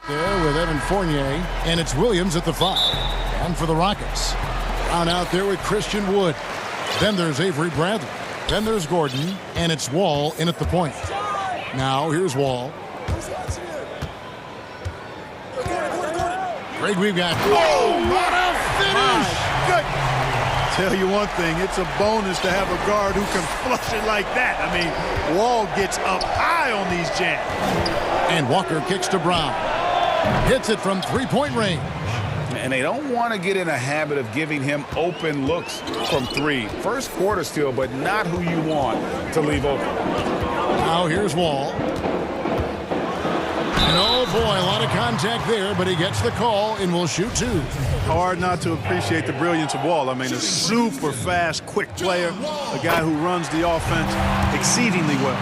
There with Evan Fournier, and it's Williams at the 5. And for the Rockets. On out there with Christian Wood. Then there's Avery Bradley. Then there's Gordon, and it's Wall in at the point. Now here's Wall. Greg, we've got... Oh, what a finish! Good. Tell you one thing, it's a bonus to have a guard who can flush it like that. I mean, Wall gets up high on these jams. And Walker kicks to Brown. Hits it from three-point range. And they don't want to get in a habit of giving him open looks from 3. First quarter still, but not who you want to leave open. Now here's Wall. And oh boy, a lot of contact there, but he gets the call and will shoot 2. Hard not to appreciate the brilliance of Wall. I mean, a super fast, quick player, a guy who runs the offense exceedingly well.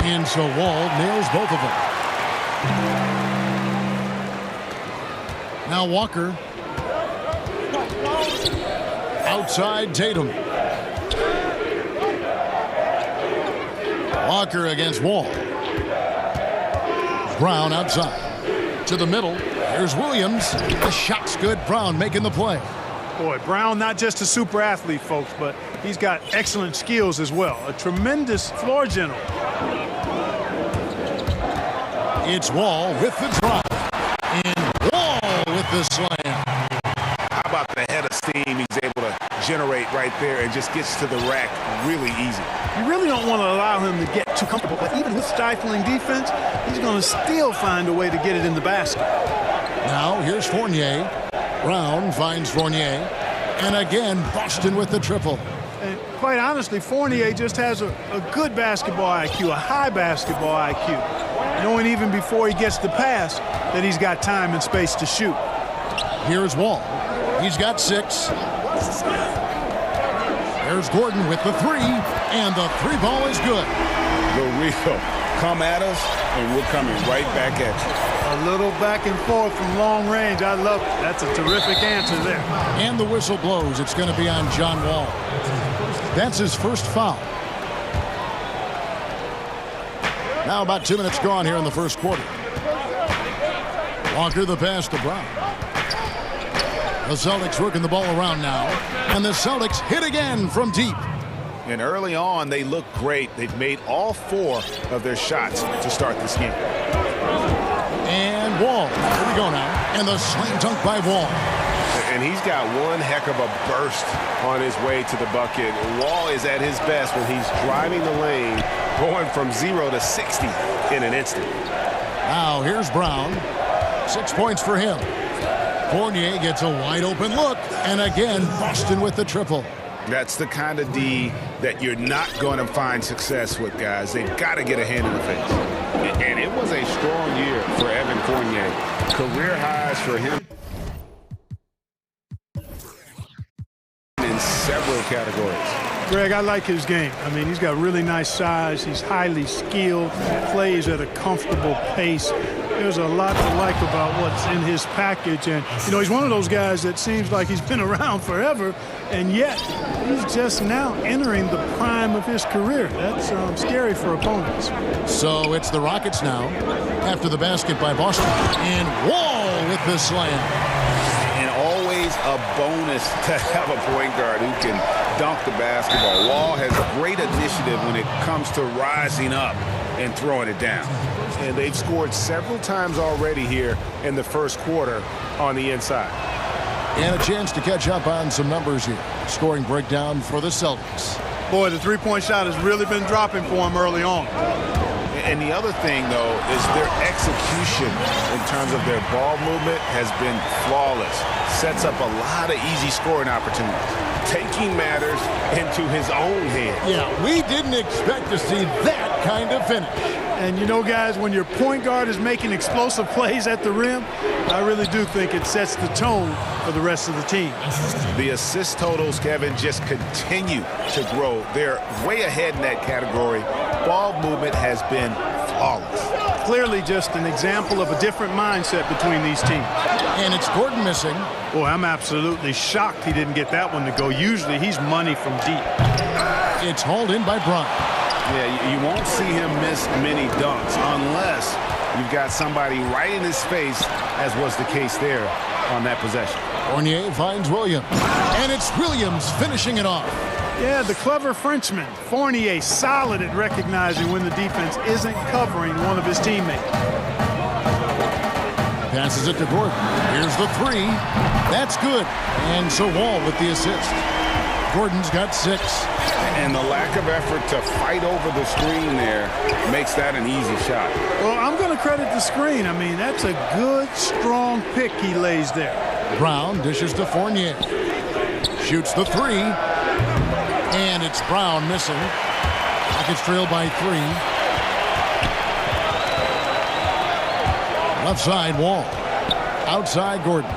And so Wall nails both of them. Now Walker. Outside Tatum. Walker against Wall. Brown outside. To the middle. Here's Williams. The shot's good. Brown making the play. Boy, Brown not just a super athlete, folks, but he's got excellent skills as well. A tremendous floor general. It's Wall with the drive. And Wall with the slam. How about the head of steam he's able to generate right there and just gets to the rack really easy. You really don't want to allow him to get too comfortable, but even with stifling defense, he's going to still find a way to get it in the basket. Now here's Fournier. Brown finds Fournier. And again, Boston with the triple. And quite honestly, Fournier just has a good basketball IQ, a high basketball IQ. Knowing even before he gets the pass that he's got time and space to shoot. Here's Wall. He's got 6. There's Gordon with the 3, and the 3-ball is good. Real. Come at us, and we're coming right back at you. A little back and forth from long range. I love it. That's a terrific answer there. And the whistle blows. It's going to be on John Wall. That's his first foul. Now about 2 minutes gone here in the first quarter. Walker the pass to Brown. The Celtics working the ball around now. And the Celtics hit again from deep. And early on, they look great. They've made all 4 of their shots to start this game. And Wall. Here we go now. And the slam dunk by Wall. And he's got one heck of a burst on his way to the bucket. Wall is at his best when he's driving the lane, going from 0 to 60 in an instant. Now here's Brown. 6 points for him. Fournier gets a wide open look. And again, Boston with the triple. That's the kind of D that you're not going to find success with, guys. They've got to get a hand in the face. And it was a strong year for Evan Fournier. Career highs for him in several categories. Greg, I like his game. I mean, he's got really nice size. He's highly skilled, plays at a comfortable pace. There's a lot to like about what's in his package. And, you know, he's one of those guys that seems like he's been around forever, and yet he's just now entering the prime of his career. That's scary for opponents. So it's the Rockets now after the basket by Boston. And Wall with the slam. And always a bonus to have a point guard who can dunk the basketball. Wall has great initiative when it comes to rising up and throwing it down. And they've scored several times already here in the first quarter on the inside. And a chance to catch up on some numbers here. Scoring breakdown for the Celtics. Boy, the three-point shot has really been dropping for him early on. And the other thing, though, is their execution in terms of their ball movement has been flawless. Sets up a lot of easy scoring opportunities. Taking matters into his own hands. Yeah, we didn't expect to see that kind of finish. And you know, guys, when your point guard is making explosive plays at the rim, I really do think it sets the tone for the rest of the team. The assist totals, Kevin, just continue to grow. They're way ahead in that category. Ball movement has been flawless. Clearly just an example of a different mindset between these teams. And it's Gordon missing. Boy, I'm absolutely shocked he didn't get that one to go. Usually he's money from deep. It's hauled in by Bryant. Yeah, you won't see him miss many dunks unless you've got somebody right in his face, as was the case there on that possession. Fournier finds Williams, and it's Williams finishing it off. Yeah, the clever Frenchman. Fournier solid at recognizing when the defense isn't covering one of his teammates. Passes it to Gordon. Here's the three. That's good. And so Wall with the assist. Gordon's got 6. And the lack of effort to fight over the screen there makes that an easy shot. Well, I'm going to credit the screen. I mean, that's a good, strong pick he lays there. Brown dishes to Fournier. Shoots the 3. And it's Brown missing. Rockets trail by 3. Left side, Wall. Outside, Gordon.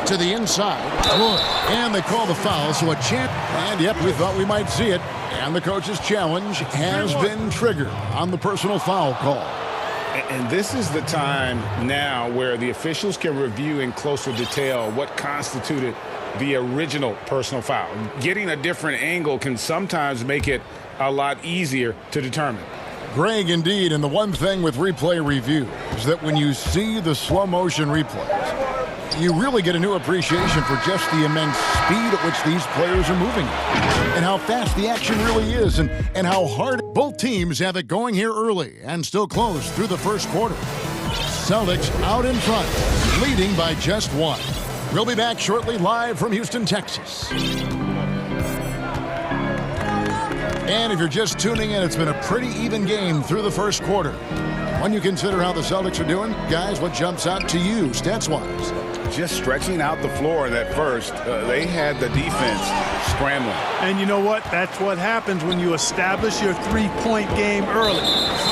To the inside. Good. And they call the foul, so a chance. And, yep, we thought we might see it. And the coach's challenge has been triggered on the personal foul call. And this is the time now where the officials can review in closer detail what constituted the original personal foul. Getting a different angle can sometimes make it a lot easier to determine. Greg, indeed, and the one thing with replay review is that when you see the slow motion replays, you really get a new appreciation for just the immense speed at which these players are moving and how fast the action really is and how hard both teams have it going here early and still close through the first quarter. Celtics out in front, leading by just 1. We'll be back shortly live from Houston, Texas. And if you're just tuning in, it's been a pretty even game through the first quarter. When you consider how the Celtics are doing, guys, what jumps out to you stats-wise? Just stretching out the floor at first. They had the defense scrambling. And you know what? That's what happens when you establish your three-point game early.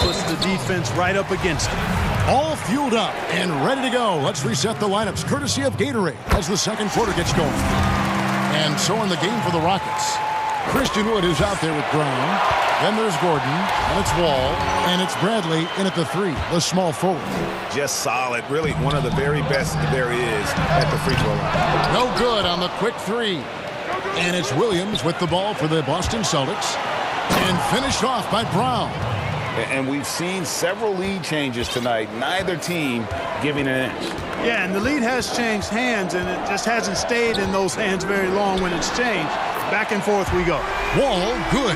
Puts the defense right up against it. All fueled up and ready to go. Let's reset the lineups courtesy of Gatorade as the second quarter gets going. And so in the game for the Rockets, Christian Wood is out there with Brown. Then there's Gordon, and it's Wall, and it's Bradley in at the 3, the small forward. Just solid. Really one of the very best there is at the free throw line. No good on the quick 3. And it's Williams with the ball for the Boston Celtics. And finished off by Brown. And we've seen several lead changes tonight. Neither team giving an inch. Yeah, and the lead has changed hands, and it just hasn't stayed in those hands very long when it's changed. Back and forth we go. Wall, good.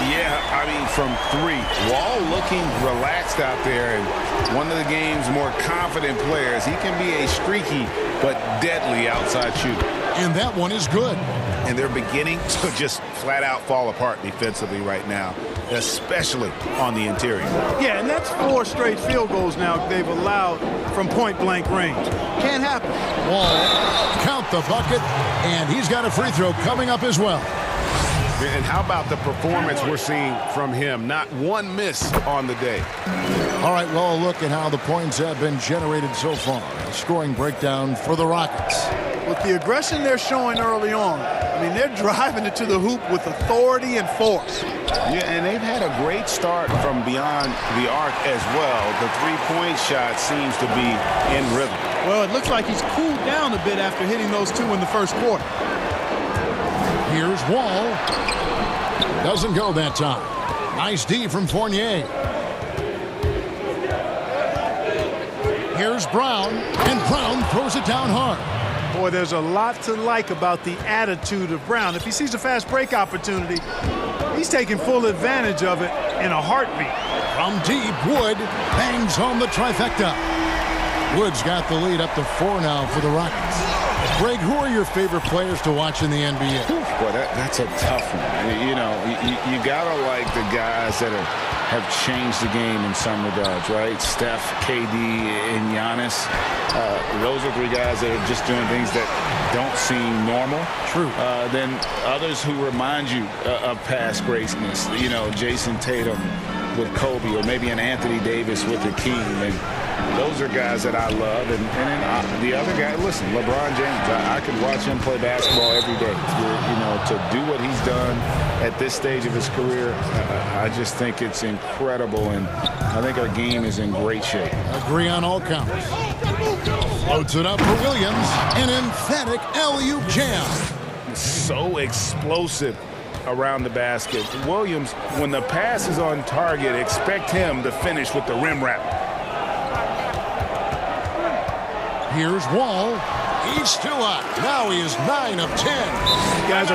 Yeah, I mean, from 3. Wall looking relaxed out there, and one of the game's more confident players. He can be a streaky but deadly outside shooter. And that one is good. And they're beginning to just flat out fall apart defensively right now, especially on the interior. Yeah, and that's 4 straight field goals now they've allowed from point-blank range. Can't happen. Wall, count the bucket, and he's got a free throw coming up as well. And how about the performance we're seeing from him? Not one miss on the day. All right, well, look at how the points have been generated so far. A scoring breakdown for the Rockets. With the aggression they're showing early on, I mean, they're driving it to the hoop with authority and force. Yeah, and they've had a great start from beyond the arc as well. The three-point shot seems to be in rhythm. Well, it looks like he's cooled down a bit after hitting those 2 in the first quarter. Here's Wall. Doesn't go that time. Nice D from Fournier. Here's Brown, and Brown throws it down hard. Boy, there's a lot to like about the attitude of Brown. If he sees a fast break opportunity, he's taking full advantage of it in a heartbeat. From deep, Wood bangs home the trifecta. Wood's got the lead up to 4 now for the Rockets. Greg, who are your favorite players to watch in the NBA? Boy, that's a tough one. You know, you gotta like the guys that have changed the game in some regards, right? Steph, KD, and Giannis. Those are 3 guys that are just doing things that don't seem normal. True. Then others who remind you of past greatness. You know, Jason Tatum with Kobe, or maybe an Anthony Davis with the King. And those are guys that I love. And then the other guy, listen, LeBron James, I could watch him play basketball every day. You know, to do what he's done at this stage of his career, I just think it's incredible. And I think our game is in great shape. Agree on all counts. Floats it up for Williams. An emphatic alley-oop jam. So explosive around the basket. Williams, when the pass is on target, expect him to finish with the rim wrap. Here's Wall. He's still up. Now he is 9 of 10. Guys,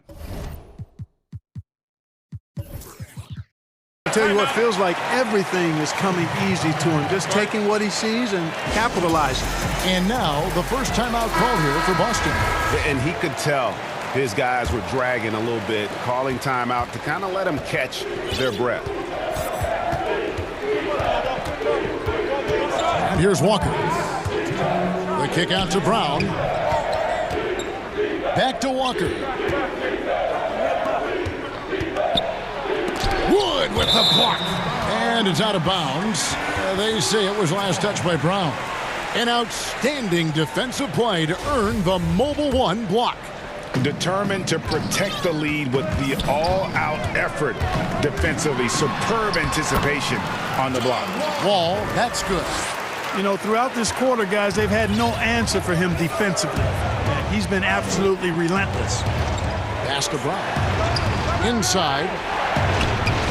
I tell you what, feels like everything is coming easy to him. Just taking what he sees and capitalizing. And now the first timeout call here for Boston. And he could tell his guys were dragging a little bit, calling timeout to kind of let them catch their breath. And here's Walker. The kick out to Brown. Back to Walker. Wood with the block. And it's out of bounds. They say it was last touched by Brown. An outstanding defensive play to earn the mobile one block. Determined to protect the lead with the all-out effort defensively. Superb anticipation on the block. Wall, that's good. You know, throughout this quarter, guys, they've had no answer for him defensively. He's been absolutely relentless. Pass to Brown. Inside.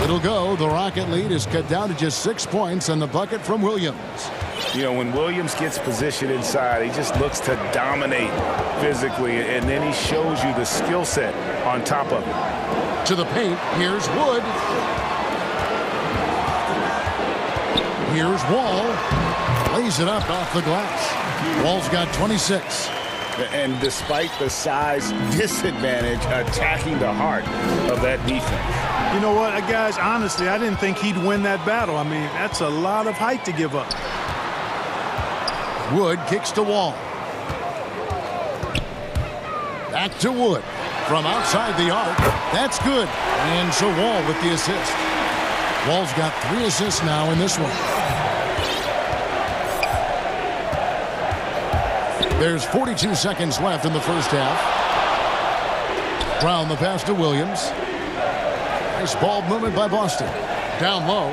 It'll go. The Rocket lead is cut down to just 6 points on the bucket from Williams. You know, when Williams gets positioned inside, he just looks to dominate physically, and then he shows you the skill set on top of it. To the paint. Here's Wood. Here's Wall. Lays it up off the glass. Wall's got 26. And despite the size disadvantage, attacking the heart of that defense. You know what, guys, honestly, I didn't think he'd win that battle. I mean, that's a lot of height to give up. Wood kicks to Wall. Back to Wood. From outside the arc. That's good. And so Wall with the assist. Wall's got 3 assists now in this one. There's 42 seconds left in the first half. Brown the pass to Williams. Nice ball movement by Boston. Down low.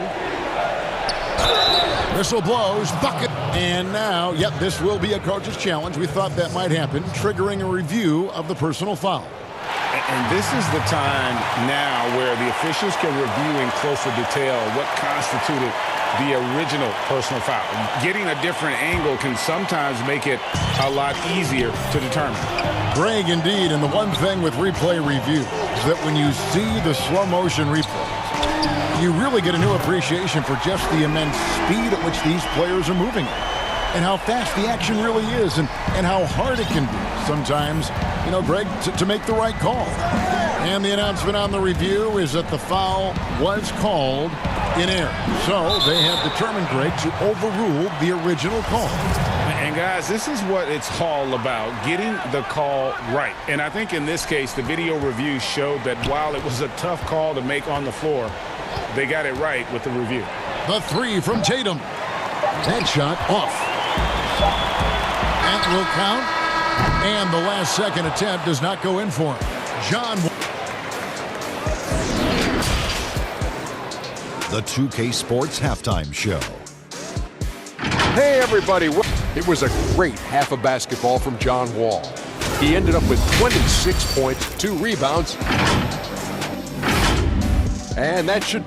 Whistle blows. Bucket. And now, yep, this will be a coach's challenge. We thought that might happen, triggering a review of the personal foul. And this is the time now where the officials can review in closer detail what constituted the original personal foul. Getting a different angle can sometimes make it a lot easier to determine. Greg, indeed, and the one thing with replay review is that when you see the slow motion replays, you really get a new appreciation for just the immense speed at which these players are moving and how fast the action really is and how hard it can be sometimes, you know, Greg, to make the right call. And the announcement on the review is that the foul was called in error. So they have determined, Greg, to overrule the original call. And guys, this is what it's all about, getting the call right. And I think in this case, the video review showed that while it was a tough call to make on the floor, they got it right with the review. The 3 from Tatum. That shot off. That will count. And the last second attempt does not go in for him. John. The 2K Sports Halftime Show. Hey, everybody. It was a great half of basketball from John Wall. He ended up with 26 points, 2 rebounds. And that should...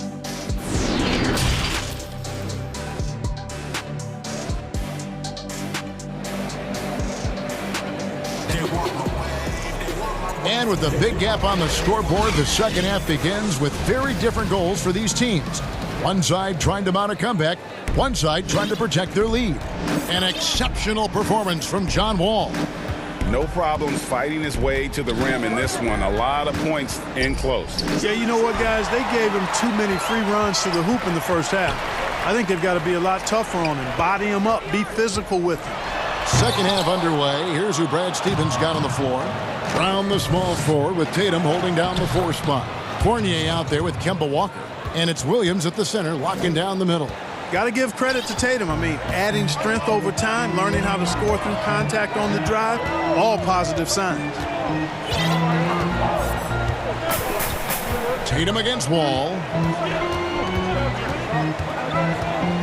And with a big gap on the scoreboard, the second half begins with very different goals for these teams. One side trying to mount a comeback, one side trying to protect their lead. An exceptional performance from John Wall. No problems fighting his way to the rim in this one. A lot of points in close. Yeah, you know what, guys? They gave him too many free runs to the hoop in the first half. I think they've got to be a lot tougher on him. Body him up. Be physical with him. Second half underway. Here's who Brad Stevens got on the floor. Brown the small forward with Tatum holding down the 4 spot. Fournier out there with Kemba Walker. And it's Williams at the center locking down the middle. Got to give credit to Tatum. I mean, adding strength over time, learning how to score through contact on the drive, all positive signs. Tatum against Wall.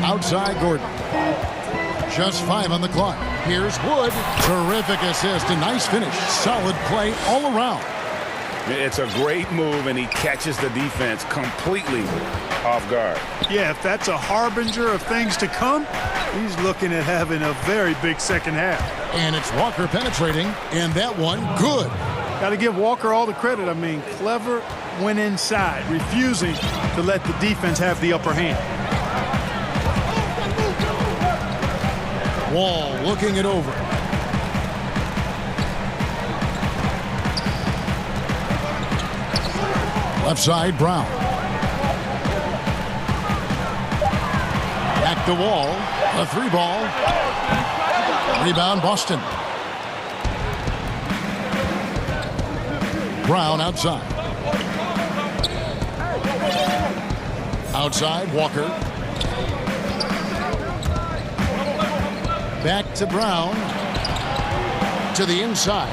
Outside Gordon. Just 5 on the clock. Here's Wood. Terrific assist. A nice finish. Solid play all around. It's a great move, and he catches the defense completely off guard. Yeah, if that's a harbinger of things to come, he's looking at having a very big second half. And it's Walker penetrating, and that one good. Got to give Walker all the credit. I mean, clever, went inside, refusing to let the defense have the upper hand. Wall looking it over. Left side, Brown. Back to Wall. A 3-ball. Rebound, Boston. Brown outside. Outside, Walker. Back to Brown. To the inside.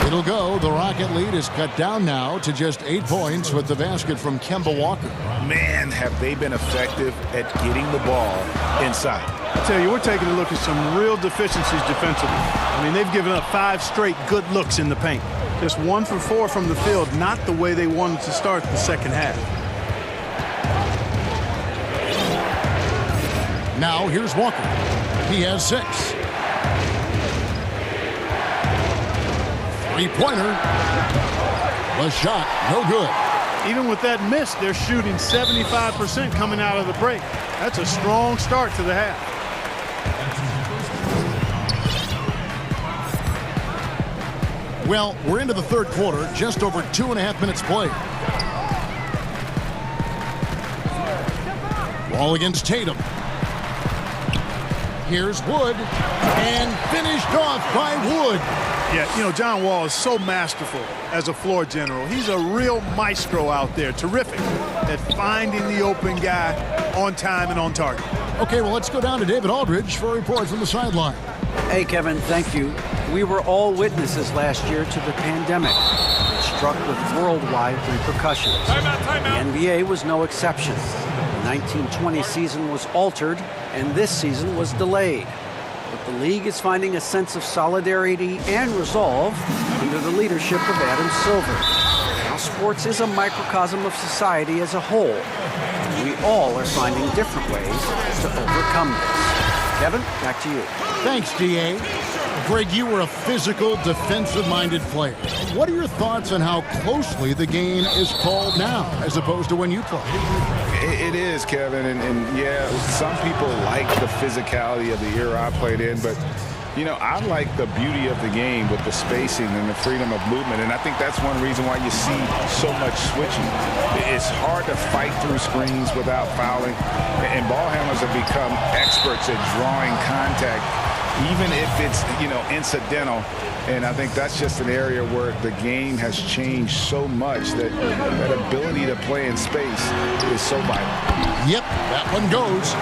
It'll go. The Rocket lead is cut down now to just 8 points with the basket from Kemba Walker. Man, have they been effective at getting the ball inside. I tell you, we're taking a look at some real deficiencies defensively. I mean, they've given up 5 straight good looks in the paint. Just 1 for 4 from the field, not the way they wanted to start the second half. Now here's Walker. He has 6. 3-pointer. The shot, no good. Even with that miss, they're shooting 75% coming out of the break. That's a strong start to the half. Well, we're into the third quarter, just over 2.5 minutes played. Ball against Tatum. Here's Wood, and finished off by Wood. Yeah, you know, John Wall is so masterful as a floor general. He's a real maestro out there, terrific at finding the open guy on time and on target. Okay, well, let's go down to David Aldridge for a report from the sideline. Hey, Kevin, thank you. We were all witnesses last year to the pandemic. It struck with worldwide repercussions. The NBA was no exception. The 1920 season was altered, and this season was delayed. But the league is finding a sense of solidarity and resolve under the leadership of Adam Silver. Now, sports is a microcosm of society as a whole. We all are finding different ways to overcome this. Kevin, back to you. Thanks, D.A. Greg, you were a physical, defensive-minded player. What are your thoughts on how closely the game is called now, as opposed to when you played? It is, Kevin, and yeah, some people like the physicality of the era I played in, but, you know, I like the beauty of the game with the spacing and the freedom of movement, and I think that's one reason why you see so much switching. It's hard to fight through screens without fouling, and ball handlers have become experts at drawing contact, even if it's, you know, incidental. And I think that's just an area where the game has changed so much that that ability to play in space is so vital. Yep, that one goes.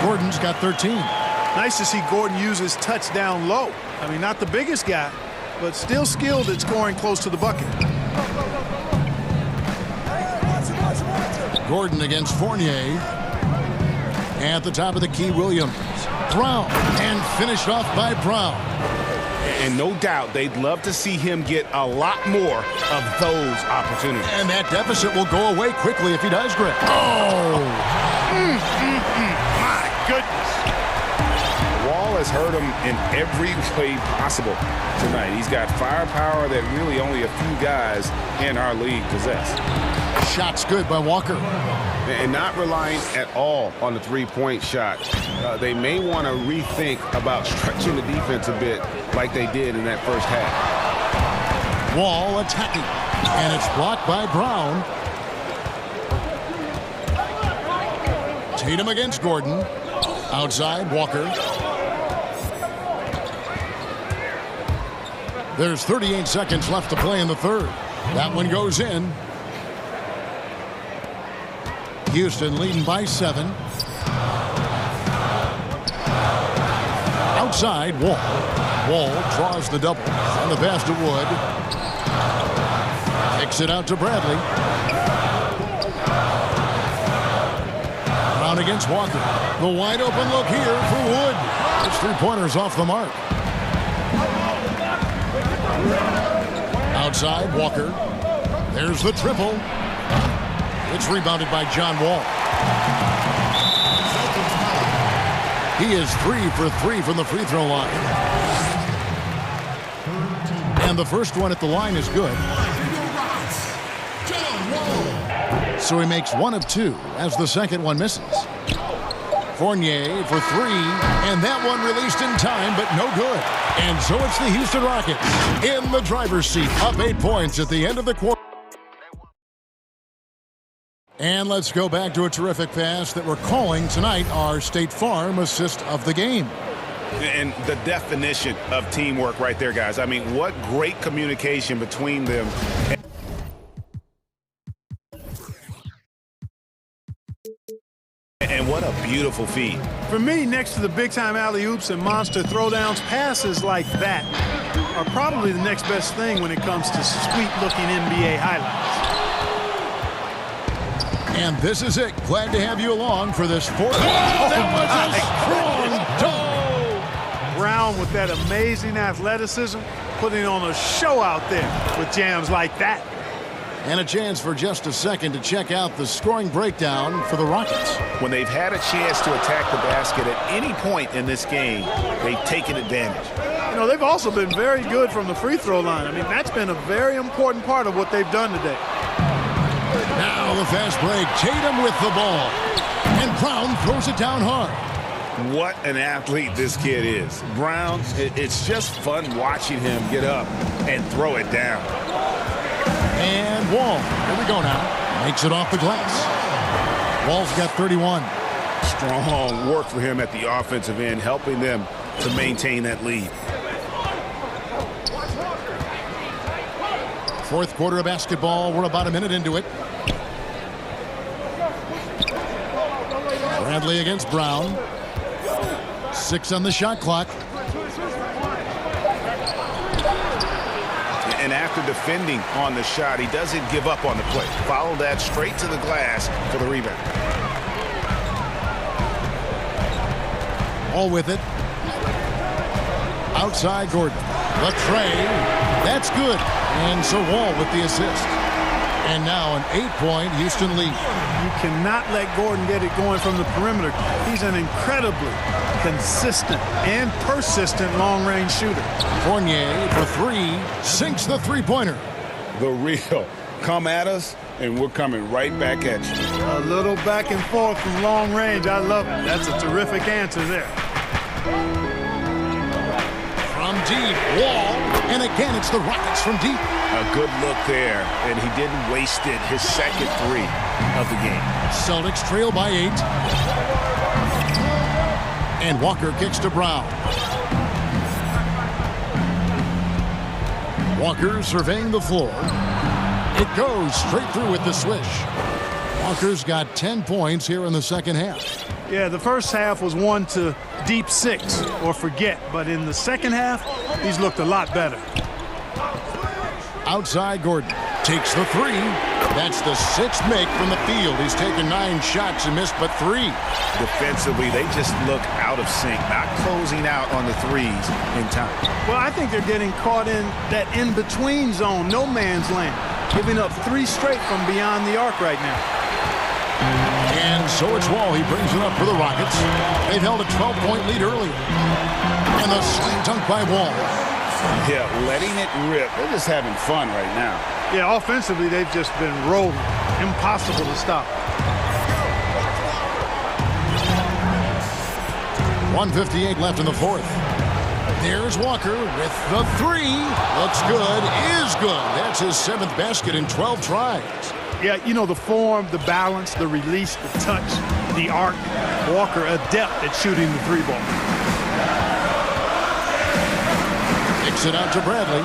Gordon's got 13. Nice to see Gordon use his touch down low. I mean, not the biggest guy, but still skilled at scoring close to the bucket. Gordon against Fournier. At the top of the key, Williams. Brown, and finished off by Brown. And no doubt they'd love to see him get a lot more of those opportunities. And that deficit will go away quickly if he does, Greg. Oh! My goodness. Wall has hurt him in every way possible tonight. He's got firepower that really only a few guys in our league possess. Shot's good by Walker. And not relying at all on the three-point shot. They may want to rethink about stretching the defense a bit like they did in that first half. Wall attacking, and it's blocked by Brown. Tatum against Gordon. Outside, Walker. There's 38 seconds left to play in the third. That one goes in. Houston leading by 7. Outside, Wall. Wall draws the double. On the pass to Wood. Kicks it out to Bradley. Brown against Walker. The wide open look here for Wood. His three-pointer's off the mark. Outside, Walker. There's the triple. It's rebounded by John Wall. He is 3 for 3 from the free throw line. And the first one at the line is good. So he makes 1 of 2 as the second one misses. Fournier for 3, and that one released in time, but no good. And so it's the Houston Rockets in the driver's seat, up 8 points at the end of the quarter. And let's go back to a terrific pass that we're calling tonight our State Farm assist of the game. And the definition of teamwork right there, guys. I mean, what great communication between them. And what a beautiful feed. For me, next to the big-time alley-oops and monster throwdowns, passes like that are probably the next best thing when it comes to sweet-looking NBA highlights. And this is it. Glad to have you along for this fourth. That was a strong dunk. Brown with that amazing athleticism, putting on a show out there with jams like that. And a chance for just a second to check out the scoring breakdown for the Rockets. When they've had a chance to attack the basket at any point in this game, they've taken advantage. You know, they've also been very good from the free throw line. I mean, that's been a very important part of what they've done today. Now the fast break. Tatum with the ball. And Brown throws it down hard. What an athlete this kid is. Brown, it's just fun watching him get up and throw it down. And Wall, here we go now. Makes it off the glass. Wall's got 31. Strong work for him at the offensive end, helping them to maintain that lead. Fourth quarter of basketball. We're about a minute into it. Bradley against Brown. 6 on the shot clock. And after defending on the shot, he doesn't give up on the play. Follow that straight to the glass for the rebound. All with it. Outside Gordon. The tray. That's good. And so Wall with the assist. And now an 8-point Houston lead. You cannot let Gordon get it going from the perimeter. He's an incredibly consistent and persistent long-range shooter. Fournier for 3. Sinks the three-pointer. The real. Come at us, and we're coming right back at you. A little back and forth from long range. I love it. That's a terrific answer there. From deep, Wall. And again, it's the Rockets from deep. A good look there, and he didn't waste it. His second 3 of the game. Celtics trail by 8. And Walker kicks to Brown. Walker surveying the floor. It goes straight through with the swish. Walker's got 10 points here in the second half. Yeah, the first half was one to deep 6 or forget. But in the second half, he's looked a lot better. Outside Gordon takes the 3. That's the 6th make from the field. He's taken 9 shots and missed but 3. Defensively, they just look out of sync, not closing out on the threes in time. Well, I think they're getting caught in that in-between zone, no man's land, giving up 3 straight from beyond the arc right now. And so it's Wall. He brings it up for the Rockets. They've held a 12-point lead earlier. And the slam dunk by Wall. Yeah, letting it rip. They're just having fun right now. Yeah, offensively, they've just been rolling. Impossible to stop. 1:58 left in the fourth. There's Walker with the 3. Looks good. Is good. That's his 7th basket in 12 tries. Yeah, you know, the form, the balance, the release, the touch, the arc. Walker adept at shooting the 3-ball. Kicks it out to Bradley.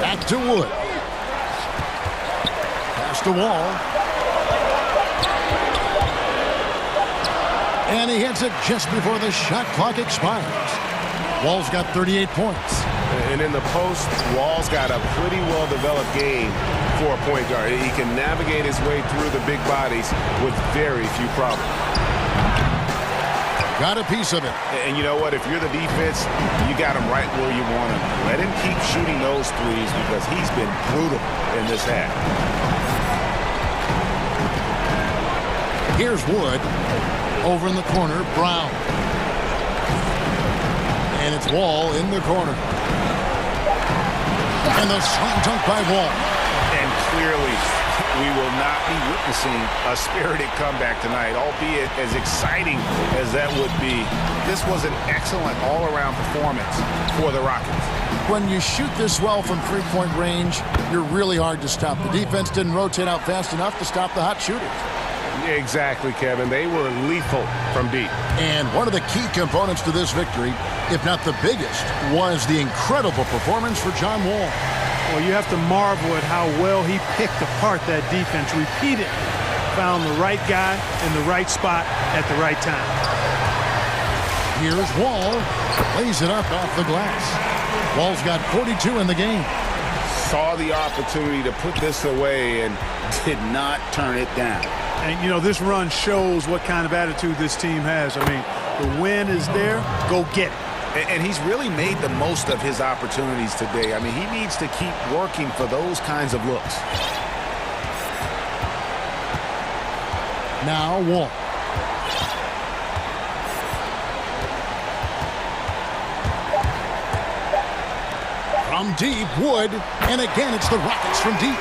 Back to Wood. Pass to Wall. And he hits it just before the shot clock expires. Wall's got 38 points. And in the post, Wall's got a pretty well-developed game for a point guard. He can navigate his way through the big bodies with very few problems. got a piece of it. And you know what? If you're the defense, you got him right where you want him. Let him keep shooting those threes because he's been brutal in this half. Here's Wood. Over in the corner, Brown. And it's Wall in the corner. And the slam dunk by Wall. And clearly, we will not be witnessing a spirited comeback tonight, albeit as exciting as that would be. This was an excellent all-around performance for the Rockets. When you shoot this well from three-point range, you're really hard to stop. The defense didn't rotate out fast enough to stop the hot shooters. Exactly, Kevin. They were lethal from deep. And one of the key components to this victory, if not the biggest, was the incredible performance for John Wall. Well, you have to marvel at how well he picked apart that defense repeatedly. Found the right guy in the right spot at the right time. Here's Wall. Lays it up off the glass. Wall's got 42 in the game. Saw the opportunity to put this away and did not turn it down. And, you know, this run shows what kind of attitude this team has. I mean, the win is there. Go get it. And he's really made the most of his opportunities today. I mean, he needs to keep working for those kinds of looks. Now Wall. From deep, Wood. And again, it's the Rockets from deep.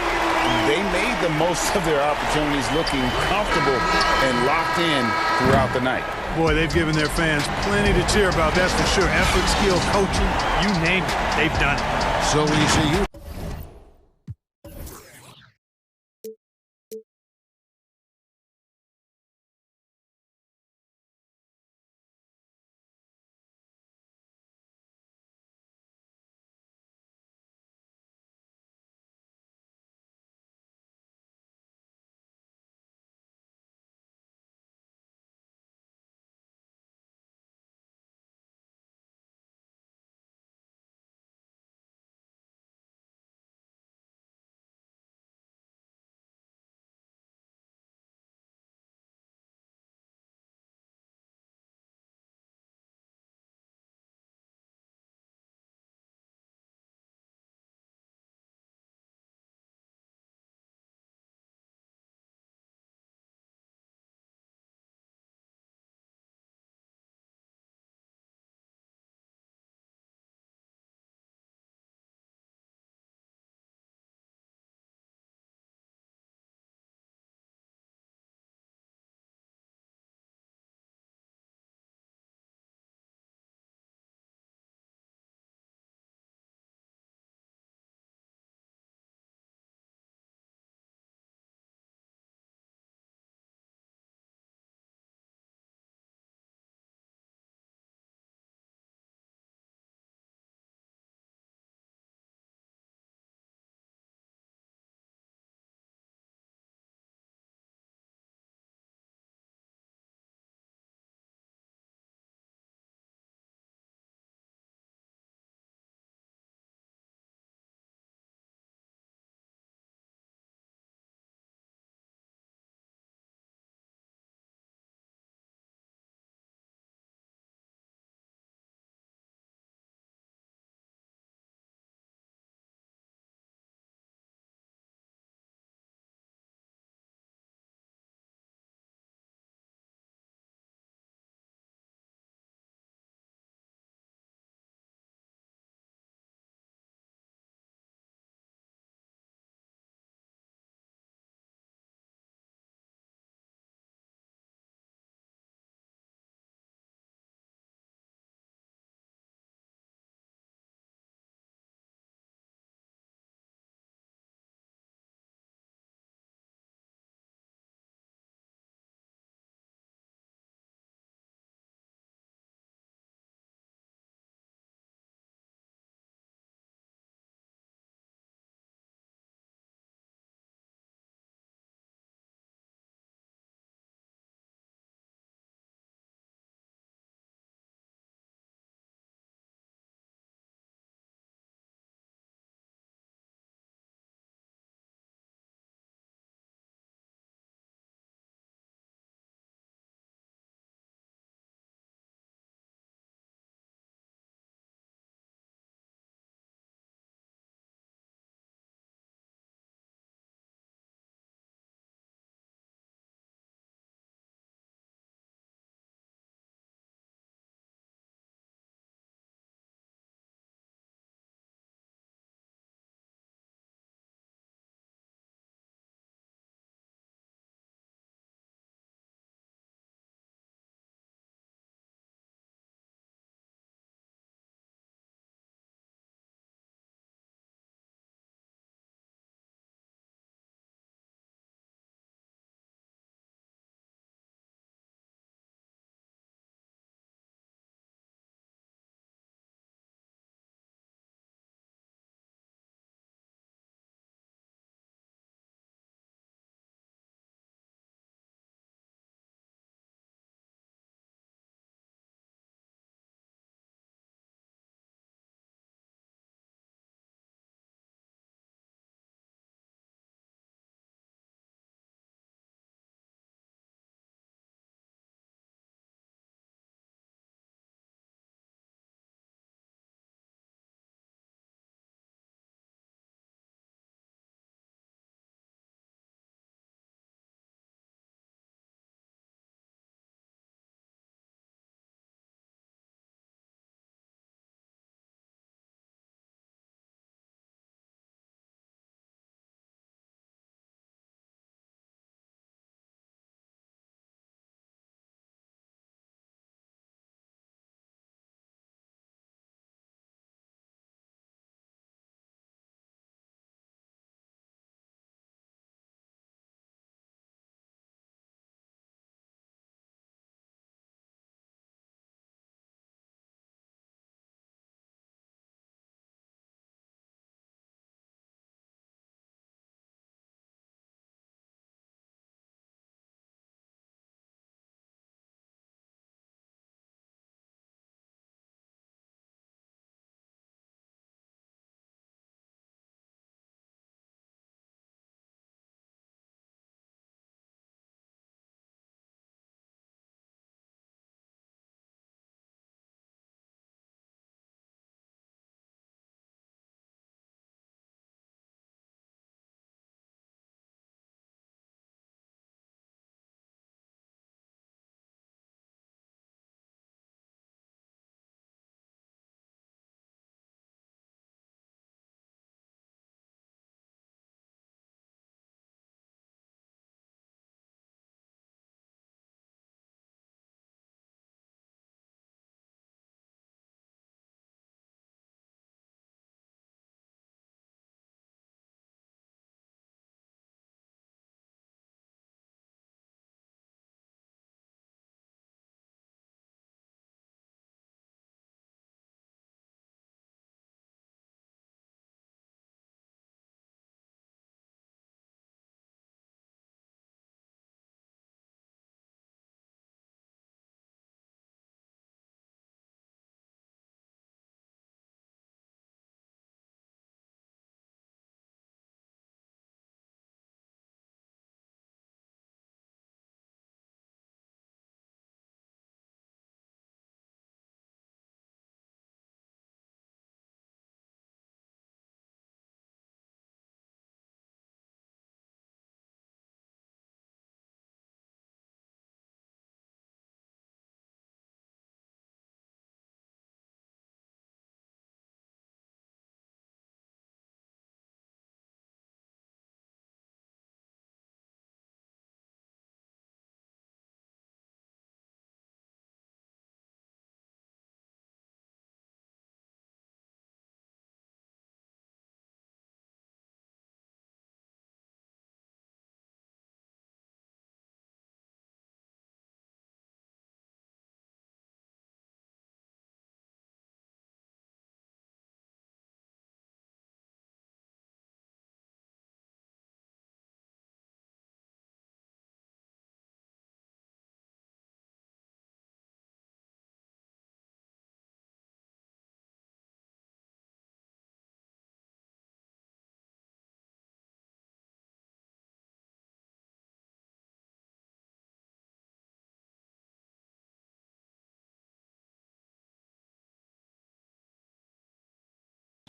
They made the most of their opportunities, looking comfortable and locked in throughout the night. Boy, they've given their fans plenty to cheer about, that's for sure. Effort, skill, coaching, you name it, they've done it. So easy.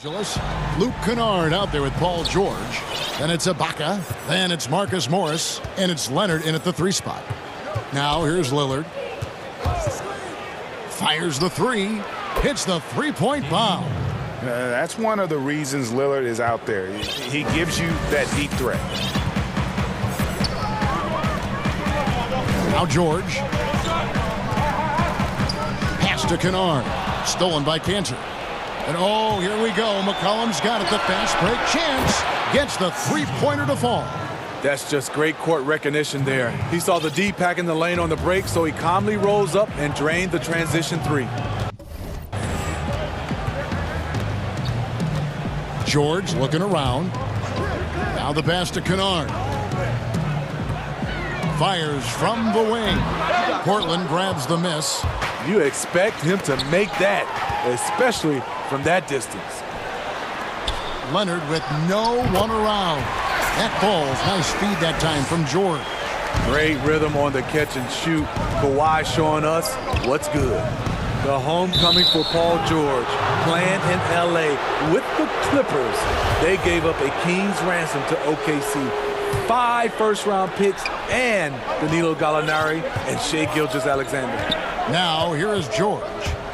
Luke Kennard out there with Paul George. Then it's Ibaka. Then it's Marcus Morris. And it's Leonard in at the 3 spot. Now here's Lillard. Fires the 3. Hits the 3-point bomb. That's one of the reasons Lillard is out there. He gives you that deep threat. Now George. Pass to Kennard. Stolen by Cantor. And oh, here we go. McCollum's got it. The fast break chance. Gets the 3-pointer to fall. That's just great court recognition there. He saw the D pack in the lane on the break, so he calmly rose up and drained the transition 3. George looking around. Now the pass to Kennard. Fires from the wing. Portland grabs the miss. You expect him to make that, especially from that distance. Leonard with no one around. That ball's nice feed that time from George. Great rhythm on the catch and shoot. Kawhi showing us what's good. The homecoming for Paul George, playing in LA with the Clippers. They gave up a king's ransom to OKC. 5 first-round picks and Danilo Gallinari and Shai Gilgeous-Alexander. Now here is George.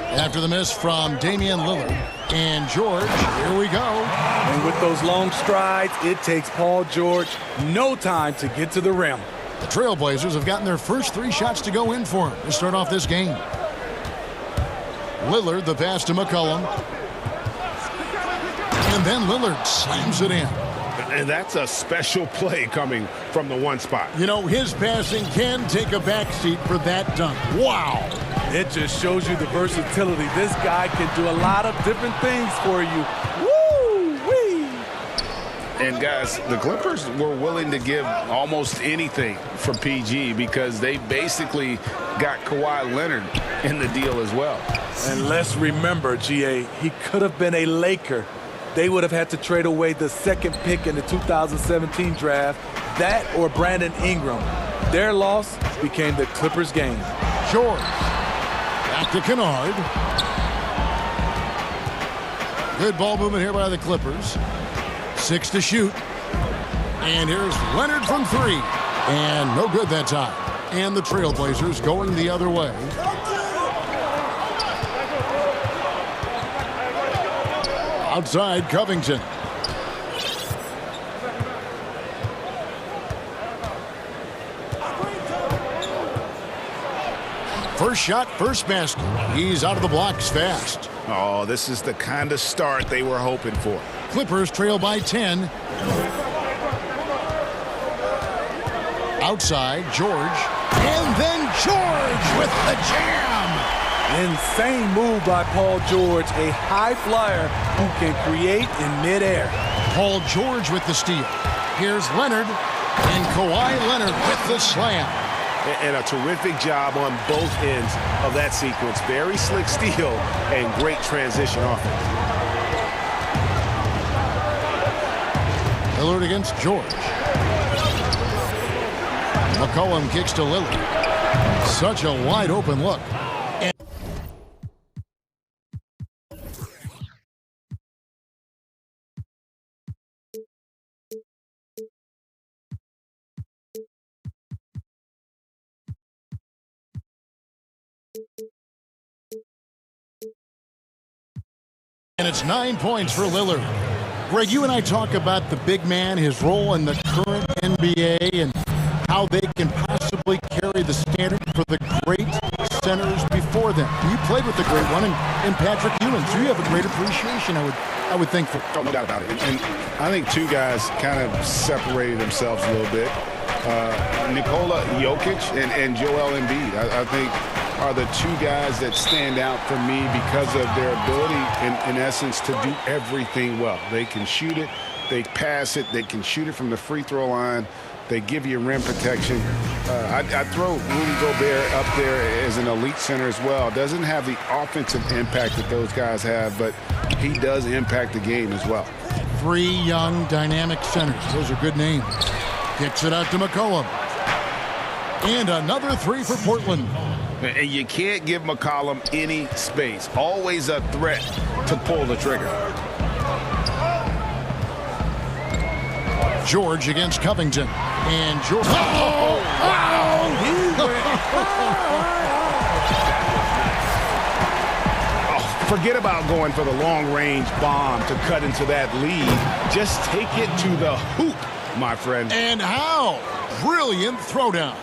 After the miss from Damian Lillard. And George, here we go. And with those long strides, it takes Paul George no time to get to the rim. The Trailblazers have gotten their first 3 shots to go in for him to start off this game. Lillard, the pass to McCollum. And then Lillard slams it in. And that's a special play coming from the 1 spot. You know, his passing can take a backseat for that dunk. Wow. It just shows you the versatility. This guy can do a lot of different things for you. Woo-wee! And guys, the Clippers were willing to give almost anything for PG because they basically got Kawhi Leonard in the deal as well. And let's remember, GA, he could have been a Laker. They would have had to trade away the 2nd pick in the 2017 draft, that or Brandon Ingram. Their loss became the Clippers' game. George. Back to Kennard. Good ball movement here by the Clippers. 6 to shoot. And here's Leonard from 3. And no good that time. And the Trailblazers going the other way. Outside Covington. First shot, first basket. He's out of the blocks fast. Oh, this is the kind of start they were hoping for. Clippers trail by 10. Outside, George. And then George with the jam. Insane move by Paul George, a high flyer who can create in midair. Paul George with the steal. Here's Leonard. And Kawhi Leonard with the slam. And a terrific job on both ends of that sequence. Very slick steal and great transition offense. Lillard against George. McCollum kicks to Lillard. Such a wide open look. And it's 9 points for Lillard. Greg, you and I talk about the big man, his role in the current NBA, and how they can possibly carry the standard for the great centers before them. You played with the great one in Patrick Ewing, so you have a great appreciation, I would think. For no doubt about it. And I think 2 guys kind of separated themselves a little bit. Nikola Jokic and Joel Embiid, I think, are the 2 guys that stand out for me because of their ability, in essence, to do everything well. They can shoot it, they pass it, they can shoot it from the free throw line, they give you rim protection. I throw Rudy Gobert up there as an elite center as well. Doesn't have the offensive impact that those guys have, but he does impact the game as well. 3 young, dynamic centers. Those are good names. Kicks it out to McCollum. And another 3 for Portland. And you can't give McCollum any space. Always a threat to pull the trigger. George against Covington. And George. Forget about going for the long-range bomb to cut into that lead. Just take it to the hoop, my friend. And how? Brilliant throwdown.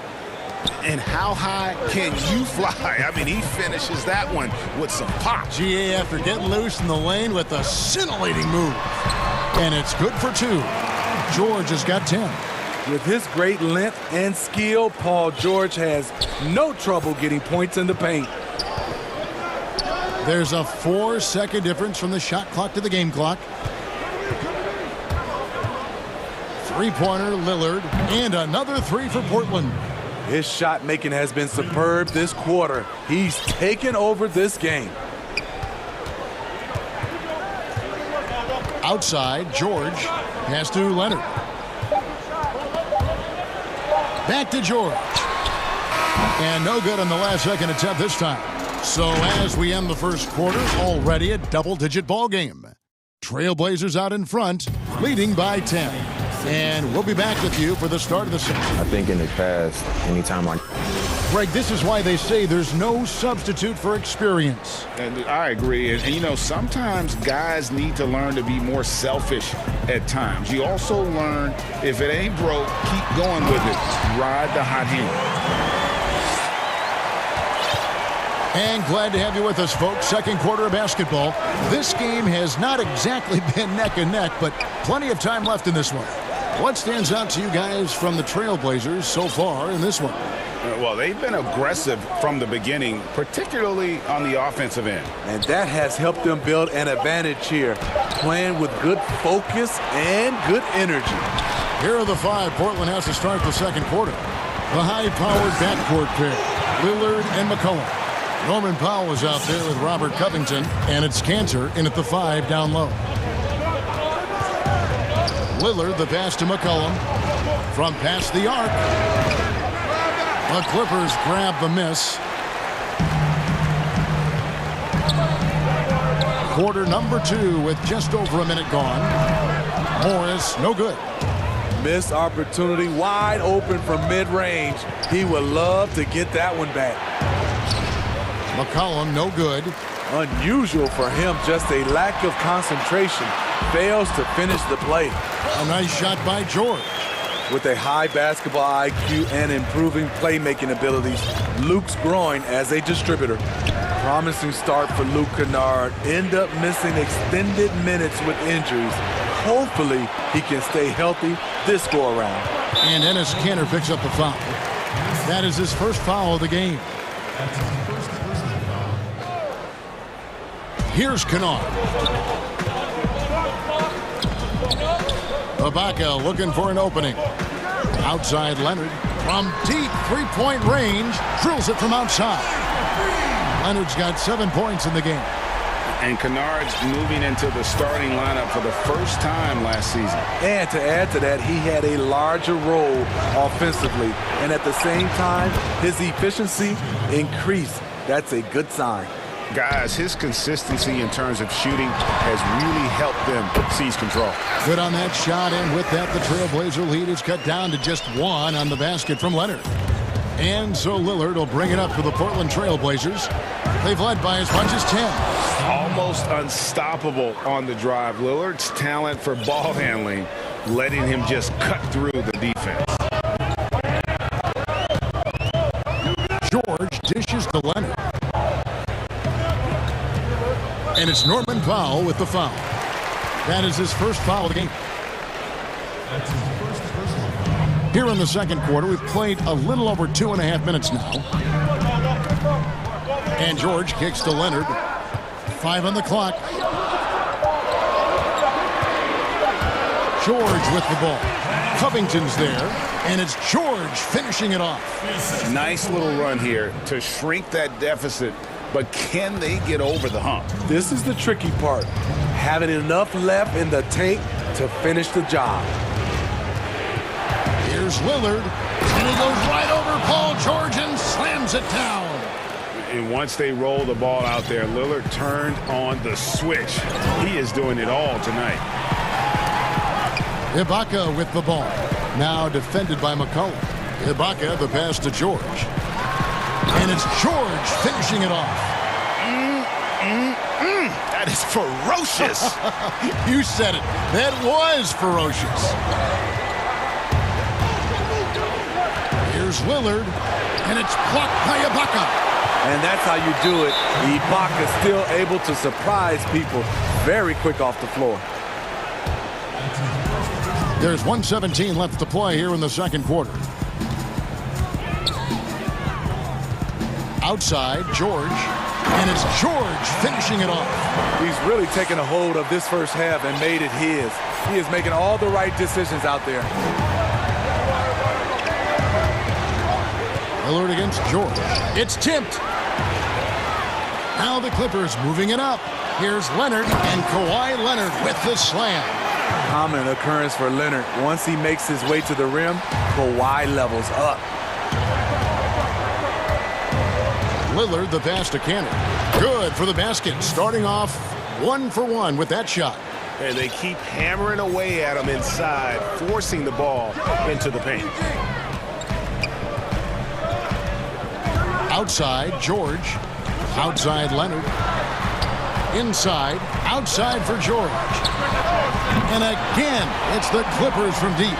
And how high can you fly? I mean, he finishes that one with some pop. GA after getting loose in the lane with a scintillating move. And it's good for 2. George has got 10. With his great length and skill, Paul George has no trouble getting points in the paint. There's a 4-second difference from the shot clock to the game clock. Three-pointer, Lillard, and another 3 for Portland. His shot making has been superb this quarter. He's taken over this game. Outside, George pass to Leonard. Back to George. And no good on the last second attempt this time. So as we end the first quarter, already a double-digit ball game. Trailblazers out in front, leading by 10. And we'll be back with you for the start of the second. I think in the past, anytime Greg, this is why they say there's no substitute for experience. And I agree. And, you know, sometimes guys need to learn to be more selfish at times. You also learn if it ain't broke, keep going with it. Ride the hot hand. And glad to have you with us, folks. Second quarter of basketball. This game has not exactly been neck and neck, but plenty of time left in this one. What stands out to you guys from the Trailblazers so far in this one? Well, they've been aggressive from the beginning, particularly on the offensive end. And that has helped them build an advantage here, playing with good focus and good energy. Here are the 5 Portland has to start the second quarter. The high-powered backcourt pair, Lillard and McCollum. Norman Powell is out there with Robert Covington, and it's Cantor in at the 5 down low. Lillard, the pass to McCollum. From past the arc. The Clippers grab the miss. Quarter number 2 with just over a minute gone. Morris, no good. Missed opportunity, wide open from mid-range. He would love to get that one back. McCollum, no good. Unusual for him, just a lack of concentration. Fails to finish the play. A nice shot by George. With a high basketball IQ and improving playmaking abilities, Luke's growing as a distributor. Promising start for Luke Kennard. End up missing extended minutes with injuries. Hopefully, he can stay healthy this go-around. And Enes Kanter picks up the foul. That is his first foul of the game. Here's Kennard. Ibaka looking for an opening. Outside Leonard from deep three-point range. Drills it from outside. Leonard's got 7 points in the game. And Kennard's moving into the starting lineup for the first time last season. And to add to that, he had a larger role offensively. And at the same time, his efficiency increased. That's a good sign. Guys, his consistency in terms of shooting has really helped them seize control. Good on that shot, and with that, the Trailblazer lead is cut down to just 1 on the basket from Leonard. And so Lillard will bring it up for the Portland Trailblazers. They've led by as much as 10. Almost unstoppable on the drive. Lillard's talent for ball handling, letting him just cut through the defense. George dishes to Leonard. And it's Norman Powell with the foul. That is his first foul of the game. Here in the second quarter, we've played a little over 2.5 minutes now. And George kicks to Leonard. 5 on the clock. George with the ball. Covington's there. And it's George finishing it off. Nice little run here to shrink that deficit. But can they get over the hump? This is the tricky part. Having enough left in the tank to finish the job. Here's Lillard. And he goes right over Paul George and slams it down. And once they roll the ball out there, Lillard turned on the switch. He is doing it all tonight. Ibaka with the ball. Now defended by McCollum. Ibaka, the pass to George. And it's George finishing it off. That is ferocious. You said it. That was ferocious. Here's Lillard, and it's blocked by Ibaka. And that's how you do it. Ibaka still able to surprise people very quick off the floor. There's 1:17 left to play here in the second quarter. Outside, George. And it's George finishing it off. He's really taken a hold of this first half and made it his. He is making all the right decisions out there. Lillard against George. It's tipped. Now the Clippers moving it up. Here's Leonard, and Kawhi Leonard with the slam. Common occurrence for Leonard. Once he makes his way to the rim, Kawhi levels up. Lillard, the pass to Cannon. Good for the basket. Starting off 1 for 1 with that shot. And they keep hammering away at him inside, forcing the ball into the paint. Outside, George. Outside, Leonard. Inside, outside for George. And again, it's the Clippers from deep.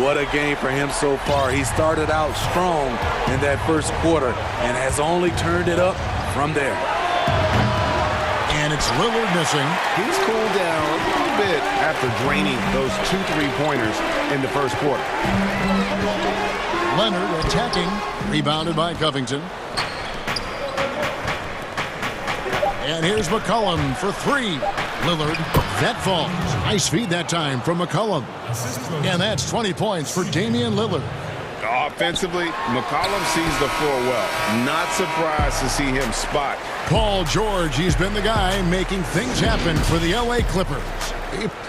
What a game for him so far. He started out strong in that first quarter and has only turned it up from there. And it's Lillard missing. He's cooled down a little bit after draining those 2 3-pointers in the first quarter. Leonard attacking, rebounded by Covington. And here's McCollum for 3. Lillard, that falls. Nice feed that time from McCollum. And that's 20 points for Damian Lillard. Offensively, McCollum sees the floor well. Not surprised to see him spot. Paul George, he's been the guy making things happen for the LA Clippers.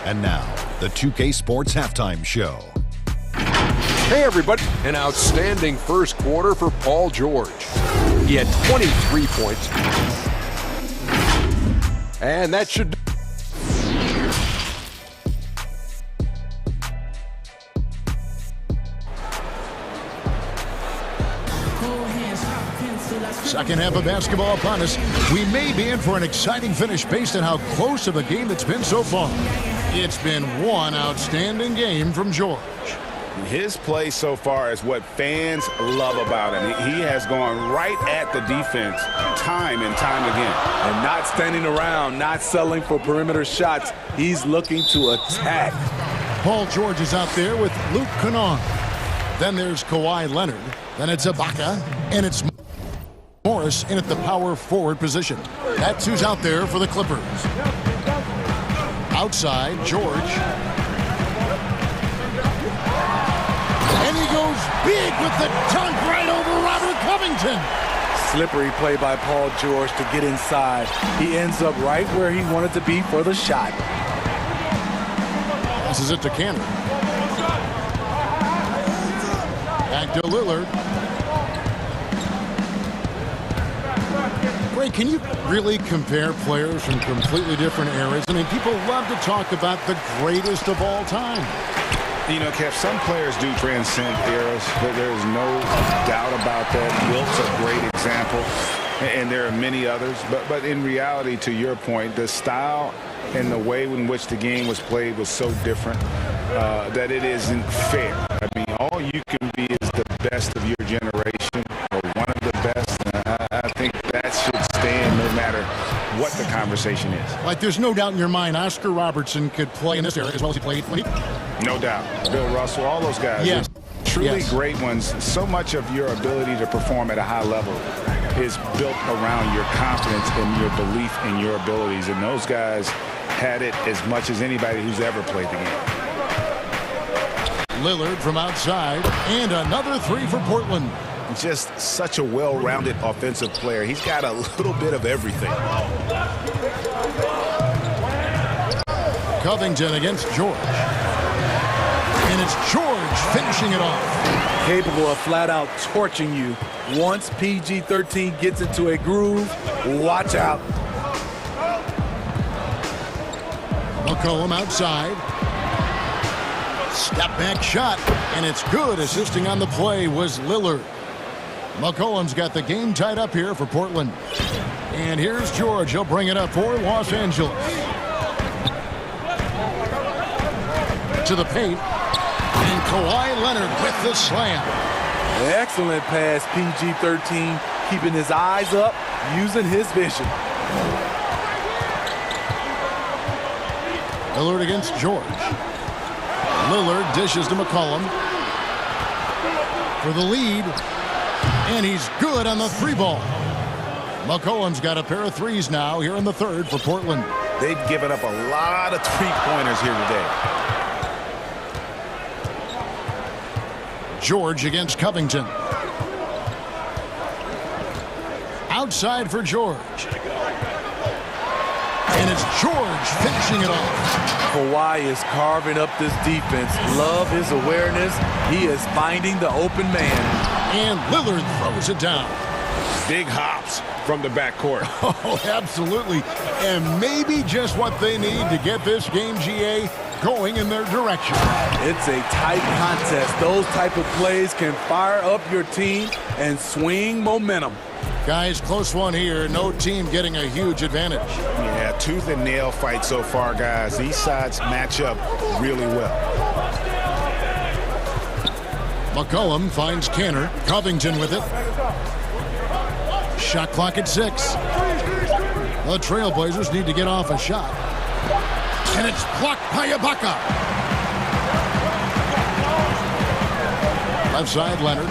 And now, the 2K Sports Halftime Show. Hey, everybody. An outstanding first quarter for Paul George. He had 23 points. And that should... Second half of basketball upon us. We may be in for an exciting finish based on how close of a game that's been so far. It's been one outstanding game from George. His play so far is what fans love about him. He has gone right at the defense time and time again. And not standing around, not settling for perimeter shots. He's looking to attack. Paul George is out there with Luke Kennard. Then there's Kawhi Leonard. Then it's Ibaka. And it's Morris in at the power forward position. That's who's out there for the Clippers. Outside, George. And he goes big with the dunk right over Robert Covington. Slippery play by Paul George to get inside. He ends up right where he wanted to be for the shot. Passes it to Cannon. Back to Lillard. Ray, can you really compare players from completely different eras? I mean, people love to talk about the greatest of all time. You know, Kev, some players do transcend eras, but there's no doubt about that. Wilt's a great example, and there are many others. But in reality, to your point, the style and the way in which the game was played was so different that it isn't fair. I mean, all you can be is the best of your generation or one of the best. I think that should stand no matter what the conversation is. Like, there's no doubt in your mind Oscar Robertson could play in this era as well as he played when he... No doubt. Bill Russell, all those guys. Yes. Truly great ones. So much of your ability to perform at a high level is built around your confidence and your belief in your abilities. And those guys had it as much as anybody who's ever played the game. Lillard from outside, and another 3 for Portland. Just such a well-rounded offensive player. He's got a little bit of everything. Covington against George. And it's George finishing it off. Capable of flat-out torching you. Once PG-13 gets into a groove, watch out. McCollum outside. Step back shot, and it's good. Assisting on the play was Lillard. McCollum's got the game tied up here for Portland. And here's George. He'll bring it up for Los Angeles. To the paint. And Kawhi Leonard with the slam. Excellent pass, PG-13, keeping his eyes up, using his vision. Lillard against George. Lillard dishes to McCollum for the lead. And he's good on the three ball. McCollum's got a pair of threes now here in the third for Portland. They've given up a lot of three-pointers here today. George against Covington. Outside for George. And it's George finishing it off. Kawhi is carving up this defense. Love his awareness. He is finding the open man. And Lillard throws it down. Big hops from the backcourt. Oh, absolutely. And maybe just what they need to get this game, GA, going in their direction. It's a tight contest. Those type of plays can fire up your team and swing momentum. Guys, close one here. No team getting a huge advantage. Yeah, tooth and nail fight so far, guys. These sides match up really well. McCollum finds Canner. Covington with it. Shot clock at 6. The Trailblazers need to get off a shot. And it's blocked by Ibaka. Left side, Leonard.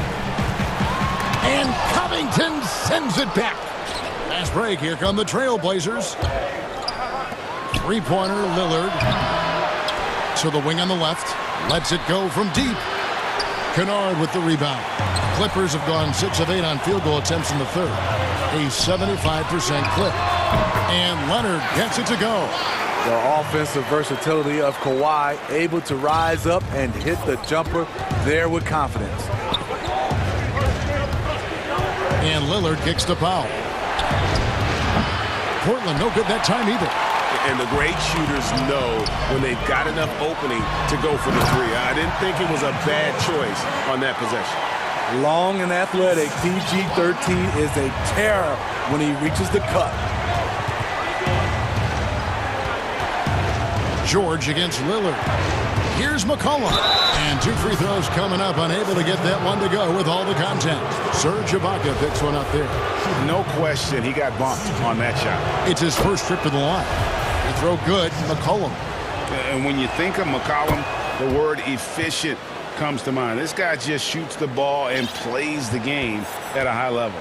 And Covington sends it back. Fast break. Here come the Trailblazers. Three-pointer, Lillard. To the wing on the left. Lets it go from deep. Kennard with the rebound. Clippers have gone 6 of 8 on field goal attempts in the third. A 75% clip. And Leonard gets it to go. The offensive versatility of Kawhi, able to rise up and hit the jumper there with confidence. And Lillard kicks the foul. Portland no good that time either. And the great shooters know when they've got enough opening to go for the three. I didn't think it was a bad choice on that possession. Long and athletic, PG-13 is a terror when he reaches the cup. George against Lillard. Here's McCollum. And 2 free throws coming up, unable to get that one to go with all the content. Serge Ibaka picks one up there. No question, he got bumped on that shot. It's his first trip to the line. The throw good, McCollum. And when you think of McCollum, the word efficient comes to mind. This guy just shoots the ball and plays the game at a high level.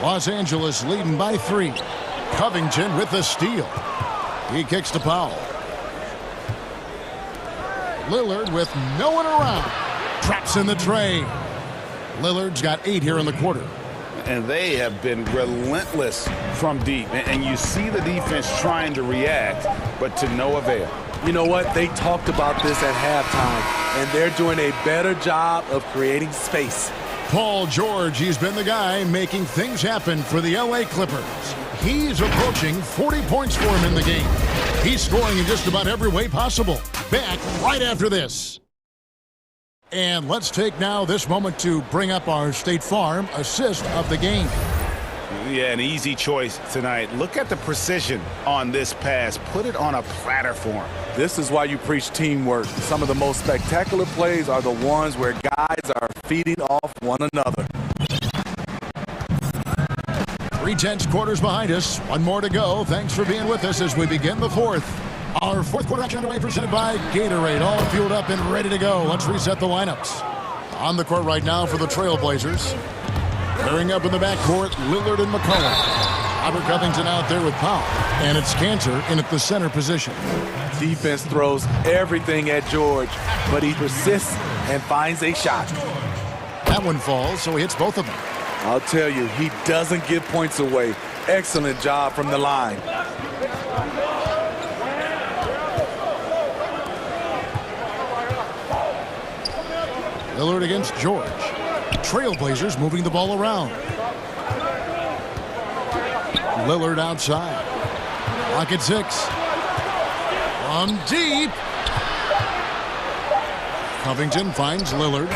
Los Angeles leading by 3. Covington with the steal. He kicks the foul. Lillard with no one around. Traps in the tray. Lillard's got 8 here in the quarter. And they have been relentless from deep. And you see the defense trying to react, but to no avail. You know what? They talked about this at halftime, and they're doing a better job of creating space. Paul George, he's been the guy making things happen for the LA Clippers. He's approaching 40 points for him in the game. He's scoring in just about every way possible. Back right after this. And let's take now this moment to bring up our State Farm assist of the game. Yeah, an easy choice tonight. Look at the precision on this pass. Put it on a platter for him. This is why you preach teamwork. Some of the most spectacular plays are the ones where guys are feeding off one another. 3/10 quarters behind us. One more to go. Thanks for being with us as we begin the fourth. Our fourth quarter action underway, presented by Gatorade. All fueled up and ready to go. Let's reset the lineups. On the court right now for the Trailblazers. Pairing up in the backcourt, Lillard and McCollum. Robert Covington out there with Powell. And it's Cantor in at the center position. Defense throws everything at George, but he persists and finds a shot. That one falls, so he hits both of them. I'll tell you, he doesn't give points away. Excellent job from the line. Lillard against George. Trailblazers moving the ball around. Lillard outside. Clock at 6. From deep. Covington finds Lillard.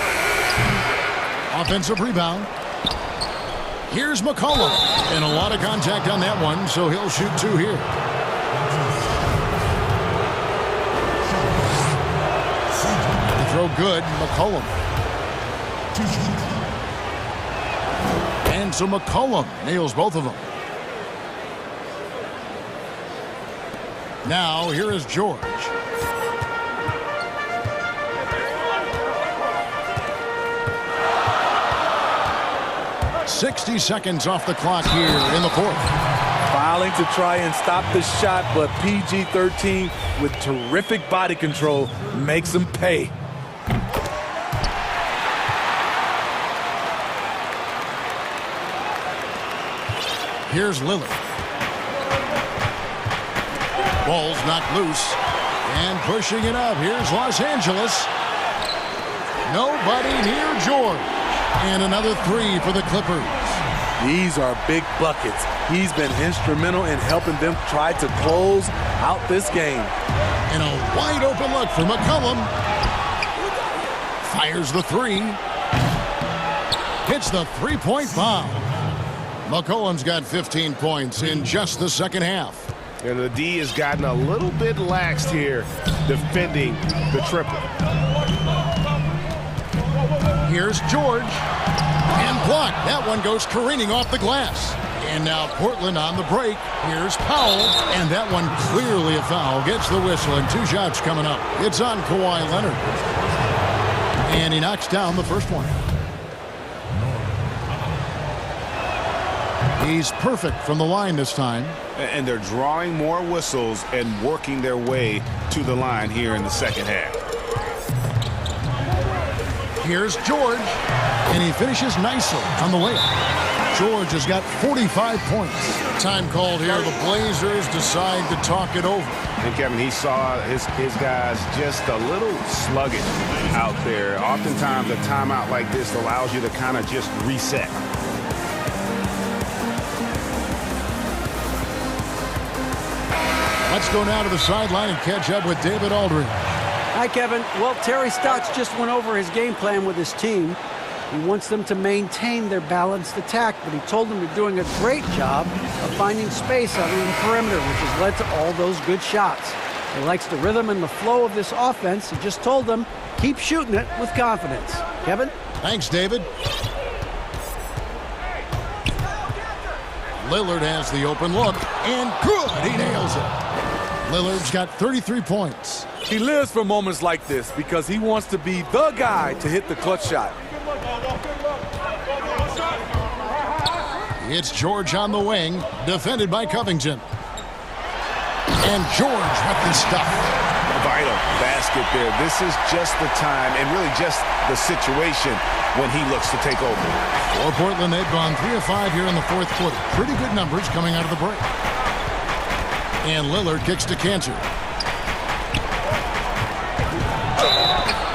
Offensive rebound. Here's McCollum. And a lot of contact on that one, so he'll shoot 2 here. The throw good, McCollum. And so McCollum nails both of them. Now, here is George. "60 seconds off the clock here in the fourth." Fouling to try and stop the shot, but PG-13 with terrific body control makes him pay. Here's Lillard. Ball's knocked loose. And pushing it up. Here's Los Angeles. Nobody near George. And another 3 for the Clippers. These are big buckets. He's been instrumental in helping them try to close out this game. And a wide open look for McCollum. Fires the 3. Hits the three-point bomb. McCollum's got 15 points in just the second half. And the D has gotten a little bit laxed here defending the triple. Here's George. And blocked. That one goes careening off the glass. And now Portland on the break. Here's Powell. And that one clearly a foul. Gets the whistle and 2 shots coming up. It's on Kawhi Leonard. And he knocks down the first one. He's perfect from the line this time. And they're drawing more whistles and working their way to the line here in the second half. Here's George. And he finishes nicely on the layup. George has got 45 points. Time called here. The Blazers decide to talk it over. And Kevin, he saw his guys just a little sluggish out there. Oftentimes a timeout like this allows you to kind of just reset. Let's go now to the sideline and catch up with David Aldridge. Hi, Kevin. Well, Terry Stotts just went over his game plan with his team. He wants them to maintain their balanced attack, but he told them they're doing a great job of finding space out on the perimeter, which has led to all those good shots. He likes the rhythm and the flow of this offense. He just told them, keep shooting it with confidence. Kevin? Thanks, David. Lillard has the open look, and good, he nails it. Lillard's got 33 points. He lives for moments like this because he wants to be the guy to hit the clutch shot. It's George on the wing, defended by Covington. And George with the stuff. Vital basket there. This is just the time and really just the situation when he looks to take over. For Portland, they've gone 3 of 5 here in the fourth quarter. Pretty good numbers coming out of the break. And Lillard kicks to Cantor.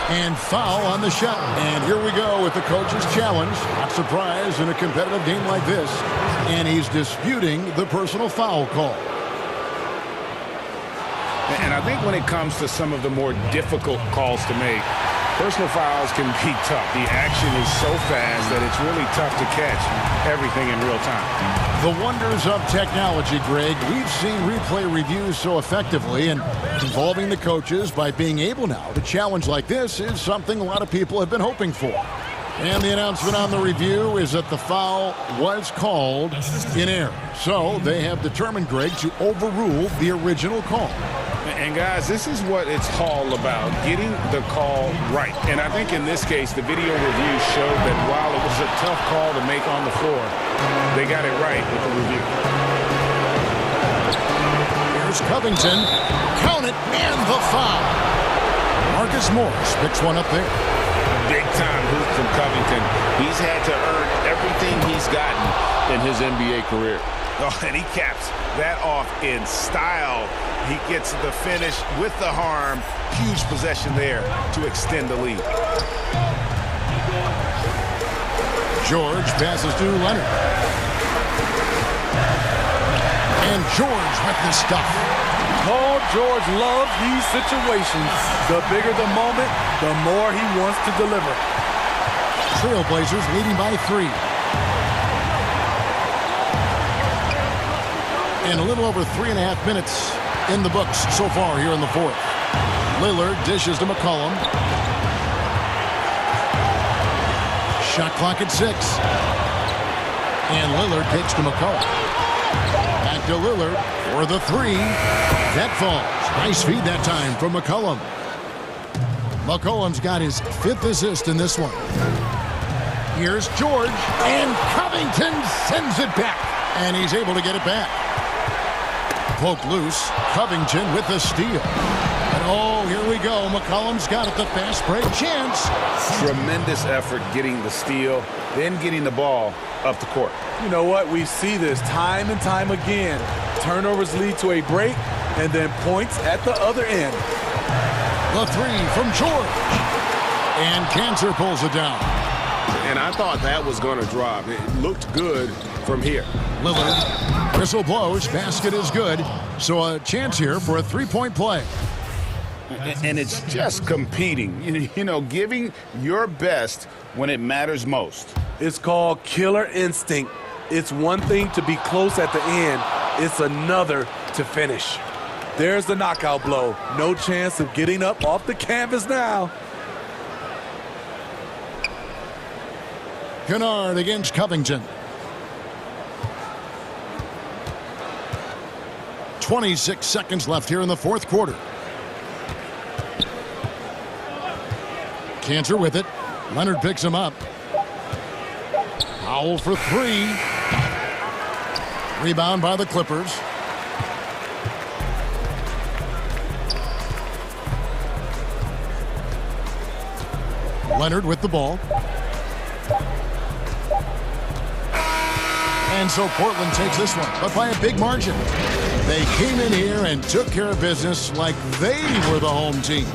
And foul on the shot. And here we go with the coach's challenge. Not surprised in a competitive game like this. And he's disputing the personal foul call. And I think when it comes to some of the more difficult calls to make, personal fouls can be tough. The action is so fast that it's really tough to catch everything in real time. The wonders of technology, Greg. We've seen replay reviews so effectively, and involving the coaches by being able now to challenge like this is something a lot of people have been hoping for. And the announcement on the review is that the foul was called in error. So they have determined, Greg, to overrule the original call. And guys, this is what it's all about, getting the call right. And I think in this case, the video review showed that while it was a tough call to make on the floor, they got it right with the review. Here's Covington. Count it, and the foul. Marcus Morris picks one up there. Big time hoop from Covington. He's had to earn everything he's gotten in his NBA career. Oh, and he caps that off in style. He gets the finish with the harm. Huge possession there to extend the lead. George passes to Leonard. And George with the stuff. Paul George loves these situations. The bigger the moment, the more he wants to deliver. Trailblazers leading by 3. And a little over 3.5 minutes in the books so far here in the fourth. Lillard dishes to McCollum. Shot clock at 6. And Lillard kicks to McCollum. Back to Lillard for the 3. That falls. Nice feed that time from McCollum. McCollum's got his 5th assist in this one. Here's George. And Covington sends it back. And he's able to get it back. Poke loose. Covington with the steal. And oh, here we go. McCollum's got it. The fast break chance. Tremendous effort getting the steal, then getting the ball up the court. You know what? We see this time and time again. Turnovers lead to a break and then points at the other end. The 3 from George. And Cantor pulls it down. And I thought that was going to drop. It looked good from here. Lillard. Whistle blows. Basket is good. So a chance here for a 3-point play. And it's just competing, you know, giving your best when it matters most. It's called killer instinct. It's one thing to be close at the end. It's another to finish. There's the knockout blow. No chance of getting up off the canvas now. Kennard against Covington. 26 seconds left here in the fourth quarter. Cantor with it. Leonard picks him up. Powell for 3. Rebound by the Clippers. Leonard with the ball. And so Portland takes this one, but by a big margin. They came in here and took care of business like they were the home team.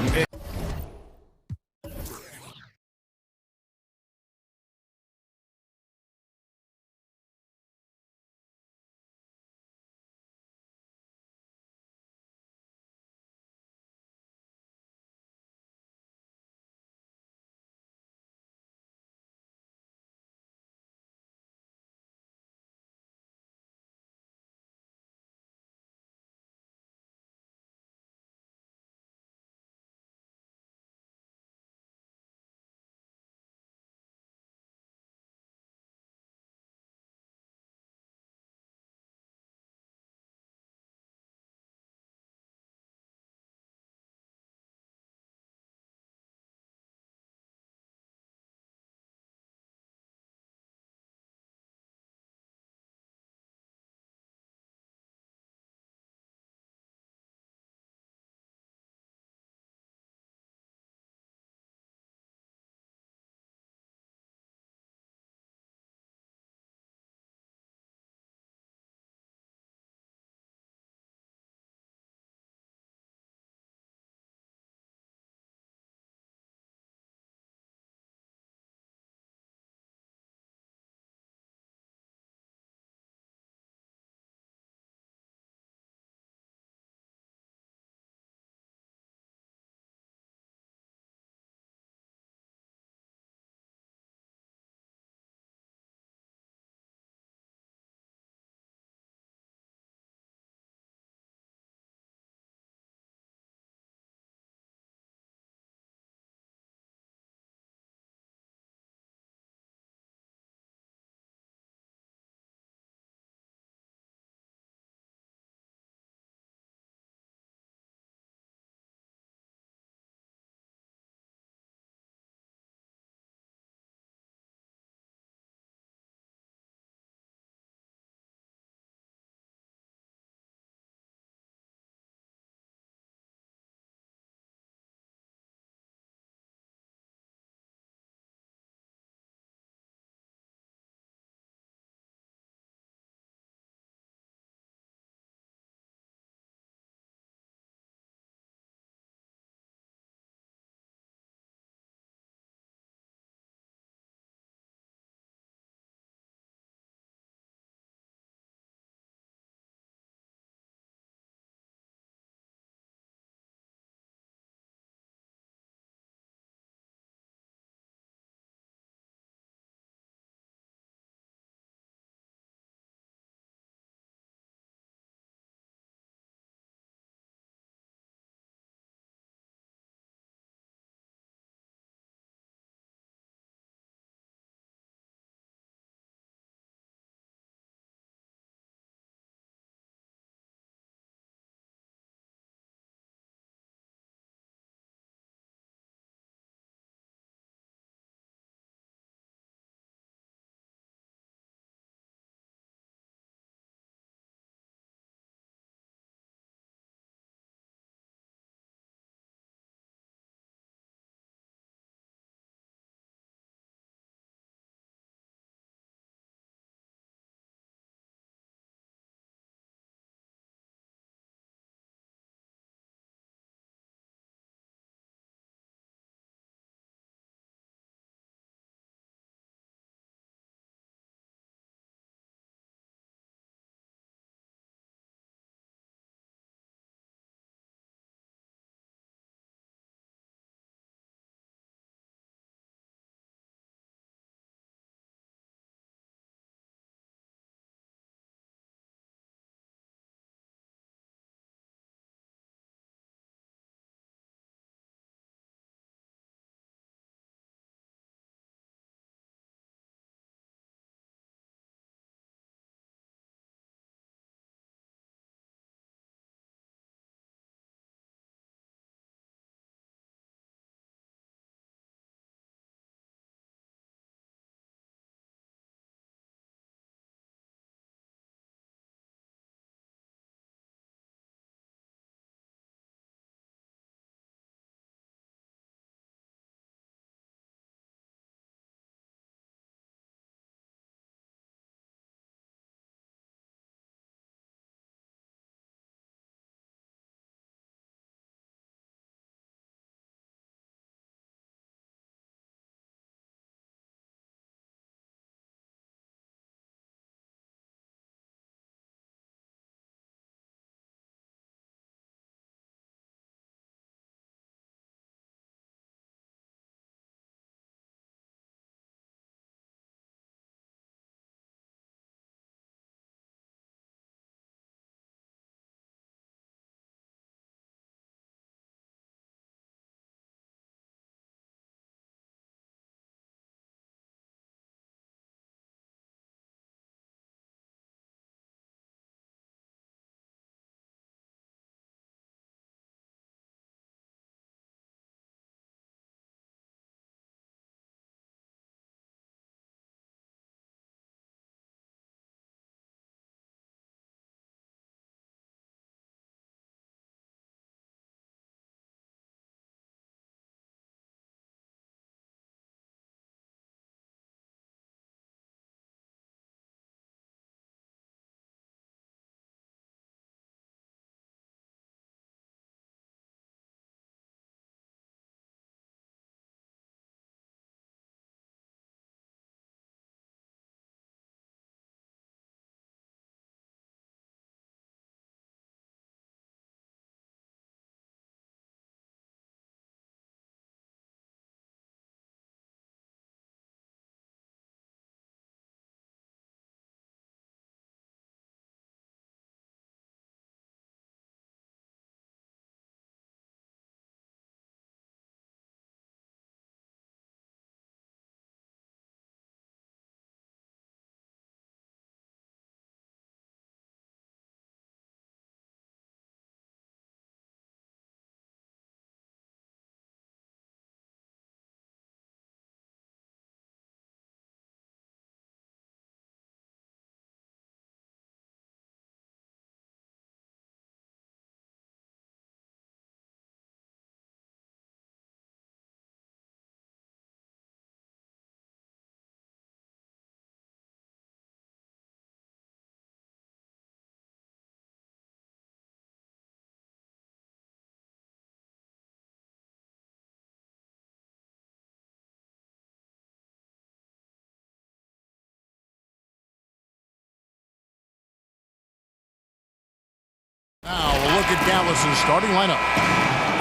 look at Dallas's starting lineup.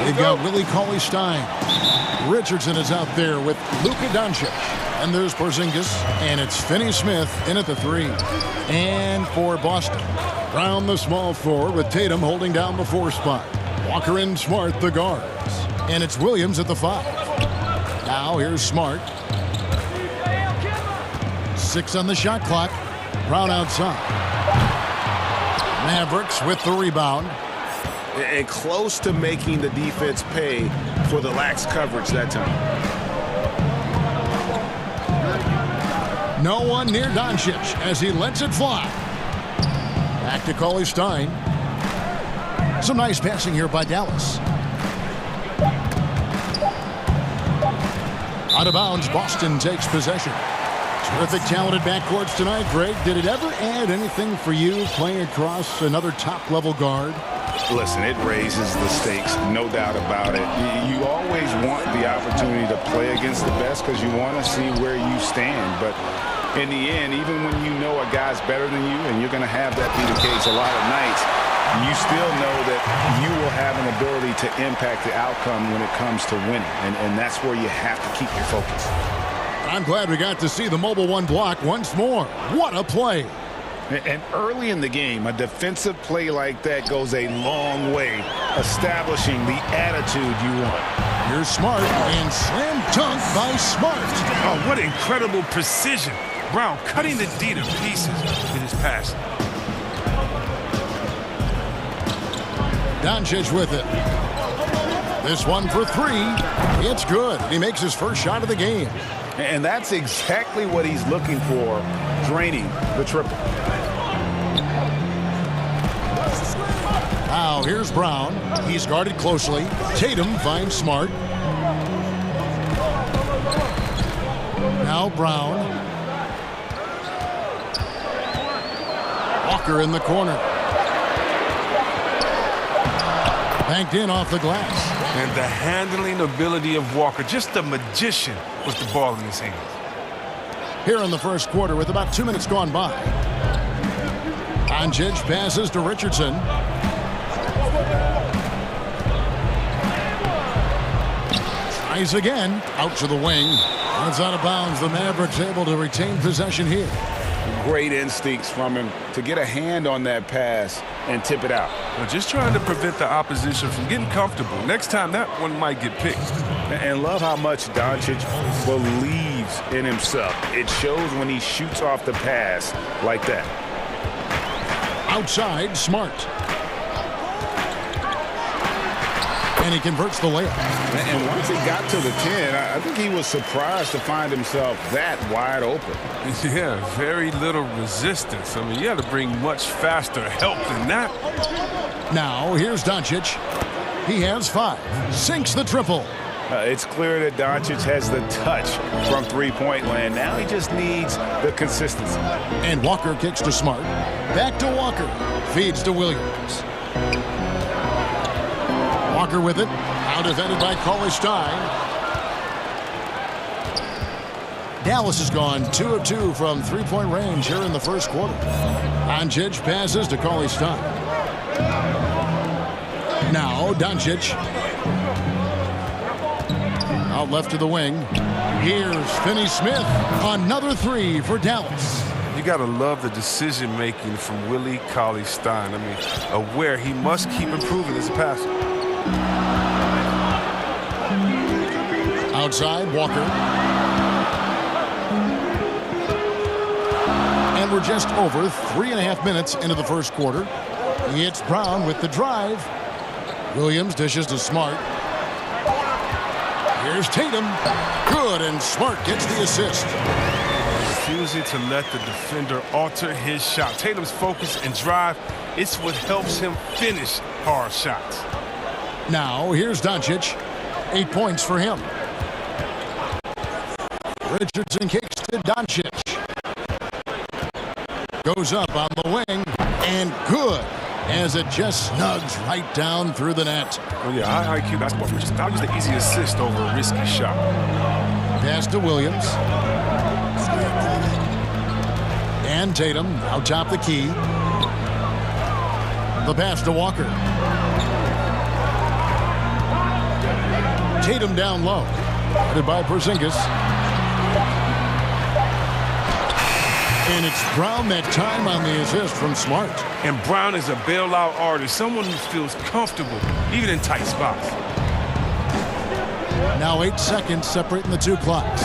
They've got Willie Cauley-Stein. Richardson is out there with Luka Doncic. And there's Porzingis. And it's Finney-Smith in at the 3. And for Boston, Brown the small forward with Tatum holding down the 4 spot. Walker and Smart the guards. And it's Williams at the 5. Now here's Smart. 6 on the shot clock. Brown outside. Mavericks with the rebound. And close to making the defense pay for the lax coverage that time. No one near Doncic as he lets it fly. Back to Cauley-Stein. Some nice passing here by Dallas. Out of bounds, Boston takes possession. Terrific, talented backcourts tonight, Greg. Did it ever add anything for you playing across another top-level guard? Listen, it raises the stakes, no doubt about it. You always want the opportunity to play against the best because you want to see where you stand. But in the end, even when you know a guy's better than you, and you're going to have that be the case a lot of nights, you still know that you will have an ability to impact the outcome when it comes to winning. And that's where you have to keep your focus. I'm glad we got to see the mobile 1 block once more. What a play. And early in the game, a defensive play like that goes a long way, establishing the attitude you want. Here's Smart, and slam dunk by Smart. Oh, what incredible precision. Brown cutting the D to pieces in his pass. Doncic with it. This one for 3. It's good. He makes his first shot of the game. And that's exactly what he's looking for, draining the triple. Now here's Brown. He's guarded closely. Tatum finds Smart. Now Brown. Walker in the corner. Banked in off the glass. And the handling ability of Walker, just a magician with the ball in his hands. Here in the first quarter with about 2 minutes gone by. Doncic passes to Richardson. Tries again. Out to the wing. It's out of bounds. The Mavericks able to retain possession here. Great instincts from him to get a hand on that pass and tip it out. Well, just trying to prevent the opposition from getting comfortable. Next time, that one might get picked. And love how much Doncic believes in himself. It shows when he shoots off the pass like that. Outside, Smart. And he converts the layup. And once he got to the 10, I think he was surprised to find himself that wide open. Yeah, very little resistance. I mean, you had to bring much faster help than that. Now, here's Doncic. He has 5. Sinks the triple. It's clear that Doncic has the touch from three-point land. Now he just needs the consistency. And Walker kicks to Smart. Back to Walker. Feeds to Williams. Walker with it. Now defended by Cauley-Stein. Dallas has gone 2 of 2 from three-point range here in the first quarter. Doncic passes to Cauley-Stein. Now Doncic. Out left to the wing. Here's Finney-Smith. Another 3 for Dallas. You got to love the decision-making from Willie Cauley-Stein. I mean, aware he must keep improving as a passer. Outside, Walker. And we're just over 3.5 minutes into the first quarter. It's Brown with the drive. Williams dishes to Smart. Here's Tatum. Good, and Smart gets the assist. Refusing to let the defender alter his shot. Tatum's focus and drive, it's what helps him finish hard shots. Now, here's Doncic. 8 points for him. Richardson kicks to Doncic. Goes up on the wing, and good, as it just snugs right down through the net. Well, yeah, high IQ basketball for Richardson. I'll use the easy assist over a risky shot. Pass to Williams. And Tatum out top the key. The pass to Walker. Tatum down low. Headed by Porzingis. And it's Brown that time on the assist from Smart. And Brown is a bailout artist, someone who feels comfortable, even in tight spots. Now 8 seconds separating the two clocks.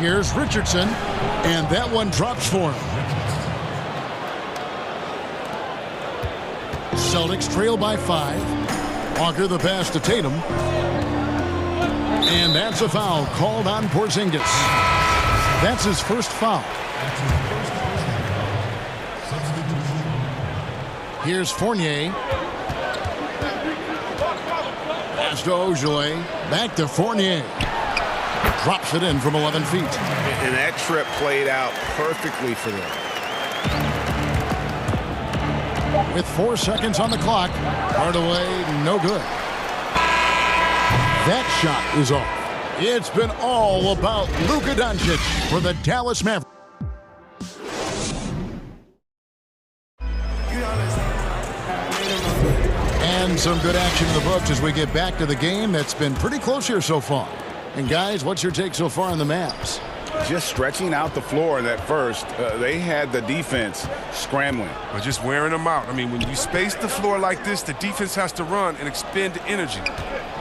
Here's Richardson, and that one drops for him. Celtics trail by 5. Walker the pass to Tatum. And that's a foul called on Porzingis. That's his first foul. Here's Fournier. Pass to Ojale. Back to Fournier. Drops it in from 11 feet. And that trip played out perfectly for them. With 4 seconds on the clock, Hardaway, no good. That shot is off. It's been all about Luka Doncic for the Dallas Mavericks. And some good action in the books as we get back to the game that's been pretty close here so far. And guys, what's your take so far on the Mavs? Just stretching out the floor in that first. They had the defense scrambling. Or just wearing them out. I mean, when you space the floor like this, the defense has to run and expend energy.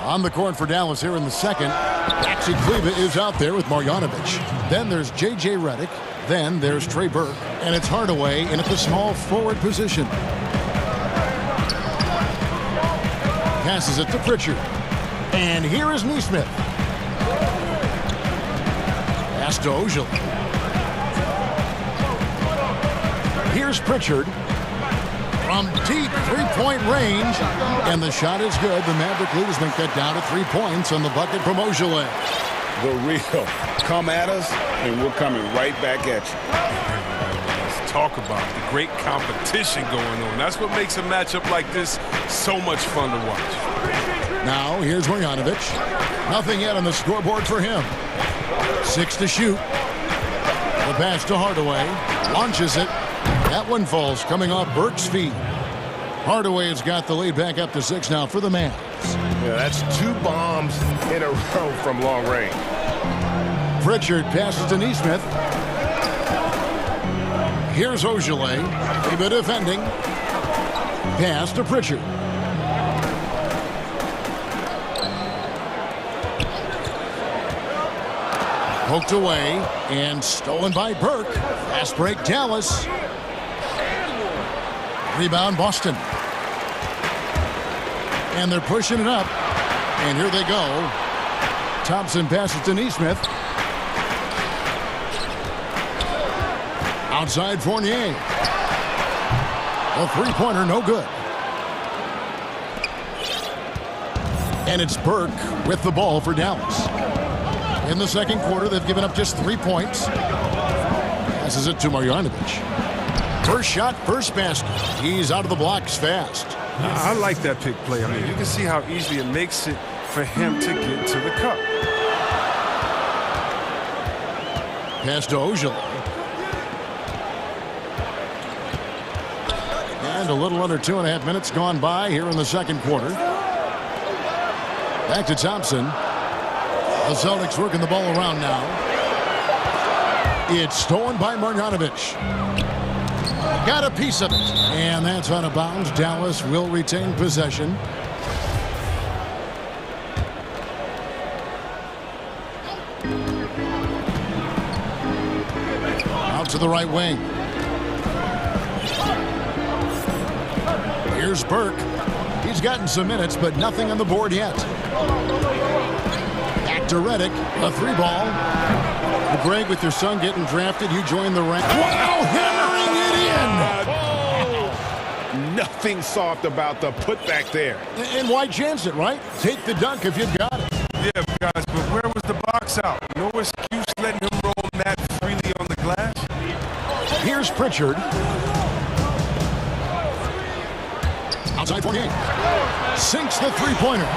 On the court for Dallas here in the second. Maxi Kleber is out there with Marjanovic. Then there's J.J. Redick. Then there's Trey Burke. And it's Hardaway in at the small forward position. Passes it to Pritchard. And here is Nesmith. Pass to Ojale. Here's Pritchard. From deep three-point range. And the shot is good. The Maverick lead has been cut down to 3 points on the bucket from Ojale. The real. Come at us, and we're coming right back at you. Let's talk about the great competition going on. That's what makes a matchup like this so much fun to watch. Now, here's Marjanovic. Nothing yet on the scoreboard for him. 6 to shoot. The pass to Hardaway. Launches it. That one falls, coming off Burke's feet. Hardaway has got the lead back up to 6 now for the Mavs. Yeah, that's 2 bombs in a row from long range. Pritchard passes to Nesmith. Here's Ojale. Kleber defending. Pass to Pritchard. Poked away and stolen by Burke. Fast break Dallas. Rebound Boston. And they're pushing it up. And here they go. Thompson passes to Nesmith. Outside Fournier. A three-pointer, no good. And it's Burke with the ball for Dallas. In the second quarter, they've given up just 3 points. Passes it to Marjanovic. First shot, first basket. He's out of the blocks fast. I like that pick play. I mean, you can see how easily it makes it for him to get to the cup. Pass to Ojale. And a little under 2.5 minutes gone by here in the second quarter. Back to Thompson. The Celtics working the ball around now. It's stolen by Marjanovic. Got a piece of it. And that's out of bounds. Dallas will retain possession. Out to the right wing. Here's Burke. He's gotten some minutes, but nothing on the board yet. Back to Redick. A 3-ball. Well, Greg, with your son getting drafted, you joined the rank. Wow, hammering it in! Nothing soft about the putback there. And why chance it, right? Take the dunk if you've got it. Yeah, guys, but where was the box out? No excuse letting him roll that freely on the glass. Here's Pritchard. Outside Fournier. Sinks the three-pointer.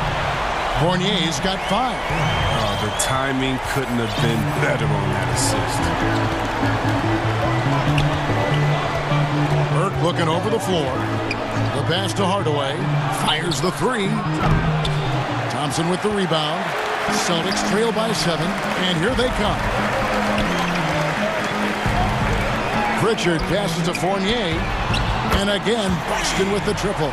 Fournier's got 5. Oh, the timing couldn't have been better on that assist. Burke looking over the floor. The pass to Hardaway. Fires the three. Thompson with the rebound. Celtics trail by 7, and here they come. Pritchard passes to Fournier. And again, Boston with the triple.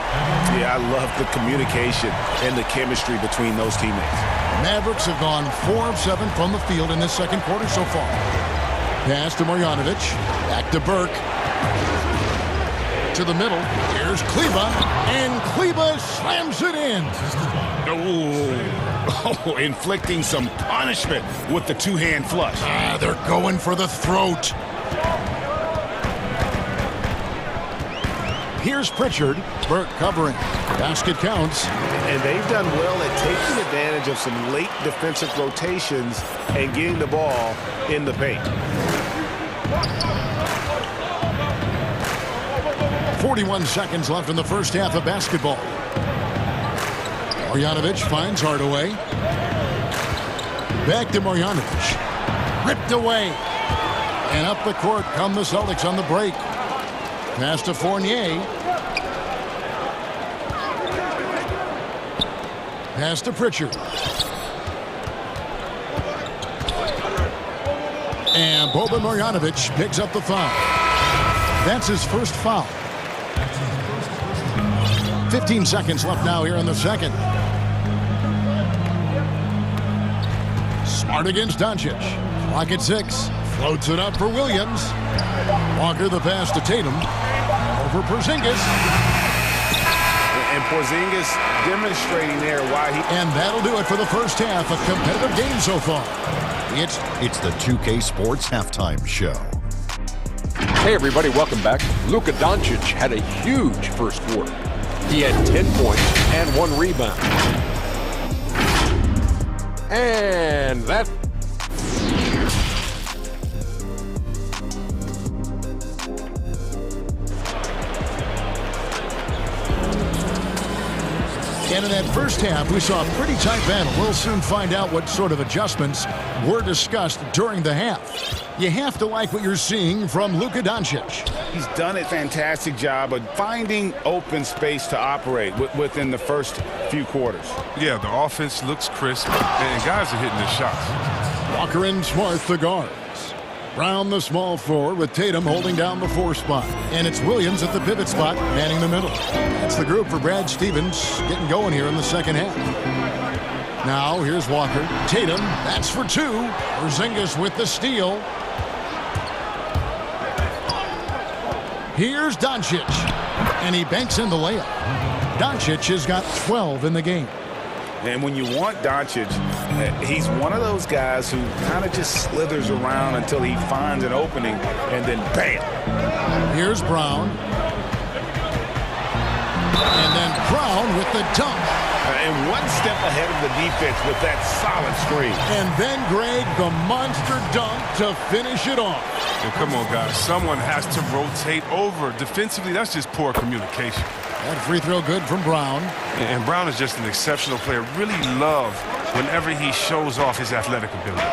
Yeah, I love the communication and the chemistry between those teammates. Mavericks have gone 4 of 7 from the field in this second quarter so far. Pass to Marjanovic. Back to Burke. To the middle. Here's Kleba. And Kleba slams it in. Oh, inflicting some punishment with the two-hand flush. They're going for the throat. Here's Pritchard. Burke covering. Basket counts. And they've done well at taking advantage of some late defensive rotations and getting the ball in the paint. 41 seconds left in the first half of basketball. Marjanovic finds Hardaway. Back to Marjanovic. Ripped away. And up the court come the Celtics on the break. Pass to Fournier. Pass to Pritchard. And Boban Marjanovic picks up the foul. That's his first foul. 15 seconds left now here in the second. Smart against Doncic. Clock at 6. Floats it up for Williams. Walker the pass to Tatum. Over Porzingis. And Porzingis demonstrating there why he... And that'll do it for the first half. A competitive game so far. It's the 2K Sports Halftime Show. Hey everybody, welcome back. Luka Doncic had a huge first quarter. He had 10 points and 1 rebound. And that... And in that first half, we saw a pretty tight battle. We'll soon find out what sort of adjustments were discussed during the half. You have to like what you're seeing from Luka Doncic. He's done a fantastic job of finding open space to operate within the first few quarters. Yeah, the offense looks crisp, and guys are hitting their shots. Walker and Smart the guards. Brown the small forward with Tatum holding down the 4 spot. And it's Williams at the pivot spot, manning the middle. That's the group for Brad Stevens getting going here in the second half. Now here's Walker. Tatum, that's for 2. Porzingis with the steal. Here's Doncic. And he banks in the layup. Doncic has got 12 in the game. And when you want Doncic, he's one of those guys who kind of just slithers around until he finds an opening, and then bam. Here's Brown. And then Brown with the dunk. And one step ahead of the defense with that solid screen. And then Greg, the monster dunk to finish it off. And come on, guys. Someone has to rotate over. Defensively, that's just poor communication. That free throw good from Brown. And Brown is just an exceptional player. Really love whenever he shows off his athletic ability.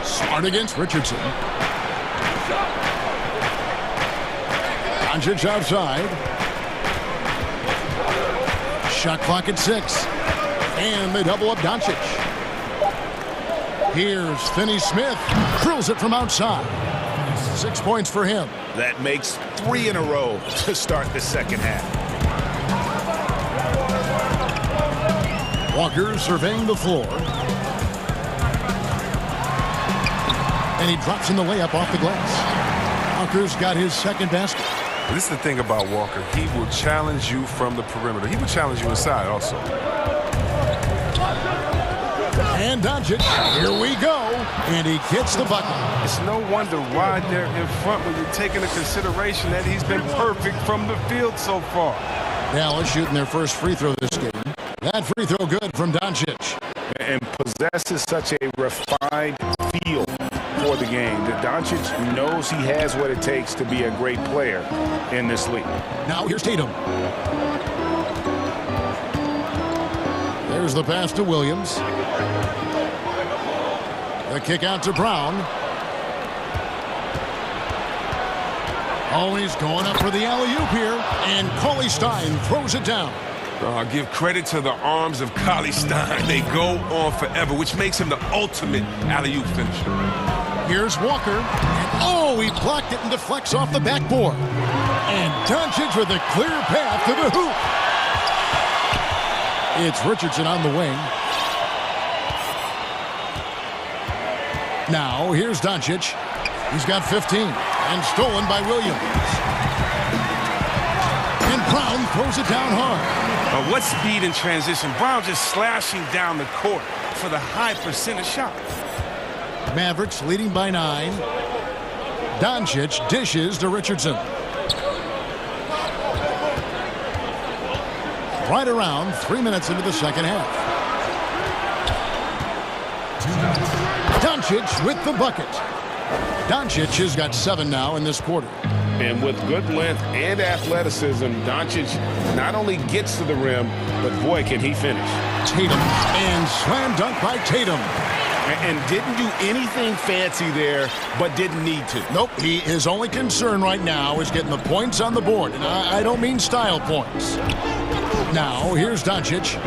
Smart against Richardson. Doncic outside. Shot clock at 6. And they double up Doncic. Here's Finney-Smith. Drills it from outside. 6 points for him. That makes 3 in a row to start the second half. Walker surveying the floor. And he drops in the layup off the glass. Walker's got his second basket. This is the thing about Walker. He will challenge you from the perimeter. He will challenge you inside also. And Doncic, here we go. And he gets the bucket. It's no wonder why they're in front when you're taking into consideration that he's been perfect from the field so far. Dallas shooting their first free throw this game. That free throw good from Doncic. And possesses such a refined feel for the game that Doncic knows he has what it takes to be a great player in this league. Now here's Tatum. There's the pass to Williams. The kick out to Brown. Oh, he's going up for the alley-oop here, and Cauley Stein throws it down. Give credit to the arms of Cauley Stein. They go on forever, which makes him the ultimate alley-oop finisher. Here's Walker, and oh, he blocked it and deflects off the backboard. And Doncic with a clear path to the hoop. It's Richardson on the wing. Now, here's Doncic. He's got 15, and stolen by Williams. And Brown throws it down hard. What speed in transition. Brown just slashing down the court for the high percentage shot. Mavericks leading by 9. Doncic dishes to Richardson. Right around 3 minutes into the second half. Doncic with the bucket. Doncic has got 7 now in this quarter. And with good length and athleticism, Doncic not only gets to the rim, but boy, can he finish. Tatum, and slam dunk by Tatum. And didn't do anything fancy there, but didn't need to. Nope, his only concern right now is getting the points on the board. And I don't mean style points. Now, here's Doncic.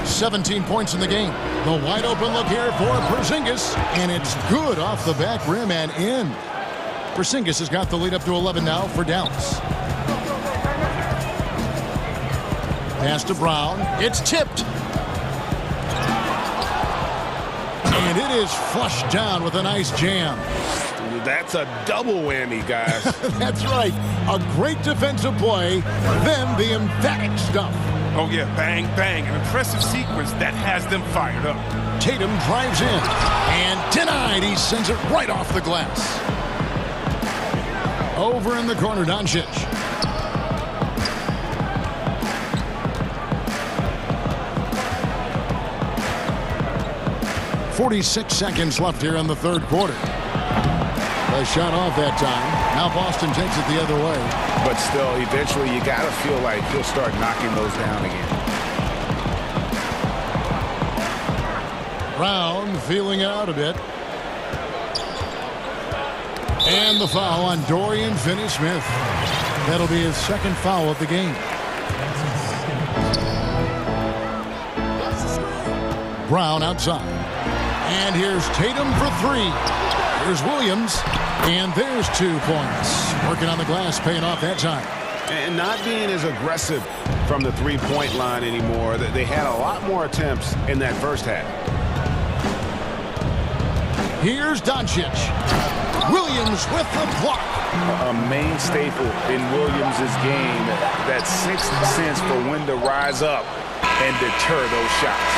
17 points in the game. The wide open look here for Porzingis, and it's good off the back rim and in. Porzingis has got the lead up to 11 now for Dallas. Pass to Brown. It's tipped. And it is flushed down with a nice jam. That's a double whammy, guys. That's right. A great defensive play, then the emphatic stuff. Oh, yeah, bang, bang. An impressive sequence that has them fired up. Tatum drives in, and denied. He sends it right off the glass. Over in the corner, Doncic. .46 seconds left here in the third quarter. They shot off that time. Now Boston takes it the other way. But still, eventually you got to feel like he'll start knocking those down again. Brown feeling it out a bit. And the foul on Dorian Finney-Smith. That'll be his second foul of the game. Brown outside. And here's Tatum for 3. Here's Williams. And there's 2 points. Working on the glass, paying off that time. And not being as aggressive from the three-point line anymore. They had a lot more attempts in that first half. Here's Doncic. Williams with the block. A main staple in Williams' game. That sixth sense for when to rise up and deter those shots.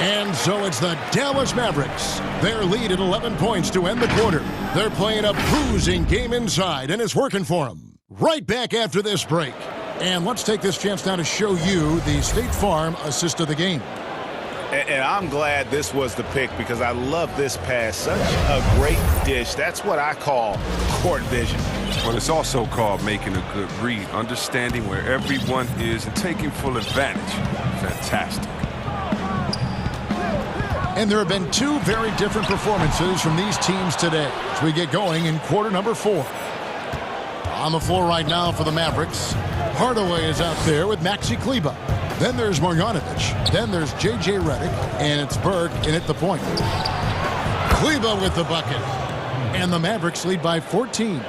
And so it's the Dallas Mavericks. Their lead at 11 points to end the quarter. They're playing a bruising game inside, and it's working for them. Right back after this break. And let's take this chance now to show you the State Farm assist of the game. And I'm glad this was the pick because I love this pass. Such a great dish. That's what I call court vision. Well, it's also called making a good read, understanding where everyone is and taking full advantage. Fantastic. And there have been 2 very different performances from these teams today as we get going in quarter number 4. On the floor right now for the Mavericks, Hardaway is out there with Maxi Kleber. Then there's Marjanovic. Then there's J.J. Redick. And it's Burke in at the point. Kleber with the bucket. And the Mavericks lead by 14.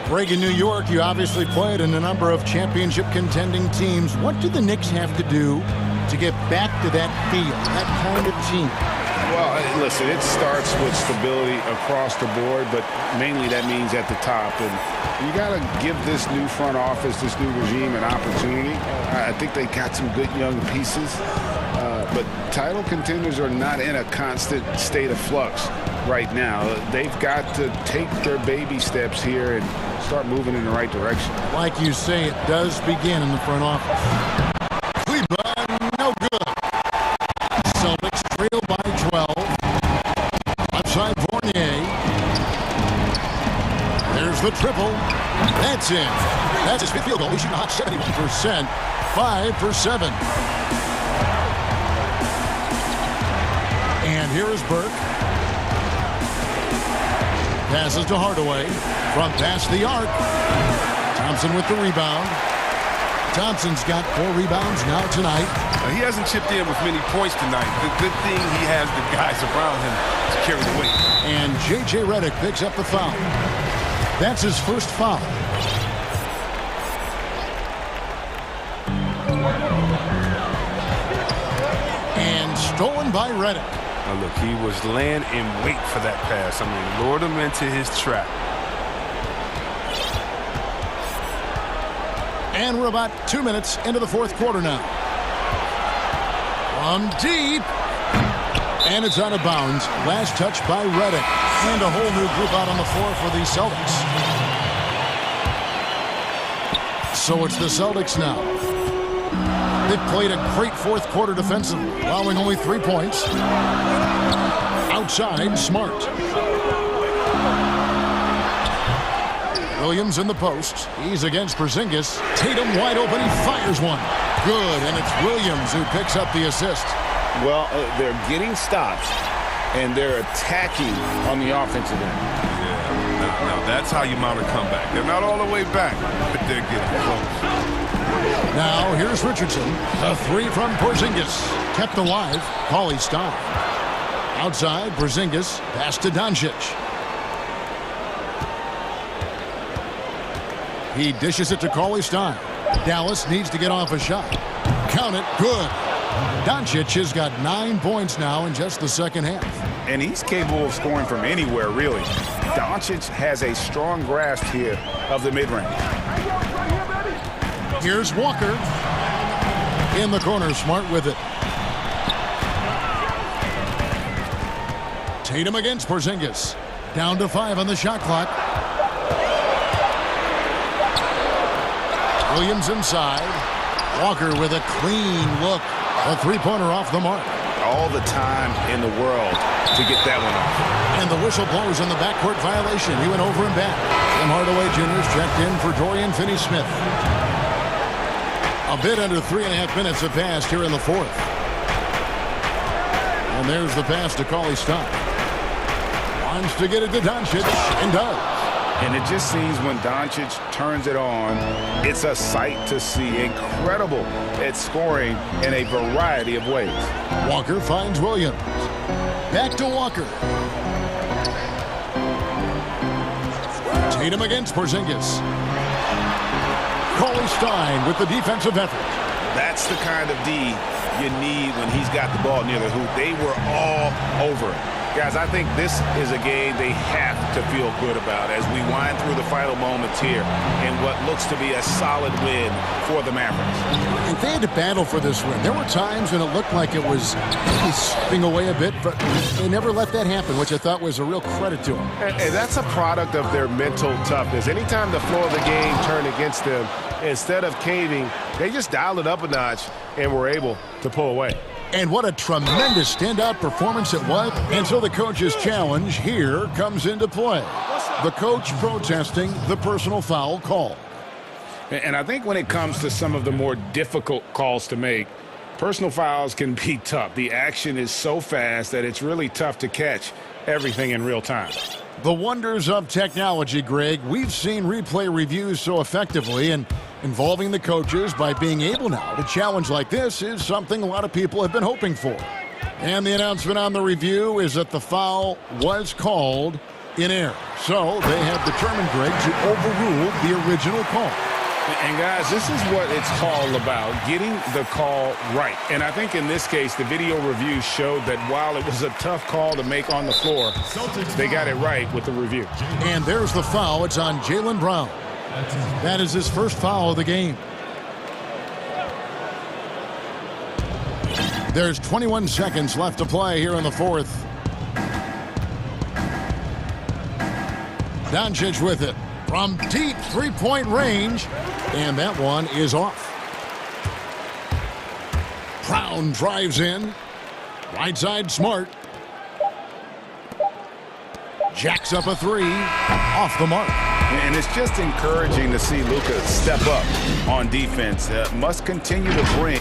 Greg, in New York, you obviously played in a number of championship contending teams. What do the Knicks have to do to get back to that feel, that kind of team? Well, listen, it starts with stability across the board, but mainly that means at the top. And you got to give this new front office, this new regime, an opportunity. I think they got some good young pieces, but title contenders are not in a constant state of flux right now. They've got to take their baby steps here and start moving in the right direction. Like you say, it does begin in the front office. No good. Celtics trail by 12. Outside Fournier. There's the triple. That's in. That's his 5th field goal. He's shooting a hot 71%. 5 for 7. And here is Burke. Passes to Hardaway. From past the arc. Thompson with the rebound. Thompson's got 4 rebounds now tonight. He hasn't chipped in with many points tonight. The good thing he has the guys around him to carry the weight. And J.J. Redick picks up the foul. That's his first foul. And stolen by Redick. Now look, he was laying in wait for that pass. I mean, lured him into his trap. And we're about 2 minutes into the fourth quarter now. From deep. And it's out of bounds. Last touch by Redick. And a whole new group out on the floor for the Celtics. So it's the Celtics now. They've played a great fourth quarter defensively, allowing only 3 points. Outside, Smart. Williams in the post. He's against Porzingis. Tatum wide open. He fires one. Good, and it's Williams who picks up the assist. Well, they're getting stops, and they're attacking on the offensive end. Yeah, now that's how you mount a comeback. They're not all the way back, but they're getting close. Now, here's Richardson. A 3 from Porzingis. Kept alive. Cauley Stein. Outside, Porzingis. Pass to Doncic. He dishes it to Cauley Stein. Dallas needs to get off a shot. Count it. Good. Doncic has got 9 points now in just the second half. And he's capable of scoring from anywhere, really. Doncic has a strong grasp here of the mid-range. Here's Walker. In the corner, Smart with it. Tatum against Porzingis. Down to 5 on the shot clock. Williams inside. Walker with a clean look. A 3-pointer off the mark. All the time in the world to get that one off. And the whistle blows on the backcourt violation. He went over and back. Tim Hardaway Jr. is checked in for Dorian Finney-Smith. A bit under 3.5 minutes have passed here in the fourth. And there's the pass to Cauley Stein. Wants to get it to Doncic, and does. And it just seems when Doncic turns it on, it's a sight to see. Incredible at scoring in a variety of ways. Walker finds Williams. Back to Walker. Tatum against Porzingis. Cauley Stein with the defensive effort. That's the kind of D you need when he's got the ball near the hoop. They were all over it. Guys, I think this is a game they have to feel good about as we wind through the final moments here in what looks to be a solid win for the Mavericks. And they had to battle for this win. There were times when it looked like it was maybe slipping away a bit, but they never let that happen, which I thought was a real credit to them. And that's a product of their mental toughness. Anytime the floor of the game turned against them, instead of caving, they just dialed it up a notch and were able to pull away. And what a tremendous standout performance it was. And so the coach's challenge here comes into play. The coach protesting the personal foul call. And I think when it comes to some of the more difficult calls to make, personal fouls can be tough. The action is so fast that it's really tough to catch everything in real time. The wonders of technology, Greg. We've seen replay reviews so effectively, and involving the coaches by being able now to challenge like this is something a lot of people have been hoping for. And the announcement on the review is that the foul was called in error. So they have determined, Greg, to overrule the original call. And guys, this is what it's all about, getting the call right. And I think in this case, the video review showed that while it was a tough call to make on the floor, they got it right with the review. And there's the foul. It's on Jaylen Brown. That is his first foul of the game. There's 21 seconds left to play here in the fourth. Doncic with it from deep three-point range. And that one is off. Brown drives in. Right side, Smart. Jacks up a 3. Off the mark. And it's just encouraging to see Luka step up on defense. Must continue to bring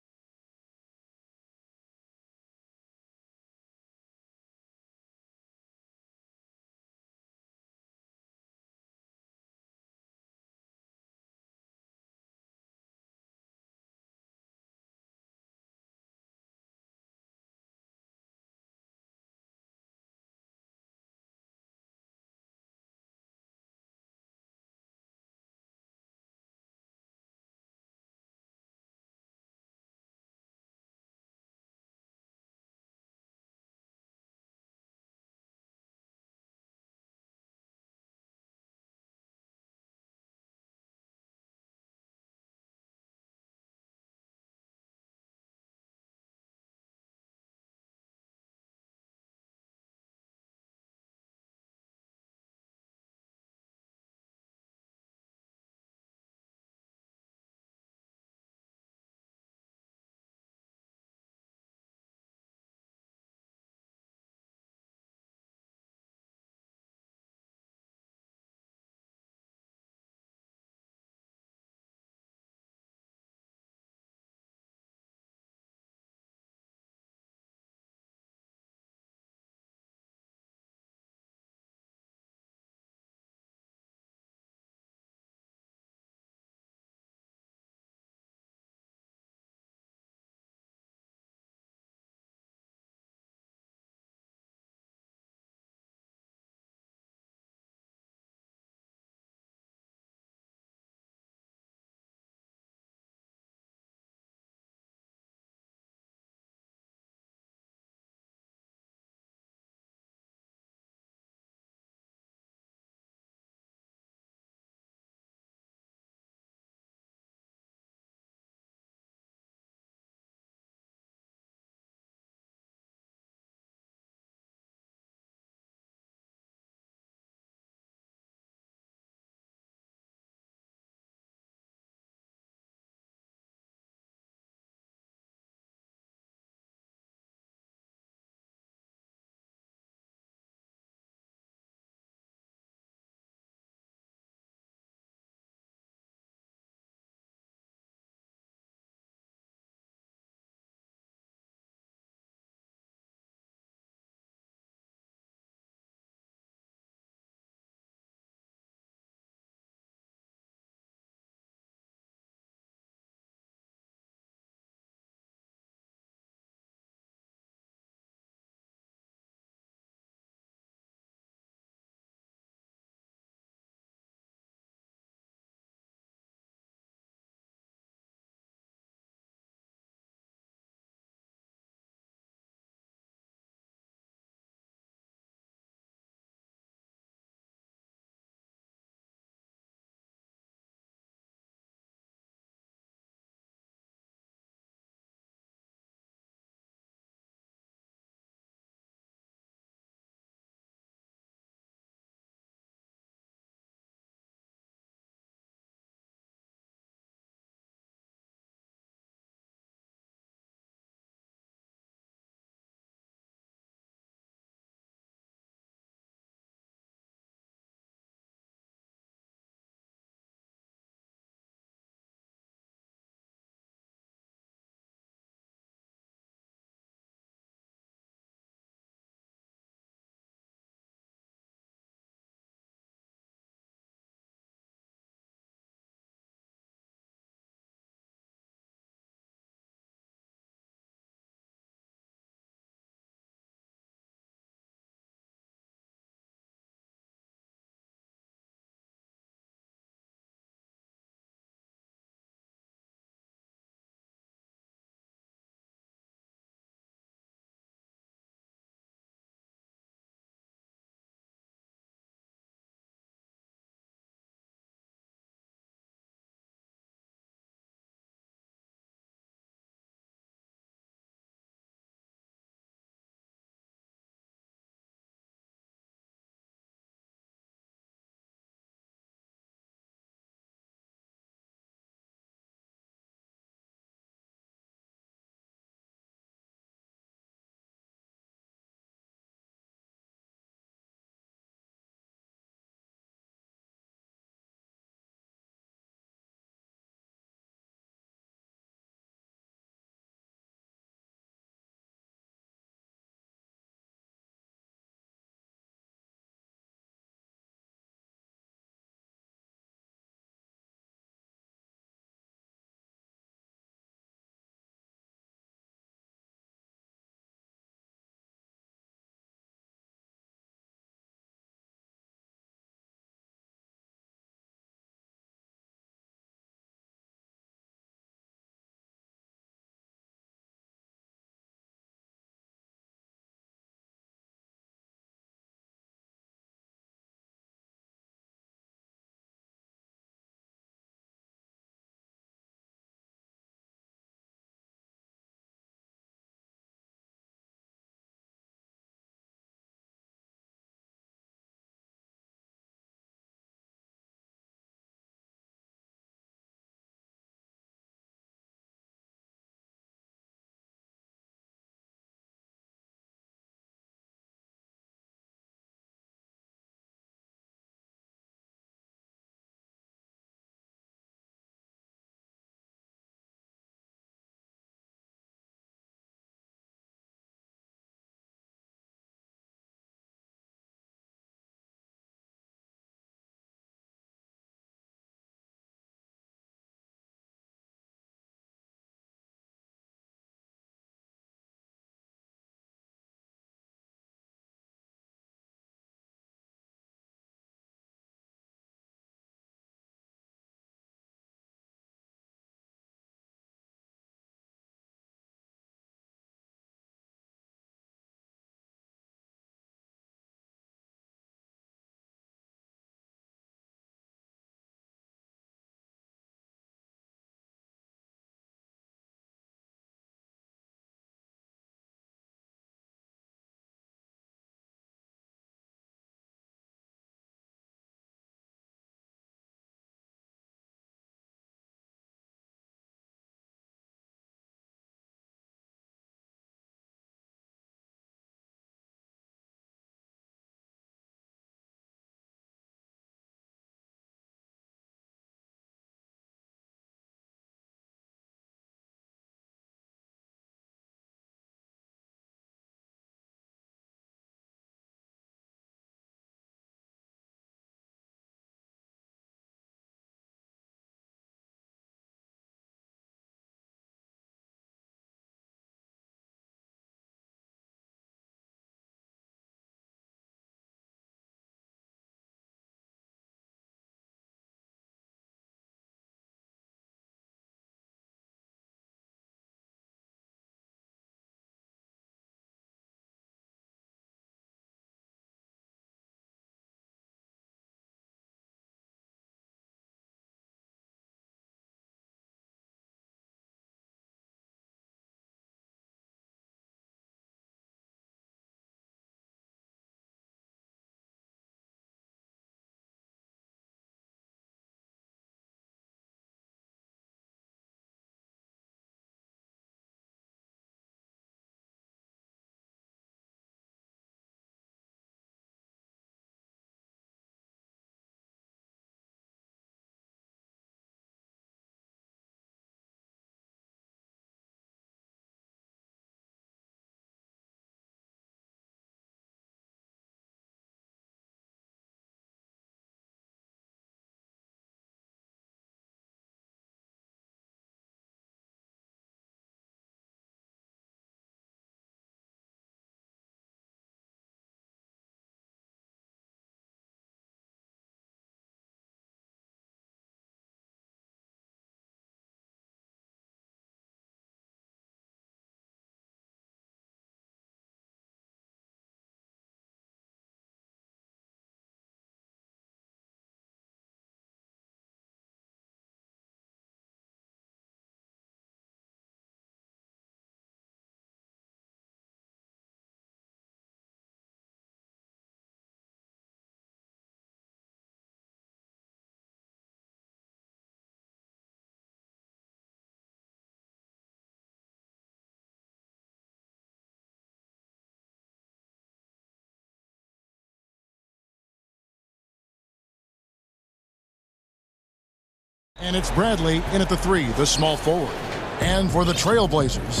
And it's Bradley in at the 3, the small forward. And for the Trailblazers,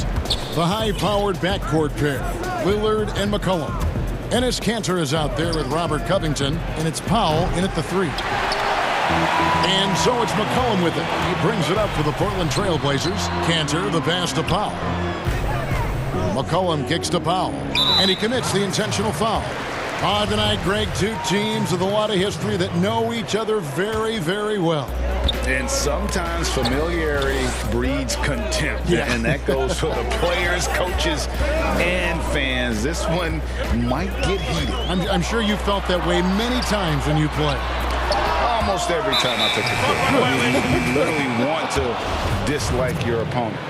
the high-powered backcourt pair, Lillard and McCollum. Enes Kanter is out there with Robert Covington, and it's Powell in at the 3. And so it's McCollum with it. He brings it up for the Portland Trailblazers. Kanter, the pass to Powell. McCollum kicks to Powell, and he commits the intentional foul. Tonight, Greg, two teams with a lot of history that know each other very, very well. And sometimes familiarity breeds contempt. Yeah. And that goes for the players, coaches, and fans. This one might get heated. I'm sure you felt that way many times when you play. Almost every time I take a kick. You literally want to dislike your opponent.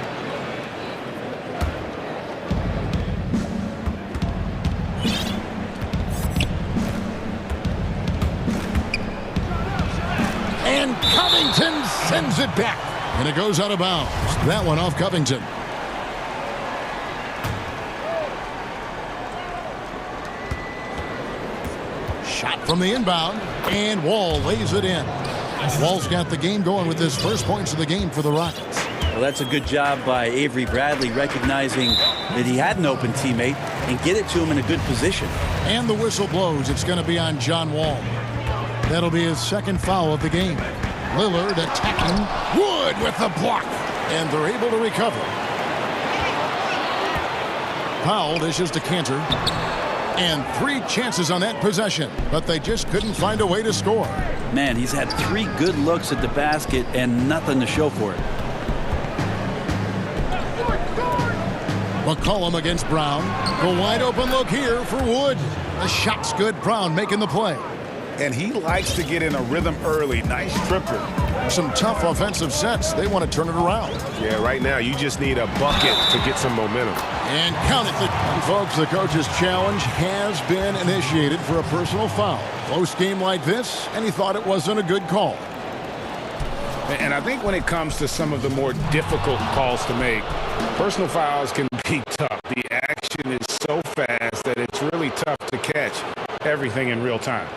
And Covington sends it back. And it goes out of bounds. That one off Covington. Shot from the inbound. And Wall lays it in. Wall's got the game going with his first points of the game for the Rockets. Well, that's a good job by Avery Bradley, recognizing that he had an open teammate and get it to him in a good position. And the whistle blows. It's going to be on John Wall. That'll be his second foul of the game. Lillard attacking. Wood with the block. And they're able to recover. Powell dishes to Kanter. And 3 chances on that possession, but they just couldn't find a way to score. Man, he's had 3 good looks at the basket and nothing to show for it. McCollum against Brown. The wide open look here for Wood. The shot's good. Brown making the play. And he likes to get in a rhythm early. Nice tripper. Some tough offensive sets. They want to turn it around. Yeah, right now you just need a bucket to get some momentum. And count it. And folks, the coach's challenge has been initiated for a personal foul. Close game like this, and he thought it wasn't a good call. And I think when it comes to some of the more difficult calls to make, personal fouls can be tough. The action is so fast that it's really tough to catch everything in real time.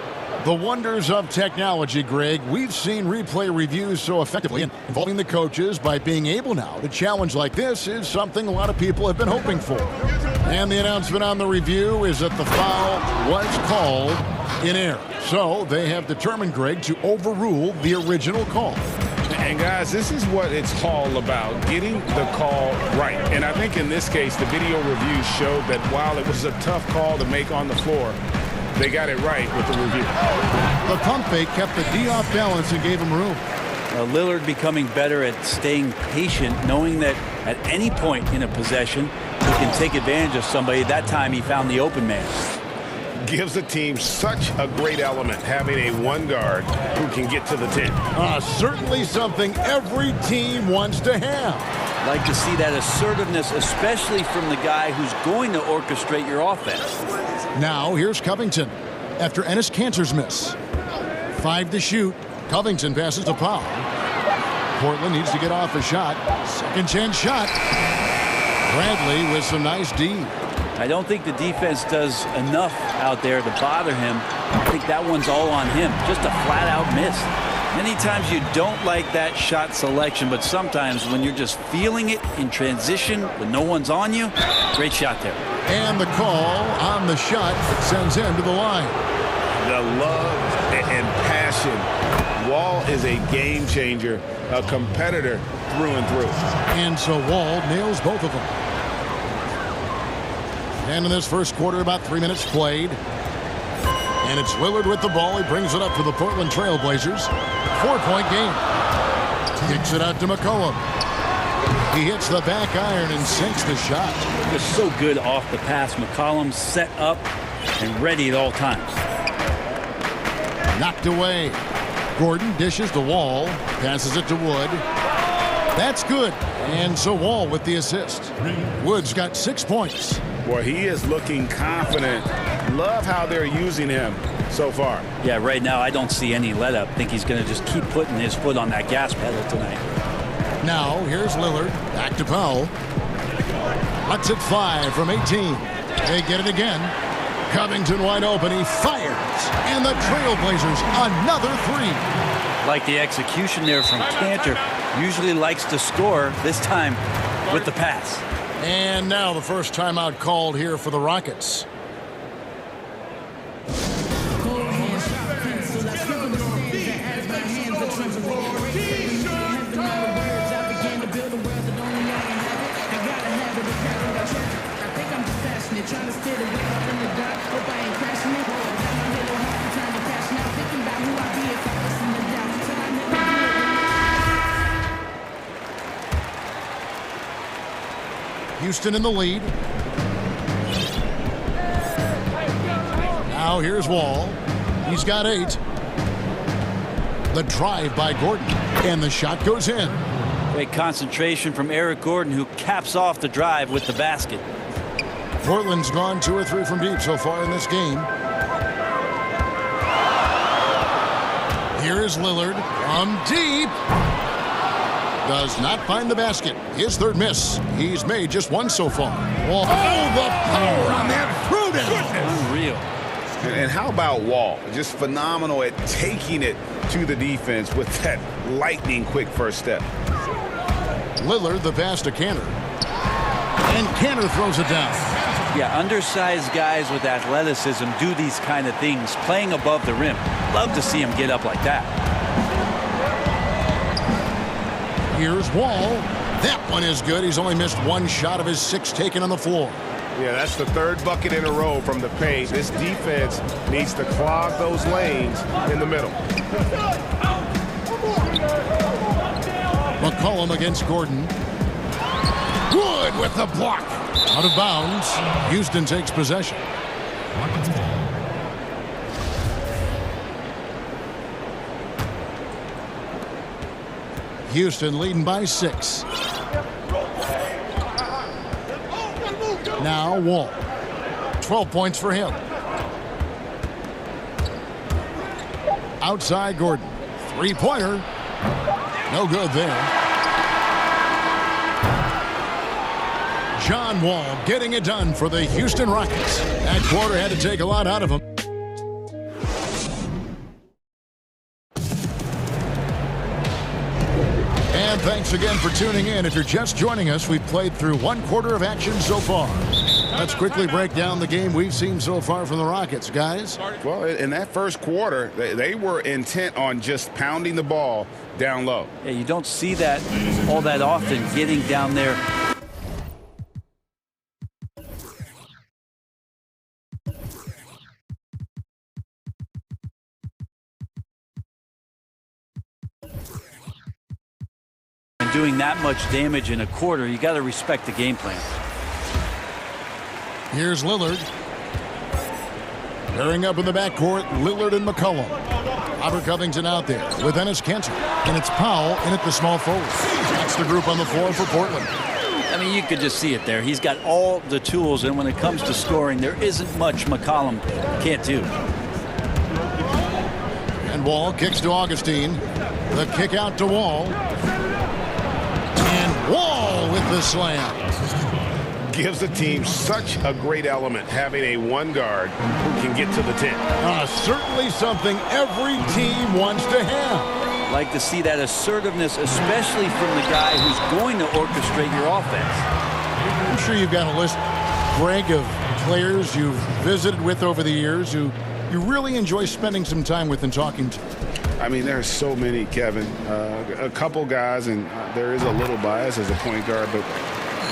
The wonders of technology, Greg. We've seen replay reviews so effectively, and involving the coaches by being able now to challenge like this is something a lot of people have been hoping for. And the announcement on the review is that the foul was called in error. So they have determined, Greg, to overrule the original call. And guys, this is what it's all about, getting the call right. And I think in this case, the video review showed that while it was a tough call to make on the floor, they got it right with the review. The pump fake kept the D off balance and gave him room. Lillard becoming better at staying patient, knowing that at any point in a possession, he can take advantage of somebody. That time he found the open man. Gives a team such a great element, having a one guard who can get to the 10. Certainly something every team wants to have. Like to see that assertiveness, especially from the guy who's going to orchestrate your offense. Now here's Covington after Enes Kanter's miss. 5 to shoot. Covington passes to Powell. Portland needs to get off a shot. Second chance shot. Bradley with some nice D. I don't think the defense does enough out there to bother him. I think that one's all on him. Just a flat-out miss. Many times you don't like that shot selection, but sometimes when you're just feeling it in transition when no one's on you, great shot there. And the call on the shot sends him to the line. The love and passion. Wall is a game changer, a competitor through and through. And so Wall nails both of them. And in this first quarter, about 3 minutes played. And it's Lillard with the ball. He brings it up for the Portland Trailblazers. 4-point game. Kicks it out to McCollum. He hits the back iron and sinks the shot. Just so good off the pass. McCollum set up and ready at all times. Knocked away. Gordon dishes to Wall. Passes it to Wood. That's good. And so Wall with the assist. Wood's got 6 points. Boy, he is looking confident. Love how they're using him so far. Yeah, right now I don't see any let up. I think he's going to just keep putting his foot on that gas pedal tonight. Now, here's Lillard. Back to Powell. Let's it 5 from 18. They get it again. Covington wide open. He fires. And the Trailblazers another 3. Like the execution there from Cantor. Usually likes to score, this time with the pass. And now the first timeout called here for the Rockets. Houston in the lead. Now here's Wall. He's got 8. The drive by Gordon. And the shot goes in. Great concentration from Eric Gordon, who caps off the drive with the basket. Portland's gone 2 or 3 from deep so far in this game. Here is Lillard from deep. Does not find the basket. His third miss. He's made just 1 so far. Wall. Oh, the power on that throwdown. Unreal. And how about Wall? Just phenomenal at taking it to the defense with that lightning quick first step. Lillard, the pass to Cantor. And Cantor throws it down. Yeah, undersized guys with athleticism do these kind of things, playing above the rim. Love to see him get up like that. Here's Wall. That one is good. He's only missed 1 shot of his 6 taken on the floor. Yeah, that's the 3rd bucket in a row from the paint. This defense needs to clog those lanes in the middle. McCollum against Gordon. Wood with the block. Out of bounds. Houston takes possession. Houston leading by 6. Now Wall. 12 points for him. Outside Gordon. 3-pointer. No good there. John Wall getting it done for the Houston Rockets. That quarter had to take a lot out of him. And thanks again for tuning in. If you're just joining us, we've played through 1 quarter of action so far. Let's quickly break down the game we've seen so far from the Rockets, guys. Well, in that first quarter, they were intent on just pounding the ball down low. Yeah, you don't see that all that often, getting down there. And doing that much damage in a quarter, you got to respect the game plan. Here's Lillard. Pairing up in the backcourt, Lillard and McCollum. Robert Covington out there with Enes Kanter. And it's Powell in at the small forward. That's the group on the floor for Portland. I mean, you could just see it there. He's got all the tools, and when it comes to scoring, there isn't much McCollum can't do. And Wall kicks to Augustine. The kick out to Wall. And Wall with the slam. Gives the team such a great element having a 1 guard who can get to the 10. Certainly something every team wants to have. Like to see that assertiveness, especially from the guy who's going to orchestrate your offense. I'm sure you've got a list, Greg, of players you've visited with over the years who you really enjoy spending some time with and talking to. I mean, there are so many, Kevin. A couple guys, and there is a little bias as a point guard, but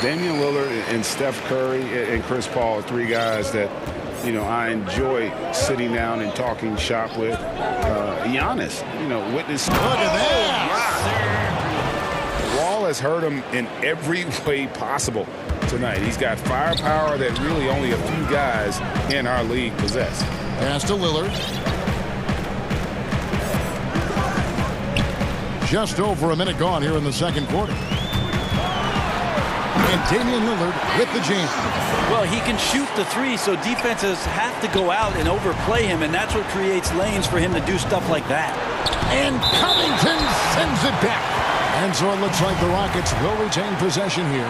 Damian Lillard and Steph Curry and Chris Paul are 3 guys that, you know, I enjoy sitting down and talking shop with. Giannis, you know, witness. Look at that. Wall has hurt him in every way possible tonight. He's got firepower that really only a few guys in our league possess. Pass to Lillard. Just over a minute gone here in the second quarter. And Damian Lillard with the jam. Well, he can shoot the 3, so defenses have to go out and overplay him, and that's what creates lanes for him to do stuff like that. And Covington sends it back. And so it looks like the Rockets will retain possession here.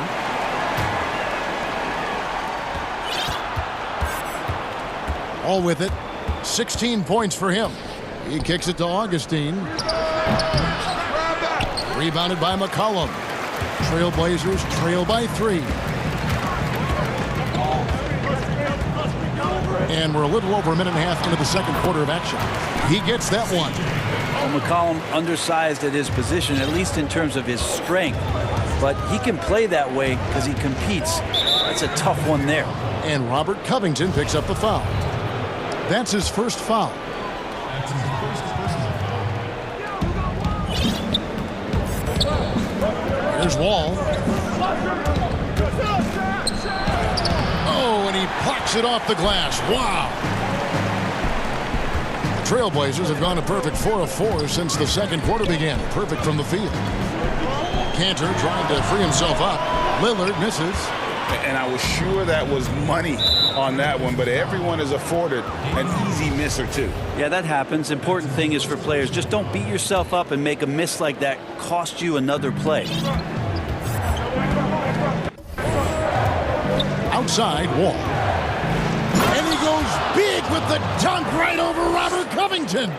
All with it. 16 points for him. He kicks it to Augustine. Rebounded by McCollum. Trailblazers trail by 3. And we're a little over a minute and a half into the second quarter of action. He gets that one. Well, McCollum undersized at his position, at least in terms of his strength. But he can play that way because he competes. That's a tough one there. And Robert Covington picks up the foul. That's his first foul. Here's Wall. Oh, and he plucks it off the glass. Wow. The Trailblazers have gone a perfect 4 of 4 since the second quarter began. Perfect from the field. Cantor trying to free himself up. Lillard misses. And I was sure that was money on that one, but everyone is afforded an easy miss or two. Yeah, that happens. Important thing is for players, just don't beat yourself up and make a miss like that cost you another play. Outside, Wall. And he goes big with the dunk right over Robert Covington.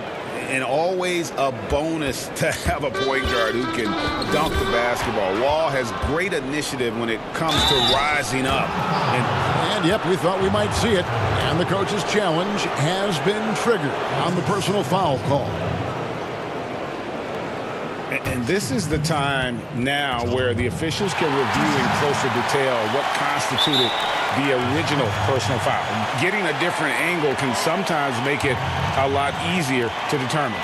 And always a bonus to have a point guard who can dunk the basketball. Wall has great initiative when it comes to rising up. And yep, we thought we might see it. And the coach's challenge has been triggered on the personal foul call. And this is the time now where the officials can review in closer detail what constituted the original personal foul. Getting a different angle can sometimes make it a lot easier to determine.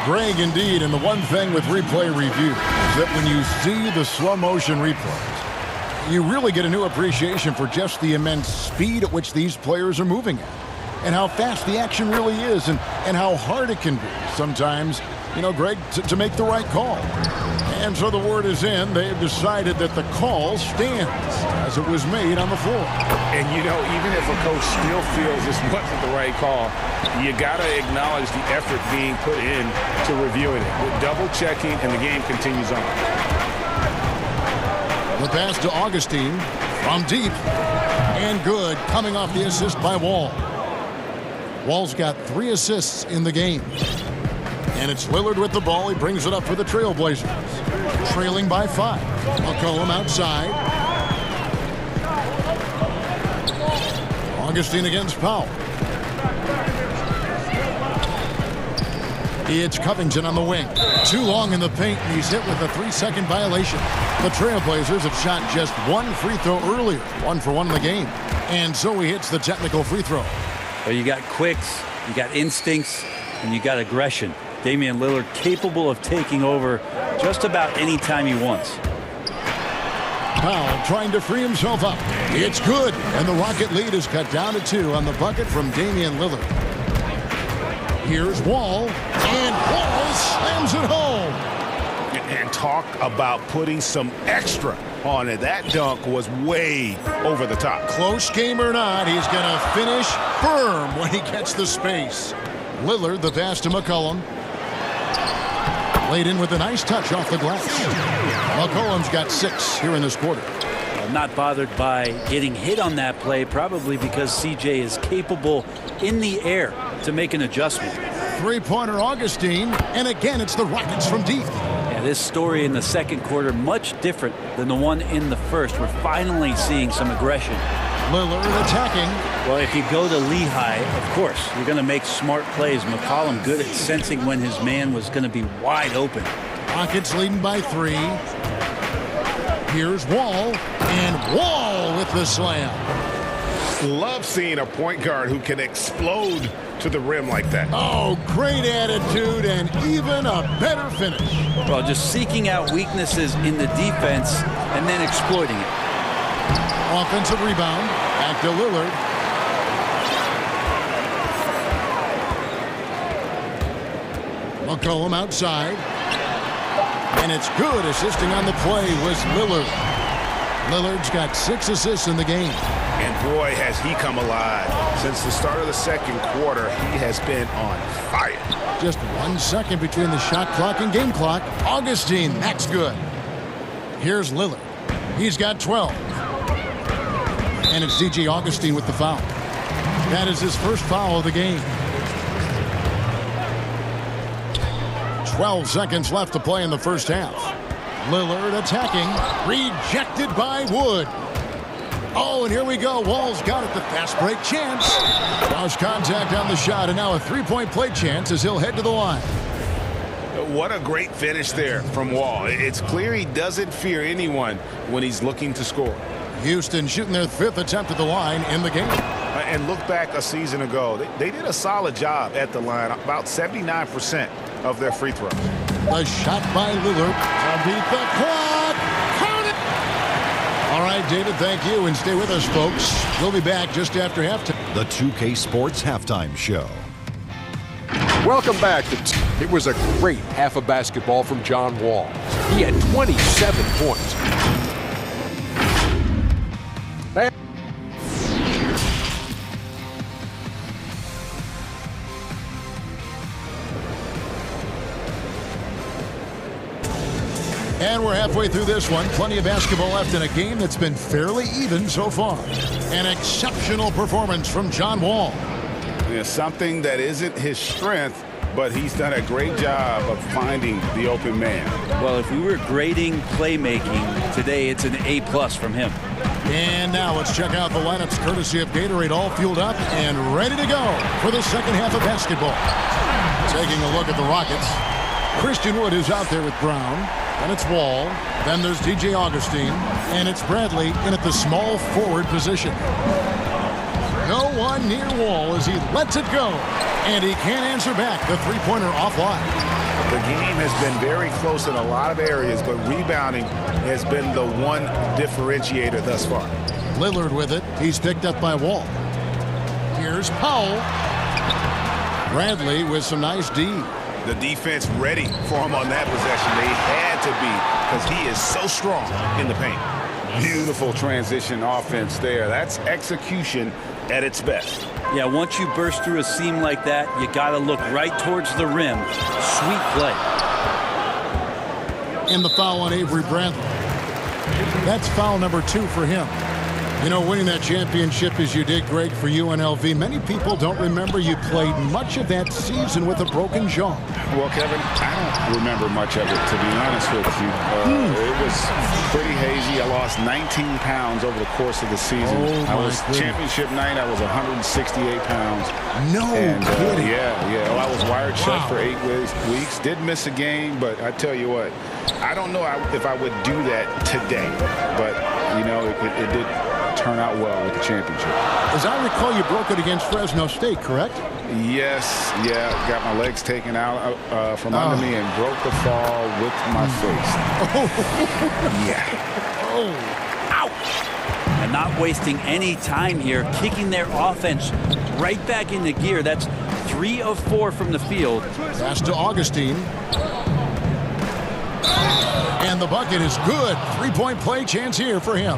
Greg, indeed, and the one thing with replay review is that when you see the slow motion replays, you really get a new appreciation for just the immense speed at which these players are moving at, and how fast the action really is, and how hard it can be sometimes, you know, Greg, to make the right call. And so the word is in. They've decided that the call stands as it was made on the floor. And, you know, even if a coach still feels this wasn't the right call, you got to acknowledge the effort being put in to reviewing it. With double-checking, and the game continues on. The pass to Augustine from deep. And good, coming off the assist by Wall. Wall's got 3 assists in the game. And it's Lillard with the ball. He brings it up for the Trailblazers. Trailing by 5. McCollum outside. Augustine against Powell. It's Covington on the wing. Too long in the paint, and he's hit with a 3-second violation. The Trailblazers have shot just 1 free throw earlier. 1 for 1 in the game. And so he hits the technical free throw. Well, you got quicks, you got instincts, and you got aggression. Damian Lillard capable of taking over just about any time he wants. Powell trying to free himself up. It's good, and the Rocket lead is cut down to 2 on the bucket from Damian Lillard. Here's Wall, and Wall slams it home. And talk about putting some extra on it. That dunk was way over the top. Close game or not, he's going to finish firm when he gets the space. Lillard, the pass to McCollum. Laid in with a nice touch off the glass. McCollum's got 6 here in this quarter. Not bothered by getting hit on that play, probably because CJ is capable in the air to make an adjustment. 3-pointer Augustine, and again it's the Rockets from deep. Yeah, this story in the second quarter much different than the one in the first. We're finally seeing some aggression. Lillard attacking. Well, if you go to Lehigh, of course, you're going to make smart plays. McCollum good at sensing when his man was going to be wide open. Rockets leading by 3. Here's Wall, and Wall with the slam. Love seeing a point guard who can explode to the rim like that. Oh, great attitude and even a better finish. Well, just seeking out weaknesses in the defense and then exploiting it. Offensive rebound. Back to Lillard. McCollum outside. And it's good. Assisting on the play was Lillard. Lillard's got 6 assists in the game. And boy, has he come alive. Since the start of the second quarter, he has been on fire. Just 1 second between the shot clock and game clock. Augustine, that's good. Here's Lillard. He's got 12. And it's DJ Augustine with the foul. That is his first foul of the game. 12 seconds left to play in the first half. Lillard attacking. Rejected by Wood. Oh, and here we go. Wall's got it. The fast break chance. Lost contact on the shot, and now a three-point play chance as he'll head to the line. What a great finish there from Wall. It's clear he doesn't fear anyone when he's looking to score. Houston shooting their 5th attempt at the line in the game. And look back a season ago. They did a solid job at the line, about 79% of their free throws. The shot by Lillard to beat the clock. Count it! All right, David, thank you, and stay with us, folks. We'll be back just after halftime. The 2K Sports Halftime Show. Welcome back. It was a great half of basketball from John Wall. He had 27 points. And we're halfway through this one. Plenty of basketball left in a game that's been fairly even so far. An exceptional performance from John Wall. Yeah, something that isn't his strength, but he's done a great job of finding the open man. Well, if we were grading playmaking today, it's an A+ from him. And now let's check out the lineups courtesy of Gatorade, all fueled up and ready to go for the second half of basketball. Taking a look at the Rockets. Christian Wood is out there with Brown. And it's Wall. Then there's DJ Augustine. And it's Bradley in at the small forward position. No one near Wall as he lets it go. And he can't answer back. The three-pointer offline. The game has been very close in a lot of areas, but rebounding has been the one differentiator thus far. Lillard with it. He's picked up by Wall. Here's Powell. Bradley with some nice D. The defense ready for him on that possession. They had to be because he is so strong in the paint. Beautiful transition offense there. That's execution at its best. Yeah, once you burst through a seam like that, you got to look right towards the rim. Sweet play. And the foul on Avery Bradley. That's foul number 2 for him. You know, winning that championship as you did, Greg, for UNLV, many people don't remember you played much of that season with a broken jaw. Well, Kevin, I don't remember much of it, to be honest with you. It was pretty hazy. I lost 19 pounds over the course of the season. Championship night, I was 168 pounds. No kidding. Yeah. Well, I was wired shut for 8 weeks. Did miss a game, but I tell you what, I don't know if I would do that today. But, you know, it did turn out well with the championship. As I recall, you broke it against Fresno State, correct? Yes, got my legs taken out from under me and broke the fall with my face. Ouch! And not wasting any time here, kicking their offense right back into gear. That's 3 of 4 from the field. Pass to Augustine. And the bucket is good. 3-point play chance here for him.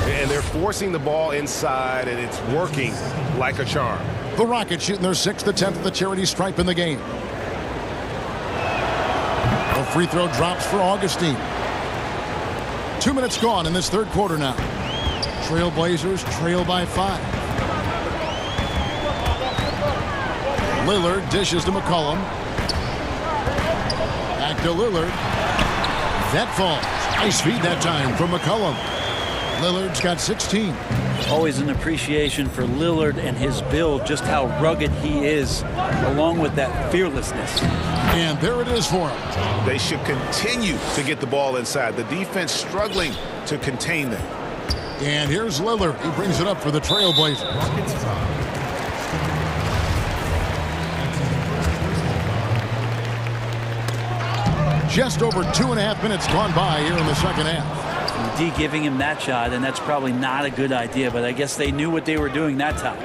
And they're forcing the ball inside, and it's working like a charm. The Rockets shooting their 6th attempt at the charity stripe in the game. The free throw drops for Augustine. 2 minutes gone in this third quarter now. Trailblazers trail by 5. Lillard dishes to McCollum. Back to Lillard. That falls. Nice feed that time from McCollum. Lillard's got 16. Always an appreciation for Lillard and his build, just how rugged he is, along with that fearlessness. And there it is for him. They should continue to get the ball inside. The defense struggling to contain them. And here's Lillard. He brings it up for the Trailblazers. Just over 2.5 minutes gone by here in the second half. D giving him that shot, and that's probably not a good idea, but I guess they knew what they were doing that time.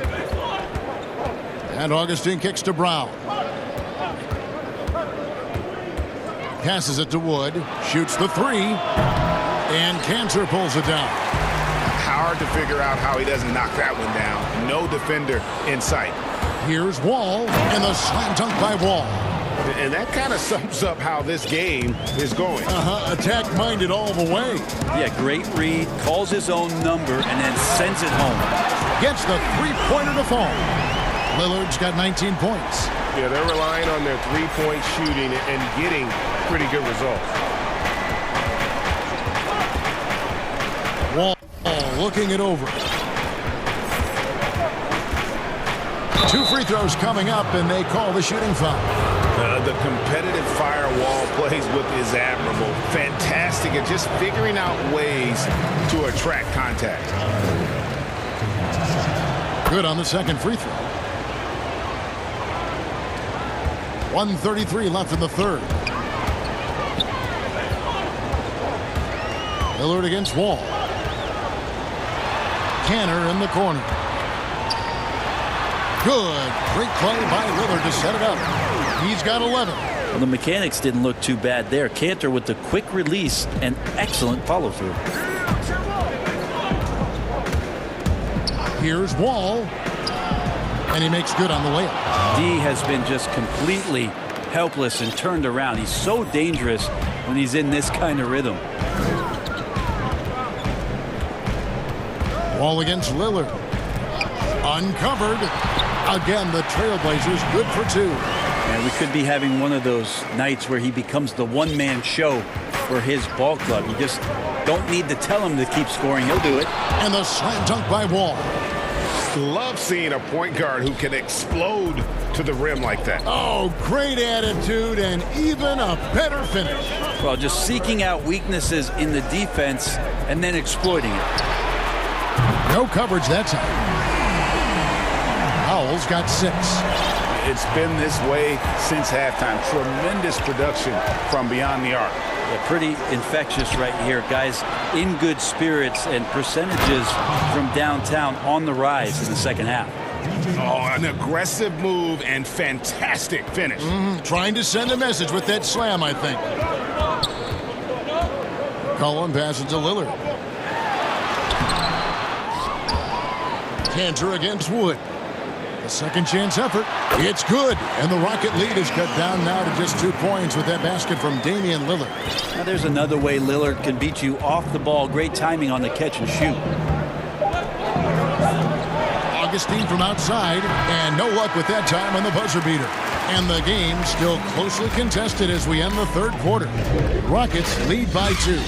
And Augustine kicks to Brown. Passes it to Wood. Shoots the 3. And Cantor pulls it down. Hard to figure out how he doesn't knock that one down. No defender in sight. Here's Wall, and the slam dunk by Wall. And that kind of sums up how this game is going. Attack-minded all the way. Yeah, great read, calls his own number, and then sends it home. Gets the three-pointer to fall. Lillard's got 19 points. Yeah, they're relying on their three-point shooting and getting pretty good results. Wall looking it over. 2 free throws coming up, and they call the shooting foul. The competitive firewall plays with is admirable. Fantastic at just figuring out ways to attract contact. Good on the second free throw. 1:33 left in the third. Lillard against Wall. Canner in the corner. Good. Great play by Lillard to set it up. He's got 11. Well, the mechanics didn't look too bad there. Cantor with the quick release and excellent follow-through. Here's Wall. And he makes good on the layup. D has been just completely helpless and turned around. He's so dangerous when he's in this kind of rhythm. Wall against Lillard. Uncovered. Again, the Trailblazers good for 2. And we could be having one of those nights where he becomes the one-man show for his ball club. You just don't need to tell him to keep scoring. He'll do it. And the slam dunk by Wall. Love seeing a point guard who can explode to the rim like that. Oh, great attitude and even a better finish. Well, just seeking out weaknesses in the defense and then exploiting it. No coverage that time. Howell's got 6. It's been this way since halftime. Tremendous production from beyond the arc. Yeah, pretty infectious right here. Guys in good spirits and percentages from downtown on the rise in the second half. Oh, an aggressive move and fantastic finish. Trying to send a message with that slam, I think. Cullen passes to Lillard. Cantor against Wood. A second chance effort. It's good. And the Rocket lead is cut down now to just 2 points with that basket from Damian Lillard. Now there's another way Lillard can beat you off the ball. Great timing on the catch and shoot. Augustine from outside. And no luck with that time on the buzzer beater. And the game still closely contested as we end the third quarter. Rockets lead by 2.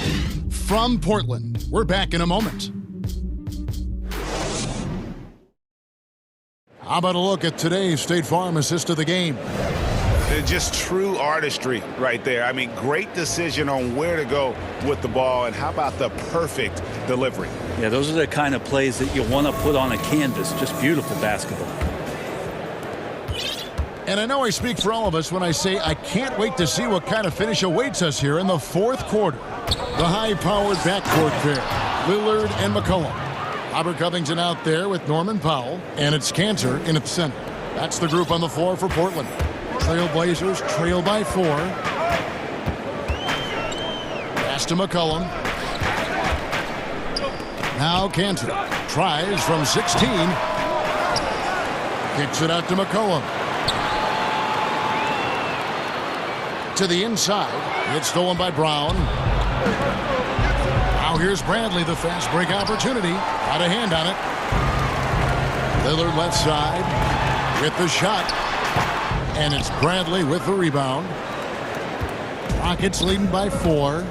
From Portland, we're back in a moment. How about a look at today's State Farm assist of the game? Just true artistry right there. I mean, great decision on where to go with the ball, and how about the perfect delivery? Yeah, those are the kind of plays that you want to put on a canvas. Just beautiful basketball. And I know I speak for all of us when I say I can't wait to see what kind of finish awaits us here in the fourth quarter. The high-powered backcourt pair, Lillard and McCollum. Robert Covington out there with Norman Powell, and it's Cantor in at the center. That's the group on the floor for Portland. Trailblazers trail by 4. Pass to McCollum. Now Cantor tries from 16. Kicks it out to McCollum. To the inside. It's stolen by Brown. Now here's Bradley, the fast break opportunity. Got a hand on it. Lillard left side with the shot. And it's Bradley with the rebound. Rockets leading by 4.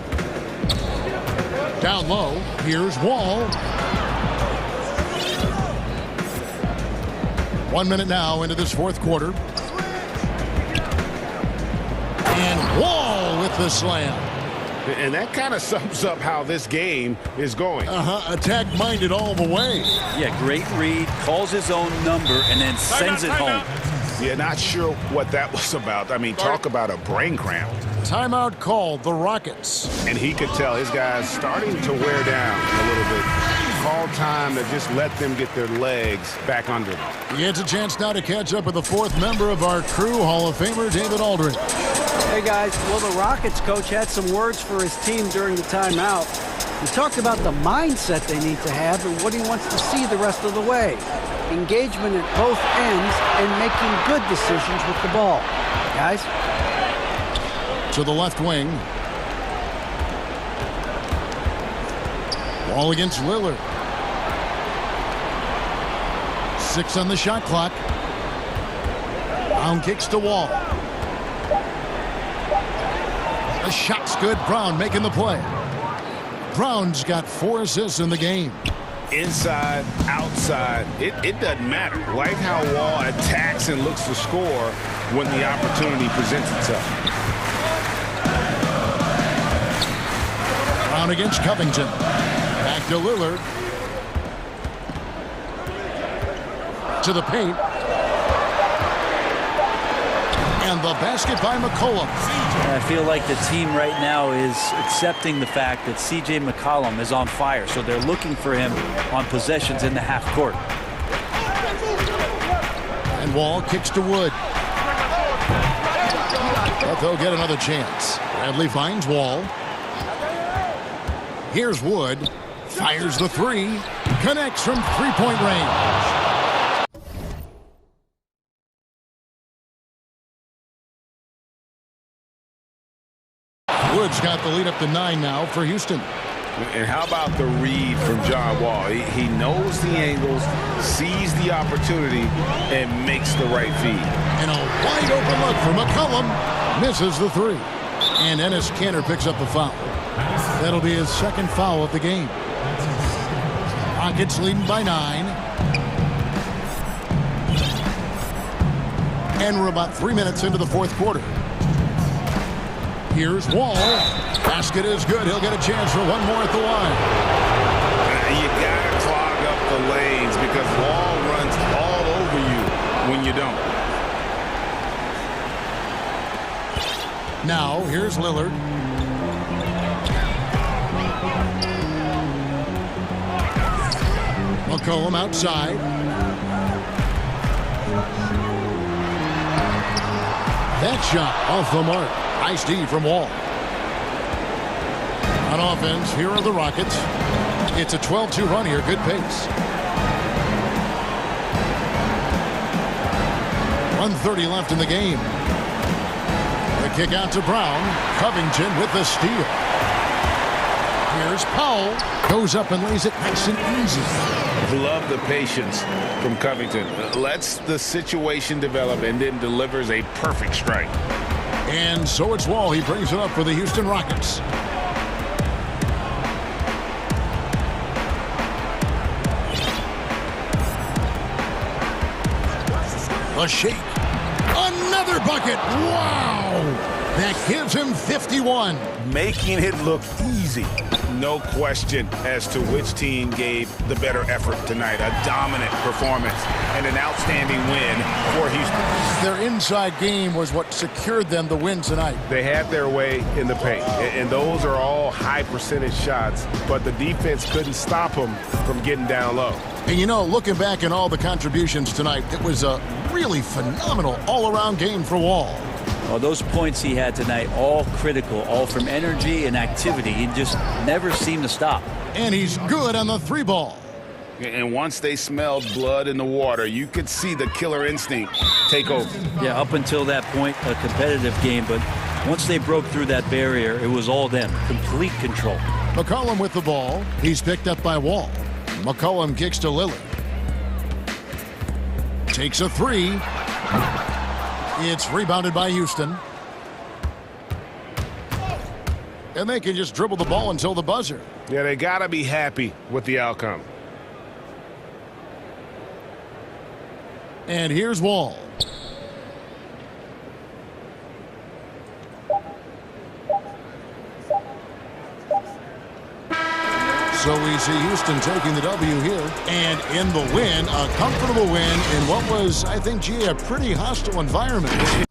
Down low, here's Wall. 1 minute now into this fourth quarter. And Wall with the slam. And that kind of sums up how this game is going. Attack-minded all the way. Yeah, great read, calls his own number, and then sends it home. Yeah, not sure what that was about. I mean, talk about a brain cramp. Timeout called, the Rockets. And he could tell his guys starting to wear down a little bit. Call time to just let them get their legs back under them. He gets a chance now to catch up with the fourth member of our crew, Hall of Famer David Aldridge. Hey guys, well the Rockets coach had some words for his team during the timeout. He talked about the mindset they need to have and what he wants to see the rest of the way. Engagement at both ends and making good decisions with the ball. Guys? To the left wing. Wall against Lillard. 6 on the shot clock. Brown kicks to Wall. The shot's good. Brown making the play. Brown's got 4 assists in the game. Inside, outside, it doesn't matter. Like how Wall attacks and looks to score when the opportunity presents itself. Brown against Covington. Back to Lillard. To the paint. And the basket by McCollum. I feel like the team right now is accepting the fact that C.J. McCollum is on fire, so they're looking for him on possessions in the half court. And Wall kicks to Wood. But they'll get another chance. Bradley finds Wall. Here's Wood. Fires the 3. Connects from three-point range. Wood's got the lead up to 9 now for Houston. And how about the read from John Wall? He knows the angles, sees the opportunity, and makes the right feed. And a wide open look for McCollum. Misses the 3. And Enes Kanter picks up the foul. That'll be his second foul of the game. Rockets leading by 9. And we're about 3 minutes into the fourth quarter. Here's Wall. Basket is good. He'll get a chance for one more at the line. You got to clog up the lanes because Wall runs all over you when you don't. Now, here's Lillard. McCollum outside. That shot off the mark. Nice D from Wall. On offense, here are the Rockets. It's a 12-2 run here. Good pace. 1:30 left in the game. The kick out to Brown. Covington with the steal. Here's Powell. Goes up and lays it nice and easy. Love the patience from Covington. Lets the situation develop and then delivers a perfect strike. And so it's Wall. He brings it up for the Houston Rockets. A shake. Another bucket. Wow. That gives him 51. Making it look easy. No question as to which team gave the better effort tonight. A dominant performance and an outstanding win for Houston. Their inside game was what secured them the win tonight. They had their way in the paint, and those are all high percentage shots, but the defense couldn't stop them from getting down low. And you know, looking back at all the contributions tonight, it was a really phenomenal all-around game for Wall. Well, those points he had tonight, all critical, all from energy and activity. He just never seemed to stop. And he's good on the 3 ball. And once they smelled blood in the water, you could see the killer instinct take over. Yeah, up until that point, a competitive game, but once they broke through that barrier, it was all them. Complete control. McCollum with the ball. He's picked up by Wall. McCollum kicks to Lillard. Takes a 3. It's rebounded by Houston. And they can just dribble the ball until the buzzer. Yeah, they got to be happy with the outcome. And here's Wall. So we see Houston taking the W here. And in the win, a comfortable win in what was, I think, a pretty hostile environment.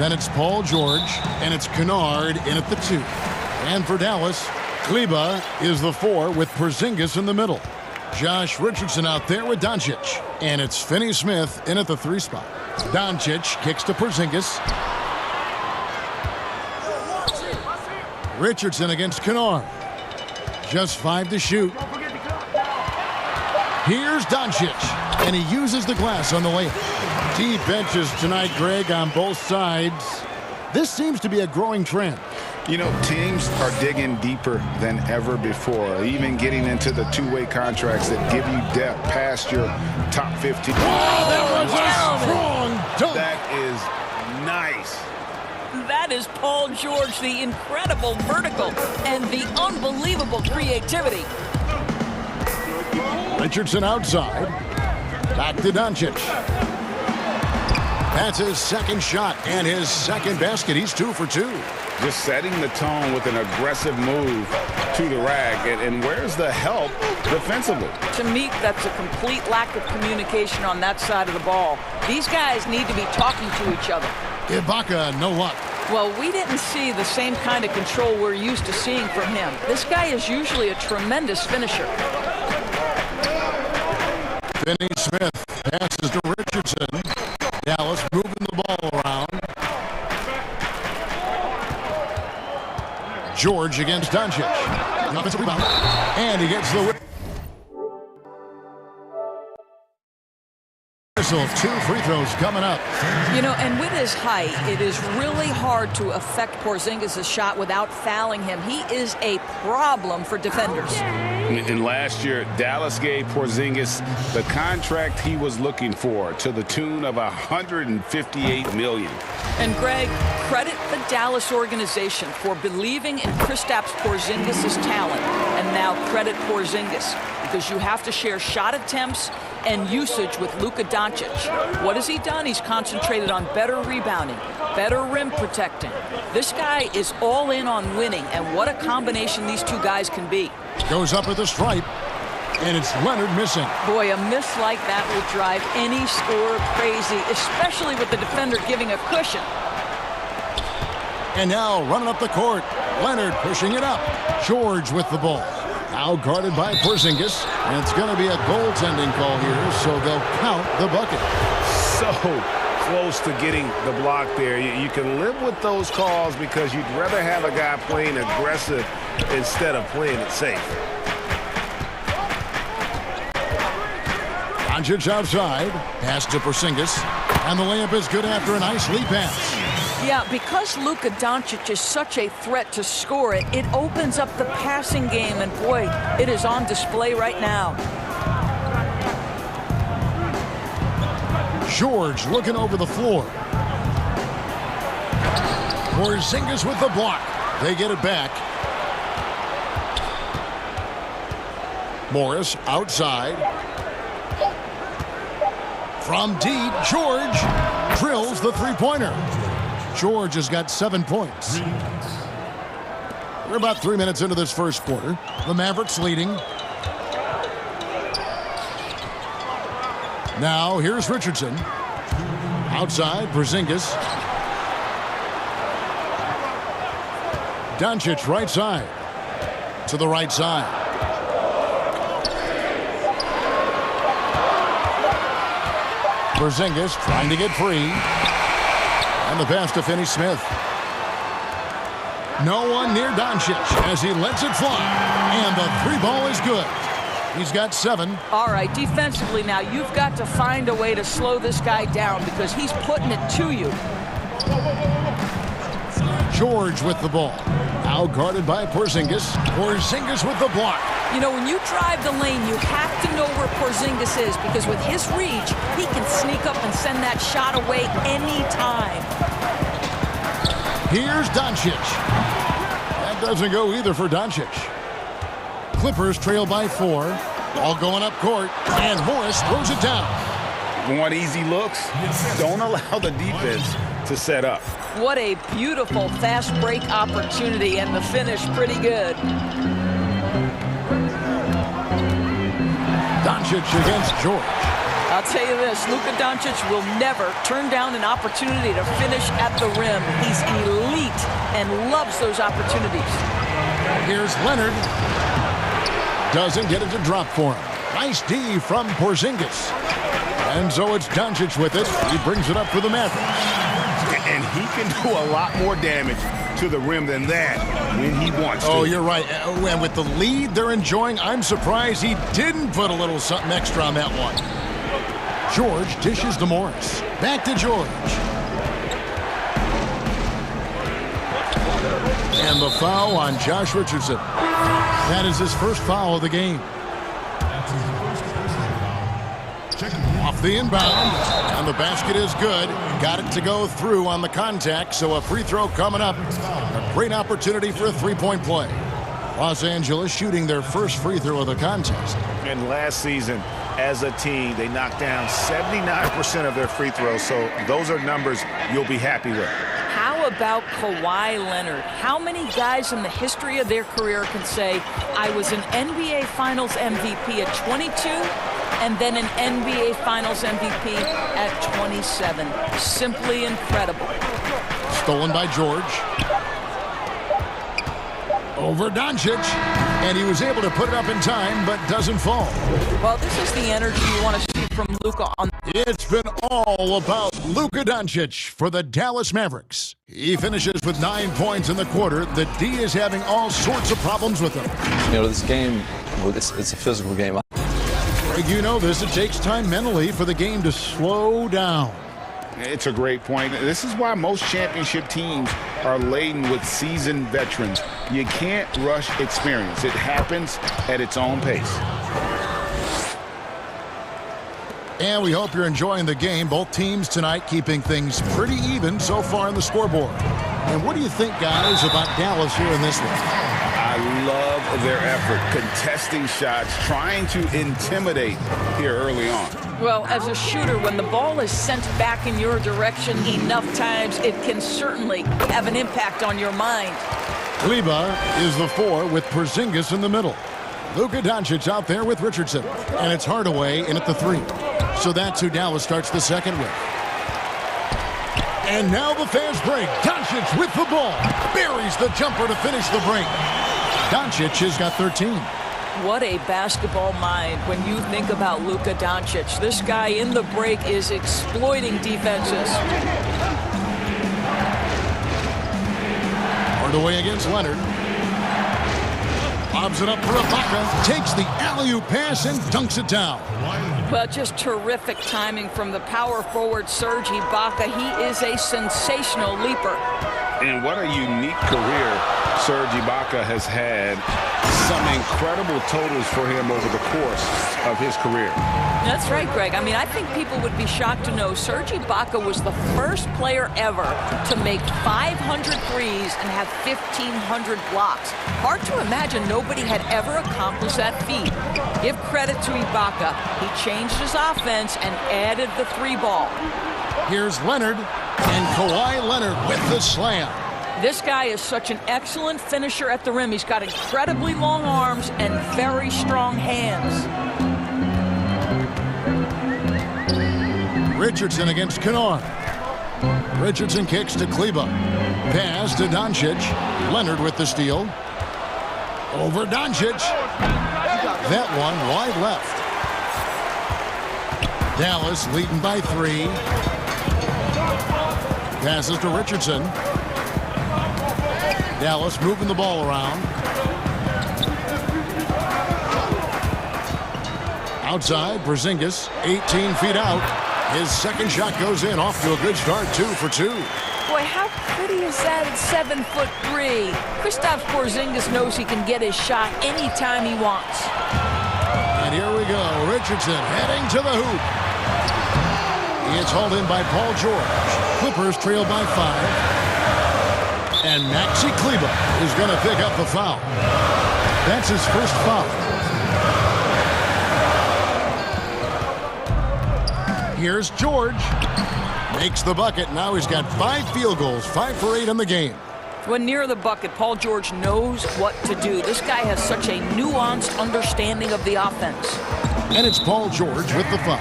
Then it's Paul George, and it's Kennard in at the 2. And for Dallas, Kleba is the 4 with Porzingis in the middle. Josh Richardson out there with Doncic. And it's Finney Smith in at the 3 spot. Doncic kicks to Porzingis. Richardson against Kennard. Just 5 to shoot. Here's Doncic, and he uses the glass on the layup. Deep benches tonight, Greg, on both sides. This seems to be a growing trend. You know, teams are digging deeper than ever before, even getting into the two-way contracts that give you depth past your top 15. Wow, that was a strong dunk. That is nice. That is Paul George, the incredible vertical and the unbelievable creativity. Richardson outside. Back to Doncic. That's his second shot and his second basket. He's 2 for 2. Just setting the tone with an aggressive move to the rack. And where's the help defensively? To me, that's a complete lack of communication on that side of the ball. These guys need to be talking to each other. Ibaka, no luck. Well, we didn't see the same kind of control we're used to seeing from him. This guy is usually a tremendous finisher. Finney Smith passes to Richardson. Dallas moving the ball around. George against Doncic. Offensive rebound. And he gets the whip. Of 2 free throws coming up. You know, and with his height, it is really hard to affect Porzingis' shot without fouling him. He is a problem for defenders. And last year, Dallas gave Porzingis the contract he was looking for to the tune of $158 million. And Greg, credit the Dallas organization for believing in Kristaps Porzingis' talent. And now credit Porzingis, because you have to share shot attempts and usage with Luka Doncic. What has he done? He's concentrated on better rebounding, better rim protecting. This guy is all in on winning, and what a combination these two guys can be. Goes up at the stripe, and it's Leonard missing. Boy, a miss like that will drive any scorer crazy, especially with the defender giving a cushion. And now running up the court, Leonard pushing it up. George with the ball. Now guarded by Porzingis, and it's going to be a goaltending call here, so they'll count the bucket. So close to getting the block there. You can live with those calls because you'd rather have a guy playing aggressive instead of playing it safe. Doncic outside, pass to Porzingis, and the layup is good after a nice lead pass. Yeah, because Luka Doncic is such a threat to score it, it opens up the passing game, and boy, it is on display right now. George looking over the floor. Porzingis with the block. They get it back. Morris outside. From deep, George drills the three-pointer. George has got 7 points. We're about 3 minutes into this first quarter. The Mavericks leading. Now here's Richardson. Outside, Porzingis. Doncic right side. To the right side. Porzingis trying to get free. And the pass to Finney Smith. No one near Doncic as he lets it fly. And the three ball is good. He's got 7. All right, defensively now, you've got to find a way to slow this guy down because he's putting it to you. George with the ball. Now guarded by Porzingis. Porzingis with the block. You know, when you drive the lane, you have to know where Porzingis is because with his reach, he can sneak up and send that shot away anytime. Here's Doncic. That doesn't go either for Doncic. Clippers trail by 4. All going up court, and Morris throws it down. Want easy looks? Don't allow the defense to set up. What a beautiful fast break opportunity, and the finish pretty good. Doncic against George. I'll tell you this, Luka Doncic will never turn down an opportunity to finish at the rim. He's elite and loves those opportunities. Here's Leonard. Doesn't get it to drop for him. Nice D from Porzingis. And so it's Doncic with it. He brings it up for the Mavericks. And he can do a lot more damage to the rim than that when he wants to. Oh, you're right. And with the lead they're enjoying, I'm surprised he didn't put a little something extra on that one. George dishes to Morris. Back to George. And the foul on Josh Richardson. That is his first foul of the game. Off the inbound, and the basket is good. Got it to go through on the contact, so a free throw coming up. A great opportunity for a three-point play. Los Angeles shooting their first free throw of the contest. And last season, as a team, they knocked down 79% of their free throws, so those are numbers you'll be happy with. How about Kawhi Leonard? How many guys in the history of their career can say, I was an NBA Finals MVP at 22 and then an NBA Finals MVP at 27? Simply incredible. Stolen by George. Over Doncic. And he was able to put it up in time, but doesn't fall. Well, this is the energy you want to see from Luka. It's been all about Luka Doncic for the Dallas Mavericks. He finishes with 9 points in the quarter. The D is having all sorts of problems with him. You know, this game, it's a physical game. Greg, you know this. It takes time mentally for the game to slow down. It's a great point. This is why most championship teams are laden with seasoned veterans. You can't rush experience. It happens at its own pace. And we hope you're enjoying the game. Both teams tonight keeping things pretty even so far on the scoreboard. And what do you think, guys, about Dallas here in this one? I love their effort, contesting shots, trying to intimidate here early on. Well, as a shooter, when the ball is sent back in your direction enough times, it can certainly have an impact on your mind. Kleber is the 4 with Porzingis in the middle. Luka Doncic out there with Richardson. And it's Hardaway in at the 3. So that's who Dallas starts the second with. And now the fast break. Doncic with the ball. Buries the jumper to finish the break. Doncic has got 13. What a basketball mind when you think about Luka Doncic. This guy in the break is exploiting defenses. Hardaway against Leonard. Lobs it up for Ibaka. Takes the alley-oop pass and dunks it down. Well, just terrific timing from the power forward Serge Ibaka. He is a sensational leaper. And what a unique career Serge Ibaka has had. Some incredible totals for him over the course of his career. That's right, Greg. I mean, I think people would be shocked to know Serge Ibaka was the first player ever to make 500 threes and have 1,500 blocks. Hard to imagine nobody had ever accomplished that feat. Give credit to Ibaka. He changed his offense and added the 3-ball. Here's Leonard, and Kawhi Leonard with the slam. This guy is such an excellent finisher at the rim. He's got incredibly long arms and very strong hands. Richardson against Kennard. Richardson kicks to Kleber. Pass to Doncic. Leonard with the steal. Over Doncic. That one wide left. Dallas leading by 3. Passes to Richardson. Dallas moving the ball around. Outside, Porzingis, 18 feet out. His second shot goes in, off to a good start, 2 for 2. Boy, how pretty is that at 7'3"? Kristaps Porzingis knows he can get his shot anytime he wants. And here we go, Richardson heading to the hoop. It's hauled in by Paul George. Clippers trail by 5. And Maxi Kleber is going to pick up the foul. That's his first foul. Here's George. Makes the bucket. Now he's got 5 field goals, 5 for 8 in the game. When near the bucket, Paul George knows what to do. This guy has such a nuanced understanding of the offense. And it's Paul George with the foul.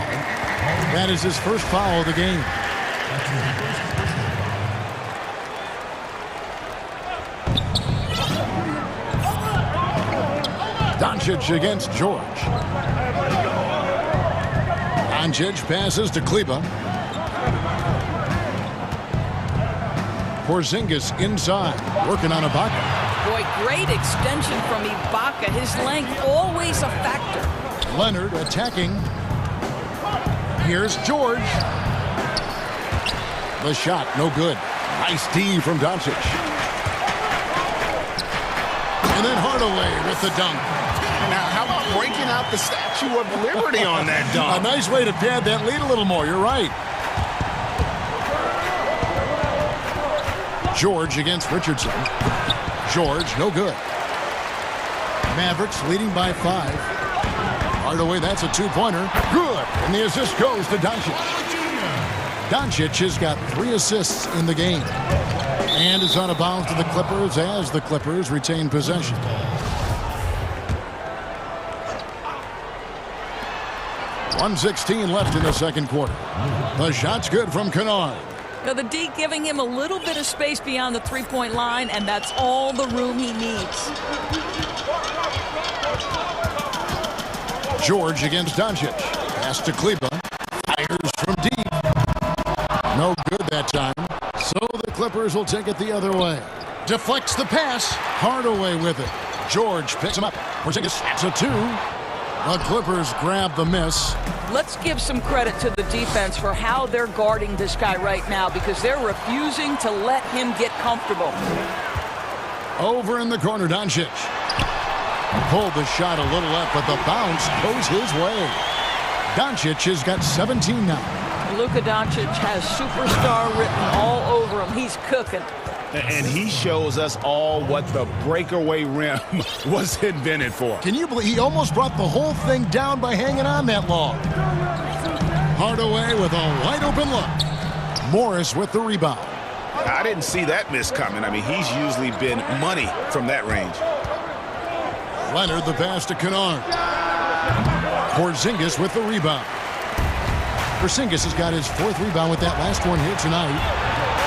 That is his first foul of the game. Doncic against George. Doncic passes to Kleba. Porzingis inside, working on Ibaka. Boy, great extension from Ibaka. His length always a factor. Leonard attacking. Here's George. The shot, no good. Nice D from Doncic. And then Hardaway with the dunk. Now, how about breaking out the Statue of Liberty on that dunk? A nice way to pad that lead a little more. You're right. George against Richardson. George, no good. Mavericks leading by 5. Hardaway, that's a two-pointer. Good. And the assist goes to Doncic. Doncic has got 3 assists in the game. And is on a bounce to the Clippers as the Clippers retain possession. .116 left in the second quarter. The shot's good from Kennard. Now the D giving him a little bit of space beyond the three-point line, and that's all the room he needs. George against Doncic. Pass to Kleba. Fires from deep. No good that time. So the Clippers will take it the other way. Deflects the pass. Hardaway with it. George picks him up. Porzingis adds a 2. The Clippers grab the miss. Let's give some credit to the defense for how they're guarding this guy right now, because they're refusing to let him get comfortable. Over in the corner, Doncic. Pulled the shot a little up, but the bounce goes his way. Doncic has got 17 now. Luka Doncic has superstar written all over him. He's cooking. And he shows us all what the breakaway rim was invented for. Can you believe he almost brought the whole thing down by hanging on that long? Hardaway with a wide open look. Morris with the rebound. I didn't see that miss coming. I mean, he's usually been money from that range. Leonard the pass to Kennard. Porzingis with the rebound. Porzingis has got his 4th rebound with that last one here tonight.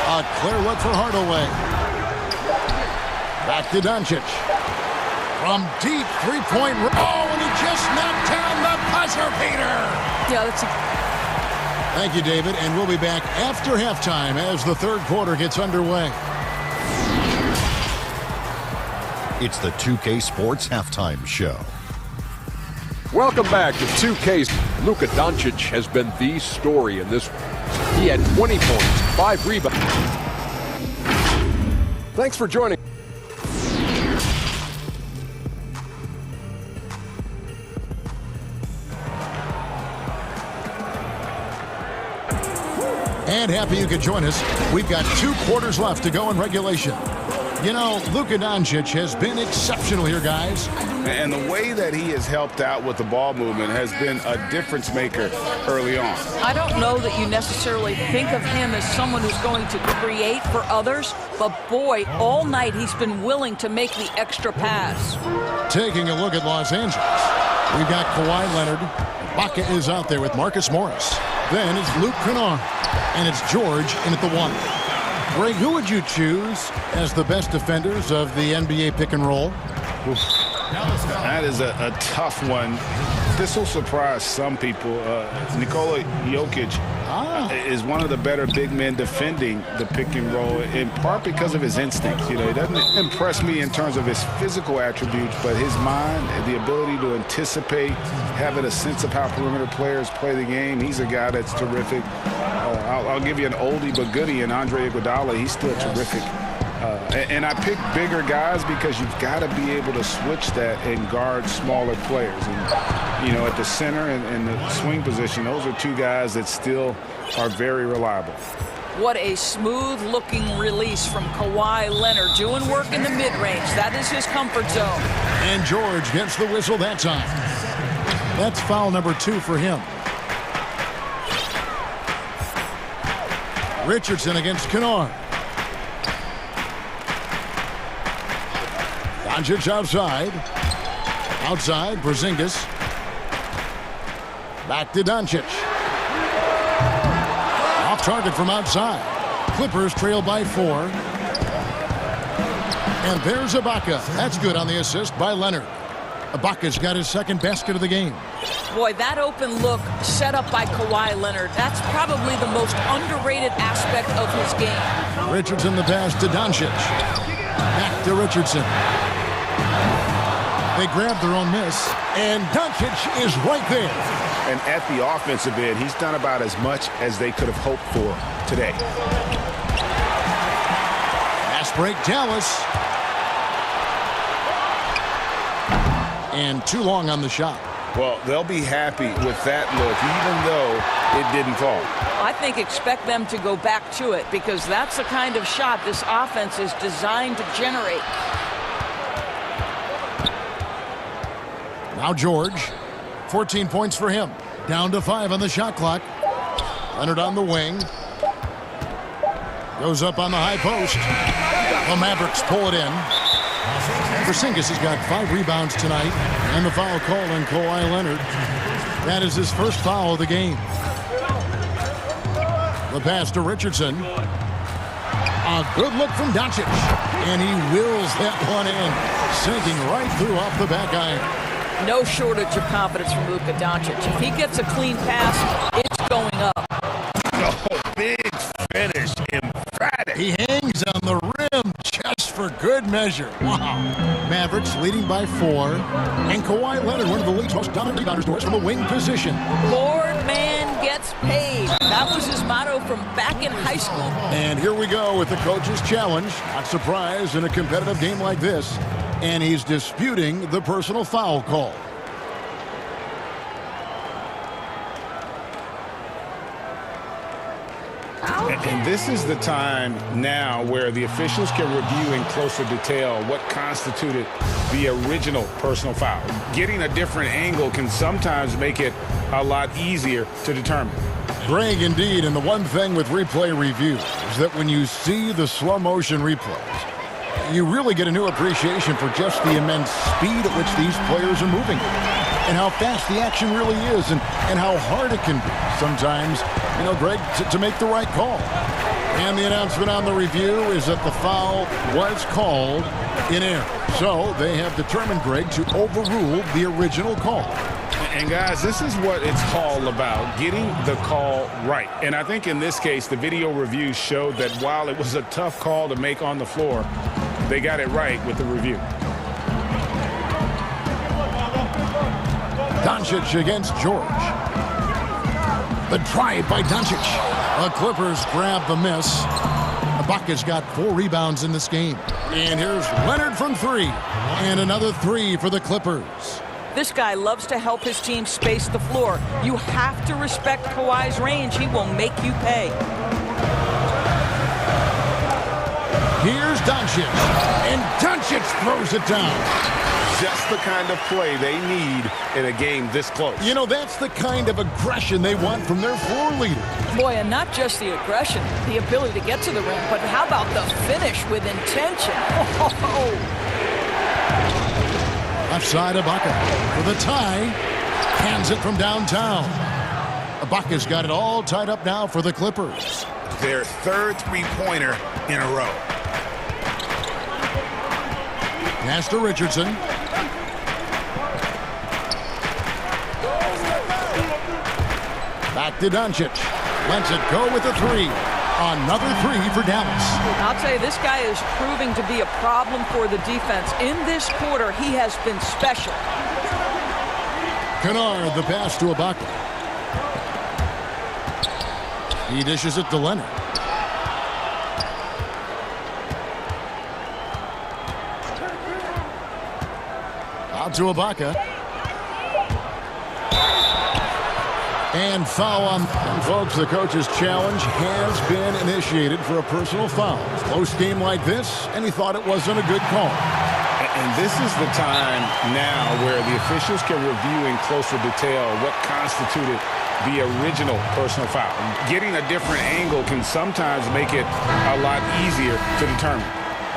A clear look for Hardaway. Back to Doncic. From deep three-point. Oh, and he just knocked down the buzzer beater. Yeah, that's Thank you, David. And we'll be back after halftime as the third quarter gets underway. It's the 2K Sports Halftime Show. Welcome back to 2K's. Luka Doncic has been the story in this one. He had 20 points, 5 rebounds. Thanks for joining. And happy you could join us. We've got 2 quarters left to go in regulation. You know, Luka Doncic has been exceptional here, guys. And the way that he has helped out with the ball movement has been a difference maker early on. I don't know that you necessarily think of him as someone who's going to create for others, but boy, all night he's been willing to make the extra pass. Taking a look at Los Angeles, we've got Kawhi Leonard. Ibaka is out there with Marcus Morris. Then it's Luke Kennard, and it's George in at the 1. Greg, who would you choose as the best defenders of the NBA pick and roll? That is a tough one. This will surprise some people. Nikola Jokic is one of the better big men defending the pick and roll, in part because of his instincts. You know, he doesn't impress me in terms of his physical attributes, but his mind, the ability to anticipate, having a sense of how perimeter players play the game. He's a guy that's terrific. I'll give you an oldie but goodie in Andre Iguodala. He's still terrific. And I pick bigger guys because you've got to be able to switch that and guard smaller players. And, you know, at the center and the swing position, those are 2 guys that still are very reliable. What a smooth-looking release from Kawhi Leonard, doing work in the mid-range. That is his comfort zone. And George gets the whistle that time. That's foul number 2 for him. Richardson against Kennard. Doncic outside. Outside, Porzingis. Back to Doncic. Target from outside. Clippers trail by 4. And there's Ibaka. That's good on the assist by Leonard. Ibaka's got his second basket of the game. Boy, that open look set up by Kawhi Leonard, that's probably the most underrated aspect of his game. Richardson the pass to Doncic. Back to Richardson. They grab their own miss, and Doncic is right there. And at the offensive end, he's done about as much as they could have hoped for today. Fast break, Dallas. And too long on the shot. Well, they'll be happy with that look, even though it didn't fall. I think expect them to go back to it because that's the kind of shot this offense is designed to generate. Now George, 14 points for him. Down to 5 on the shot clock. Leonard on the wing. Goes up on the high post. The Mavericks pull it in. Porzingis has got 5 rebounds tonight, and the foul call on Kawhi Leonard. That is his first foul of the game. The pass to Richardson. A good look from Doncic, and he wills that one in, sinking right through off the back iron. No shortage of confidence from Luka Doncic. If he gets a clean pass, it's going up. Oh, big finish, emphatic. He hangs on the rim just for good measure. Wow. Mavericks leading by 4. And Kawhi Leonard, one of the league's most dominant rebounders, from a wing position. Board man gets paid. That was his motto from back in high school. And here we go with the coach's challenge. Not surprised in a competitive game like this. And he's disputing the personal foul call. And this is the time now where the officials can review in closer detail what constituted the original personal foul. Getting a different angle can sometimes make it a lot easier to determine. Greg, indeed, and the one thing with replay review is that when you see the slow motion replays, you really get a new appreciation for just the immense speed at which these players are moving and how fast the action really is and how hard it can be sometimes, you know, Greg, to make the right call. And the announcement on the review is that the foul was called in error. So they have determined, Greg, to overrule the original call. And guys, this is what it's all about, getting the call right. And I think in this case, the video review showed that while it was a tough call to make on the floor, they got it right with the review. Doncic against George. The drive by Doncic. The Clippers grab the miss. Ibaka's got 4 rebounds in this game. And here's Leonard from 3. And another 3 for the Clippers. This guy loves to help his team space the floor. You have to respect Kawhi's range. He will make you pay. Here's Doncic. And Doncic throws it down. Just the kind of play they need in a game this close. You know, that's the kind of aggression they want from their floor leader. Boy, and not just the aggression, the ability to get to the rim, but how about the finish with intention? Oh. Left side, Ibaka for the tie. Hands it from downtown. Ibaka's got it all tied up now for the Clippers. Their third three-pointer in a row. Pass to Richardson. Back to Doncic. Lets it go with a 3. Another 3 for Dallas. I'll tell you, this guy is proving to be a problem for the defense. In this quarter, he has been special. Kennard, the pass to Ibaka. He dishes it to Leonard. Out to Ibaka. And foul on. And folks, the coach's challenge has been initiated for a personal foul. Close game like this, and he thought it wasn't a good call. And this is the time now where the officials can review in closer detail what constituted the original personal foul. Getting a different angle can sometimes make it a lot easier to determine.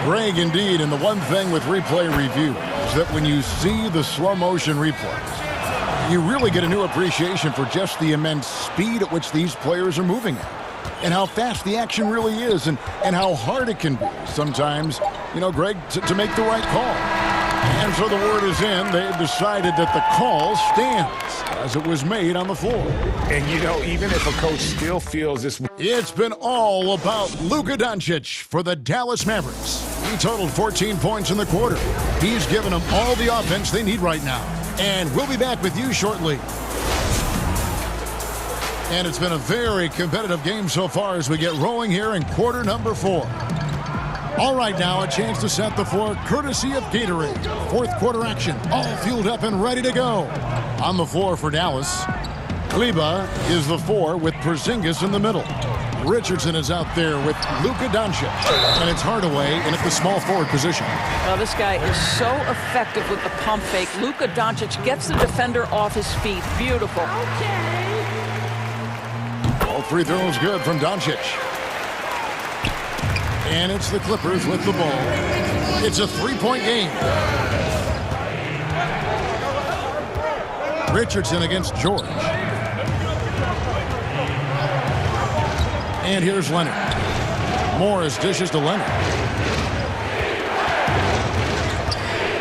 Greg, indeed, and the one thing with replay review is that when you see the slow motion replays, you really get a new appreciation for just the immense speed at which these players are moving at. and how fast the action really is and how hard it can be sometimes, Greg, to make the right call. And so the word is in. They've decided that the call stands as it was made on the floor. And, even if a coach still feels this... It's been all about Luka Doncic for the Dallas Mavericks. He totaled 14 points in the quarter. He's given them all the offense they need right now. And we'll be back with you shortly. And it's been a very competitive game so far as we get rolling here in quarter number 4. All right, now a chance to set the floor courtesy of Gatorade. Fourth quarter action, all fueled up and ready to go. On the floor for Dallas, Kleber is the 4 with Porzingis in the middle. Richardson is out there with Luka Doncic, and it's Hardaway in at the small forward position. Well, this guy is so effective with the pump fake. Luka Doncic gets the defender off his feet. Beautiful. All free throws good from Doncic. And it's the Clippers with the ball. It's a 3-point game. Richardson against George. And here's Leonard. Morris dishes to Leonard.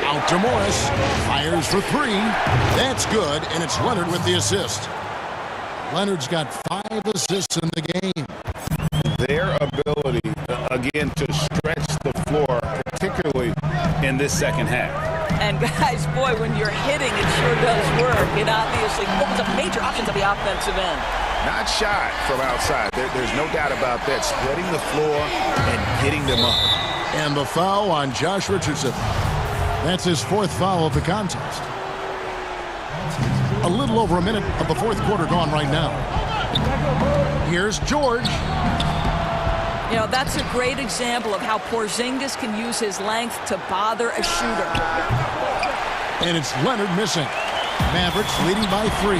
Out to Morris. Fires for 3. That's good, and it's Leonard with the assist. Leonard's got 5 assists in the game. Their ability, again, to stretch the floor, particularly in this second half. And guys, boy, when you're hitting, it sure does work. It obviously opens up major options at the offensive end. Not shy from outside. There's no doubt about that. Spreading the floor and getting them up. And the foul on Josh Richardson. That's his 4th foul of the contest. A little over a minute of the 4th quarter gone right now. Here's George. That's a great example of how Porzingis can use his length to bother a shooter. And it's Leonard missing. Mavericks leading by 3.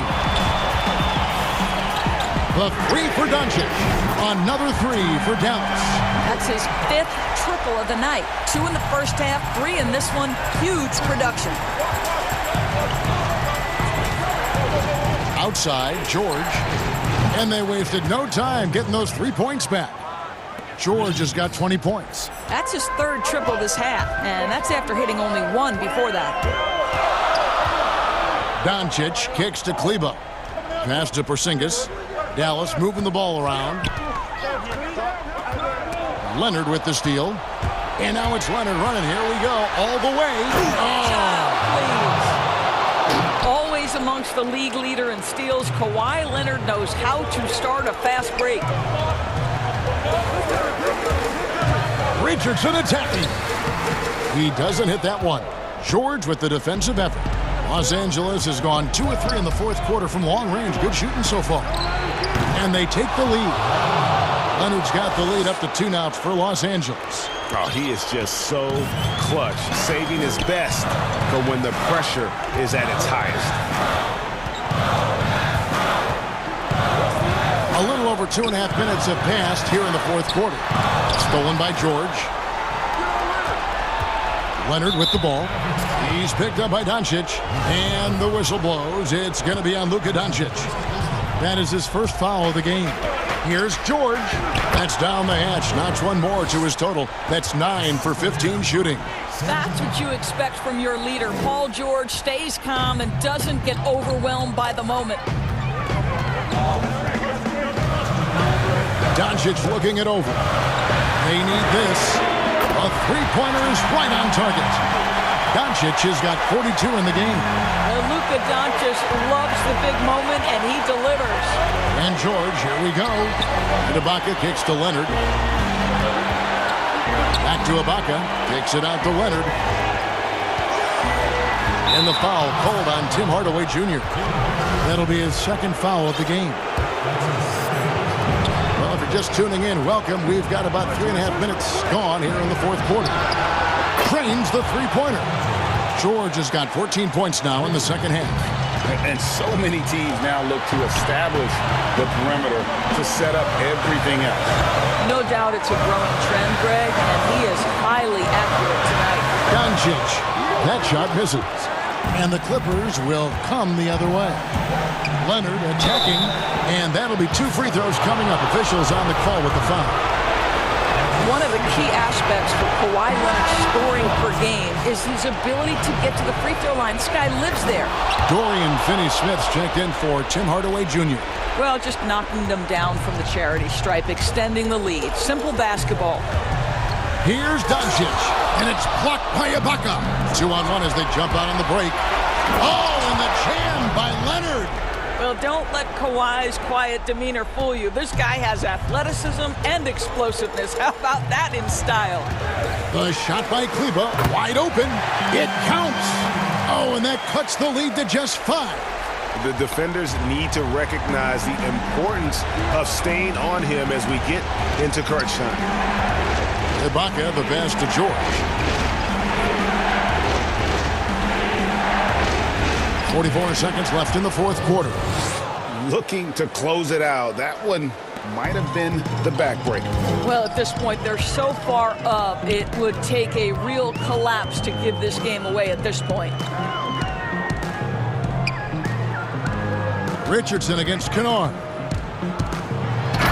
The 3 for Doncic. Another 3 for Dallas. That's his 5th triple of the night. 2 in the first half, 3 in this one. Huge production. Outside, George. And they wasted no time getting those 3 points back. George has got 20 points. That's his 3rd triple this half, and that's after hitting only 1 before that. Doncic kicks to Kleber. Pass to Porzingis. Dallas moving the ball around. Leonard with the steal. And now it's Leonard running. Here we go. All the way. Always amongst the league leader in steals, Kawhi Leonard knows how to start a fast break. Richardson attacking. He doesn't hit that one. George with the defensive effort. Los Angeles has gone 2 of 3 in the 4th quarter from long range. Good shooting so far. And they take the lead. Leonard's got the lead up to 2 now for Los Angeles. Oh, he is just so clutch, saving his best for when the pressure is at its highest. A little over 2.5 minutes have passed here in the 4th quarter. Stolen by George. Leonard with the ball. He's picked up by Doncic. And the whistle blows. It's going to be on Luka Doncic. That is his 1st foul of the game. Here's George. That's down the hatch. Knocks 1 more to his total. That's 9 for 15 shooting. That's what you expect from your leader. Paul George stays calm and doesn't get overwhelmed by the moment. Doncic looking it over. They need this. A 3-pointer is right on target. Doncic has got 42 in the game. Luka Doncic loves the big moment, and he delivers. And George, here we go. Ibaka kicks to Leonard. Back to Ibaka. Kicks it out to Leonard. And the foul called on Tim Hardaway Jr. That'll be his 2nd foul of the game. Well, if you're just tuning in, welcome. We've got about 3.5 minutes gone here in the 4th quarter. Trains the 3-pointer. George has got 14 points now in the 2nd half. And so many teams now look to establish the perimeter to set up everything else. No doubt it's a growing trend, Greg, and he is highly accurate tonight. Doncic. That shot misses. And the Clippers will come the other way. Leonard attacking, and that'll be 2 free throws coming up. Officials on the call with the foul. One of the key aspects for Kawhi Leonard's scoring per game is his ability to get to the free throw line. This guy lives there. Dorian Finney-Smith's checked in for Tim Hardaway Jr. Well, just knocking them down from the charity stripe, extending the lead. Simple basketball. Here's Doncic, and it's blocked by Ibaka. 2-on-1 as they jump out on the break. Oh, and the jam by Leonard. Well, don't let Kawhi's quiet demeanor fool you. This guy has athleticism and explosiveness. How about that in style? The shot by Kleba, wide open. It counts. Oh, and that cuts the lead to just 5. The defenders need to recognize the importance of staying on him as we get into crunch time. Ibaka, the pass to George. 44 seconds left in the 4th quarter. Looking to close it out. That one might have been the backbreaker. Well, at this point, they're so far up, it would take a real collapse to give this game away at this point. Richardson against Kennard.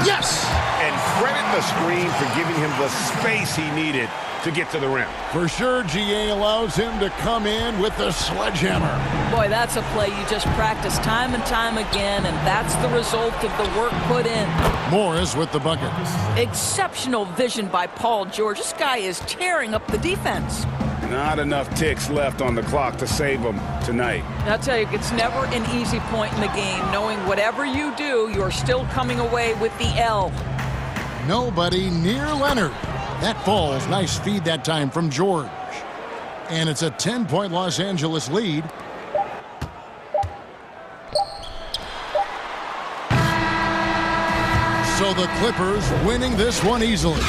Yes! And credit the screen for giving him the space he needed to get to the rim. For sure, GA allows him to come in with the sledgehammer. Boy, that's a play you just practice time and time again, and that's the result of the work put in. Morris with the bucket. Exceptional vision by Paul George. This guy is tearing up the defense. Not enough ticks left on the clock to save him tonight. I'll tell you, it's never an easy point in the game, knowing whatever you do, you're still coming away with the L. Nobody near Leonard. That falls. Nice feed that time from George. And it's a 10-point Los Angeles lead. So the Clippers winning this one easily.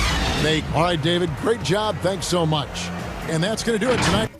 All right, David, great job. Thanks so much. And that's going to do it tonight.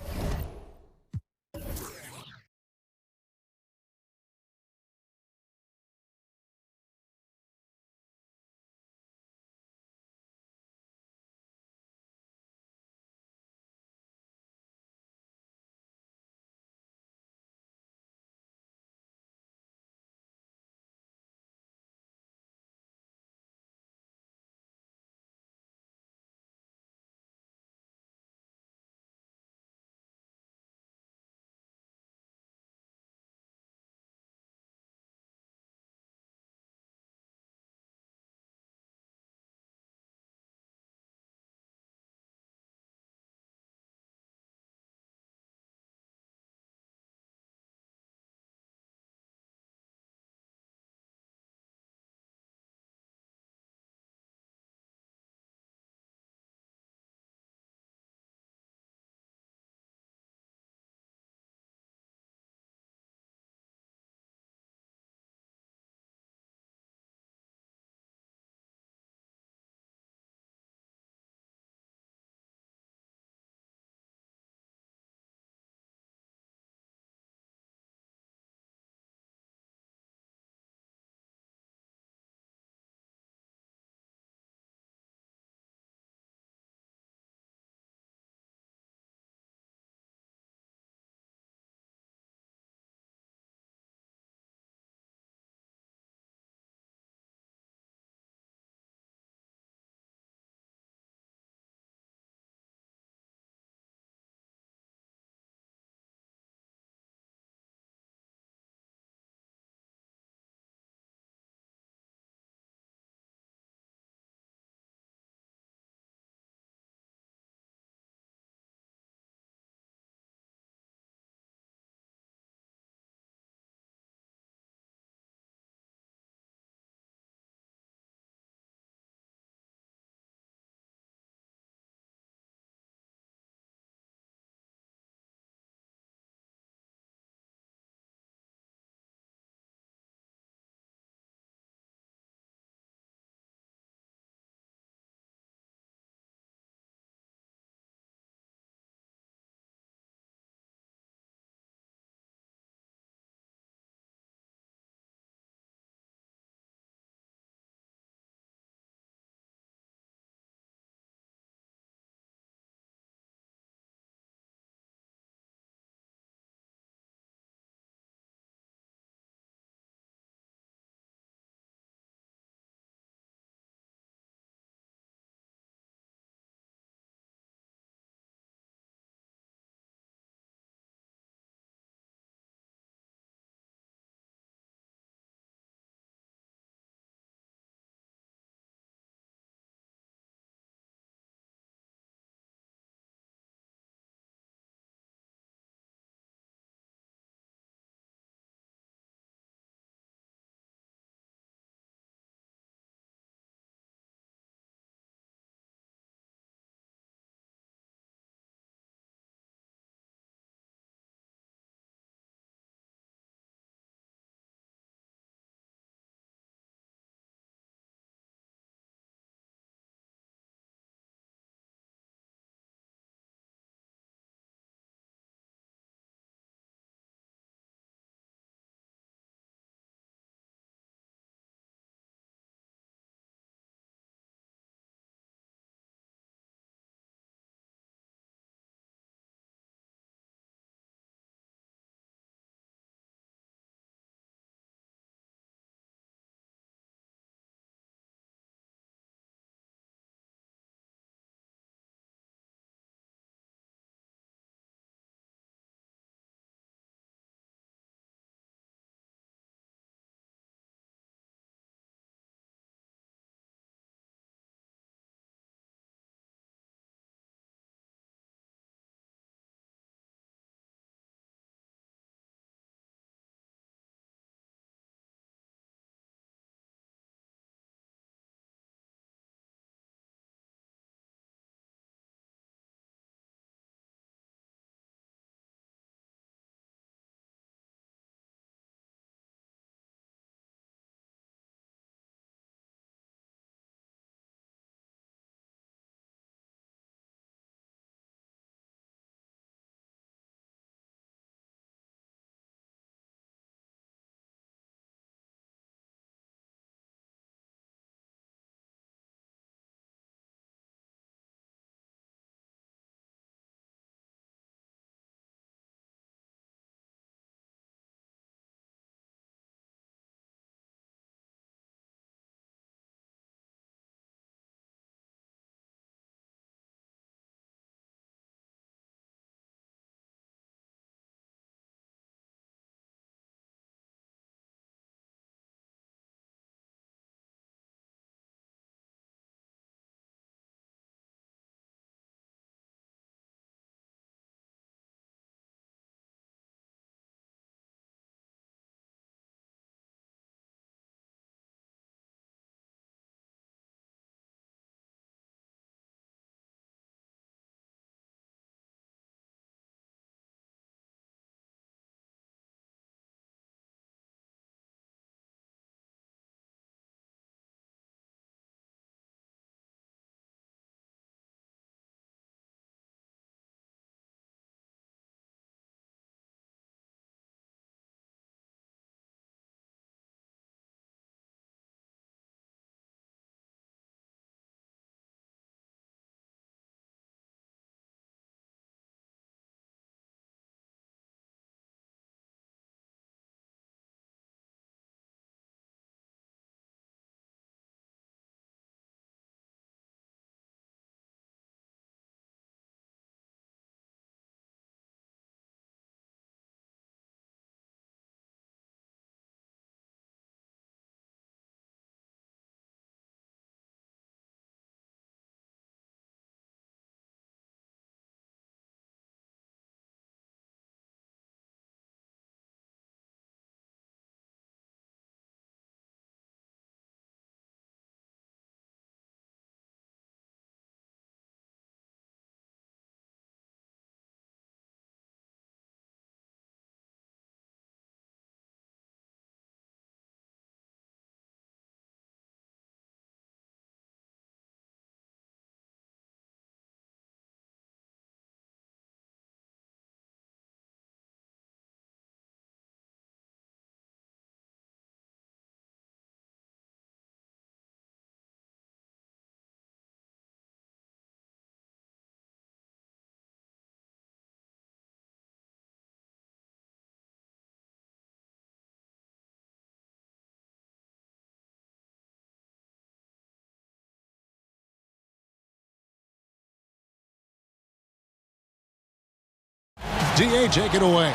D.A., take it away.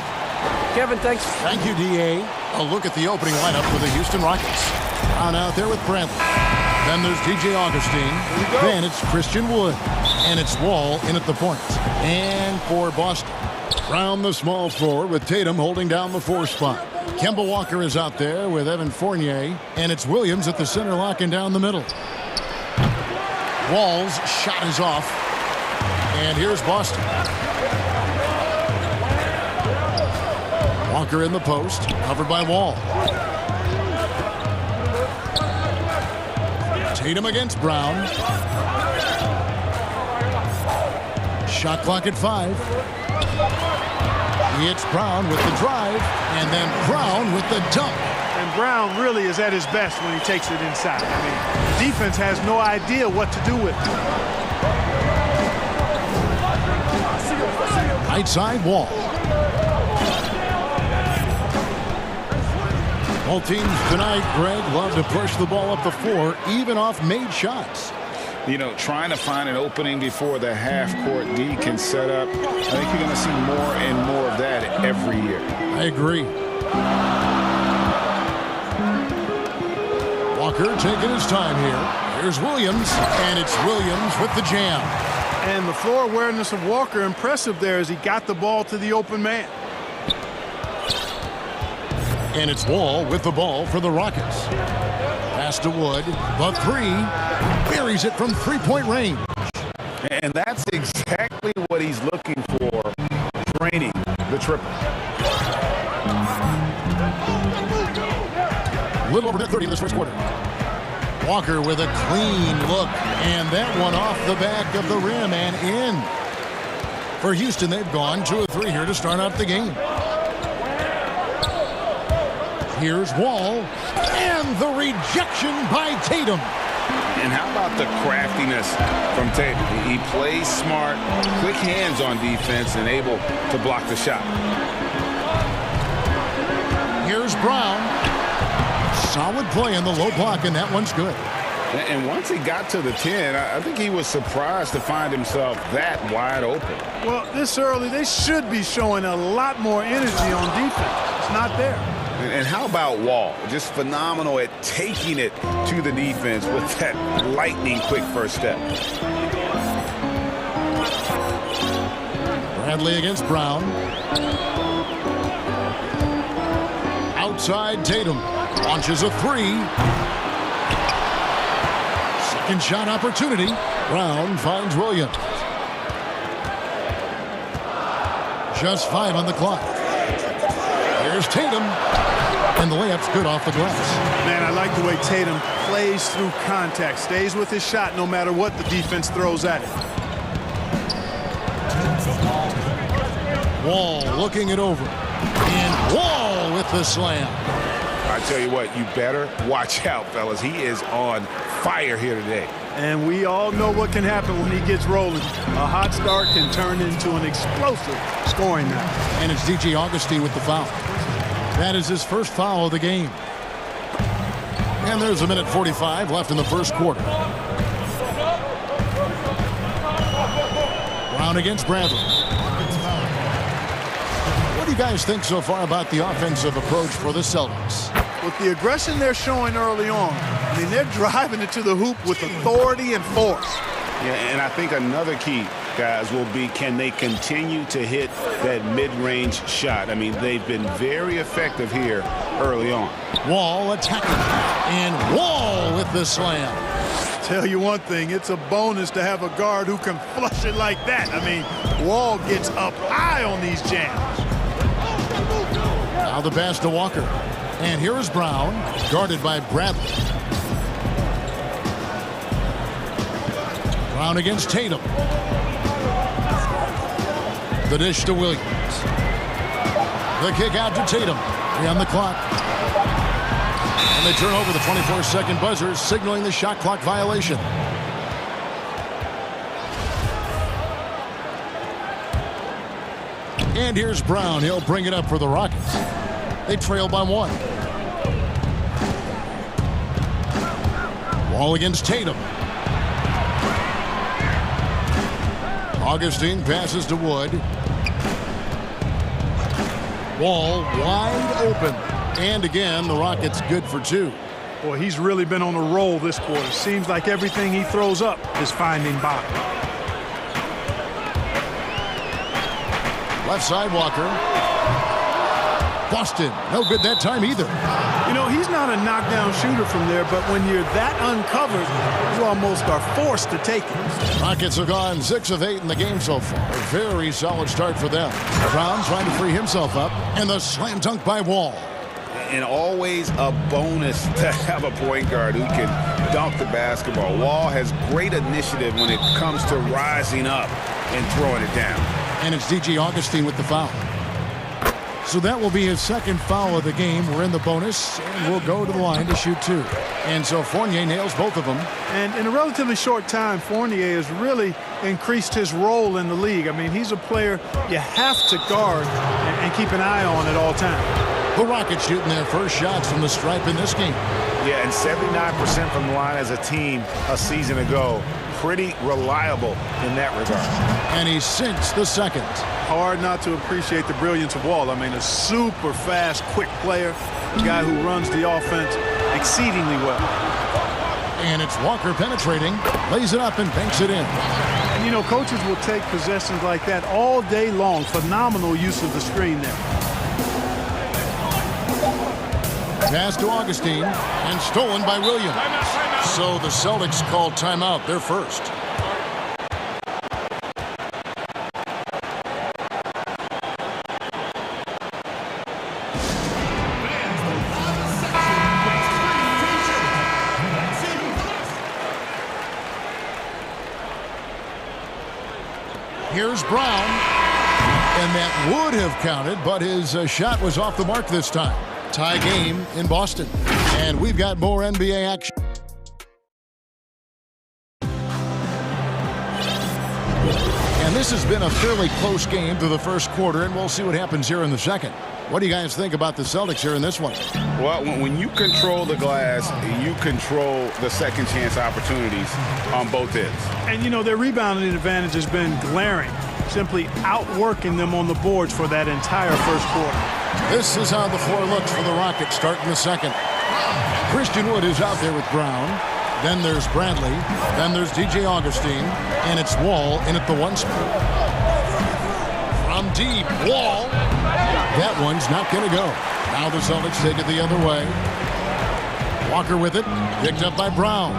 Kevin, thanks. Thank you, D.A. A look at the opening lineup for the Houston Rockets. On out there with Bradley. Then there's DJ Augustine. Then it's Christian Wood. And it's Wall in at the point. And for Boston, Brown the small forward with Tatum holding down the 4 spot. Kemba Walker is out there with Evan Fournier. And it's Williams at the center locking down the middle. Wall's shot is off. And here's Boston. Walker in the post, covered by Wall. Tatum against Brown. Shot clock at 5. It's Brown with the drive, and then Brown with the dunk. And Brown really is at his best when he takes it inside. I mean, the defense has no idea what to do with it. Right side Wall. Both teams tonight, Greg, love to push the ball up the floor, even off made shots. You know, trying to find an opening before the half-court D can set up. I think you're going to see more and more of that every year. I agree. Walker taking his time here. Here's Williams, and it's Williams with the jam. And the floor awareness of Walker impressive there as he got the ball to the open man. And it's Wall with the ball for the Rockets. Pass to Wood. The 3. Buries it from three-point range. And that's exactly what he's looking for, draining the triple. A little over 30 in this first quarter. Walker with a clean look. And that one off the back of the rim and in. For Houston, they've gone 2 of 3 here to start out the game. Here's Wall, and the rejection by Tatum. And how about the craftiness from Tatum? He plays smart, quick hands on defense, and able to block the shot. Here's Brown. Solid play in the low block, and that one's good. And once he got to the 10, I think he was surprised to find himself that wide open. Well, this early, they should be showing a lot more energy on defense. It's not there. And how about Wall? Just phenomenal at taking it to the defense with that lightning quick first step. Bradley against Brown. Outside Tatum. Launches a 3. Second shot opportunity. Brown finds Williams. Just 5 on the clock. Here's Tatum. And the layup's good off the glass. Man, I like the way Tatum plays through contact. Stays with his shot no matter what the defense throws at him. Wall looking it over. And Wall with the slam. I tell you what, you better watch out, fellas. He is on fire here today. And we all know what can happen when he gets rolling. A hot start can turn into an explosive scoring night. And it's DJ Augustine with the foul. That is his first foul of the game. And there's a minute 45 left in the first quarter. Brown against Bradley. What do you guys think so far about the offensive approach for the Celtics? With the aggression they're showing early on, I mean, they're driving it to the hoop with authority and force. Yeah, and I think another key, guys, will be can they continue to hit that mid-range shot? I mean, they've been very effective here early on. Wall attacking. And Wall with the slam. Tell you one thing, it's a bonus to have a guard who can flush it like that. I mean, Wall gets up high on these jams. Now the pass to Walker. And here is Brown, guarded by Bradley. Brown against Tatum. The dish to Williams. The kick out to Tatum. 3 on the clock. And they turn over the 24-second buzzer, signaling the shot clock violation. And here's Brown. He'll bring it up for the Rockets. They trail by 1. Wall against Tatum. Augustine passes to Wood. Wall wide open. And again, the Rockets good for two. Boy, he's really been on a roll this quarter. Seems like everything he throws up is finding bottom. Left side, Walker. Boston, no good that time either. You know, he's not a knockdown shooter from there, but when you're that uncovered, you almost are forced to take it. Rockets have gone 6 of 8 in the game so far. A very solid start for them. Brown trying to free himself up, and the slam dunk by Wall. And always a bonus to have a point guard who can dunk the basketball. Wall has great initiative when it comes to rising up and throwing it down. And it's DJ Augustine with the foul. So that will be his second foul of the game. We're in the bonus, and we'll go to the line to shoot 2. And so Fournier nails both of them. And in a relatively short time, Fournier has really increased his role in the league. I mean, he's a player you have to guard and keep an eye on at all times. The Rockets shooting their first shots from the stripe in this game. Yeah, and 79% from the line as a team a season ago. Pretty reliable in that regard. And he sinks the second. Hard not to appreciate the brilliance of Wall. I mean, a super fast, quick player. A guy who runs the offense exceedingly well. And it's Walker penetrating, lays it up and banks it in. And, you know, coaches will take possessions like that all day long. Phenomenal use of the screen there. Pass to Augustine, and stolen by Williams. So the Celtics call timeout, their first. Here's Brown, and that would have counted, but his shot was off the mark this time. Tie game in Boston. And we've got more NBA action. And this has been a fairly close game through the first quarter, and we'll see what happens here in the second. What do you guys think about the Celtics here in this one? Well, when you control the glass, you control the second chance opportunities on both ends. And, you know, their rebounding advantage has been glaring, simply outworking them on the boards for that entire first quarter. This is how the floor looks for the Rockets starting the second. Christian Wood is out there with Brown. Then there's Bradley. Then there's DJ Augustine. And it's Wall in at the 1 spot. From deep, Wall. That one's not going to go. Now the Celtics take it the other way. Walker with it. Picked up by Brown.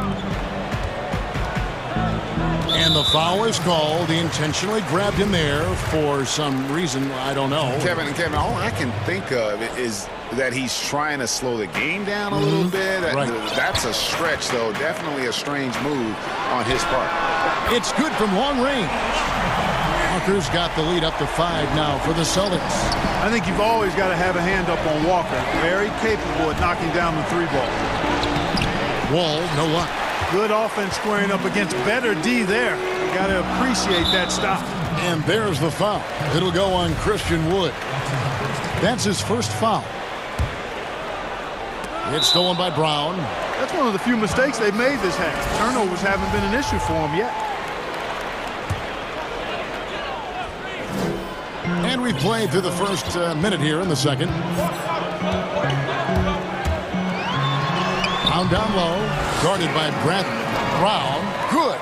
And the foul is called. He intentionally grabbed him there for some reason. I don't know. Kevin, all I can think of is that he's trying to slow the game down a little bit. Right. That's a stretch, though. Definitely a strange move on his part. It's good from long range. Walker's got the lead up to 5 now for the Celtics. I think you've always got to have a hand up on Walker. Very capable at knocking down the 3-ball. Wall, no luck. Good offense squaring up against better D there. You got to appreciate that stop. And there's the foul. It'll go on Christian Wood. That's his first foul. It's stolen by Brown. That's one of the few mistakes they've made this half. Turnovers haven't been an issue for him yet. And we've played through the first minute here in the second. Brown down low, guarded by Bradley. Brown, good.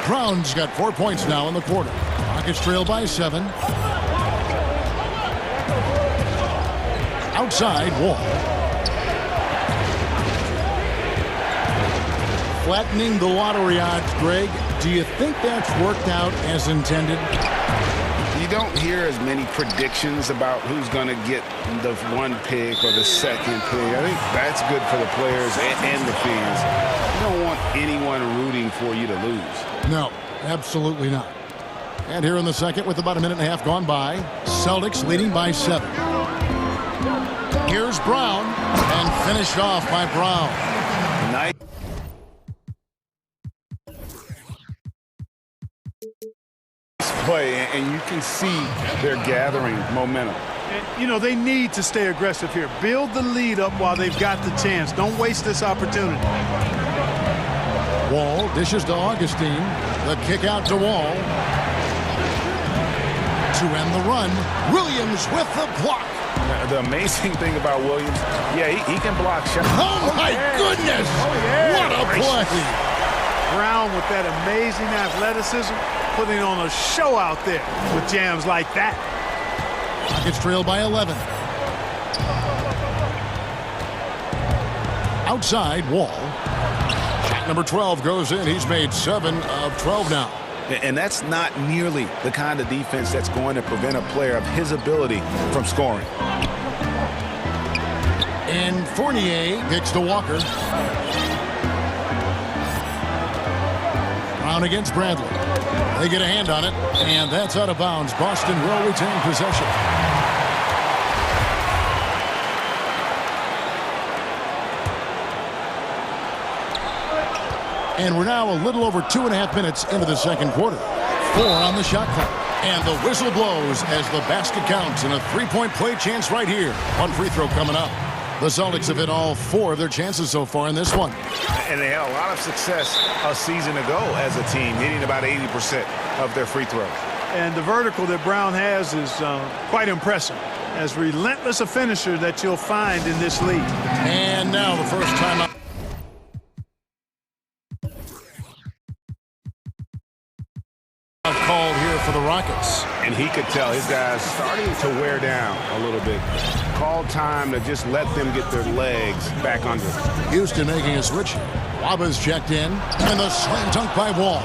Brown's got 4 points now in the quarter. Rockets trail by 7. Outside, Wall. Flattening the lottery odds, Greg. Do you think that's worked out as intended? You don't hear as many predictions about who's going to get the 1 pick or the 2nd pick. I think that's good for the players and the fans. You don't want anyone rooting for you to lose. No, absolutely not. And here in the second, with about a minute and a half gone by, Celtics leading by 7. Here's Brown, and finished off by Brown. Nice play, and you can see they're gathering momentum. And, you know, they need to stay aggressive here. Build the lead up while they've got the chance. Don't waste this opportunity. Wall dishes to Augustine. The kick out to Wall. To end the run, Williams with the block. The amazing thing about Williams, yeah, he can block shots. Oh, my goodness! What a play! Brown with that amazing athleticism, putting on a show out there with jams like that. Rockets trail by 11. Outside, Wall. Shot number 12 goes in. He's made 7 of 12 now. And that's not nearly the kind of defense that's going to prevent a player of his ability from scoring. And Fournier kicks to Walker. Brown against Bradley. They get a hand on it, and that's out of bounds. Boston will retain possession. And we're now a little over 2.5 minutes into the second quarter. 4 on the shot clock. And the whistle blows as the basket counts and a three-point play chance right here. One free throw coming up. The Celtics have hit all 4 of their chances so far in this one. And they had a lot of success a season ago as a team, hitting about 80% of their free throws. And the vertical that Brown has is quite impressive. As relentless a finisher that you'll find in this league. And now the first time out. Called here for the Rockets. And he could tell his guys starting to wear down a little bit. Called time to just let them get their legs back under. Houston making a switch. Waba's checked in. And the slam dunk by Wall.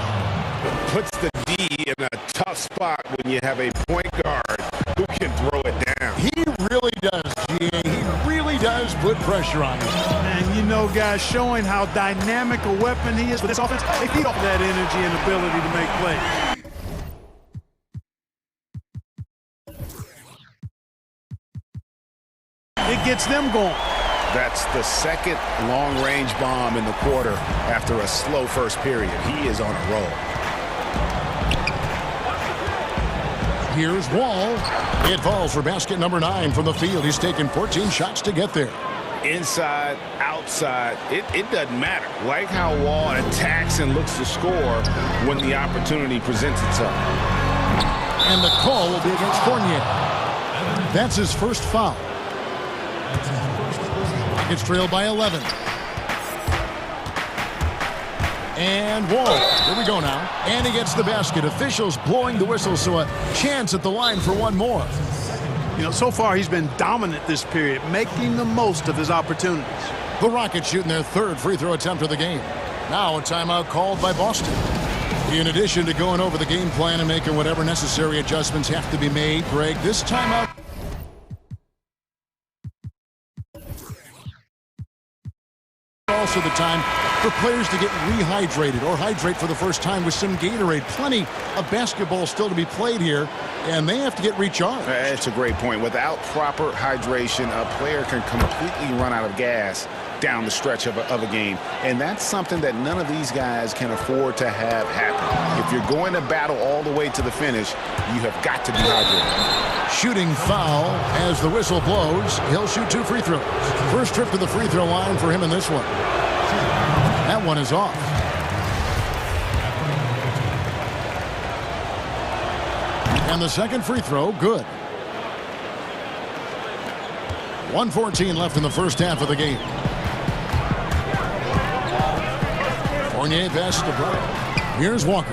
Puts the D in a tough spot when you have a point guard who can throw it down. He really does, G.A. He really does put pressure on him. And you know, guys, showing how dynamic a weapon he is for this offense, they feed off that energy and ability to make plays. It gets them going. That's the second long-range bomb in the quarter after a slow first period. He is on a roll. Here's Wall. It falls for basket number 9 from the field. He's taken 14 shots to get there. Inside, outside, it doesn't matter. Like how Wall attacks and looks to score when the opportunity presents itself. And the call will be against Fournier. That's his first foul. It's trailed by 11. And Wall. Here we go now. And he gets the basket. Officials blowing the whistle, so a chance at the line for one more. You know, so far he's been dominant this period, making the most of his opportunities. The Rockets shooting their 3rd free throw attempt of the game. Now a timeout called by Boston. In addition to going over the game plan and making whatever necessary adjustments have to be made, Greg, this timeout also the time for players to get rehydrated or hydrate for the first time with some Gatorade. Plenty of basketball still to be played here, and they have to get recharged. That's a great point. Without proper hydration, a player can completely run out of gas down the stretch of a game, and that's something that none of these guys can afford to have happen. If you're going to battle all the way to the finish, you have got to be hydrated. Shooting foul as the whistle blows. He'll shoot 2 free throws. First trip to the free throw line for him in this one. That one is off. And the second free throw, good. 1:14 left in the first half of the game. Fournier pass to Brown. Here's Walker.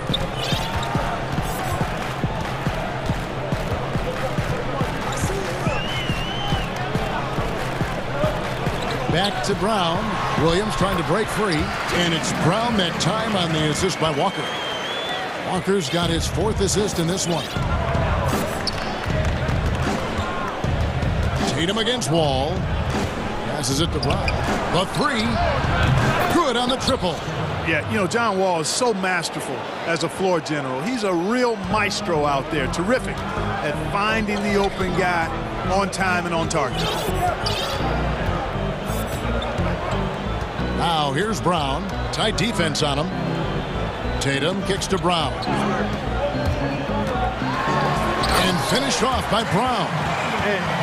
Back to Brown. Williams trying to break free. And it's Brown that time on the assist by Walker. Walker's got his 4th assist in this one. Tatum against Wall. Passes it to Brown. The 3. Good on the triple. Yeah, you know, John Wall is so masterful as a floor general. He's a real maestro out there. Terrific at finding the open guy on time and on target. Now here's Brown. Tight defense on him. Tatum kicks to Brown. And finished off by Brown.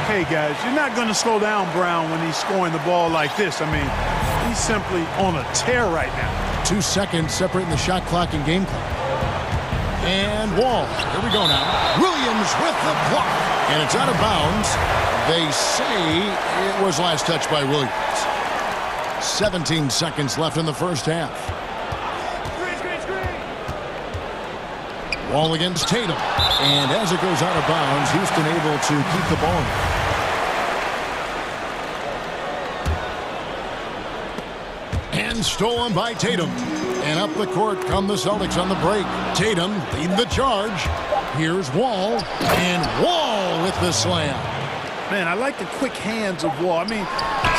Hey, guys, you're not going to slow down Brown when he's scoring the ball like this. I mean, he's simply on a tear right now. 2 seconds separating the shot clock and game clock. And Wall. Here we go now. Williams with the block. And it's out of bounds. They say it was last touched by Williams. 17 seconds left in the first half. Wall against Tatum. And as it goes out of bounds, Houston able to keep the ball. And stolen by Tatum. And up the court come the Celtics on the break. Tatum leading the charge. Here's Wall. And Wall with the slam. Man, I like the quick hands of Wall. I mean,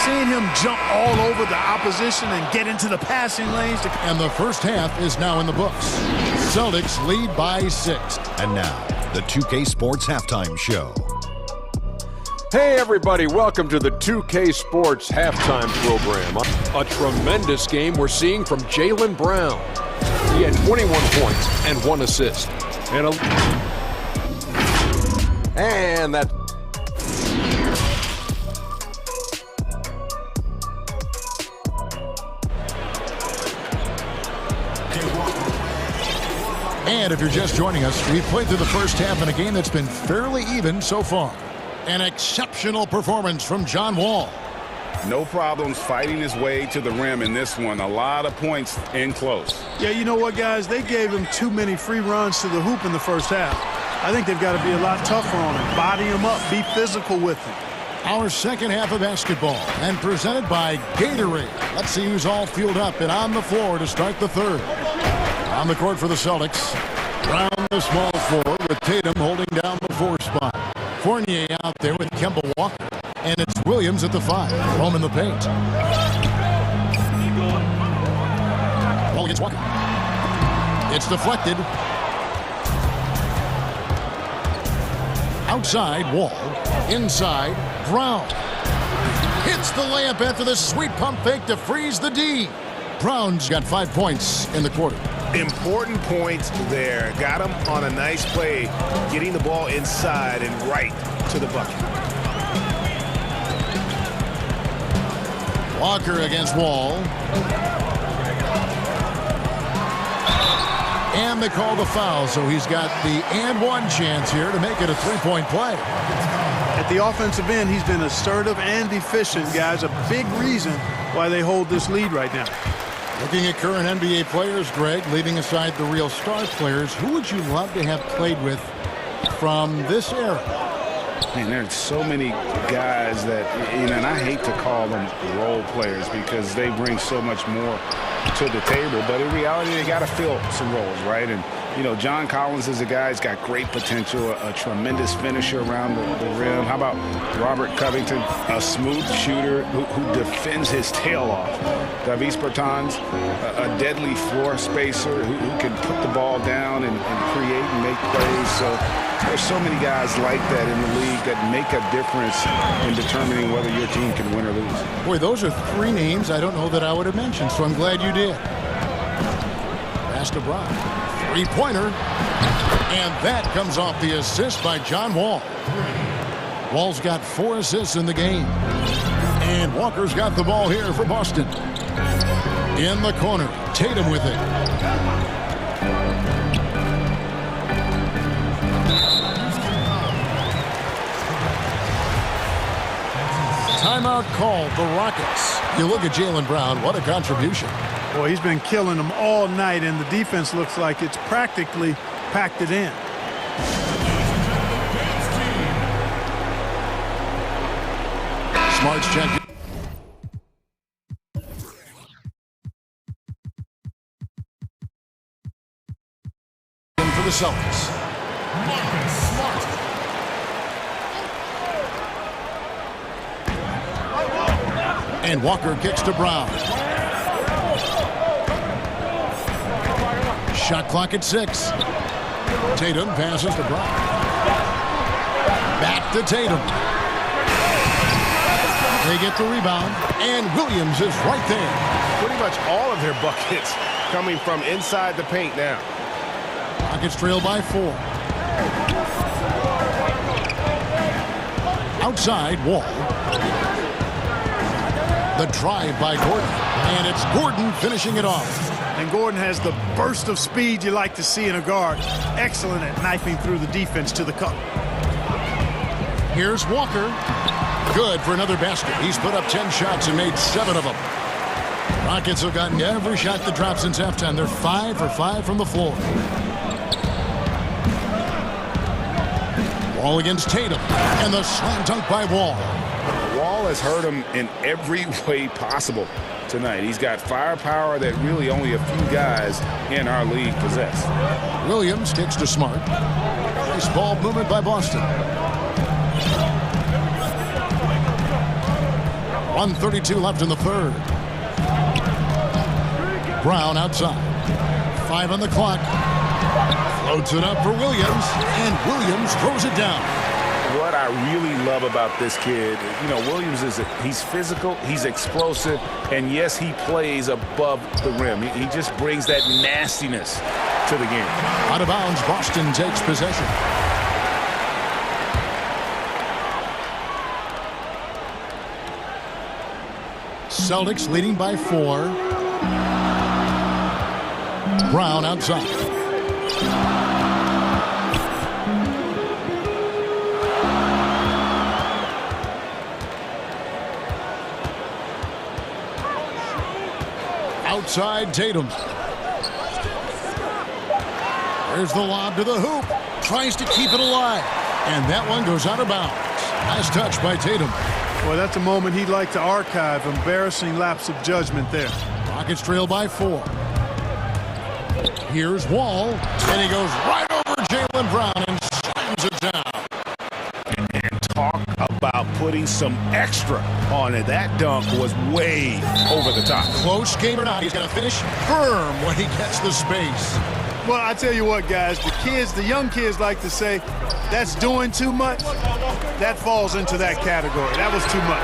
seeing him jump all over the opposition and get into the passing lanes. And the first half is now in the books. Celtics lead by 6. And now, the 2K Sports Halftime Show. Hey everybody, welcome to the 2K Sports Halftime Program. A tremendous game we're seeing from Jaylen Brown. He had 21 points and 1 assist. And that... And if you're just joining us, we've played through the first half in a game that's been fairly even so far. An exceptional performance from John Wall. No problems fighting his way to the rim in this one. A lot of points in close. Yeah, you know what, guys? They gave him too many free runs to the hoop in the first half. I think they've got to be a lot tougher on him. Body him up. Be physical with him. Our second half of basketball and presented by Gatorade. Let's see who's all fueled up and on the floor to start the third. On the court for the Celtics. Brown the small forward with Tatum holding down the 4 spot. Fournier out there with Kemba Walker. And it's Williams at the 5. Home in the paint. Ball against Walker. It's deflected. Outside, Wall. Inside, Brown. Hits the layup after the sweet pump fake to freeze the D. Brown's got 5 points in the quarter. Important points there. Got him on a nice play, getting the ball inside and right to the bucket. Walker against Wall. And they call the foul, so he's got the and one chance here to make it a 3-point play. At the offensive end, he's been assertive and efficient, guys. A big reason why they hold this lead right now. Looking at current NBA players, Greg, leaving aside the real star players, who would you love to have played with from this era? Man, there's so many guys that, you know, and I hate to call them role players because they bring so much more to the table. But in reality, they got to fill some roles, right? And, you know, John Collins is a guy who's got great potential, a tremendous finisher around the rim. How about Robert Covington, a smooth shooter who defends his tail off? Davis Bertans, a deadly floor spacer who can put the ball down and create and make plays. So there's so many guys like that in the league that make a difference in determining whether your team can win or lose. Boy, those are 3 names I don't know that I would have mentioned, so I'm glad you did. Pass to Brown. 3-pointer. And that comes off the assist by John Wall. Wall's got 4 assists in the game. And Walker's got the ball here for Boston. In the corner, Tatum with it. Timeout called the Rockets. You look at Jaylen Brown, what a contribution. Boy, he's been killing them all night, and the defense looks like it's practically packed it in. Smart's check. For the Celtics. And Walker kicks to Brown. Shot clock at 6. Tatum passes to Brown. Back to Tatum. They get the rebound, and Williams is right there. Pretty much all of their buckets coming from inside the paint now. Rockets trail by 4. Outside, Wall. The drive by Gordon, and it's Gordon finishing it off. And Gordon has the burst of speed you like to see in a guard. Excellent at knifing through the defense to the cup. Here's Walker. Good for another basket. He's put up 10 shots and made 7 of them. Rockets have gotten every shot that dropped since halftime. They're 5 for 5 from the floor. Wall against Tatum. And the slam dunk by Wall. Wall has hurt him in every way possible tonight. He's got firepower that really only a few guys in our league possess. Williams kicks to Smart. Nice ball movement by Boston. 1:32 left in the third. Brown outside. 5 on the clock. Floats it up for Williams, and Williams throws it down. What I really love about this kid, you know, Williams he's physical, he's explosive, and yes, he plays above the rim. He just brings that nastiness to the game. Out of bounds, Boston takes possession. Celtics leading by 4. Brown outside. Outside Tatum. There's the lob to the hoop. Tries to keep it alive. And that one goes out of bounds. Nice touch by Tatum. Well, that's a moment he'd like to archive. Embarrassing lapse of judgment there. Rockets trail by 4. Here's Wall. And he goes right over Jaylen Brown and slams it down. And talk about putting some extra on it. That dunk was way over the top. Close game or not, he's going to finish firm when he gets the space. Well, I tell you what, guys, the young kids like to say, that's doing too much. That falls into that category. That was too much.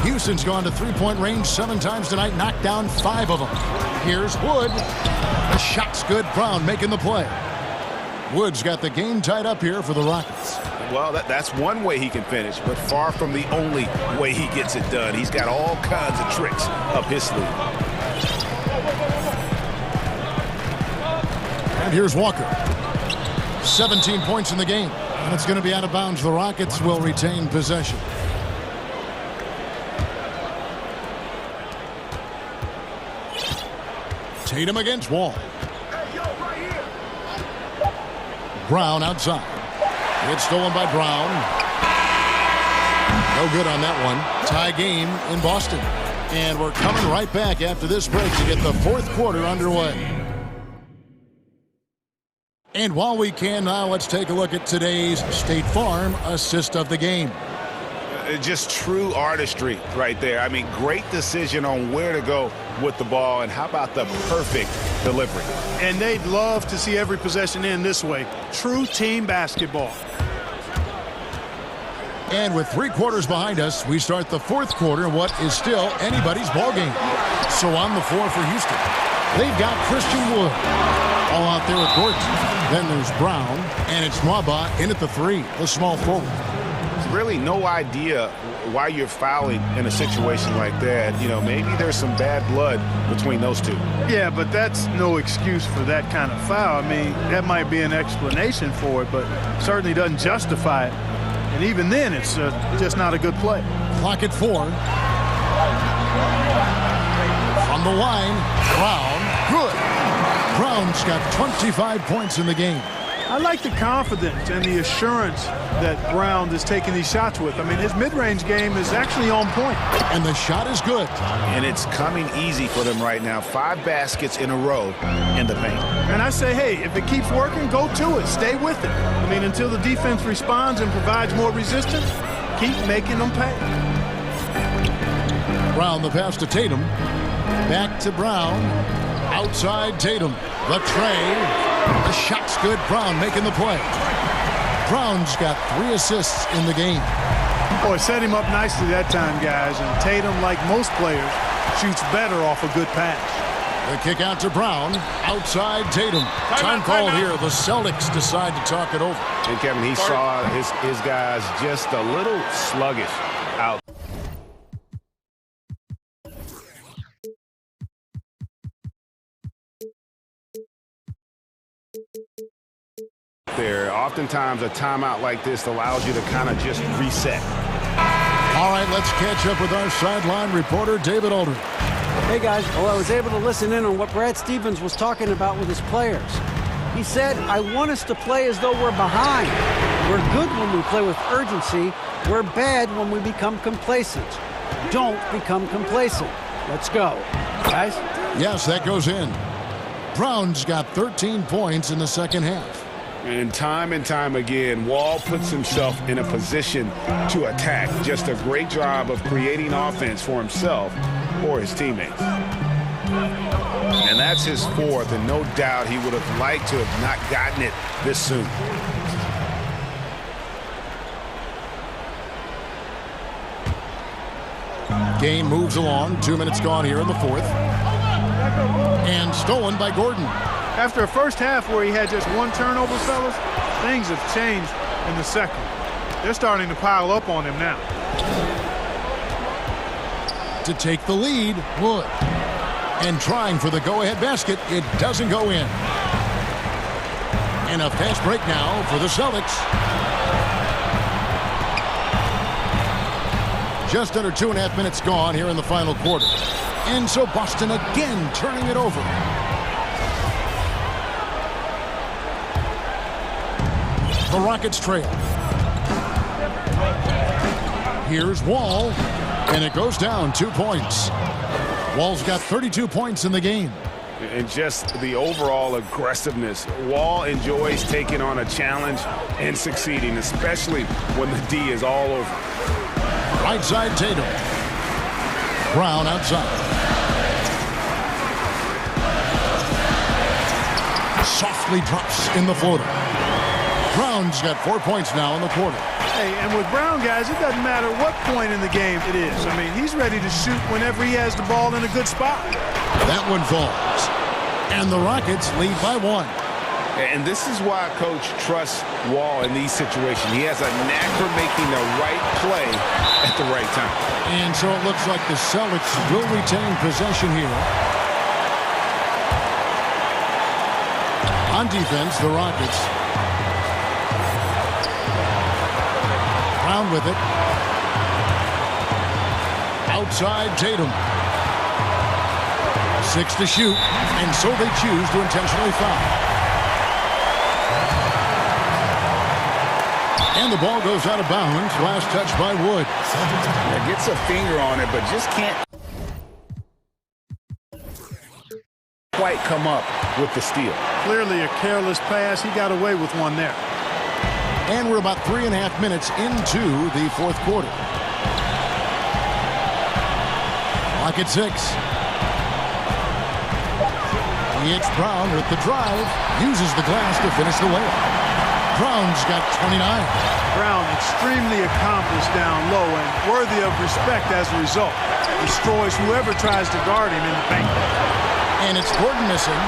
Houston's gone to three-point range 7 times tonight, knocked down 5 of them. Here's Wood. The shot's good. Brown making the play. Wood's got the game tied up here for the Rockets. Well, that's one way he can finish, but far from the only way he gets it done. He's got all kinds of tricks up his sleeve. And here's Walker. 17 points in the game. And it's going to be out of bounds. The Rockets will retain possession. Tatum against Wall. Brown outside. It's stolen by Brown. No good on that one. Tie game in Boston. And we're coming right back after this break to get the 4th quarter underway. And while we can now, let's take a look at today's State Farm assist of the game. Just true artistry right there. I mean, great decision on where to go with the ball, and how about the perfect delivery? And they'd love to see every possession end this way. True team basketball. And with 3 quarters behind us, we start the 4th quarter in what is still anybody's ball game. So on the floor for Houston, they've got Christian Wood all out there with Gordon. Then there's Brown, and it's Mwaba in at the 3, the small forward. Really no idea why you're fouling in a situation like that. You know, maybe there's some bad blood between those two. Yeah, but that's no excuse for that kind of foul. I mean, that might be an explanation for it, but certainly doesn't justify it. And even then, it's just not a good play. Clock at 4. From the line, Brown, good. Brown's got 25 points in the game. I like the confidence and the assurance that Brown is taking these shots with. I mean, his mid-range game is actually on point. And the shot is good. And it's coming easy for them right now. 5 baskets in a row in the paint. And I say, hey, if it keeps working, go to it. Stay with it. I mean, until the defense responds and provides more resistance, keep making them pay. Brown, the pass to Tatum. Back to Brown. Outside Tatum. The tray. The shot's good. Brown making the play. Brown's got 3 assists in the game. Boy, set him up nicely that time, guys. And Tatum, like most players, shoots better off a good pass. The kick out to Brown. Outside Tatum. Time called here. The Celtics decide to talk it over. And Kevin, he saw his guys just a little sluggish out there. Oftentimes, a timeout like this allows you to kind of just reset. All right, let's catch up with our sideline reporter, David Aldridge. Hey, guys. Well, I was able to listen in on what Brad Stevens was talking about with his players. He said, I want us to play as though we're behind. We're good when we play with urgency. We're bad when we become complacent. Don't become complacent. Let's go. Guys? Yes, that goes in. Brown's got 13 points in the second half. And time again, Wall puts himself in a position to attack. Just a great job of creating offense for himself or his teammates. And that's his fourth, and no doubt he would have liked to have not gotten it this soon. Game moves along. 2 minutes gone here in the fourth. And stolen by Gordon. After a first half where he had just one turnover, fellas, things have changed in the second. They're starting to pile up on him now. To take the lead, Wood. And trying for the go-ahead basket, it doesn't go in. And a fast break now for the Celtics. Just under 2.5 minutes gone here in the final quarter. And so Boston again turning it over. The Rockets trail. Here's Wall, and it goes down 2 points. Wall's got 32 points in the game. And just the overall aggressiveness. Wall enjoys taking on a challenge and succeeding, especially when the D is all over. Right side, Tatum. Brown outside. Softly drops in the floater. Brown's got 4 points now in the quarter. Hey, and with Brown, guys, it doesn't matter what point in the game it is. I mean, he's ready to shoot whenever he has the ball in a good spot. That one falls. And the Rockets lead by 1. And this is why Coach trusts Wall in these situations. He has a knack for making the right play at the right time. And so it looks like the Celtics will retain possession here. On defense, the Rockets. Brown with it. Outside Tatum. 6 to shoot, and so they choose to intentionally foul. And the ball goes out of bounds. Last touch by Wood. Yeah, gets a finger on it, but just can't quite come up with the steal. Clearly a careless pass. He got away with one there. And we're about 3.5 minutes into the fourth quarter. Clock at 6. It's Brown with the drive. Uses the glass to finish the layup. Brown's got 29. Brown extremely accomplished down low and worthy of respect as a result. Destroys whoever tries to guard him in the paint. And it's Gordon missing.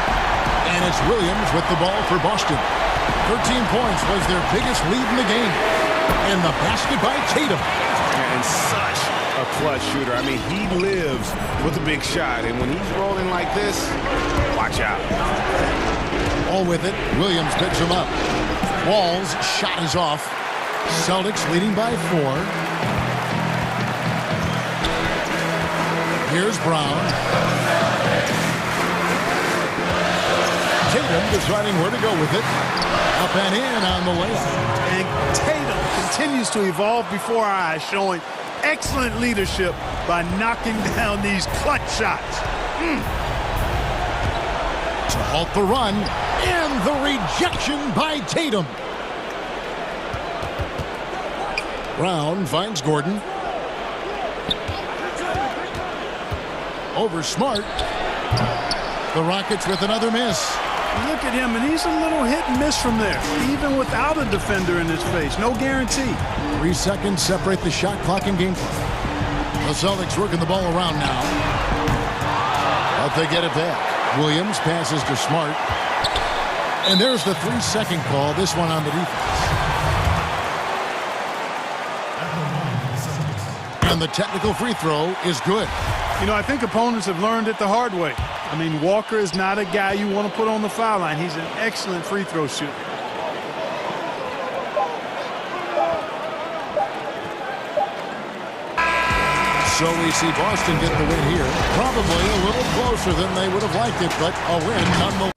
And it's Williams with the ball for Boston. 13 points was their biggest lead in the game. And the basket by Tatum. And such a clutch shooter. I mean, he lives with a big shot. And when he's rolling like this, watch out. All with it. Williams picks him up. Wall's shot is off. Celtics leading by 4. Here's Brown. Tatum deciding where to go with it. Up and in on the layup. And Tatum continues to evolve before our eyes, showing excellent leadership by knocking down these clutch shots. To halt the run, and the rejection by Tatum. Brown finds Gordon. Over Smart. The Rockets with another miss. Look at him, and he's a little hit and miss from there, even without a defender in his face. No guarantee. 3 seconds separate the shot clock and game clock. The Celtics working the ball around now. But they get it back. Williams passes to Smart. And there's the 3-second call, this one on the defense. And the technical free throw is good. You know, I think opponents have learned it the hard way. I mean, Walker is not a guy you want to put on the foul line. He's an excellent free throw shooter. So we see Boston get the win here. Probably a little closer than they would have liked it, but a win nonetheless.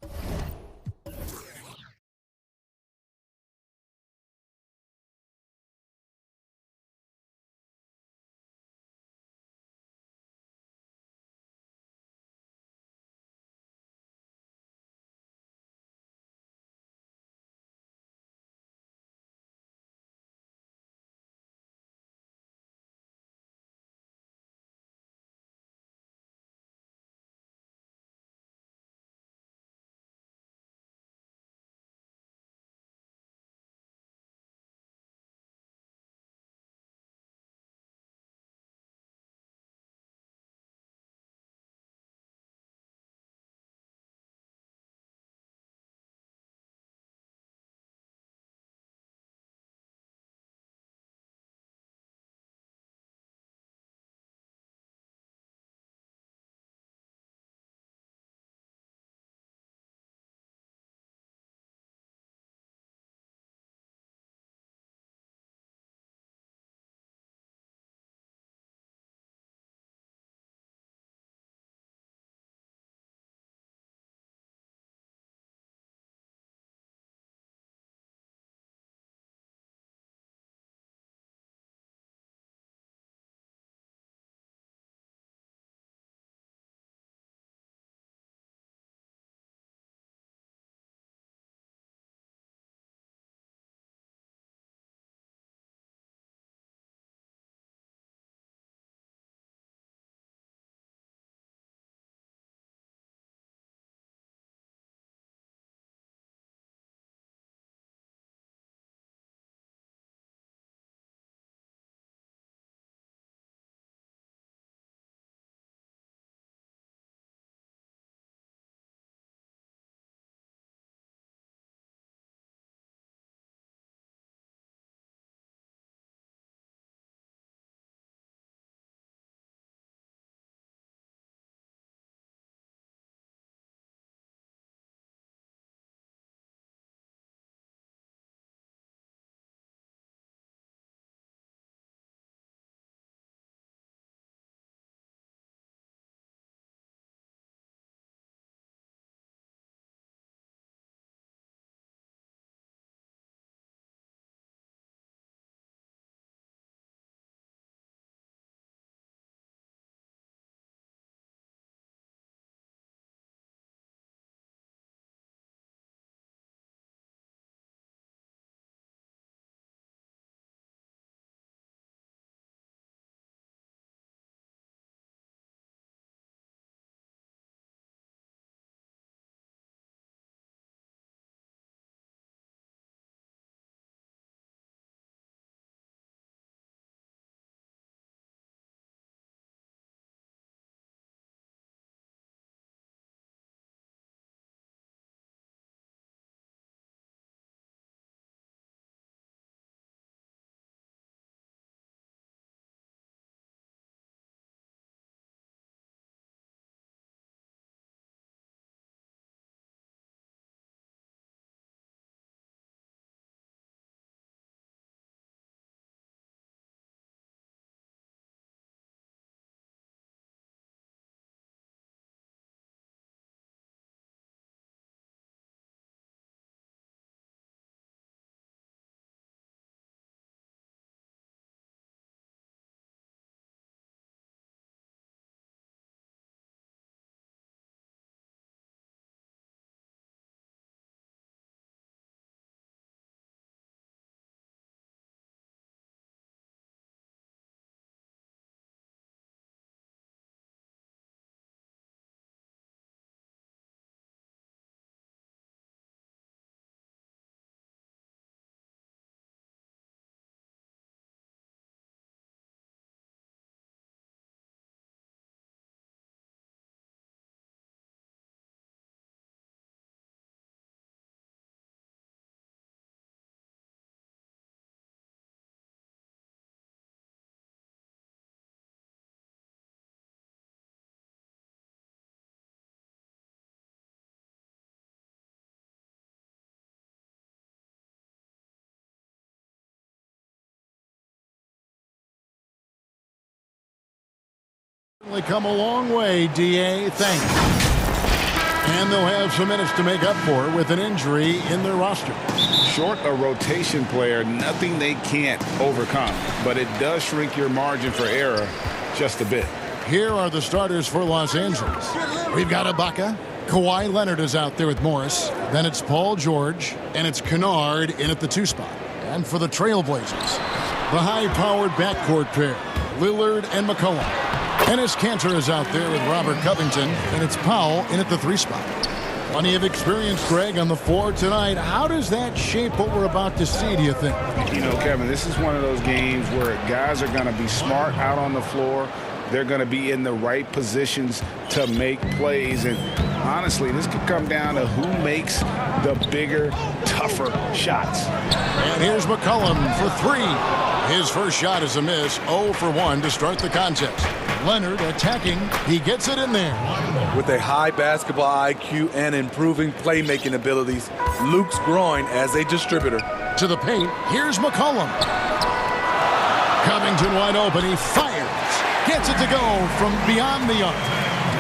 They come a long way, DA. Thanks. And they'll have some minutes to make up for with an injury in their roster. Short a rotation player, nothing they can't overcome. But it does shrink your margin for error just a bit. Here are the starters for Los Angeles. We've got Ibaka. Kawhi Leonard is out there with Morris. Then it's Paul George. And it's Kennard in at the 2 spot. And for the Trailblazers, the high-powered backcourt pair, Lillard and McCollum. Enes Kanter is out there with Robert Covington, and it's Powell in at the 3 spot. Plenty of experience, Greg, on the floor tonight. How does that shape what we're about to see, do you think? You know, Kevin, this is one of those games where guys are going to be smart out on the floor. They're going to be in the right positions to make plays. And honestly, this could come down to who makes the bigger, tougher shots. And here's McCollum for 3. His first shot is a miss, 0 for 1 to start the contest. Leonard attacking. He gets it in there. With a high basketball IQ and improving playmaking abilities, Luke's growing as a distributor. To the paint, here's McCollum. Covington wide open. He fires. Gets it to go from beyond the arc.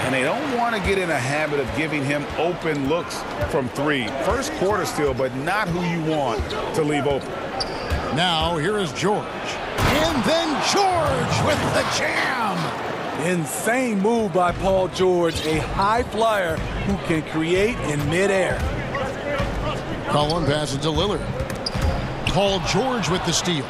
And they don't want to get in a habit of giving him open looks from 3. First quarter still, but not who you want to leave open. Now, here is George. And then George with the jam. Insane move by Paul George, a high flyer who can create in midair. Cullen passes to Lillard. Paul George with the steal.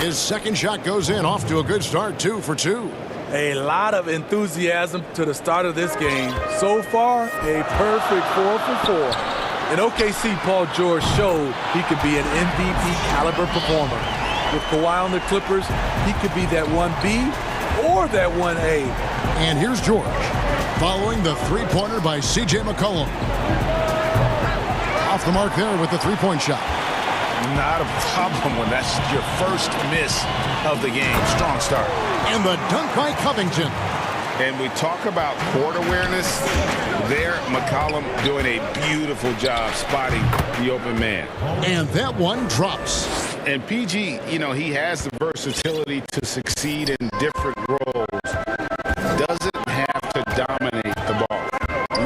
His second shot goes in, off to a good start, 2 for 2. A lot of enthusiasm to the start of this game. So far, a perfect 4 for 4. In OKC, Paul George showed he could be an MVP caliber performer. With Kawhi on the Clippers, he could be that 1B or that 1A. And here's George, following the 3-pointer by C.J. McCollum. Off the mark there with the 3-point shot. Not a problem when that's your first miss of the game. Strong start. And the dunk by Covington. And we talk about court awareness. There, McCollum doing a beautiful job spotting the open man. And that one drops. And PG, you know, he has the versatility to succeed in different roles. Doesn't have to dominate the ball.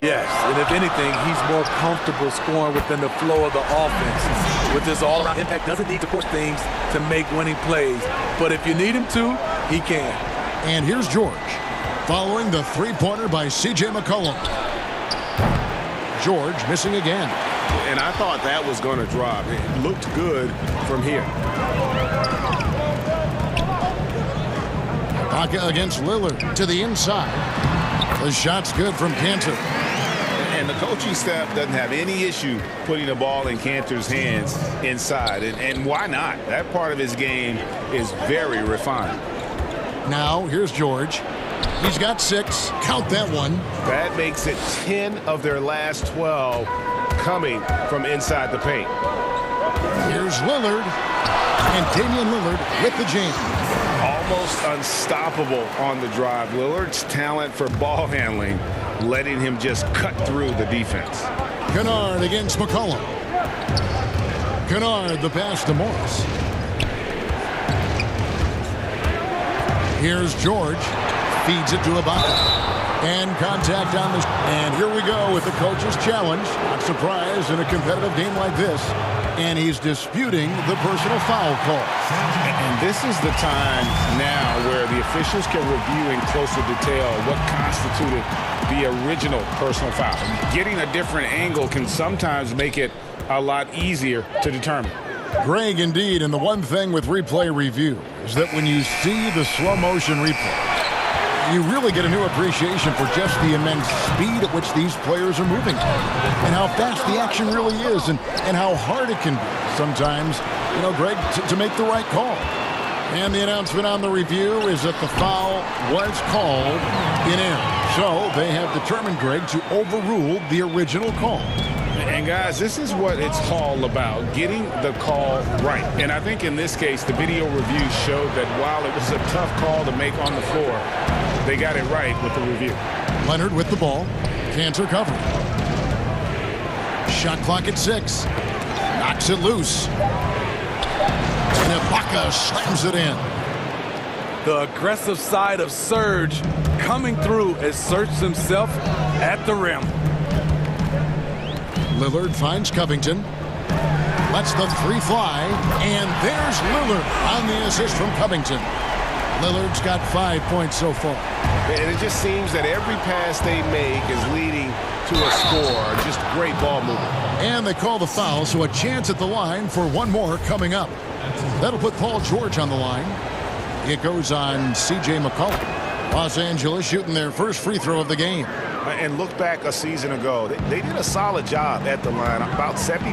Yes, and if anything, he's more comfortable scoring within the flow of the offense. With his all-around impact, doesn't need to push things to make winning plays. But if you need him to, he can. And here's George, following the 3-pointer by C.J. McCollum. George missing again. And I thought that was going to drop. It looked good from here. Ibaka against Lillard to the inside. The shot's good from Kanter. And the coaching staff doesn't have any issue putting the ball in Kanter's hands inside. And why not? That part of his game is very refined. Now, here's George. He's got 6. Count that one. That makes it 10 of their last 12 coming from inside the paint. Here's Lillard. And Damian Lillard with the jam. Almost unstoppable on the drive. Lillard's talent for ball handling, letting him just cut through the defense. Kennard against McCollum. Kennard, the pass to Morris. Here's George. Feeds it to Ibaka. And contact on the... And here we go with the coach's challenge. Not surprised in a competitive game like this. And he's disputing the personal foul call. And this is the time now where the officials can review in closer detail what constituted the original personal foul. Getting a different angle can sometimes make it a lot easier to determine. Greg, indeed, and the one thing with replay review is that when you see the slow motion replay, you really get a new appreciation for just the immense speed at which these players are moving and how fast the action really is and how hard it can be sometimes, you know, Greg, to make the right call. And the announcement on the review is that the foul was called in error. So they have determined, Greg, to overrule the original call. And guys, this is what it's all about, getting the call right. And I think in this case, the video review showed that while it was a tough call to make on the floor, they got it right with the review. Leonard with the ball. Kanter covering. Shot clock at 6. Knocks it loose. And Ibaka slams it in. The aggressive side of Serge coming through as Serge himself at the rim. Lillard finds Covington. Lets the three fly. And there's Lillard on the assist from Covington. Lillard's got 5 points so far. And it just seems that every pass they make is leading to a score. Just great ball movement. And they call the foul, so a chance at the line for one more coming up. That'll put Paul George on the line. It goes on C.J. McCollum. Los Angeles shooting their first free throw of the game. And look back a season ago. They did a solid job at the line, about 79%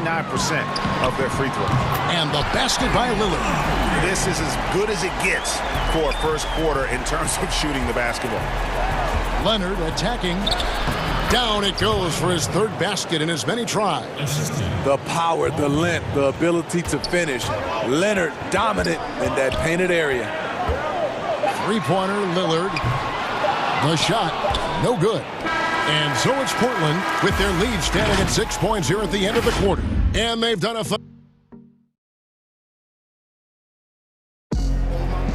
of their free throws. And the basket by Lillard. This is as good as it gets for a first quarter in terms of shooting the basketball. Leonard attacking. Down it goes for his third basket in as many tries. The power, the length, the ability to finish. Leonard dominant in that painted area. Three-pointer, Lillard. The shot, no good. And so it's Portland with their lead standing at 6 points here at the end of the quarter. And they've done a...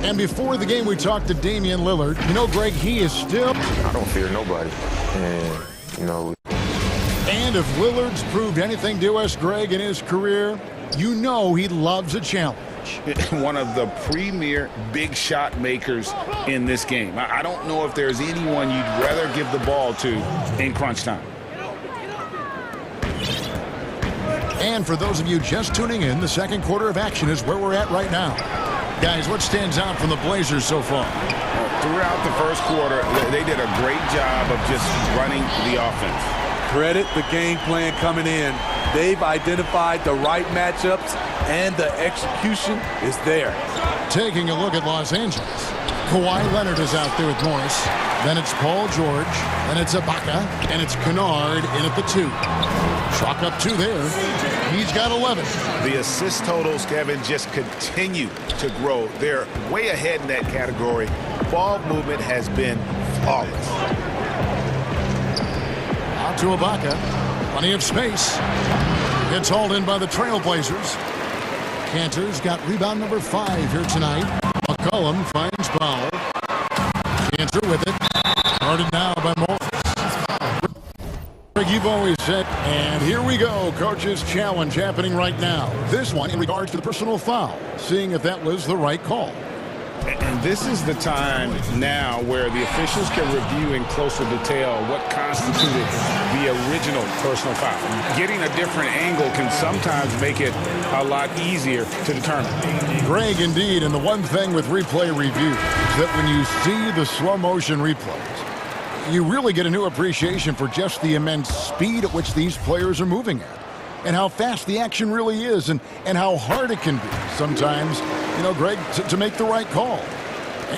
And before the game, we talked to Damian Lillard. You know, Greg, he is still... I don't fear nobody. And, you know... And if Lillard's proved anything to us, Greg, in his career, you know he loves a challenge. One of the premier big shot makers in this game. I don't know if there's anyone you'd rather give the ball to in crunch time. And for those of you just tuning in, the second quarter of action is where we're at right now. Guys, what stands out from the Blazers so far? Throughout the first quarter, they did a great job of just running the offense. Credit the game plan coming in. They've identified the right matchups, and the execution is there. Taking a look at Los Angeles. Kawhi Leonard is out there with Morris. Then it's Paul George. Then it's Ibaka. And it's Kennard in at the 2. Chalk up 2 there. He's got 11. The assist totals, Kevin, just continue to grow. They're way ahead in that category. Ball movement has been flawless. Out to Ibaka. Plenty of space. Gets hauled in by the Trailblazers. Cantor's got rebound number 5 here tonight. McCollum finds Powell. Cantor with it. Guarded now by Morris. Greg, you've always said, and here we go, coach's challenge happening right now. This one in regards to the personal foul, seeing if that was the right call. And this is the time now where the officials can review in closer detail what constituted the original personal foul. Getting a different angle can sometimes make it a lot easier to determine. Greg, indeed, and the one thing with replay review is that when you see the slow motion replays, you really get a new appreciation for just the immense speed at which these players are moving at, and how fast the action really is, and how hard it can be sometimes, you know, Greg, to make the right call.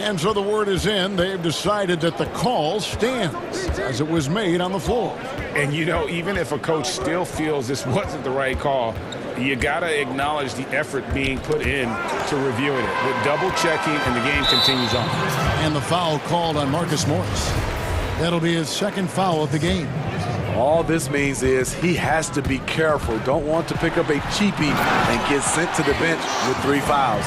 And so the word is in. They've decided that the call stands as it was made on the floor. And, you know, even if a coach still feels this wasn't the right call, you got to acknowledge the effort being put in to reviewing it. With double checking, and the game continues on. And the foul called on Marcus Morris. That'll be his second foul of the game. All this means is he has to be careful. Don't want to pick up a cheapie and get sent to the bench with 3 fouls.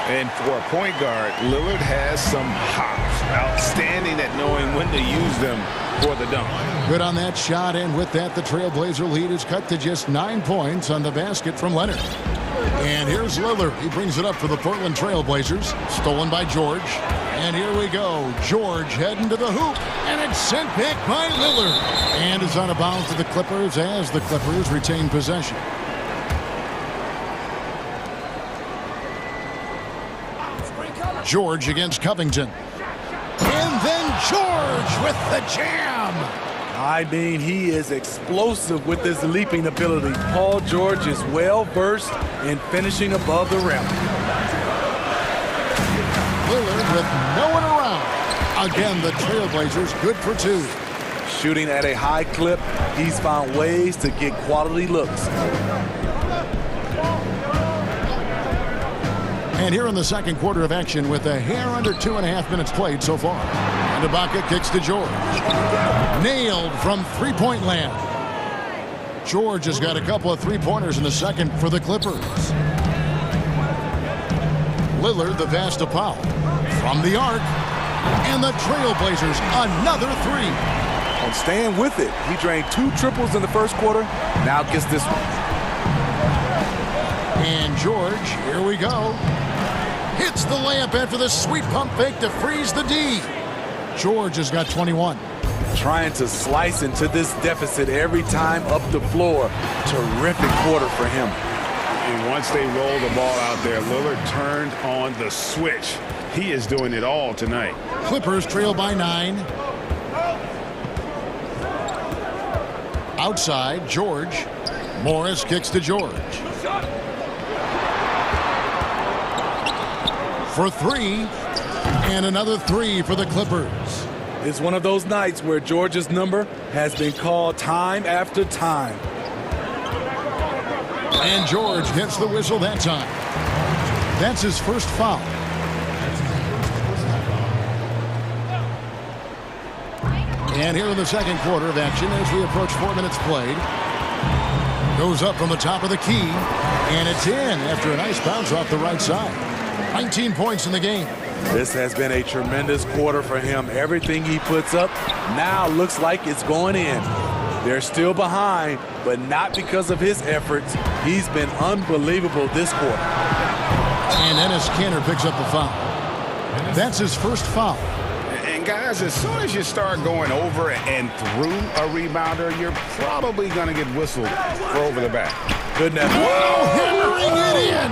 And for a point guard, Lillard has some hops. Outstanding at knowing when to use them for the dunk. Good on that shot, and with that, the Trailblazer lead is cut to just 9 points on the basket from Leonard. And here's Lillard. He brings it up for the Portland Trailblazers. Stolen by George. And here we go. George heading to the hoop. And it's sent back by Lillard. And is out of bounds to the Clippers as the Clippers retain possession. George against Covington. And then George with the jam. I mean, he is explosive with his leaping ability. Paul George is well-versed in finishing above the rim. Lillard with no one around. Again, the Trailblazers good for 2. Shooting at a high clip, he's found ways to get quality looks. And here in the second quarter of action with a hair under 2.5 minutes played so far. And Ibaka kicks to George. Nailed from three-point land. George has got a couple of three-pointers in the second for the Clippers. Lillard, the pass to Powell. from the arc. And the Trailblazers, another three. And staying with it. He drained 2 triples in the first quarter. Now gets this one. And George, here we go. Hits the layup after the sweet pump fake to freeze the D. George has got 21. Trying to slice into this deficit every time up the floor. Terrific quarter for him. And once they roll the ball out there, Lillard turned on the switch. He is doing it all tonight. Clippers trail by 9. Outside, George. Morris kicks to George. For 3. And another 3 for the Clippers. It's one of those nights where George's number has been called time after time. And George gets the whistle that time. That's his first foul. And here in the second quarter of action as we approach 4 minutes played. Goes up from the top of the key. And it's in after a nice bounce off the right side. 19 points in the game. This has been a tremendous quarter for him. Everything he puts up now looks like it's going in. They're still behind, but not because of his efforts. He's been unbelievable this quarter. And Enes Kanter picks up the foul. That's his first foul. And guys, as soon as you start going over and through a rebounder, you're probably going to get whistled for over the back. Good net. Whoa, hammering it in.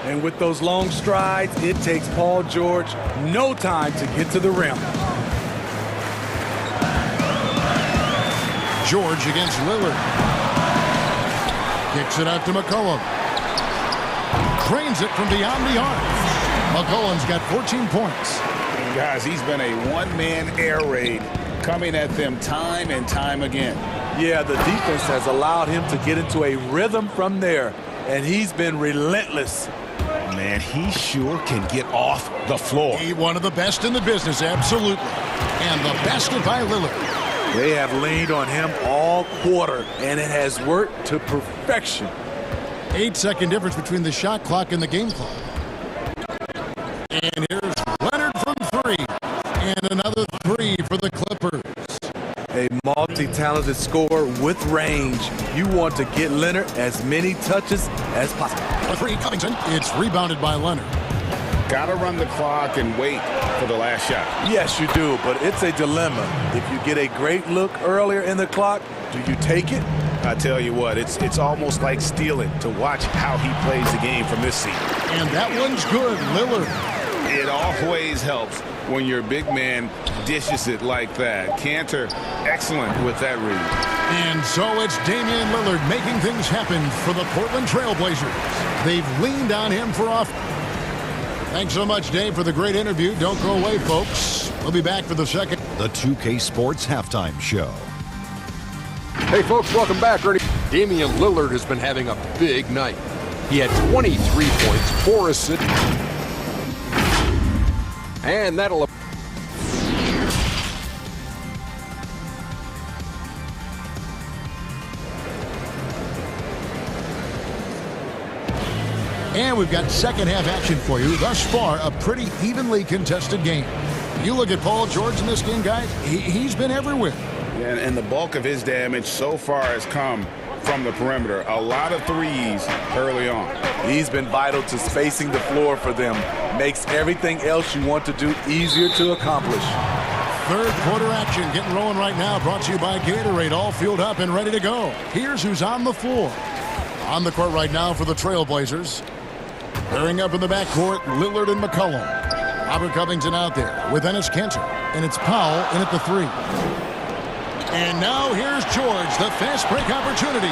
And with those long strides, it takes Paul George no time to get to the rim. George against Lillard. Kicks it out to McCollum. Drains it from beyond the arc. McCollum's got 14 points. And guys, he's been a one-man air raid coming at them time and time again. Yeah, the defense has allowed him to get into a rhythm from there, and he's been relentless. Man, he sure can get off the floor. He's one of the best in the business, absolutely. And the basket by Lillard. They have leaned on him all quarter, and it has worked to perfection. 8-second difference between the shot clock and the game clock. And here's Leonard from 3. And another 3 for the Clippers. A multi-talented scorer with range. You want to get Leonard as many touches as possible. For 3, Covington. It's rebounded by Leonard. Got to run the clock and wait for the last shot. Yes, you do, but it's a dilemma. If you get a great look earlier in the clock, do you take it? I tell you what, it's almost like stealing to watch how he plays the game from this seat. And that one's good, Lillard. It always helps when your big man dishes it like that. Kanter, excellent with that read. And so it's Damian Lillard making things happen for the Portland Trailblazers. They've leaned on him for offense. Thanks so much, Dave, for the great interview. Don't go away, folks. We'll be back for the second. The 2K Sports Halftime Show. Hey, folks, welcome back. Damian Lillard has been having a big night. He had 23 points, 4 assists, and that'll... And we've got second half action for you. Thus far, a pretty evenly contested game. You look at Paul George in this game, guys, he's been everywhere. Yeah, and the bulk of his damage so far has come from the perimeter. A lot of threes early on. He's been vital to spacing the floor for them. Makes everything else you want to do easier to accomplish. Third quarter action getting rolling right now. Brought to you by Gatorade. All fueled up and ready to go. Here's who's on the floor. On the court right now for the Trailblazers. Pairing up in the backcourt, Lillard and McCollum. Robert Covington out there with Enes Kanter. And it's Powell in at the 3. And now here's George, the fast break opportunity.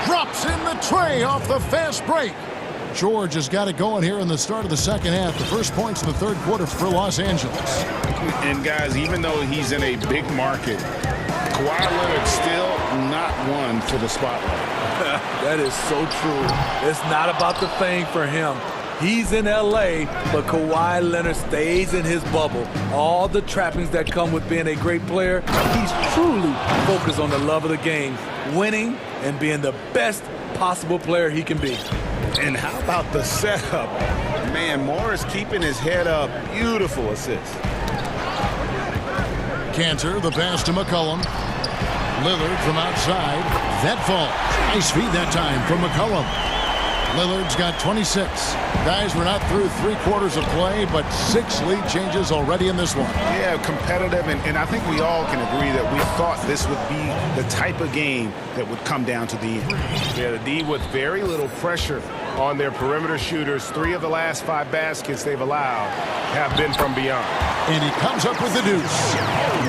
Drops in the tray off the fast break. George has got it going here in the start of the second half. The first points in the third quarter for Los Angeles. And guys, even though he's in a big market, Kawhi Leonard still not one for the spotlight. That is so true. It's not about the fame for him. He's in L.A., but Kawhi Leonard stays in his bubble. All the trappings that come with being a great player, he's truly focused on the love of the game, winning and being the best possible player he can be. And how about the setup? Man, Morris keeping his head up. Beautiful assist. Cantor, the pass to McCollum. Lillard from outside. That falls. Nice feed that time from McCollum. Lillard's got 26. Guys, we're not through 3/4 of play, but 6 lead changes already in this one. Yeah, competitive, and I think we all can agree that we thought this would be the type of game that would come down to the end. Yeah, the D with very little pressure on their perimeter shooters. 3 of the last 5 baskets they've allowed have been from beyond. And he comes up with the deuce.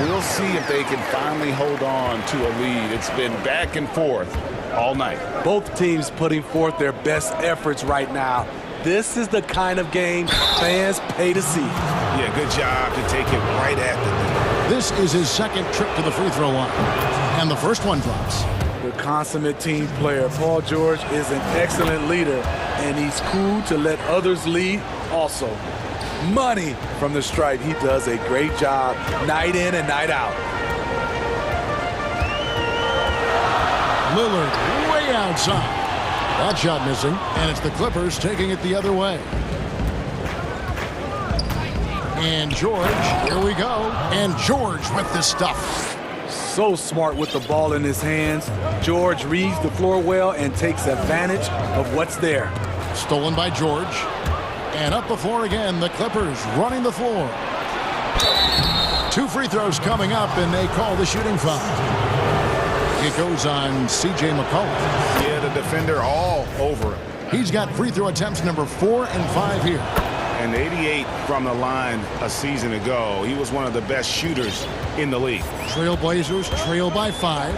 We'll see if they can finally hold on to a lead. It's been back and forth all night. Both teams putting forth their best efforts right now. This is the kind of game fans pay to see. Yeah, good job to take it right at the lead. This is his second trip to the free throw line. And the first one drops. The consummate team player, Paul George, is an excellent leader, and he's cool to let others lead also. Money from the stripe. He does a great job night in and night out. Lillard way outside. That shot missing, and it's the Clippers taking it the other way. And George, here we go. And George with the stuff. So smart with the ball in his hands. George reads the floor well and takes advantage of what's there. Stolen by George. And up the floor again, the Clippers running the floor. 2 free throws coming up, and they call the shooting foul. It goes on C.J. McCollum. Yeah, the defender all over him. He's got free throw attempts number 4 and 5 here. And 88 from the line a season ago. He was one of the best shooters in the league. Trailblazers trail by 5.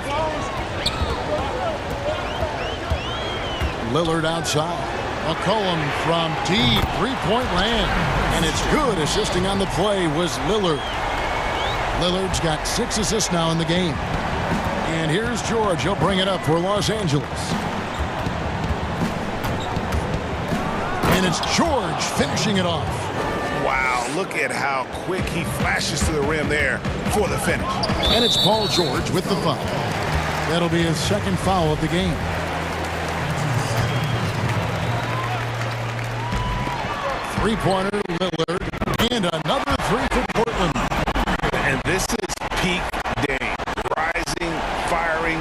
Lillard outside. McCollum from deep, 3-point land. And it's good. Assisting on the play was Lillard. Lillard's got 6 assists now in the game. And here's George. He'll bring it up for Los Angeles. And it's George finishing it off. Wow, look at how quick he flashes to the rim there for the finish. And it's Paul George with the foul. That'll be his second foul of the game. Three-pointer, Lillard, and another 3 for Portland. And this is peak Dame. Rising, firing,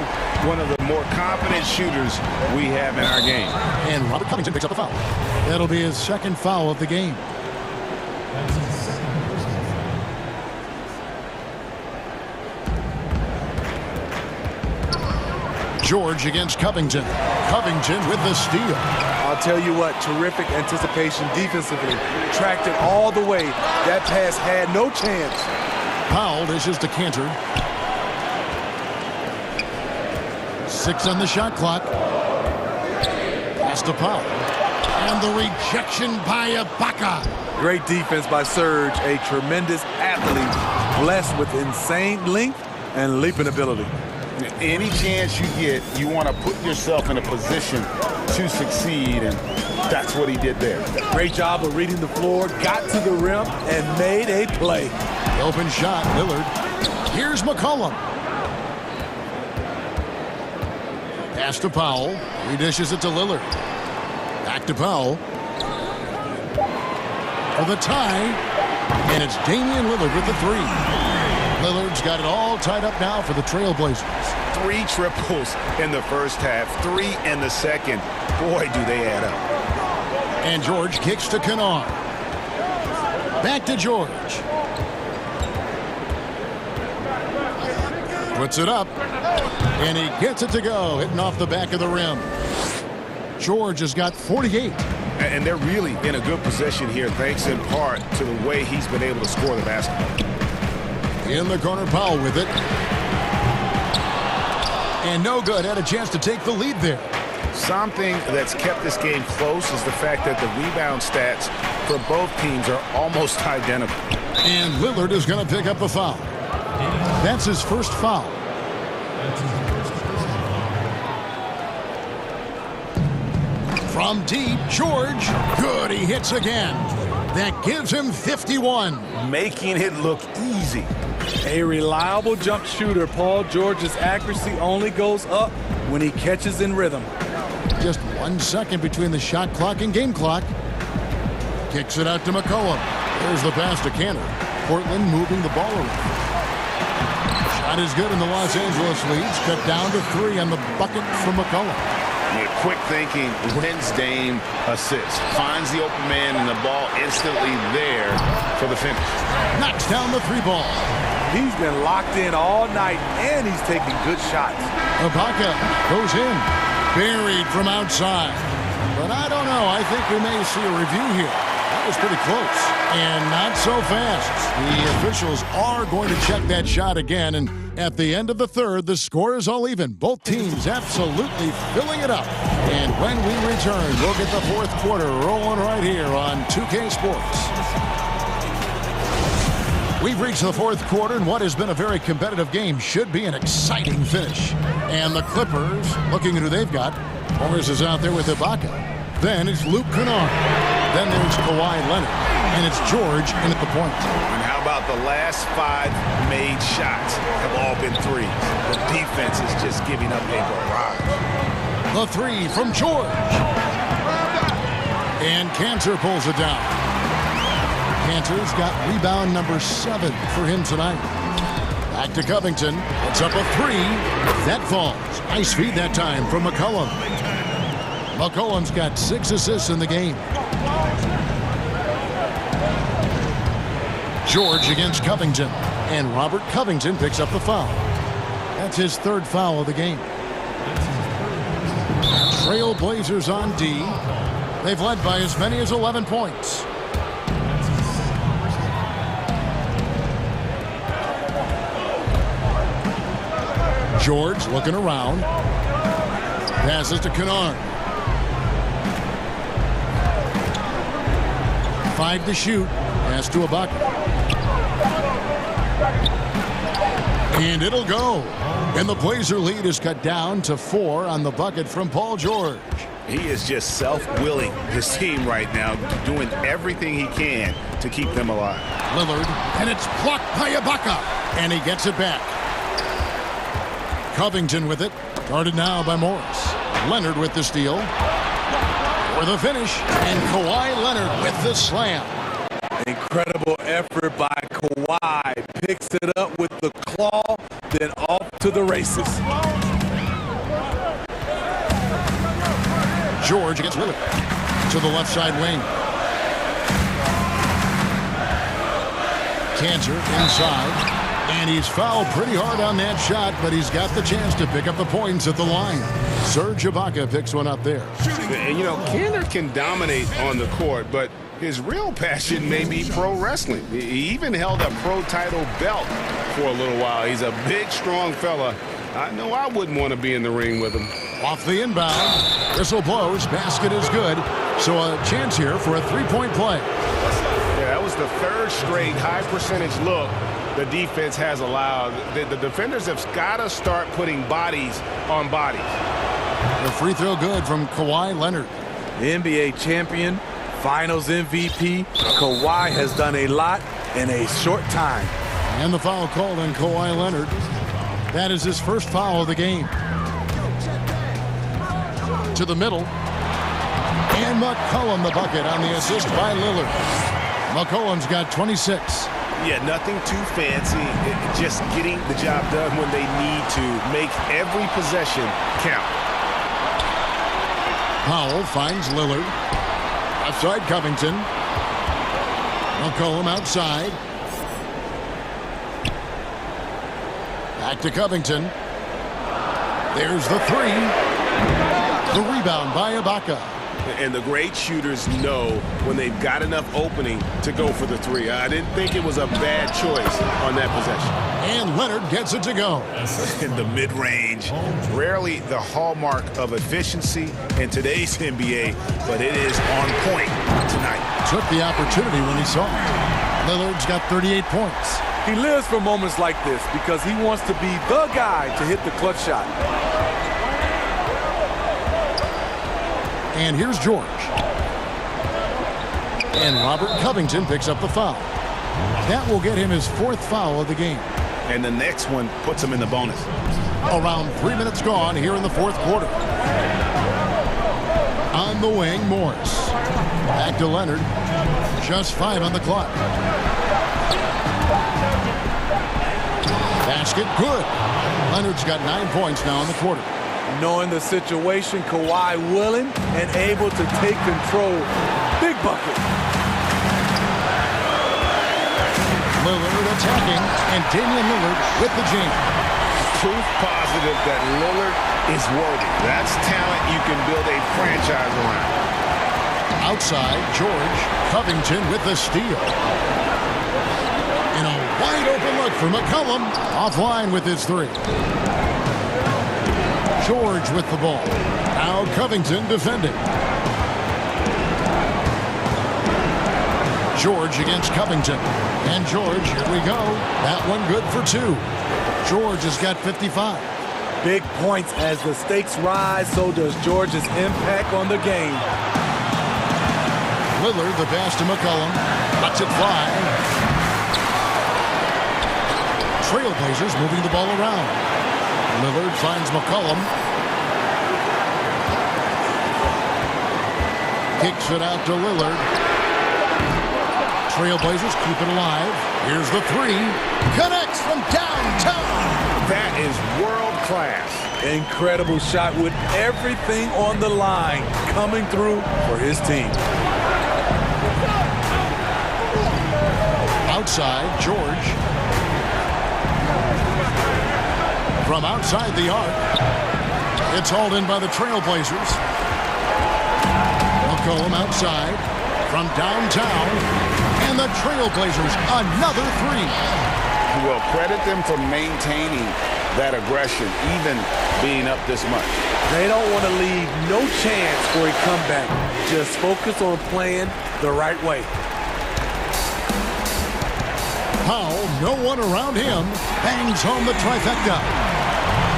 one of the more confident shooters we have in our game. And Robert Covington picks up the foul. That'll be his second foul of the game. George against Covington. Covington with the steal. I'll tell you what, terrific anticipation defensively. Tracked it all the way. That pass had no chance. Powell dishes to Cantor. 6 on the shot clock. Pass to Powell. And the rejection by Ibaka. Great defense by Serge, a tremendous athlete, blessed with insane length and leaping ability. Any chance you get, you want to put yourself in a position to succeed, and that's what he did there. Great job of reading the floor, got to the rim, and made a play. Open shot, Lillard. Here's McCollum. Pass to Powell. He dishes it to Lillard. Back to Powell. For the tie. And it's Damian Lillard with the 3. Lillard's got it all tied up now for the Trailblazers. 3 triples in the first half, 3 in the second. Boy, do they add up. And George kicks to Kennard. Back to George. Puts it up. And he gets it to go, hitting off the back of the rim. George has got 48. And they're really in a good position here, thanks in part to the way he's been able to score the basketball. In the corner, Powell with it. And no good. Had a chance to take the lead there. Something that's kept this game close is the fact that the rebound stats for both teams are almost identical. And Lillard is going to pick up the foul. That's his first foul. From deep, George. Good, he hits again. That gives him 51. Making it look easy. A reliable jump shooter. Paul George's accuracy only goes up when he catches in rhythm. just 1 second between the shot clock and game clock. Kicks it out to McCollum. There's the pass to Cantor. Portland moving the ball around. Shot is good, and the Los Angeles leads. Cut down to 3 on the bucket from McCollum. Quick thinking wins Dame assist. Finds the open man, and the ball instantly there for the finish. Knocks down the 3 ball. He's been locked in all night, and he's taking good shots. Ibaka goes in. Buried from outside. But I don't know. I think we may see a review here. That was pretty close. And not so fast. The officials are going to check that shot again. And at the end of the third, the score is all even. Both teams absolutely filling it up. And when we return, we'll get the fourth quarter rolling right here on 2K Sports. We've reached the fourth quarter, and what has been a very competitive game should be an exciting finish. And the Clippers, looking at who they've got. Morris is out there with Ibaka. Then it's Luke Kennard. Then there's Kawhi Leonard. And it's George in at the point. And how about the last 5 made shots have all been threes? The defense is just giving up a barrage. The 3 from George. And Cantor pulls it down. Cantor's got rebound number 7 for him tonight. Back to Covington. It's up a 3. That falls. Nice feed that time from McCollum. McCollum's got 6 assists in the game. George against Covington. And Robert Covington picks up the foul. That's his 3rd foul of the game. Trailblazers on D. They've led by as many as 11 points. George looking around. Passes to Kennard. 5 to shoot. Pass to Ibaka. And it'll go. And the Blazer lead is cut down to 4 on the bucket from Paul George. He is just self-willing, his team right now, doing everything he can to keep them alive. Lillard, and it's blocked by Ibaka. And he gets it back. Covington with it. Guarded now by Morris. Leonard with the steal. For the finish. And Kawhi Leonard with the slam. Incredible effort by Kawhi. Picks it up with the claw, then off to the races. George gets Lillard to the left side wing. Cantor inside. And he's fouled pretty hard on that shot, but he's got the chance to pick up the points at the line. Serge Ibaka picks one up there. And, you know, Cantor can dominate on the court, but his real passion may be pro wrestling. He even held a pro title belt for a little while. He's a big, strong fella. I know I wouldn't want to be in the ring with him. Off the inbound. Whistle blows. Basket is good. So a chance here for a 3-point play. Yeah, that was the 3rd straight high-percentage look the defense has allowed. The defenders have got to start putting bodies on bodies. The free throw good from Kawhi Leonard. The NBA champion, Finals MVP, Kawhi has done a lot in a short time. And the foul called on Kawhi Leonard. That is his 1st foul of the game. To the middle. And McCollum the bucket on the assist by Lillard. McCollum's got 26. Yeah, nothing too fancy. Just getting the job done when they need to. Make every possession count. Powell finds Lillard. Outside Covington. McCollum outside. Back to Covington. There's the 3. The rebound by Ibaka. And the great shooters know when they've got enough opening to go for the 3. I didn't think it was a bad choice on that possession. And Leonard gets it to go. In the mid-range, rarely the hallmark of efficiency in today's NBA, but it is on point tonight. Took the opportunity when he saw it. Lillard's got 38 points. He lives for moments like this because he wants to be the guy to hit the clutch shot. And here's George. And Robert Covington picks up the foul. That will get him his 4th foul of the game. And the next one puts him in the bonus. Around 3 minutes gone here in the 4th quarter. On the wing, Morris. Back to Leonard. Just 5 on the clock. Basket, good. Leonard's got 9 points now in the quarter. Knowing the situation, Kawhi willing and able to take control. Big bucket. Lillard attacking, and Damian Lillard with the jam. Proof positive that Lillard is worthy. That's talent you can build a franchise around. Outside, George. Covington with the steal. And a wide open look for McCollum. Offline with his 3. George with the ball. Now Covington defending. George against Covington. And George, here we go. That one good for 2. George has got 55. Big points as the stakes rise, so does George's impact on the game. Lillard, the pass to McCollum. Lets it fly. Trailblazers moving the ball around. Lillard finds McCollum. Kicks it out to Lillard. Trailblazers keep it alive. Here's the 3. Connects from downtown. That is world class. Incredible shot with everything on the line coming through for his team. Outside, George. From outside the arc. It's hauled in by the Trailblazers. McCollum outside. From downtown. And the Trailblazers, another 3. Well, credit them for maintaining that aggression, even being up this much. They don't want to leave no chance for a comeback. Just focus on playing the right way. Powell, no one around him, bangs home the trifecta.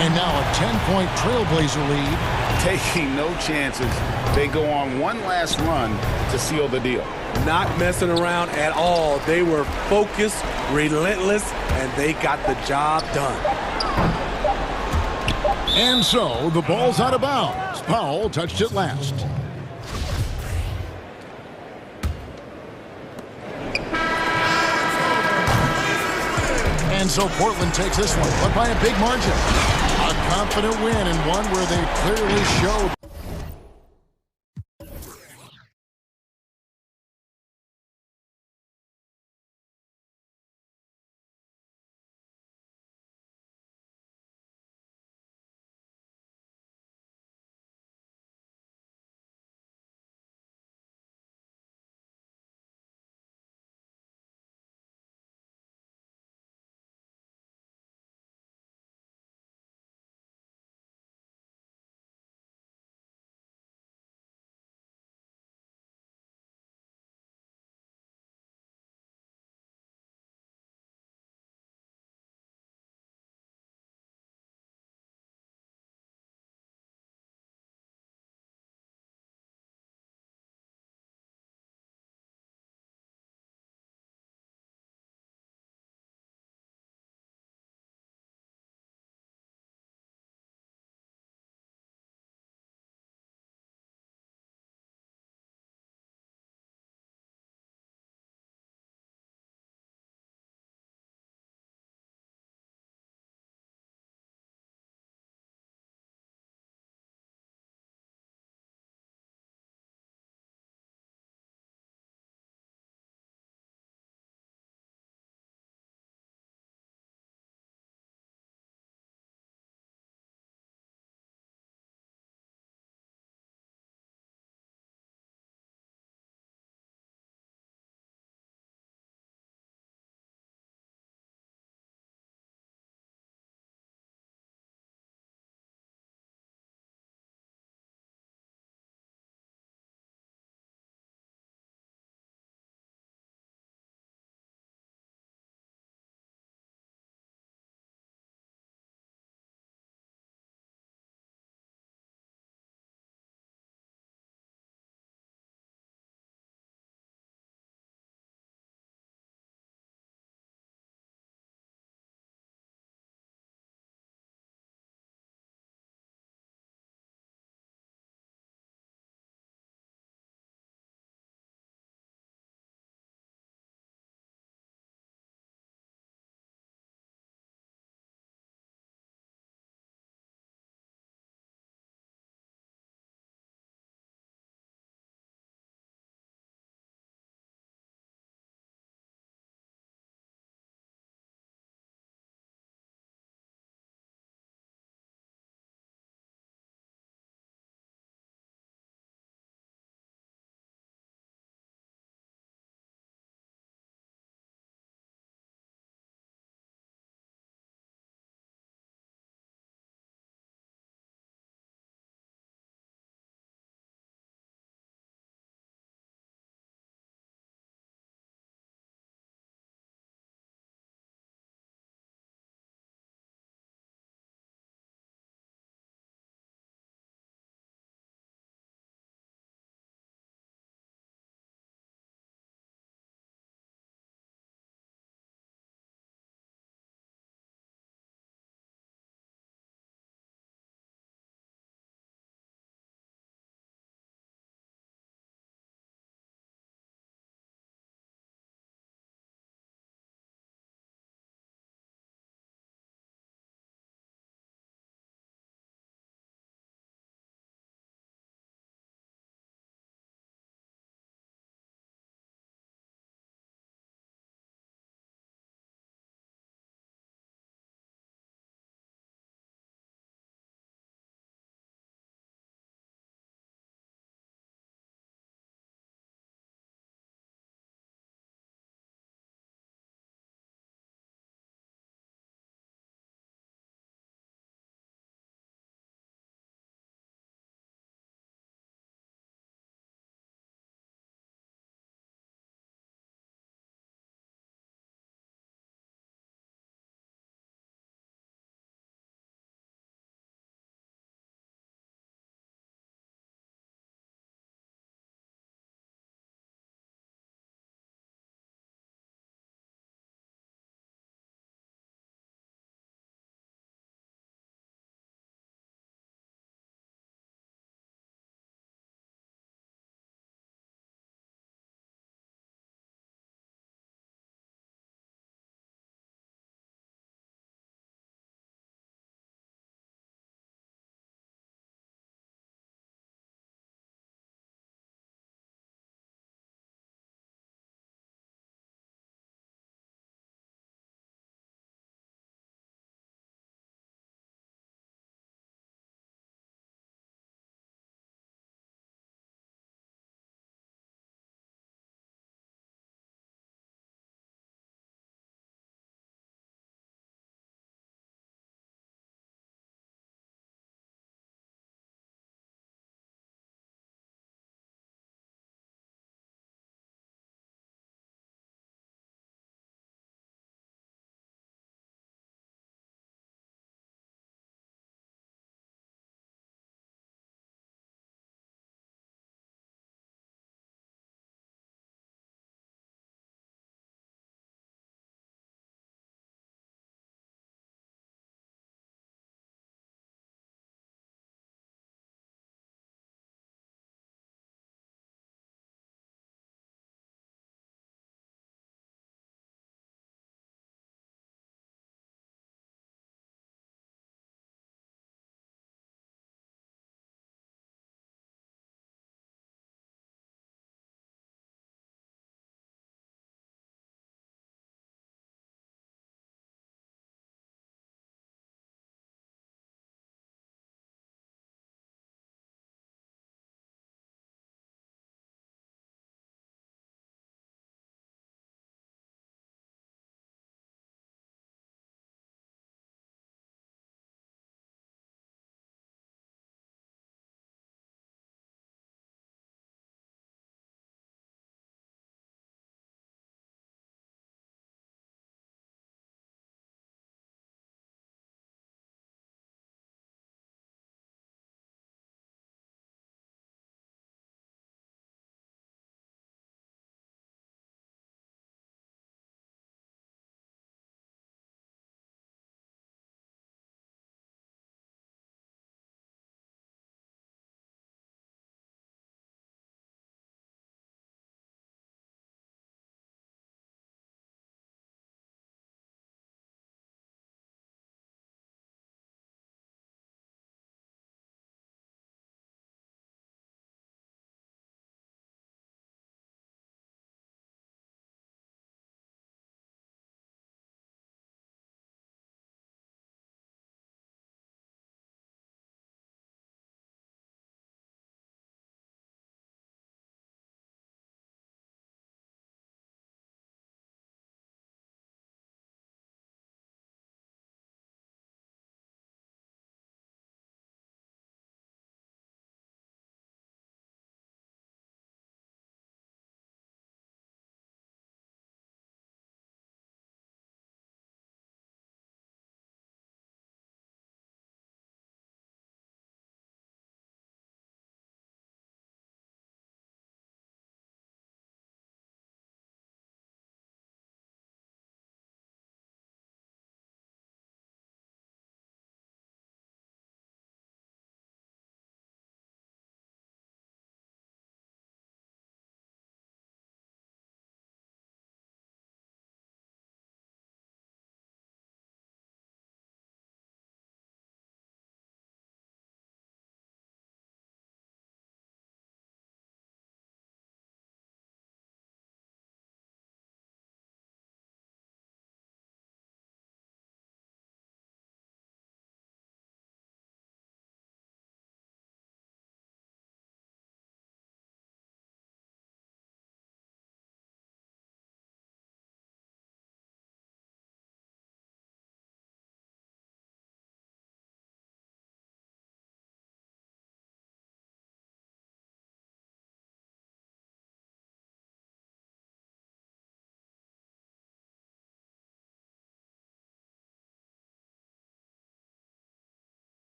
And now a 10-point Trailblazer lead. Taking no chances. They go on one last run to seal the deal. Not messing around at all. They were focused, relentless, and they got the job done. And so the ball's out of bounds. Powell touched it last. And so Portland takes this one, but by a big margin. A confident win, and one where they clearly showed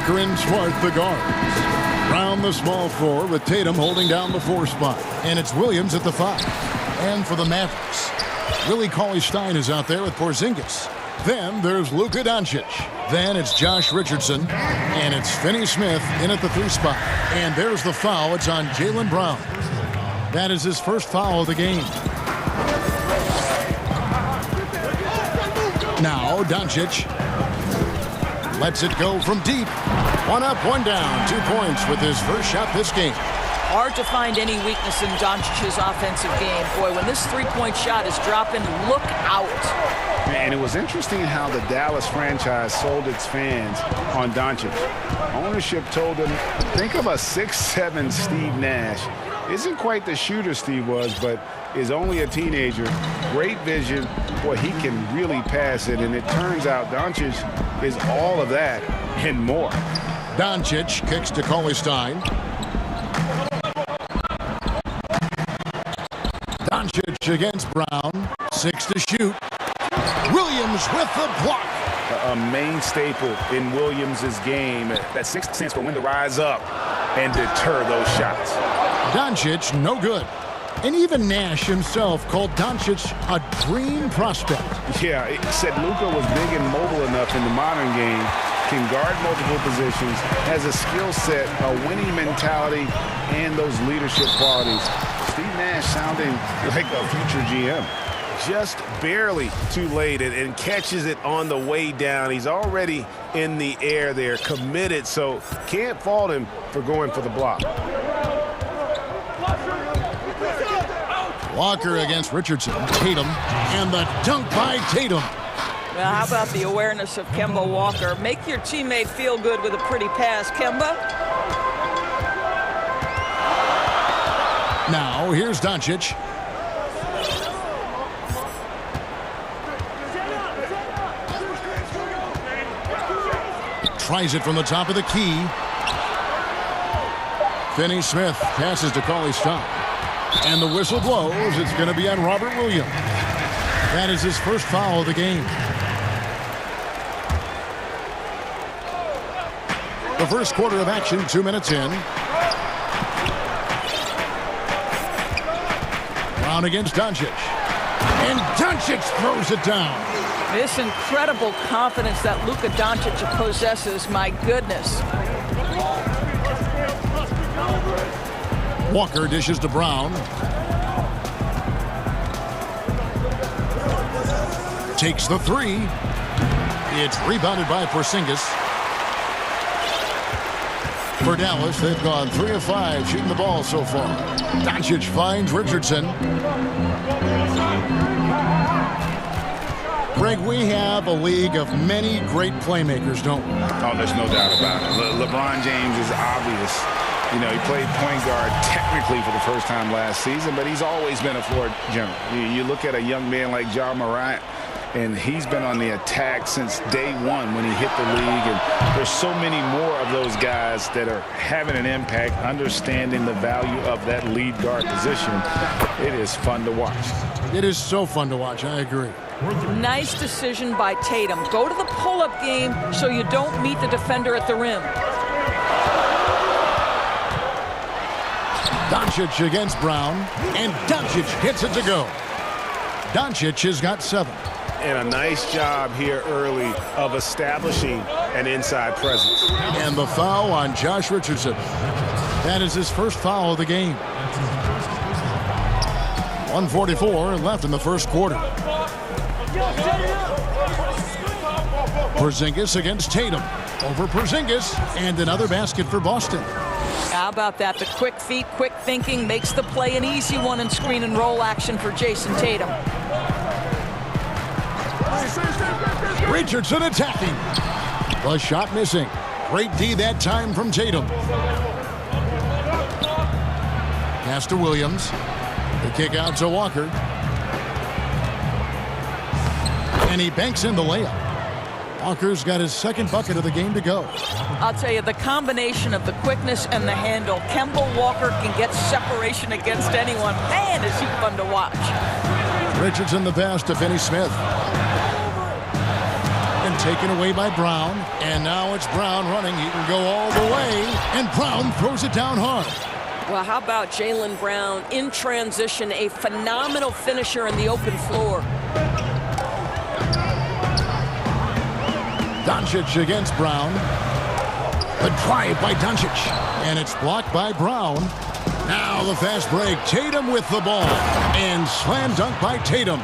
Walker and Smart, the guards. Round the small floor with Tatum holding down the 4 spot. And it's Williams at the 5. And for the Mavericks, Willie Cauley-Stein is out there with Porzingis. Then there's Luka Doncic. Then it's Josh Richardson. And it's Finney Smith in at the 3 spot. And there's the foul. It's on Jaylen Brown. That is his first foul of the game. Now Doncic lets it go from deep. 1 up, 1 down. 2 points with his first shot this game. Hard to find any weakness in Doncic's offensive game. Boy, when this three-point shot is dropping, look out. And it was interesting how the Dallas franchise sold its fans on Doncic. Ownership told them, think of a 6'7" Steve Nash. Isn't quite the shooter Steve was, but is only a teenager. Great vision. Boy, he can really pass it. And it turns out Doncic is all of that and more. Doncic kicks to Cauley-Stein. Doncic against Brown. 6 to shoot. Williams with the block. A main staple in Williams' game. That sixth sense for when to rise up and deter those shots. Doncic, no good. And even Nash himself called Doncic a dream prospect. Yeah, it said Luka was big and mobile enough in the modern game, can guard multiple positions, has a skill set, a winning mentality, and those leadership qualities. Steve Nash sounding like a future GM. Just barely too late and catches it on the way down. He's already in the air there, committed, so can't fault him for going for the block. Walker against Richardson. Tatum. And the dunk by Tatum. Well, how about the awareness of Kemba Walker? Make your teammate feel good with a pretty pass, Kemba. Now, here's Doncic. Tries it from the top of the key. Finney Smith passes to Cauley-Stein. And the whistle blows. It's going to be on Robert Williams. That is his first foul of the game. The first quarter of action, 2 minutes in. Brown against Doncic. And Doncic throws it down. This incredible confidence that Luka Doncic possesses, my goodness. Walker dishes to Brown. Takes the 3. It's rebounded by Porzingis. For Dallas, they've gone 3 of 5 shooting the ball so far. Doncic finds Richardson. Greg, we have a league of many great playmakers, don't we? Oh, there's no doubt about it. LeBron James is obvious. You know, he played point guard technically for the first time last season, but he's always been a floor general. You look at a young man like Ja Morant, and he's been on the attack since day one when he hit the league. And there's so many more of those guys that are having an impact, understanding the value of that lead guard position. It is fun to watch. It is so fun to watch. I agree. Nice decision by Tatum. Go to the pull-up game so you don't meet the defender at the rim. Doncic against Brown, and Doncic hits it to go. Doncic has got 7. And a nice job here early of establishing an inside presence. And the foul on Josh Richardson. That is his first foul of the game. 1:44 left in the first quarter. Porzingis against Tatum. Over Porzingis, and another basket for Boston. How about that? The quick feet, quick thinking makes the play an easy one in screen and roll action for Jason Tatum. Richardson attacking. The shot missing. Great D that time from Tatum. Pass to Williams. The kick out to Walker. And he banks in the layup. Walker's got his second bucket of the game to go. I'll tell you, the combination of the quickness and the handle, Kemba Walker can get separation against anyone. Man, is he fun to watch. Richardson the pass to Finney Smith. And one taken away by Brown. And now it's Brown running. He can go all the way. And Brown throws it down hard. Well, how about Jaylen Brown in transition, a phenomenal finisher in the open floor. Doncic against Brown. The drive by Doncic. And it's blocked by Brown. Now the fast break. Tatum with the ball. And slam dunk by Tatum.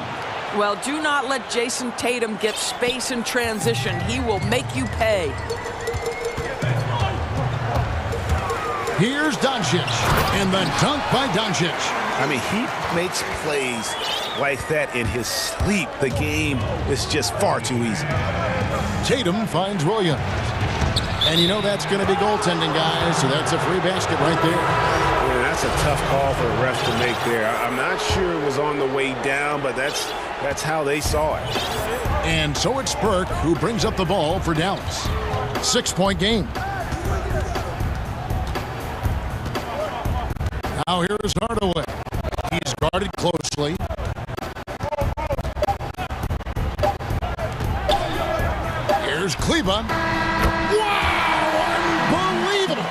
Well, do not let Jason Tatum get space in transition. He will make you pay. Here's Doncic. And the dunk by Doncic. I mean, he makes plays like that in his sleep. The game is just far too easy. Tatum finds Williams. And you know that's going to be goaltending, guys, so that's a free basket right there. Yeah, that's a tough call for the ref to make there. I'm not sure it was on the way down, but that's how they saw it. And so it's Burke who brings up the ball for Dallas. 6-point game. Now here's Hardaway. He's guarded closely. Here's Kleba.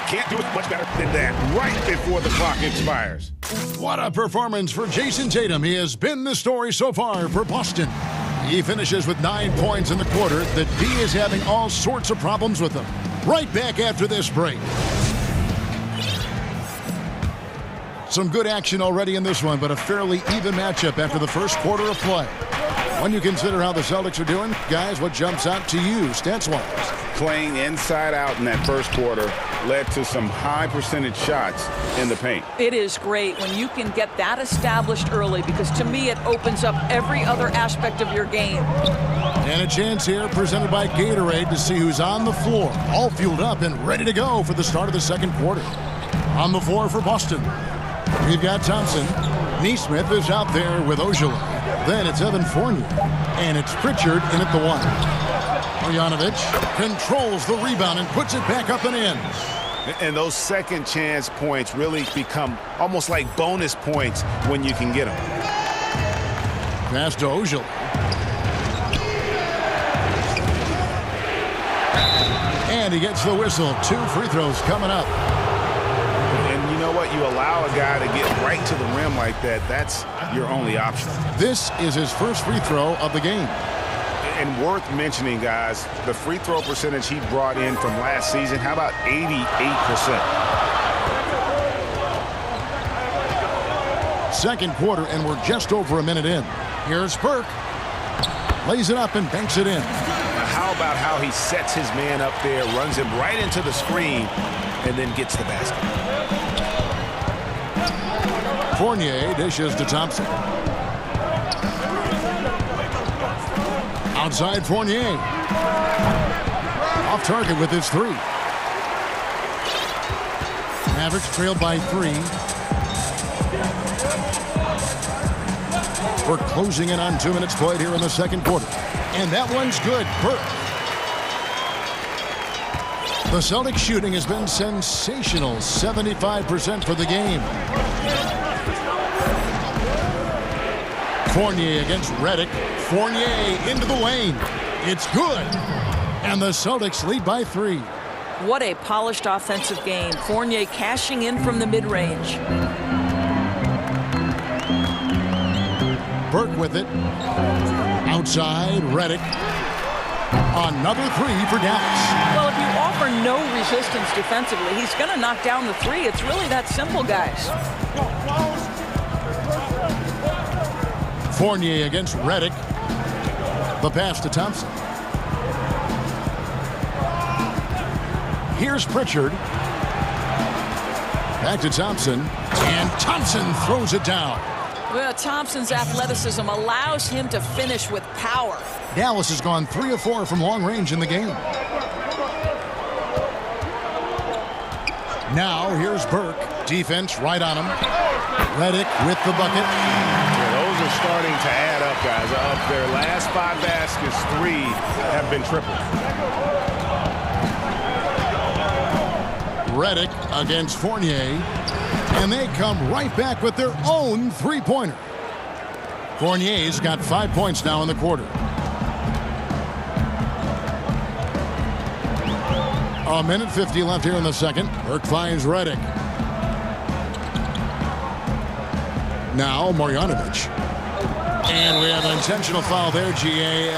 Can't do it much better than that right before the clock expires. What a performance for Jason Tatum. He has been the story so far for Boston. He finishes with 9 points in the quarter. The D is having all sorts of problems with him. Right back after this break. Some good action already in this one, but a fairly even matchup after the first quarter of play. When you consider how the Celtics are doing, guys, what jumps out to you stats-wise? Playing inside out in that first quarter led to some high percentage shots in the paint. It is great when you can get that established early, because to me it opens up every other aspect of your game. And a chance here presented by Gatorade to see who's on the floor, all fueled up and ready to go for the start of the second quarter. On the floor for Boston, we've got Thompson. Neesmith is out there with Ojala. Then it's Evan Fournier. And it's Pritchard in at the one. Marjanovic controls the rebound and puts it back up and in. And those second chance points really become almost like bonus points when you can get them. Pass to Ojala. And he gets the whistle. 2 free throws coming up. And you know what? You allow a guy to get right to the rim like that. That's your only option. This is his first free throw of the game. And worth mentioning, guys, the free throw percentage he brought in from last season, how about 88%? Second quarter, and we're just over a minute in. Here's Burke. Lays it up and banks it in. Now, how about how he sets his man up there, runs him right into the screen, and then gets the basket. Fournier dishes to Thompson. Outside Fournier. Off target with his 3. Mavericks trailed by 3. We're closing in on 2 minutes played here in the second quarter. And that one's good. Burke. The Celtics shooting has been sensational. 75% for the game. Fournier against Redick. Fournier into the lane. It's good. And the Celtics lead by 3. What a polished offensive game. Fournier cashing in from the mid-range. Burke with it. Outside, Redick. Another 3 for Dallas. Well, if you offer no resistance defensively, he's going to knock down the 3. It's really that simple, guys. Fournier against Redick. The pass to Thompson. Here's Pritchard. Back to Thompson. And Thompson throws it down. Well, Thompson's athleticism allows him to finish with power. Dallas has gone 3 of 4 from long range in the game. Now here's Burke. Defense right on him. Redick with the bucket. Yeah, those are starting to add up, guys. Of their last 5 baskets, 3 have been tripled. Redick against Fournier. And they come right back with their own 3-pointer. Fournier's got 5 points now in the quarter. A minute 50 left here in the second. Burke finds Redick. Now Marjanovic. And we have an intentional foul there, GA.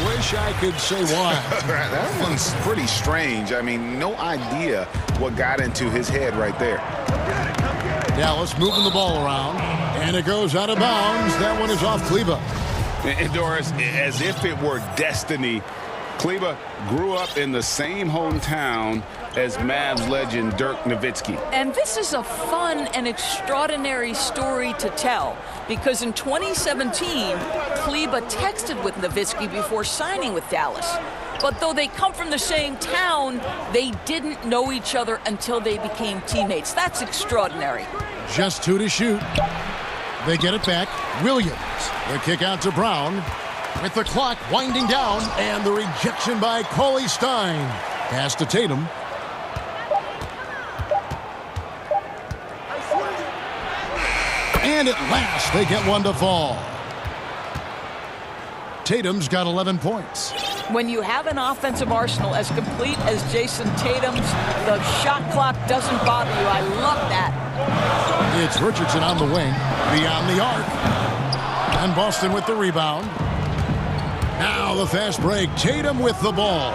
Wish I could say why. That one's pretty strange. I mean, no idea what got into his head right there. Dallas moving the ball around, and it goes out of bounds. That one is off Kleba. And Doris, as if it were destiny, Kleba grew up in the same hometown as Mavs legend Dirk Nowitzki. And this is a fun and extraordinary story to tell, because in 2017, Kleba texted with Nowitzki before signing with Dallas. But though they come from the same town, they didn't know each other until they became teammates. That's extraordinary. Just 2 to shoot. They get it back. Williams. The kick out to Brown. With the clock winding down, and the rejection by Cauley Stein. Pass to Tatum. And at last, they get one to fall. Tatum's got 11 points. When you have an offensive arsenal as complete as Jason Tatum's, the shot clock doesn't bother you. I love that. It's Richardson on the wing, beyond the arc. And Boston with the rebound. Now the fast break. Tatum with the ball.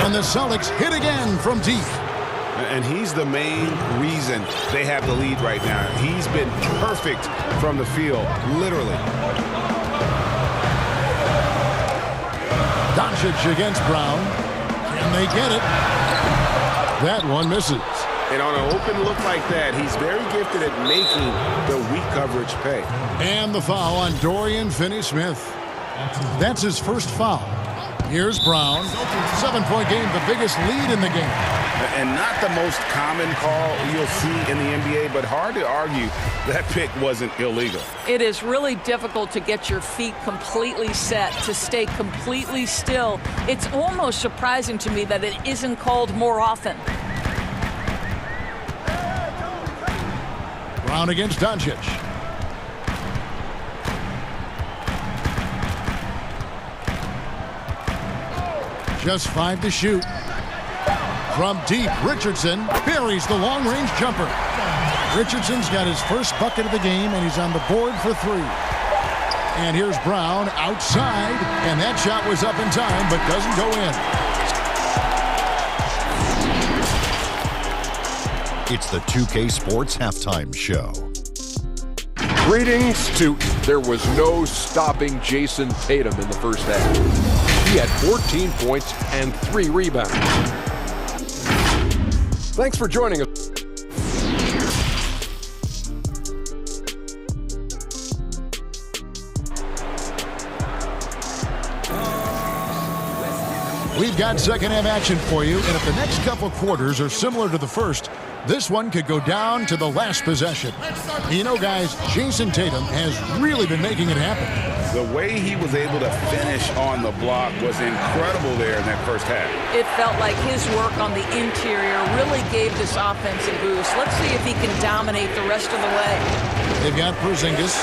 And the Celtics hit again from deep. And he's the main reason they have the lead right now. He's been perfect from the field, literally. Doncic against Brown. Can they get it? That one misses. And on an open look like that, he's very gifted at making the weak coverage pay. And the foul on Dorian Finney-Smith. That's his first foul. Here's Brown. 7-point game, the biggest lead in the game. And not the most common call you'll see in the NBA, but hard to argue that pick wasn't illegal. It is really difficult to get your feet completely set, to stay completely still. It's almost surprising to me that it isn't called more often. Brown against Doncic. Just 5 to shoot. From deep, Richardson buries the long-range jumper. Richardson's got his first bucket of the game, and he's on the board for 3. And here's Brown outside, and that shot was up in time, but doesn't go in. It's the 2K Sports Halftime Show. Greetings to... There was no stopping Jason Tatum in the first half. He had 14 points and 3 rebounds. Thanks for joining us. We've got second half action for you, and if the next couple quarters are similar to the first, this one could go down to the last possession. You know, guys, Jason Tatum has really been making it happen. The way he was able to finish on the block was incredible there in that first half. It felt like his work on the interior really gave this offense a boost. Let's see if he can dominate the rest of the way. They've got Porzingis.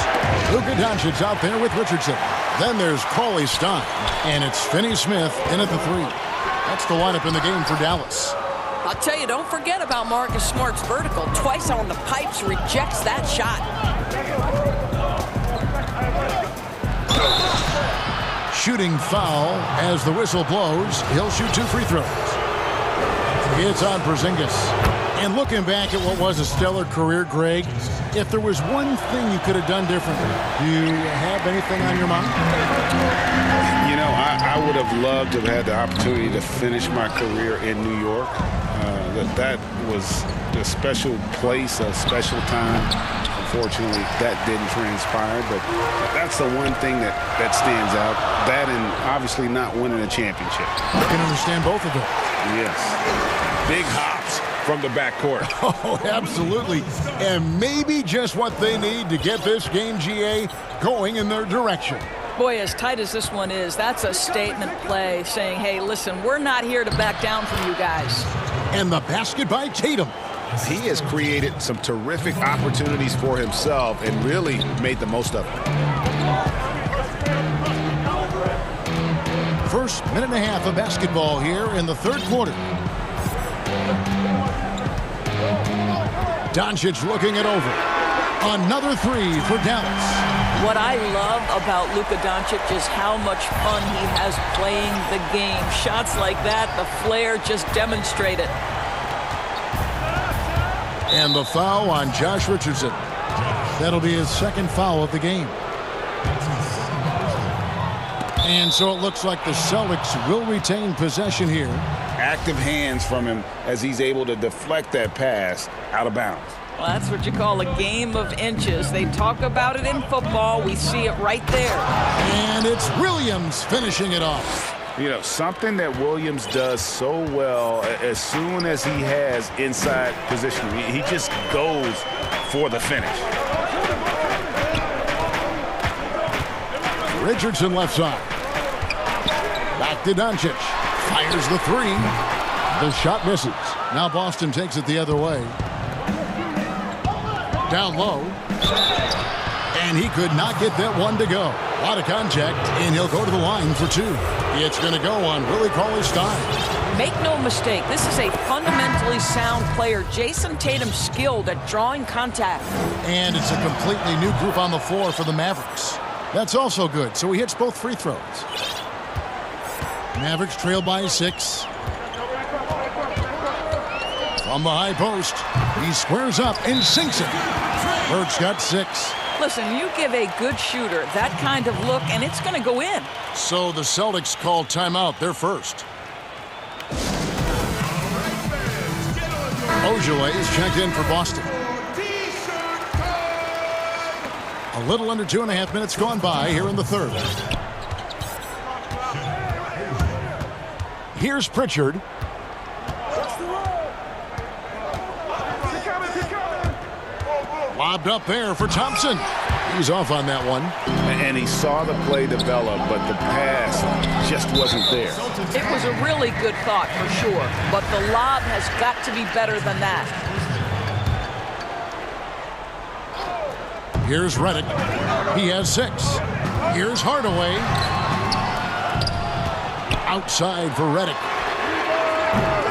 Luka Doncic out there with Richardson. Then there's Cauley Stein, and it's Finney-Smith in at the 3. That's the lineup in the game for Dallas. I'll tell you, don't forget about Marcus Smart's vertical. Twice on the pipes, rejects that shot. Shooting foul as the whistle blows. He'll shoot 2 free throws. It's on Porzingis. And looking back at what was a stellar career, Greg, if there was one thing you could have done differently, do you have anything on your mind? You know, I would have loved to have had the opportunity to finish my career in New York. That was a special place, a special time. Unfortunately, that didn't transpire, but that's the one thing that stands out. That and obviously not winning a championship. I can understand both of them. Yes. Big hops from the backcourt. Oh, absolutely. And maybe just what they need to get this game, GA, going in their direction. Boy, as tight as this one is, that's a statement play saying, hey, listen, we're not here to back down from you guys. And the basket by Tatum. He has created some terrific opportunities for himself and really made the most of it. First minute and a half of basketball here in the third quarter. Doncic looking it over. Another three for Dallas. What I love about Luka Doncic is how much fun he has playing the game. Shots like that, the flair just demonstrate it. And the foul on Josh Richardson. That'll be his second foul of the game. And so it looks like the Celtics will retain possession here. Active hands from him as he's able to deflect that pass out of bounds. Well, that's what you call a game of inches. They talk about it in football. We see it right there. And it's Williams finishing it off. You know, something that Williams does so well, as soon as he has inside position, he just goes for the finish. Richardson left side. Back to Doncic. Fires the three. The shot misses. Now Boston takes it the other way. Down low. And he could not get that one to go. A lot of contact, and he'll go to the line for two. It's going to go on Willie Cauley-Stein. Make no mistake, this is a fundamentally sound player. Jason Tatum's skilled at drawing contact. And it's a completely new group on the floor for the Mavericks. That's also good, so he hits both free throws. Mavericks trail by 6. From the high post, he squares up and sinks it. Burke's got 6. Listen, you give a good shooter that kind of look, and it's going to go in. So the Celtics call timeout, their first. Ojale is checked in for Boston. A little under 2.5 minutes gone by here in the third. Here's Pritchard. Lobbed up there for Thompson. He's off on that one. And he saw the play develop, but the pass just wasn't there. It was a really good thought for sure, but the lob has got to be better than that. Here's Redick. He has 6. Here's Hardaway. Outside for Redick.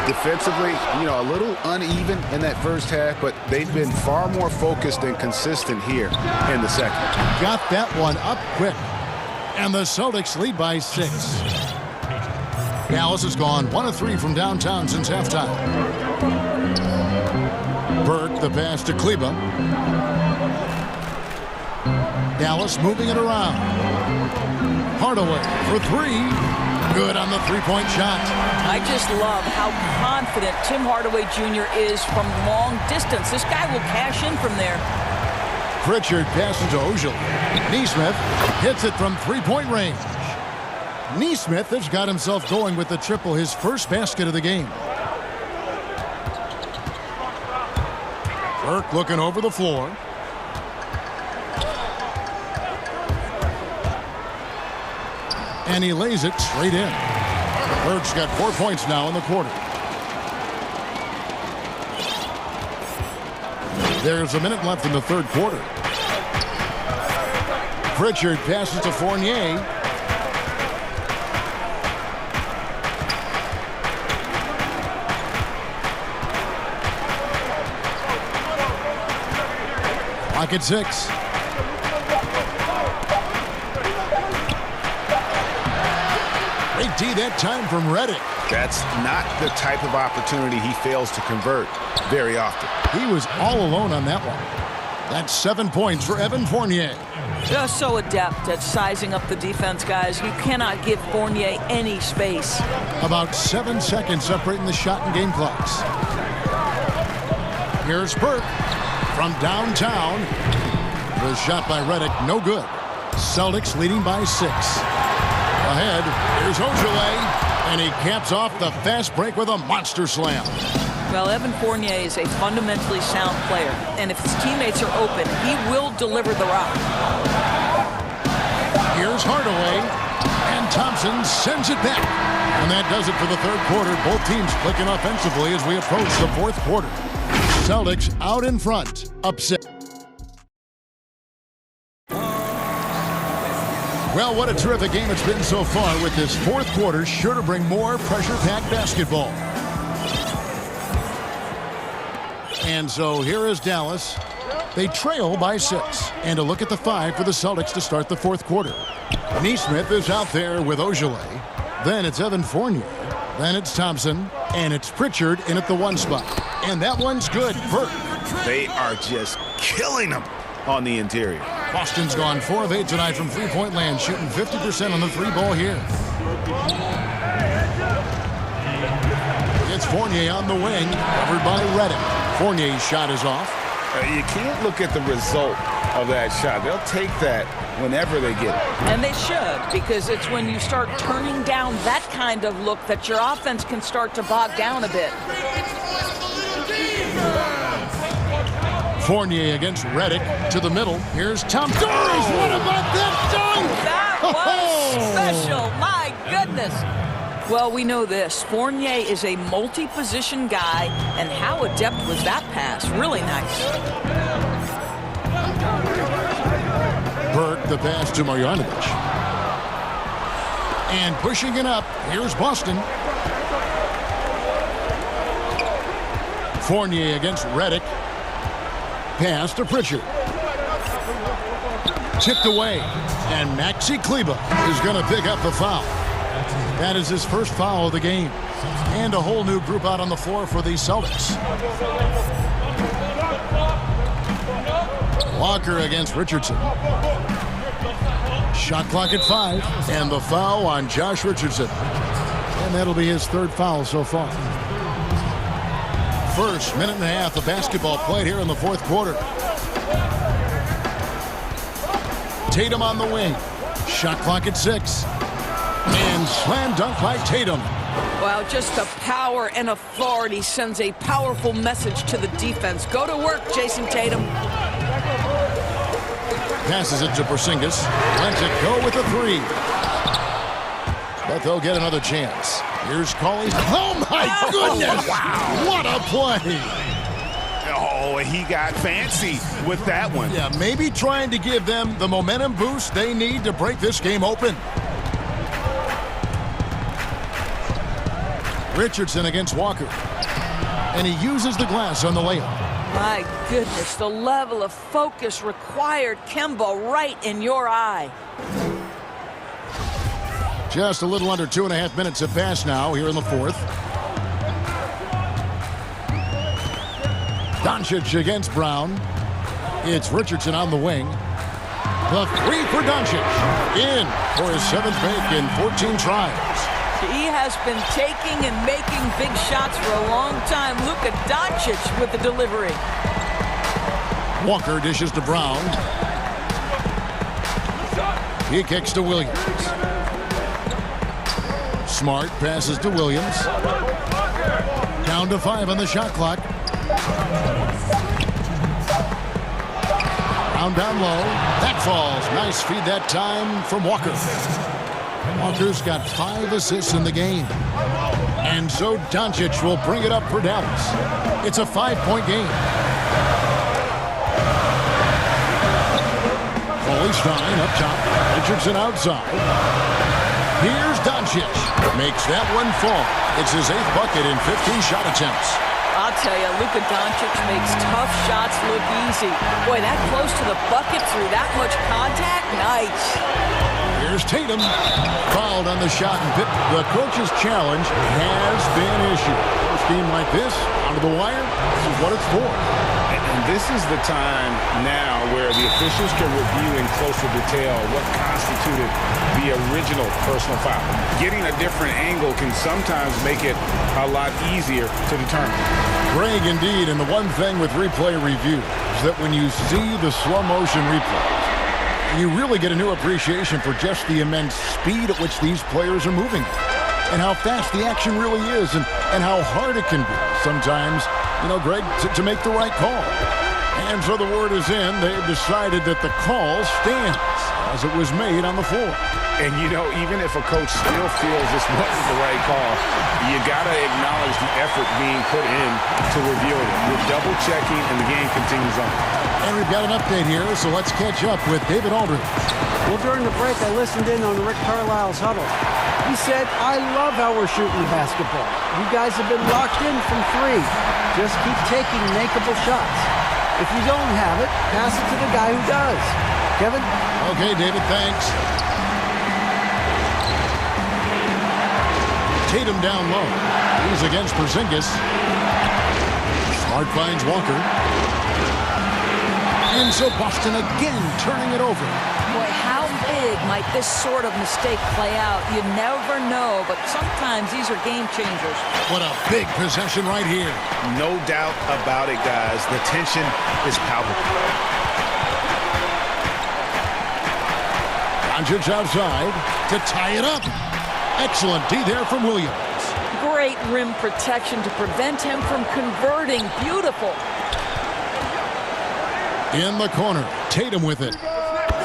Defensively, you know, a little uneven in that first half, but they've been far more focused and consistent here in the second. Got that one up quick. And the Celtics lead by 6. Dallas has gone 1 of 3 from downtown since halftime. Burke, the pass to Kleba. Dallas moving it around. Hardaway for 3. Good on the three-point shot. I just love how confident Tim Hardaway Jr. is from long distance. This guy will cash in from there. Pritchard passes to Ojale. Nesmith hits it from three-point range. Nesmith has got himself going with the triple, his first basket of the game. Burke looking over the floor. And he lays it straight in. Burke's got 4 points now in the quarter. There's a minute left in the third quarter. Pritchard passes to Fournier. Clock at 6. Great D that time from Redick. That's not the type of opportunity he fails to convert very often. He was all alone on that one. That's 7 points for Evan Fournier. Just so adept at sizing up the defense, guys. You cannot give Fournier any space. About 7 seconds separating the shot and game clocks. Here's Burke from downtown. The shot by Redick, no good. Celtics leading by 6. Ahead, here's Ojale, and he caps off the fast break with a monster slam. Well, Evan Fournier is a fundamentally sound player, and if his teammates are open, he will deliver the rock. Here's Hardaway, and Thompson sends it back. And that does it for the third quarter. Both teams clicking offensively as we approach the fourth quarter. Celtics out in front, upset. Well, what a terrific game it's been so far, with this fourth quarter sure to bring more pressure-packed basketball. And so here is Dallas. They trail by 6. And a look at the 5 for the Celtics to start the fourth quarter. Neesmith is out there with Ojale. Then it's Evan Fournier. Then it's Thompson. And it's Pritchard in at the 1 spot. And that one's good. Burke. They are just killing them on the interior. Boston's gone 4 of 8 tonight from three-point land, shooting 50% on the 3 ball here. It's Fournier on the wing, covered by Reddick. Fournier's shot is off. You can't look at the result of that shot. They'll take that whenever they get it. And they should, because it's when you start turning down that kind of look that your offense can start to bog down a bit. Fournier against Reddick to the middle. Here's Thompson. What about that dunk? That was special. My goodness. Well, we know this. Fournier is a multi-position guy, and how adept was that pass? Really nice. Burke, the pass to Marjanovic. And pushing it up, here's Boston. Fournier against Reddick. Pass to Pritchard. Tipped away. And Maxi Kleba is going to pick up the foul. That is his first foul of the game. And a whole new group out on the floor for the Celtics. Walker against Richardson. Shot clock at 5. And the foul on Josh Richardson. And that'll be his third foul so far. First minute and a half of basketball played here in the fourth quarter. Tatum on the wing. Shot clock at 6. And slam dunk by Tatum. Well, just the power and authority sends a powerful message to the defense. Go to work, Jason Tatum. Passes it to Porzingis. Lets it go with a 3. But they'll get another chance. Here's Cauley. Oh, my goodness! Wow. What a play! Oh, he got fancy with that one. Yeah, maybe trying to give them the momentum boost they need to break this game open. Richardson against Walker. And he uses the glass on the layup. My goodness, the level of focus required. Kemba right in your eye. Just a little under 2.5 minutes have passed now here in the fourth. Doncic against Brown. It's Richardson on the wing. The 3 for Doncic. In for his 7th make in 14 tries. He has been taking and making big shots for a long time. Luka Doncic with the delivery. Walker dishes to Brown. He kicks to Williams. Smart passes to Williams. Down to 5 on the shot clock. Brown down low. That falls. Nice feed that time from Walker. Walker's got 5 assists in the game. And so Doncic will bring it up for Dallas. It's a 5-point game. Stein up top. Richardson outside. Here's Doncic. Makes that one fall. It's his 8th bucket in 15 shot attempts. I'll tell you, Luka Doncic makes tough shots look easy. Boy, that close to the bucket through that much contact, nice. Here's Tatum. Fouled on the shot and the coach's challenge has been issued. A team like this, out of the wire, this is what it's for. And this is the time now where the officials can review in closer detail what constituted the original personal foul. Getting a different angle can sometimes make it a lot easier to determine. Greg, indeed, and the one thing with replay review is that when you see the slow motion replays, you really get a new appreciation for just the immense speed at which these players are moving and how fast the action really is and how hard it can be sometimes, you know, Greg, to make the right call. And so the word is in. They've decided that the call stands as it was made on the floor. And, you know, even if a coach still feels this wasn't the right call, you got to acknowledge the effort being put in to reviewing it. You're double-checking, and the game continues on. And we've got an update here, so let's catch up with David Aldridge. Well, during the break, I listened in on Rick Carlisle's huddle. He said, I love how we're shooting the basketball. You guys have been locked in from 3. Just keep taking makeable shots. If you don't have it, pass it to the guy who does. Kevin? Okay, David, thanks. Tatum down low. He's against Porzingis. Smart finds Walker. And so Boston again turning it over. Boy, how big might this sort of mistake play out? You never know, but sometimes these are game changers. What a big possession right here. No doubt about it, guys. The tension is palpable. Doncic outside to tie it up. Excellent D there from Williams. Great rim protection to prevent him from converting. Beautiful. In the corner, Tatum with it.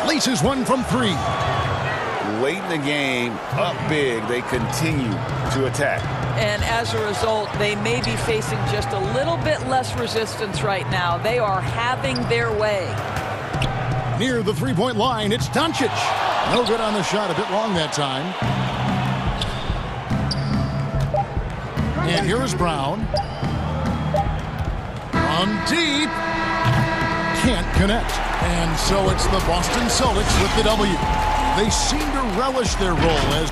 Laces one from three. Late in the game, up big, they continue to attack. And as a result, they may be facing just a little bit less resistance right now. They are having their way. Near the three-point line, it's Doncic. No good on the shot, a bit long that time. And here is Brown. From deep. Can't connect. And so it's the Boston Celtics with the W. They seem to relish their role as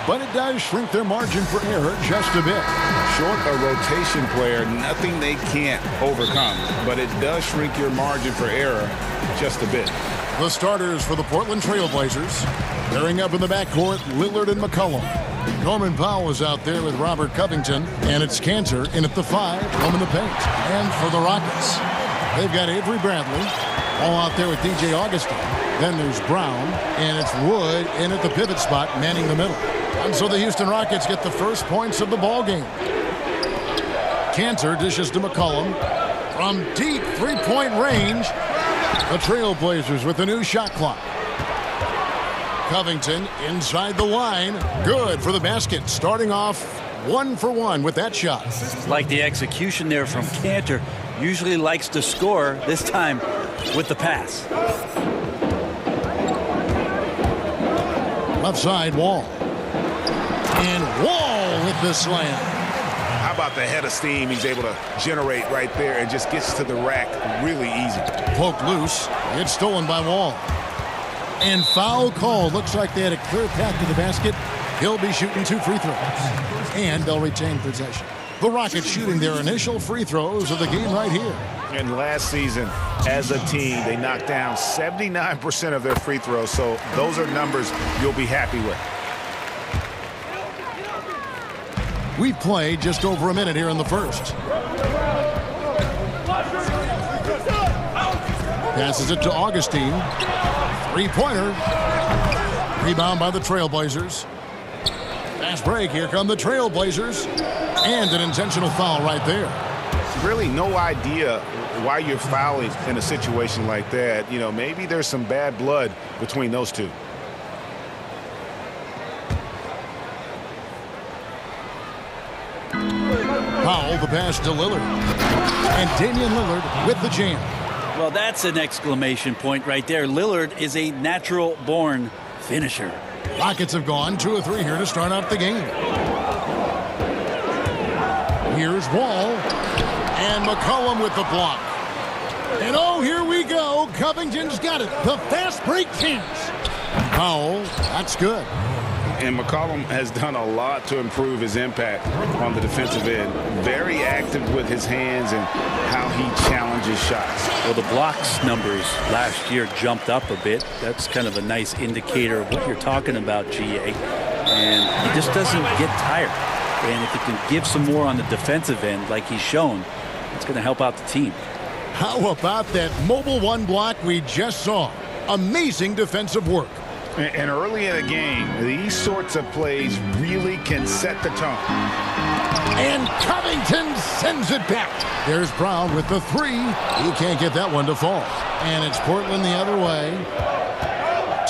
but it does shrink their margin for error just a bit. Short a rotation player, nothing they can't overcome, but it does shrink your margin for error just a bit. The starters for the Portland Trail Blazers. Pairing up in the backcourt, Lillard and McCollum. Norman Powell is out there with Robert Covington, and it's Cantor in at the 5, home in the paint. And for the Rockets, they've got Avery Bradley, all out there with DJ Augustin. Then there's Brown, and it's Wood in at the pivot spot, manning the middle. And so the Houston Rockets get the first points of the ball game. Cantor dishes to McCollum from deep three-point range. The Trailblazers with a new shot clock. Covington inside the line. Good for the basket. Starting off 1 for 1 with that shot. Like the execution there from Cantor. Usually likes to score, this time with the pass. Left side, Wall. And Wall with the slam. How about the head of steam he's able to generate right there and just gets to the rack really easy. Poked loose. It's stolen by Wall. And foul call. Looks like they had a clear path to the basket. He'll be shooting 2 free throws. And they'll retain possession. The Rockets shooting their initial free throws of the game right here. And last season, as a team, they knocked down 79% of their free throws. So those are numbers you'll be happy with. We've played just over a minute here in the first. Passes it to Augustine. Three-pointer. Rebound by the Trailblazers. Fast break. Here come the Trailblazers. And an intentional foul right there. Really no idea why you're fouling in a situation like that. You know, maybe there's some bad blood between those two. Powell, the pass to Lillard. And Damian Lillard with the jam. Well, that's an exclamation point right there. Lillard is a natural-born finisher. Rockets have gone 2 of 3 here to start out the game. Here's Wall. And McCollum with the block. And oh, here we go. Covington's got it. The fast break chance. Powell, that's good. And McCollum has done a lot to improve his impact on the defensive end. Very active with his hands and how he challenges shots. Well, the blocks numbers last year jumped up a bit. That's kind of a nice indicator of what you're talking about, GA. And he just doesn't get tired. And if he can give some more on the defensive end like he's shown, it's going to help out the team. How about that mobile 1 block we just saw? Amazing defensive work. And early in the game, these sorts of plays really can set the tone. And Covington sends it back. There's Brown with the 3. He can't get that one to fall. And it's Portland the other way.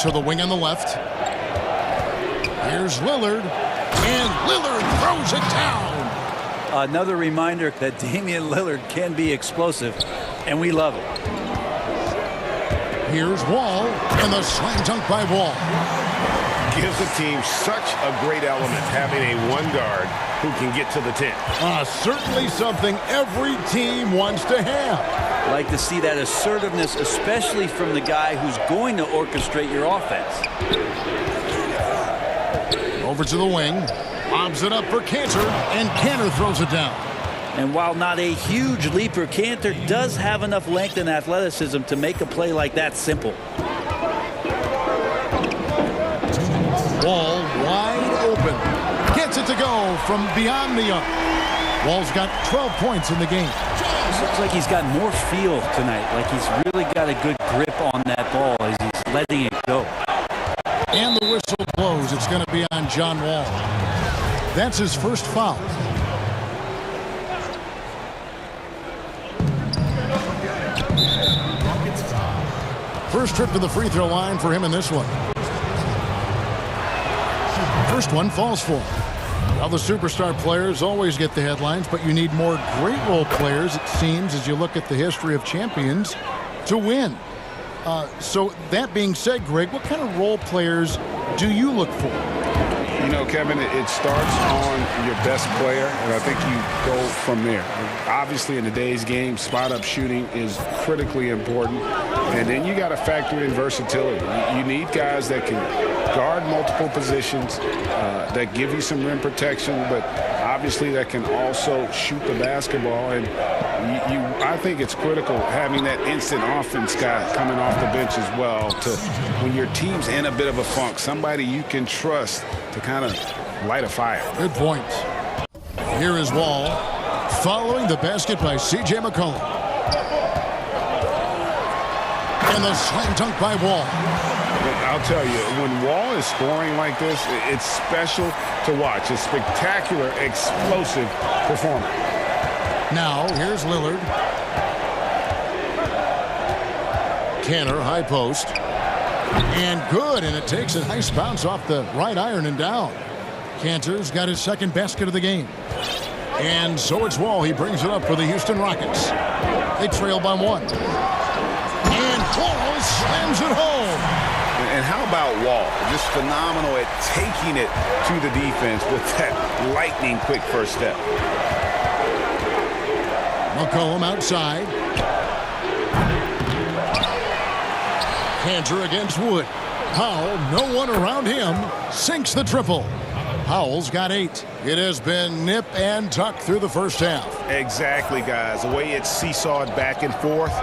To the wing on the left. Here's Lillard. And Lillard throws it down. Another reminder that Damian Lillard can be explosive, and we love it. Here's Wall, and the slam dunk by Wall. Gives the team such a great element, having a 1 guard who can get to the 10. Certainly something every team wants to have. Like to see that assertiveness, especially from the guy who's going to orchestrate your offense. Over to the wing. Lobs it up for Cantor, and Cantor throws it down. And while not a huge leaper, Cantor does have enough length and athleticism to make a play like that simple. Wall wide open. Gets it to go from beyond the arc. Wall's got 12 points in the game. Looks like he's got more feel tonight. Like he's really got a good grip on that ball as he's letting it go. And the whistle blows. It's going to be on John Wall. That's his first foul. First trip to the free throw line for him in this one. First one falls for him. Well, the superstar players always get the headlines, but you need more great role players, it seems, as you look at the history of champions, to win. So that being said, Greg, what kind of role players do you look for? You know, Kevin, it starts on your best player, and I think you go from there. Obviously, in today's game, spot-up shooting is critically important, and then you got to factor in versatility. You need guys that can guard multiple positions, that give you some rim protection, but obviously that can also shoot the basketball. And I think it's critical having that instant offense guy coming off the bench as well, to when your team's in a bit of a funk, somebody you can trust to kind of light a fire. Good point. Here is Wall, following the basket by C.J. McCollum. And the slam dunk by Wall. I'll tell you, when Wall is scoring like this, it's special to watch. A spectacular, explosive performance. Now, here's Lillard. Canner, high post. And good, and it takes a nice bounce off the right iron and down. Cantor's got his second basket of the game. And so it's Wall. He brings it up for the Houston Rockets. They trail by 1. And Wall slams it home. And how about Wall? Just phenomenal at taking it to the defense with that lightning quick first step. McCollum outside. Cantor against Wood. Powell, no one around him, sinks the triple. Powell's got 8. It has been nip and tuck through the first half. Exactly, guys. The way it's seesawed back and forth,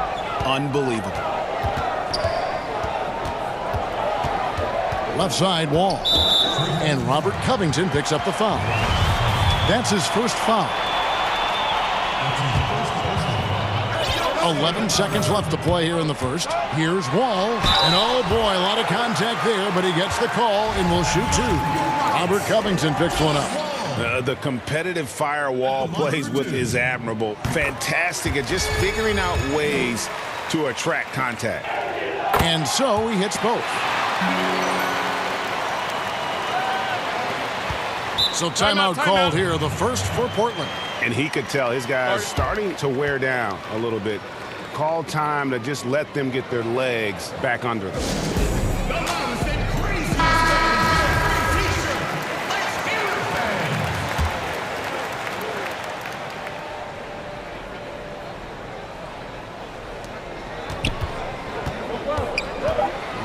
unbelievable. Left side, Wall. And Robert Covington picks up the foul. That's his first foul. 11 seconds left to play here in the first. Here's Wall. And oh boy, a lot of contact there, but he gets the call and will shoot 2. Robert Covington picks one up. The competitive fire Wall plays with is admirable. Fantastic at just figuring out ways to attract contact. And so he hits both. So timeout called here, the first for Portland. And he could tell his guys starting to wear down a little bit. Call time to just let them get their legs back under them.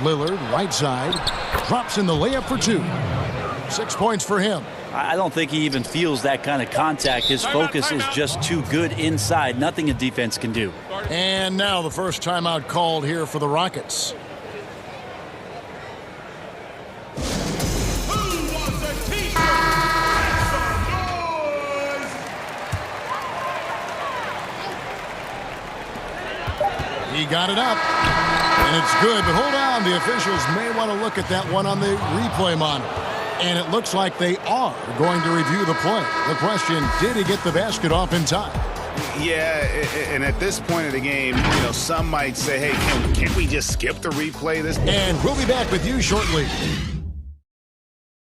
Lillard, right side, drops in the layup for 2. 6 points for him. I don't think he even feels that kind of contact. His focus is just too good inside. Nothing a defense can do. And now the first timeout called here for the Rockets. He got it up. And it's good, but hold on. The officials may want to look at that one on the replay monitor. And it looks like they are going to review the play. The question, did he get the basket off in time? Yeah, and at this point of the game, you know, some might say, hey, can't we just skip the replay this? And we'll be back with you shortly.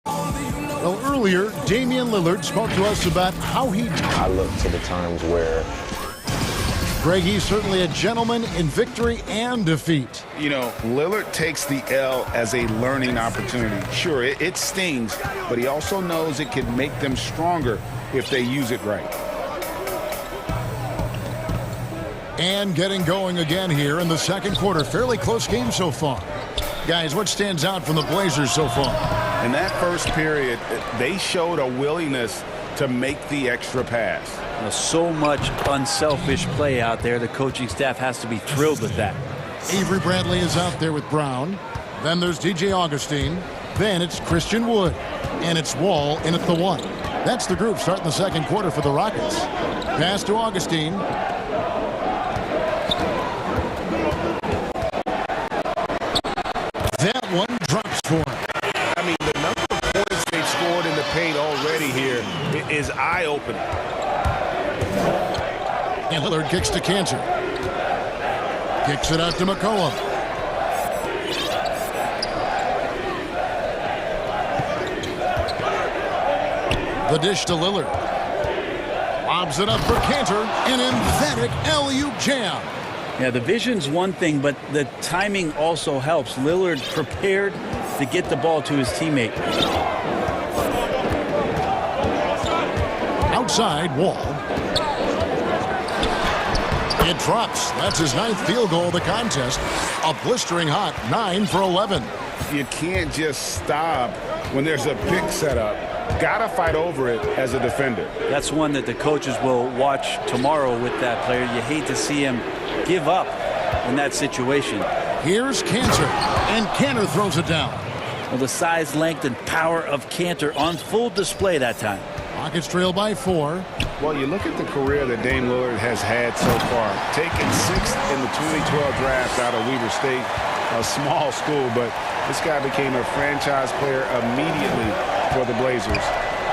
Well, earlier, Damian Lillard spoke to us about how he... I look to the times where... Greg, he's certainly a gentleman in victory and defeat. You know, Lillard takes the L as a learning opportunity. Sure, it stings, but he also knows it can make them stronger if they use it right. And getting going again here in the second quarter. Fairly close game so far. Guys, what stands out from the Blazers so far? In that first period, they showed a willingness to make the extra pass. So much unselfish play out there. The coaching staff has to be thrilled with that. Avery Bradley is out there with Brown. Then there's DJ Augustine. Then it's Christian Wood. And it's Wall in at the 1. That's the group starting the second quarter for the Rockets. Pass to Augustine. That one drops for him. I mean, the number of points they've scored in the paint already here is eye-opening. And Lillard kicks to Cantor. Kicks it out to McCollum. The dish to Lillard. Lobs it up for Cantor. An emphatic alley-oop jam. Yeah, the vision's one thing, but the timing also helps. Lillard prepared to get the ball to his teammate. Outside, Wall. It drops. That's his 9th field goal of the contest. A blistering hot 9 for 11. You can't just stop when there's a pick set up. Got to fight over it as a defender. That's one that the coaches will watch tomorrow with that player. You hate to see him give up in that situation. Here's Cantor, and Cantor throws it down. Well, the size, length, and power of Cantor on full display that time. Rockets trail by 4. Well, you look at the career that Dame Lillard has had so far. Taken 6th in the 2012 draft out of Weber State, a small school, but this guy became a franchise player immediately for the Blazers.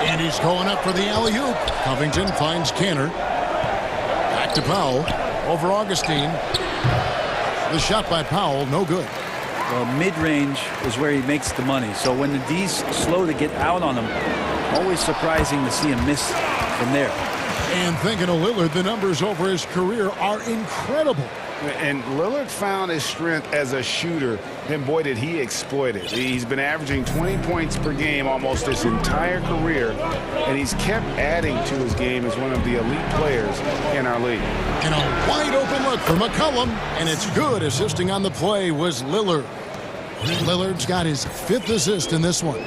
And he's going up for the alley-oop. Covington finds Cantor. Back to Powell. Over Augustine. The shot by Powell, no good. Well, mid-range is where he makes the money. So when the D's slow to get out on him, always surprising to see him miss from there. And thinking of Lillard, the numbers over his career are incredible. And Lillard found his strength as a shooter, and boy, did he exploit it. He's been averaging 20 points per game almost his entire career, and he's kept adding to his game as one of the elite players in our league. And a wide-open look for McCollum, and it's good. Assisting on the play was Lillard. Lillard's got his 5th assist in this one.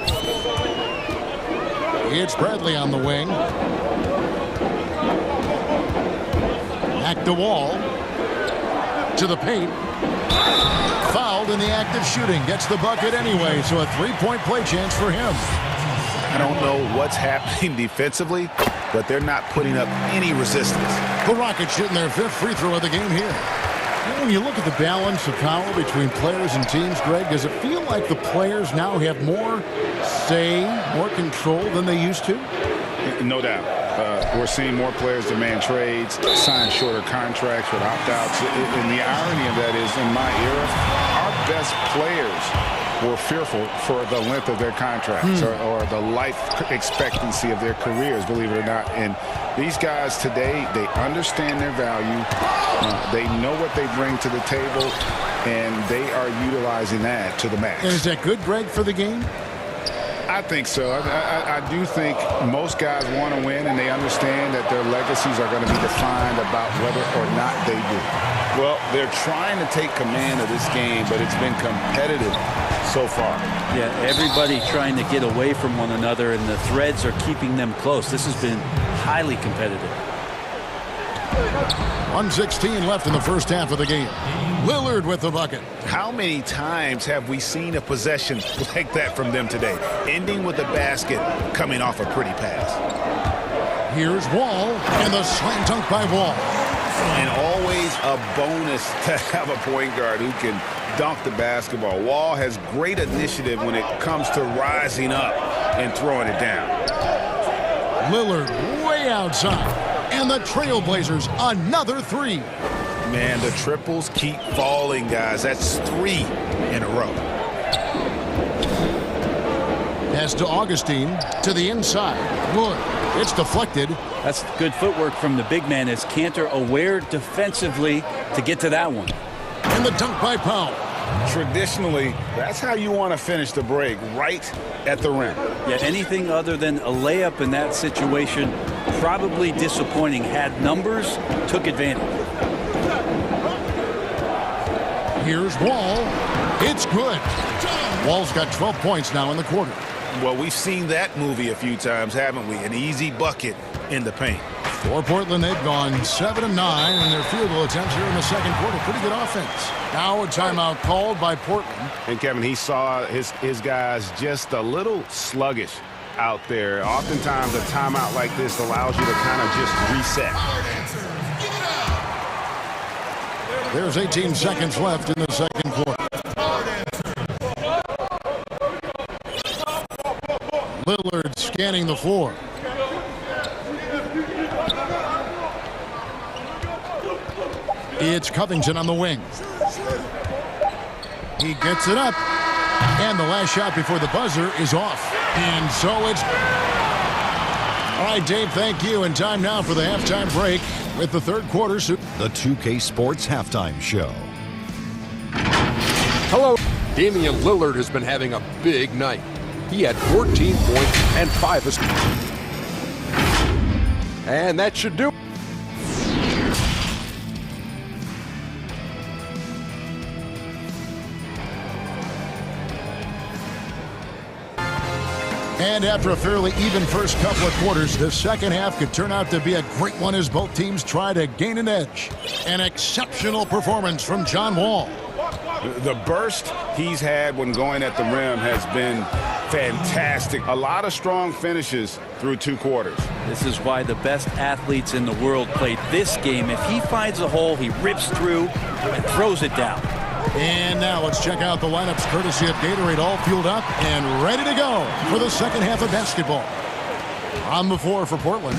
It's Bradley on the wing. Back to Wall. To the paint. Fouled in the act of shooting. Gets the bucket anyway, so a 3-point play chance for him. I don't know what's happening defensively, but they're not putting up any resistance. The Rockets shooting their 5th free throw of the game here. When you look at the balance of power between players and teams, Greg, does it feel like the players now have more say, more control than they used to? No doubt. We're seeing more players demand trades, sign shorter contracts with opt-outs. And the irony of that is, in my era, our best players were fearful for the length of their contracts or the life expectancy of their careers, believe it or not. And these guys today, they understand their value. They know what they bring to the table, and they are utilizing that to the max. And is that good, Greg, for the game? I think so. I do think most guys want to win, and they understand that their legacies are going to be defined about whether or not they do. Well, they're trying to take command of this game, but it's been competitive so far. Yeah, everybody trying to get away from one another, and the threads are keeping them close. This has been highly competitive. 1:16 left in the first half of the game. Lillard with the bucket. How many times have we seen a possession like that from them today? Ending with a basket, coming off a pretty pass. Here's Wall, and the slam dunk by Wall. And always a bonus to have a point guard who can dunk the basketball. Wall has great initiative when it comes to rising up and throwing it down. Lillard way outside. And the Trailblazers, another 3. Man, the triples keep falling, guys. That's 3 in a row. Pass to Augustine, to the inside. Good. It's deflected. That's good footwork from the big man as Cantor aware defensively to get to that one. And the dunk by Powell. Traditionally, that's how you want to finish the break, right at the rim. Yeah, anything other than a layup in that situation, probably disappointing. Had numbers, took advantage. Here's Wall. It's good. Wall's got 12 points now in the quarter. Well, we've seen that movie a few times, haven't we? An easy bucket in the paint. For Portland, they've gone 7 of 9 in their field goal attempts here in the second quarter. Pretty good offense. Now a timeout called by Portland. And Kevin, he saw his guys just a little sluggish out there. Oftentimes a timeout like this allows you to kind of just reset. There's 18 seconds left in the second quarter. Lillard scanning the floor. It's Covington on the wing. He gets it up. And the last shot before the buzzer is off. And so it's... All right, Dave, thank you. And time now for the halftime break with the third quarter. The 2K Sports Halftime Show. Hello. Damian Lillard has been having a big night. He had 14 points and 5 assists. And that should do it. And after a fairly even first couple of quarters, the second half could turn out to be a great one as both teams try to gain an edge. An exceptional performance from John Wall. The burst he's had when going at the rim has been fantastic. A lot of strong finishes through 2 quarters. This is why the best athletes in the world play this game. If he finds a hole, he rips through and throws it down. And now let's check out the lineups courtesy of Gatorade, all fueled up and ready to go for the second half of basketball. On the floor for Portland,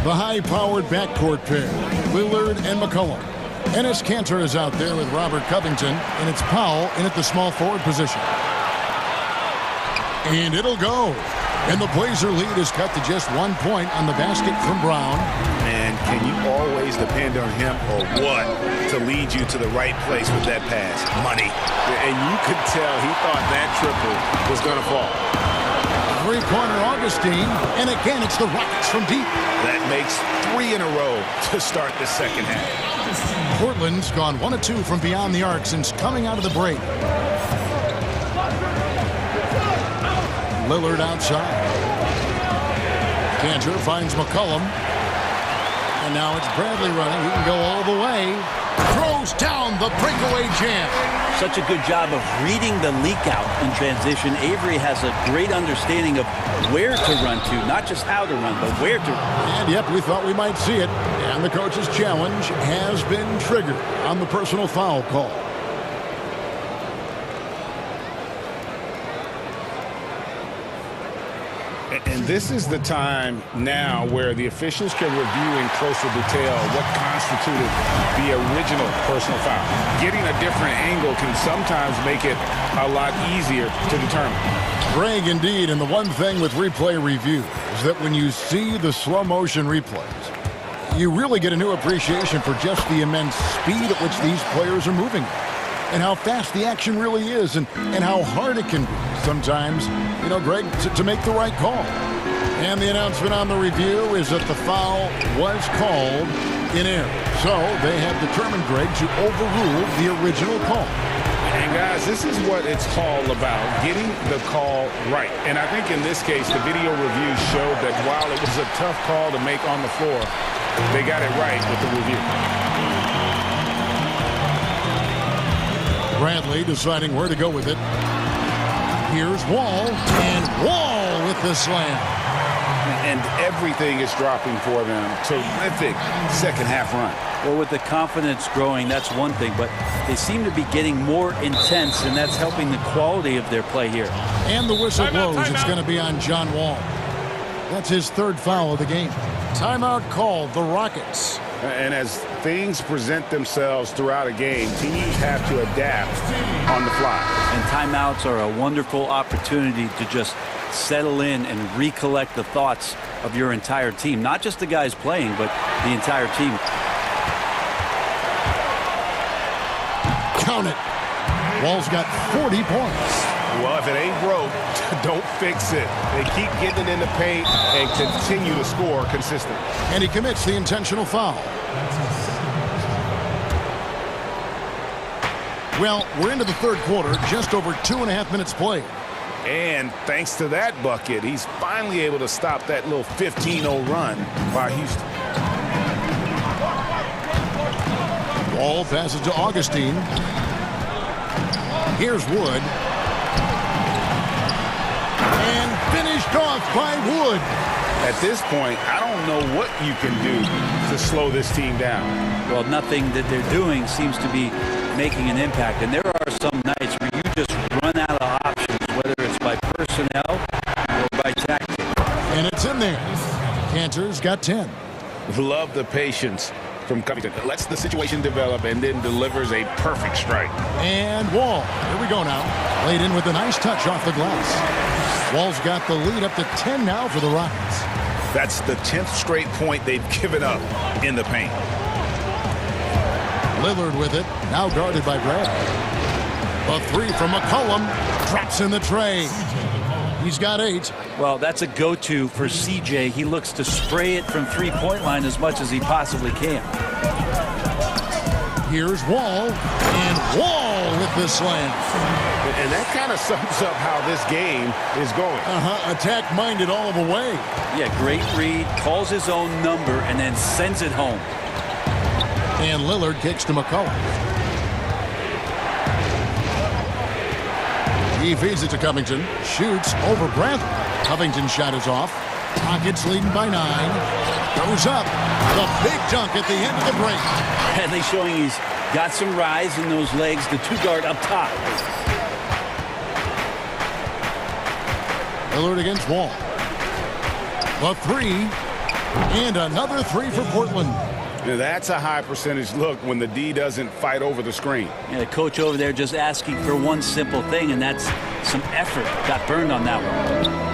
the high-powered backcourt pair, Lillard and McCollum. Enes Kanter is out there with Robert Covington, and it's Powell in at the small forward position. And it'll go. And the Blazer lead is cut to just 1 point on the basket from Brown. And can you always depend on him or what to lead you to the right place with that pass? Money. And you could tell he thought that triple was going to fall. Three-pointer Augustine, and again it's the Rockets from deep. That makes 3 in a row to start the second half. Portland's gone 1 of 2 from beyond the arc since coming out of the break. Lillard outside. Kanter finds McCollum. And now it's Bradley running. He can go all the way. Throws down the breakaway jam. Such a good job of reading the leak out in transition. Avery has a great understanding of where to run to, not just how to run, but where to run. And yep, we thought we might see it. And the coach's challenge has been triggered on the personal foul call. And this is the time now where the officials can review in closer detail what constituted the original personal foul. Getting a different angle can sometimes make it a lot easier to determine. Greg, indeed, and the one thing with replay review is that when you see the slow motion replays, you really get a new appreciation for just the immense speed at which these players are moving and how fast the action really is and how hard it can be sometimes, you know, Greg, to make the right call. And the announcement on the review is that the foul was called in error. So they have determined, Greg, to overrule the original call. And guys, this is what it's all about, getting the call right. And I think in this case, the video review showed that while it was a tough call to make on the floor, they got it right with the review. Bradley deciding where to go with it. Here's Wall, and Wall with the slam. And everything is dropping for them. Terrific second half run. Well, with the confidence growing, that's one thing, but they seem to be getting more intense, and that's helping the quality of their play here. And the whistle blows. It's going to be on John Wall. That's his 3rd foul of the game. Timeout called, the Rockets. And as things present themselves throughout a game, teams have to adapt on the fly. And timeouts are a wonderful opportunity to just settle in and recollect the thoughts of your entire team. Not just the guys playing, but the entire team. Count it. Wall's got 40 points. Well, if it ain't broke, don't fix it. They keep getting it in the paint and continue to score consistently. And he commits the intentional foul. Well, we're into the 3rd quarter, just over 2.5 minutes played. And thanks to that bucket, he's finally able to stop that little 15-0 run by Houston. Wall passes to Augustine. Here's Wood. And finished off by Wood. At this point, I don't know what you can do to slow this team down. Well, nothing that they're doing seems to be making an impact. And there are some nights where you just run out of options, whether it's by personnel or by tactic. And it's in there. Kanter's got 10. Love the patience from Covington. Lets the situation develop and then delivers a perfect strike. And Wall. Here we go now. Laid in with a nice touch off the glass. Wall's got the lead up to 10 now for the Rockets. That's the 10th straight point they've given up in the paint. Lillard with it. Now guarded by Bradley. A 3 from McCollum. Drops in the tray. He's got 8. Well, that's a go-to for CJ. He looks to spray it from 3-point line as much as he possibly can. Here's Wall, and Wall with the slam. And that kind of sums up how this game is going. Attack-minded all the way. Yeah, great read, calls his own number, and then sends it home. And Lillard kicks to McCullough. He feeds it to Covington. Shoots over Bradley. Covington's shot is off. Rockets leading by 9. Goes up. The big dunk at the end of the break. Bradley showing he's got some rise in those legs. The two-guard up top. Lillard against Wall. The 3. And another 3 for Portland. Now that's a high percentage look when the D doesn't fight over the screen. Yeah, the coach over there just asking for one simple thing, and that's some effort. Got burned on that one.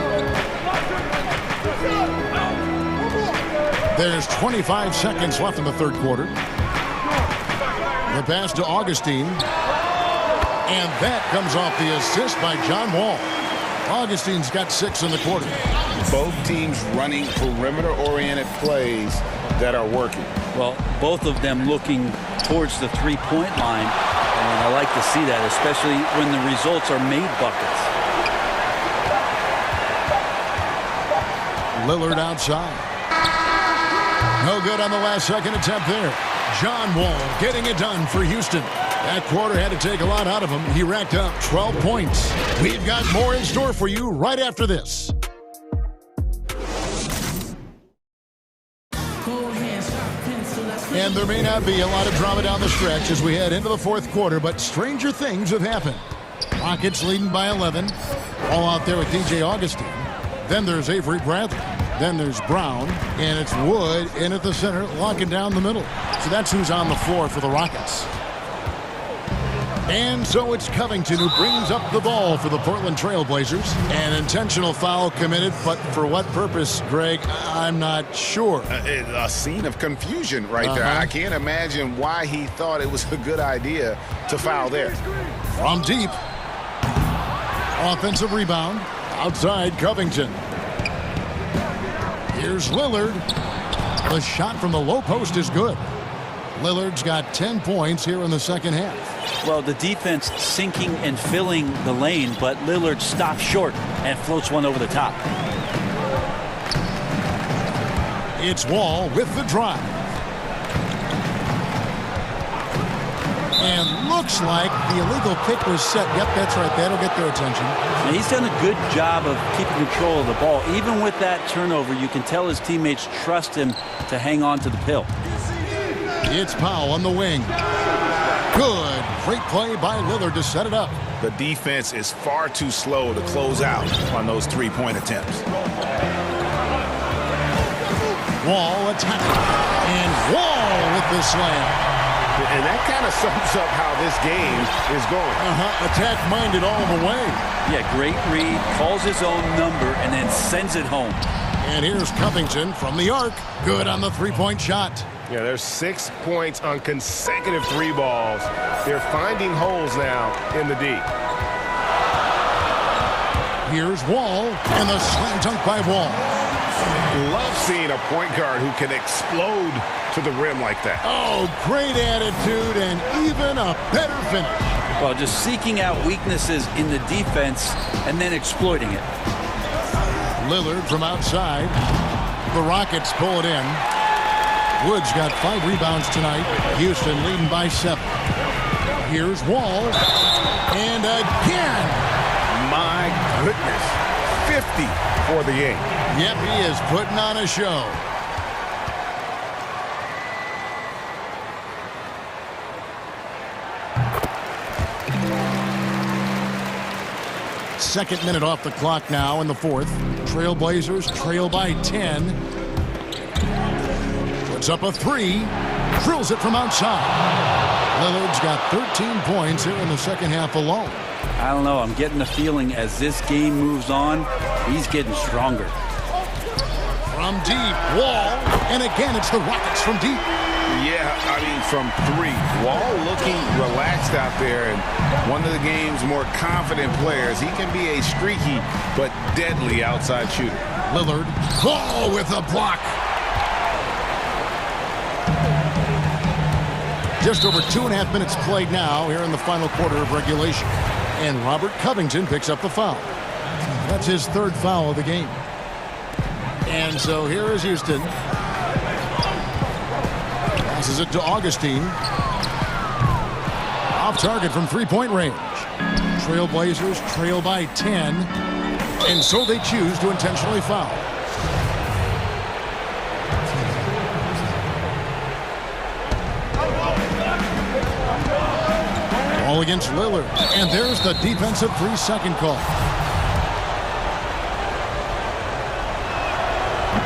There's 25 seconds left in the third quarter. The pass to Augustine. And that comes off the assist by John Wall. Augustine's got 6 in the quarter. Both teams running perimeter-oriented plays that are working. Well, both of them looking towards the three-point line, and I like to see that, especially when the results are made buckets. Lillard outside. No good on the last second attempt there. John Wall getting it done for Houston. That quarter had to take a lot out of him. He racked up 12 points. We've got more in store for you right after this. And there may not be a lot of drama down the stretch as we head into the fourth quarter, but stranger things have happened. Rockets leading by 11. All out there with DJ Augustine. Then there's Avery Bradley. Then there's Brown. And it's Wood in at the center, locking down the middle. So that's who's on the floor for the Rockets. And so it's Covington who brings up the ball for the Portland Trail Blazers. An intentional foul committed, but for what purpose, Greg, I'm not sure. A scene of confusion right there. I can't imagine why he thought it was a good idea to foul there. From deep. Offensive rebound. Outside Covington. Here's Lillard. The shot from the low post is good. Lillard's got 10 points here in the second half. Well, the defense sinking and filling the lane, but Lillard stops short and floats one over the top. It's Wall with the drive. And looks like the illegal pick was set. Yep, that's right. That'll get their attention. Now, he's done a good job of keeping control of the ball. Even with that turnover, you can tell his teammates trust him to hang on to the pill. It's Powell on the wing. Good. Great play by Lillard to set it up. The defense is far too slow to close out on those three-point attempts. Wall attacking. And Wall with the slam. And that kind of sums up how this game is going. Attack-minded all the way. Yeah, great read. Calls his own number and then sends it home. And here's Covington from the arc. Good on the three-point shot. Yeah, there's 6 points on consecutive 3 balls. They're finding holes now in the D. Here's Wall, and the slam dunk by Wall. Love seeing a point guard who can explode to the rim like that. Oh, great attitude and even a better finish. Well, just seeking out weaknesses in the defense and then exploiting it. Lillard from outside. The Rockets pull it in. Wood's got 5 rebounds tonight. Houston leading by 7. Here's Wall. And again. My goodness. 50 for the game. Yep, he is putting on a show. Second minute off the clock now in the fourth. Trailblazers trail by 10. Puts up a 3. Drills it from outside. Lillard's got 13 points here in the second half alone. I don't know. I'm getting the feeling as this game moves on, he's getting stronger. From deep, Wall. And again, it's the Rockets from deep. Yeah, I mean, from 3. Wall looking relaxed out there, and one of the game's more confident players. He can be a streaky but deadly outside shooter. Lillard, with a block. Just over 2.5 minutes played now here in the final quarter of regulation. And Robert Covington picks up the foul. That's his third foul of the game. And so here is Houston. Passes it to Augustine. Off target from three-point range. Trailblazers trail by 10. And so they choose to intentionally foul. Ball against Lillard. And there's the defensive 3-second call.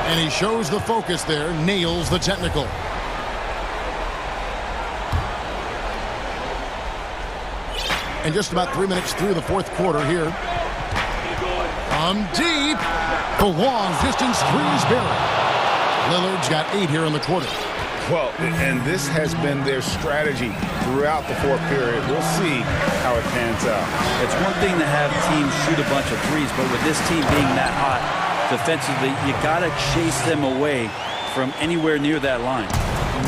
And he shows the focus there, nails the technical. And just about 3 minutes through the fourth quarter here. From deep. The long distance three is buried. Lillard's got 8 here in the quarter. Well, and this has been their strategy throughout the fourth period. We'll see how it pans out. It's one thing to have teams shoot a bunch of threes, but with this team being that hot defensively, you got to chase them away from anywhere near that line.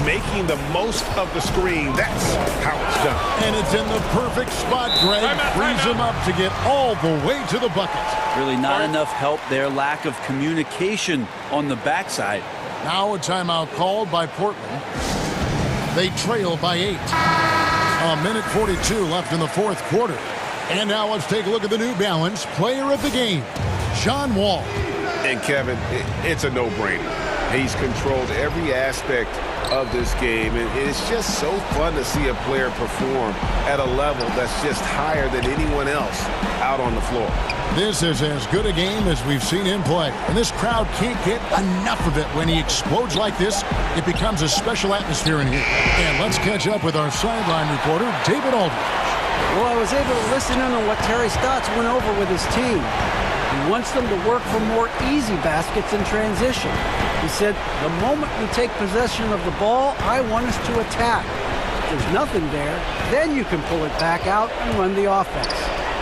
Making the most of the screen, that's how it's done. And it's in the perfect spot, Greg. Frees him up to get all the way to the bucket. Really not enough help there. Lack of communication on the backside. Now a timeout called by Portland. They trail by 8. A minute 42 left in the fourth quarter. And now let's take a look at the New Balance player of the game, John Wall. And Kevin, it's a no-brainer. He's controlled every aspect of this game, and it's just so fun to see a player perform at a level that's just higher than anyone else out on the floor. This is as good a game as we've seen him play, and this crowd can't get enough of it. When he explodes like this, it becomes a special atmosphere in here. And let's catch up with our sideline reporter, David Aldridge. Well, I was able to listen in on what Terry Stotts went over with his team. He wants them to work for more easy baskets in transition. He said, the moment we take possession of the ball, I want us to attack. If there's nothing there, then you can pull it back out and run the offense.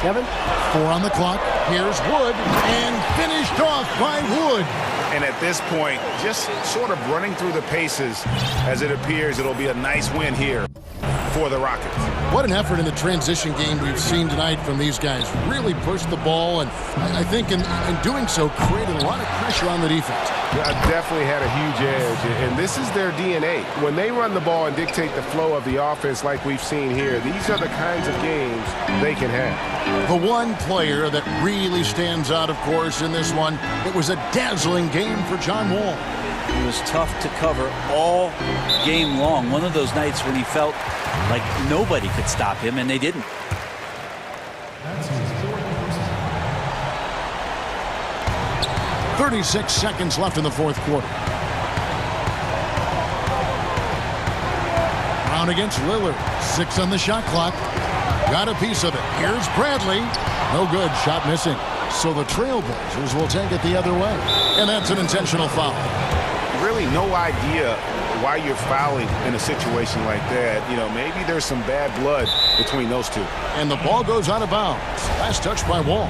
Kevin? 4 on the clock. Here's Wood, and finished off by Wood. And at this point, just sort of running through the paces, as it appears it'll be a nice win here for the Rockets. What an effort in the transition game we've seen tonight from these guys. Really pushed the ball, and I think in doing so, created a lot of pressure on the defense. Definitely had a huge edge, and this is their DNA. When they run the ball and dictate the flow of the offense like we've seen here, these are the kinds of games they can have. The one player that really stands out, of course, in this one, it was a dazzling game for John Wall. It was tough to cover all game long. One of those nights when he felt like nobody could stop him, and they didn't. 36 seconds left in the fourth quarter. Brown against Lillard. 6 on the shot clock. Got a piece of it. Here's Bradley. No good. Shot missing. So the Trailblazers will take it the other way. And that's an intentional foul. Really no idea why you're fouling in a situation like that. You know, maybe there's some bad blood between those two. And the ball goes out of bounds. Last touch by Wall.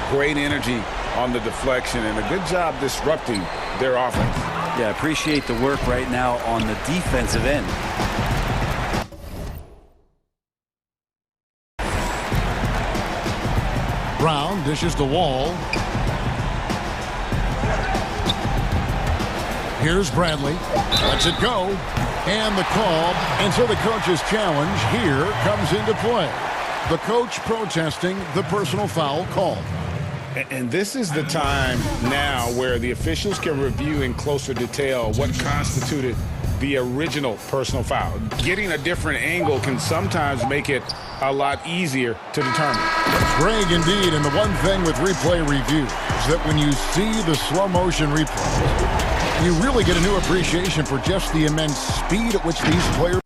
Great energy on the deflection and a good job disrupting their offense. Yeah, appreciate the work right now on the defensive end. Brown dishes the Wall. Here's Bradley. Lets it go. And the call. And so the coach's challenge here comes into play. The coach protesting the personal foul call. And this is the time now where the officials can review in closer detail what constituted the original personal foul. Getting a different angle can sometimes make it a lot easier to determine. Greg, indeed, and the one thing with replay review is that when you see the slow motion replay, you really get a new appreciation for just the immense speed at which these players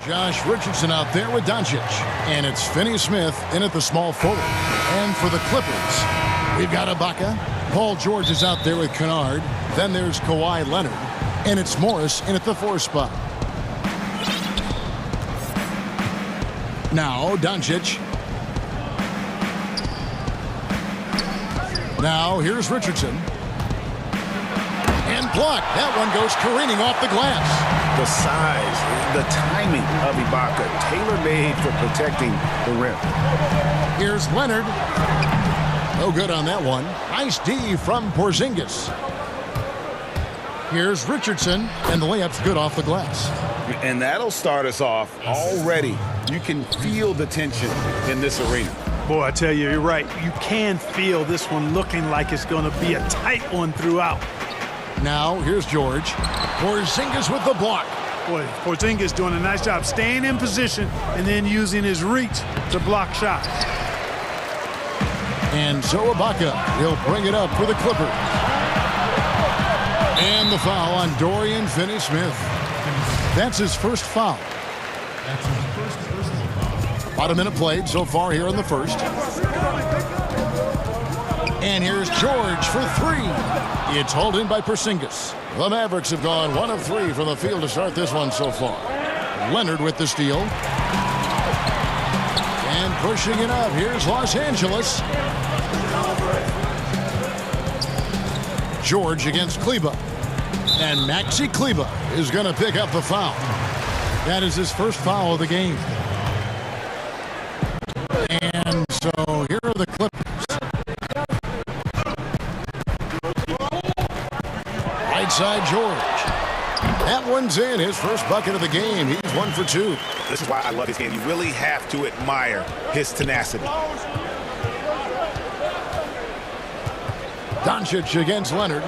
Josh Richardson out there with Doncic. And it's Finney Smith in at the small forward. And for the Clippers, we've got Ibaka. Paul George is out there with Kennard. Then there's Kawhi Leonard. And it's Morris in at the 4 spot. Now Doncic. Now here's Richardson. And blocked. That one goes careening off the glass. The size, the timing of Ibaka, tailor-made for protecting the rim. Here's Leonard. No good on that one. Nice D from Porzingis. Here's Richardson, and the layup's good off the glass. And that'll start us off already. You can feel the tension in this arena. Boy, I tell you, you're right. You can feel this one looking like it's going to be a tight one throughout. Now, here's George. Porzingis with the block. Boy, Porzingis doing a nice job staying in position and then using his reach to block shots. And so Ibaka, he'll bring it up for the Clippers. And the foul on Dorian Finney-Smith. That's his first foul. About a minute played so far here in the first. And here's George for 3. It's hauled in by Porzingis. The Mavericks have gone 1 of 3 from the field to start this one so far. Leonard with the steal. And pushing it up, here's Los Angeles. George against Kleber. And Maxi Kleber is going to pick up the foul. That is his first foul of the game. And so here are the Clippers. Right side George. That one's in, his first bucket of the game. He's 1 for 2. This is why I love his game. You really have to admire his tenacity. Doncic against Leonard.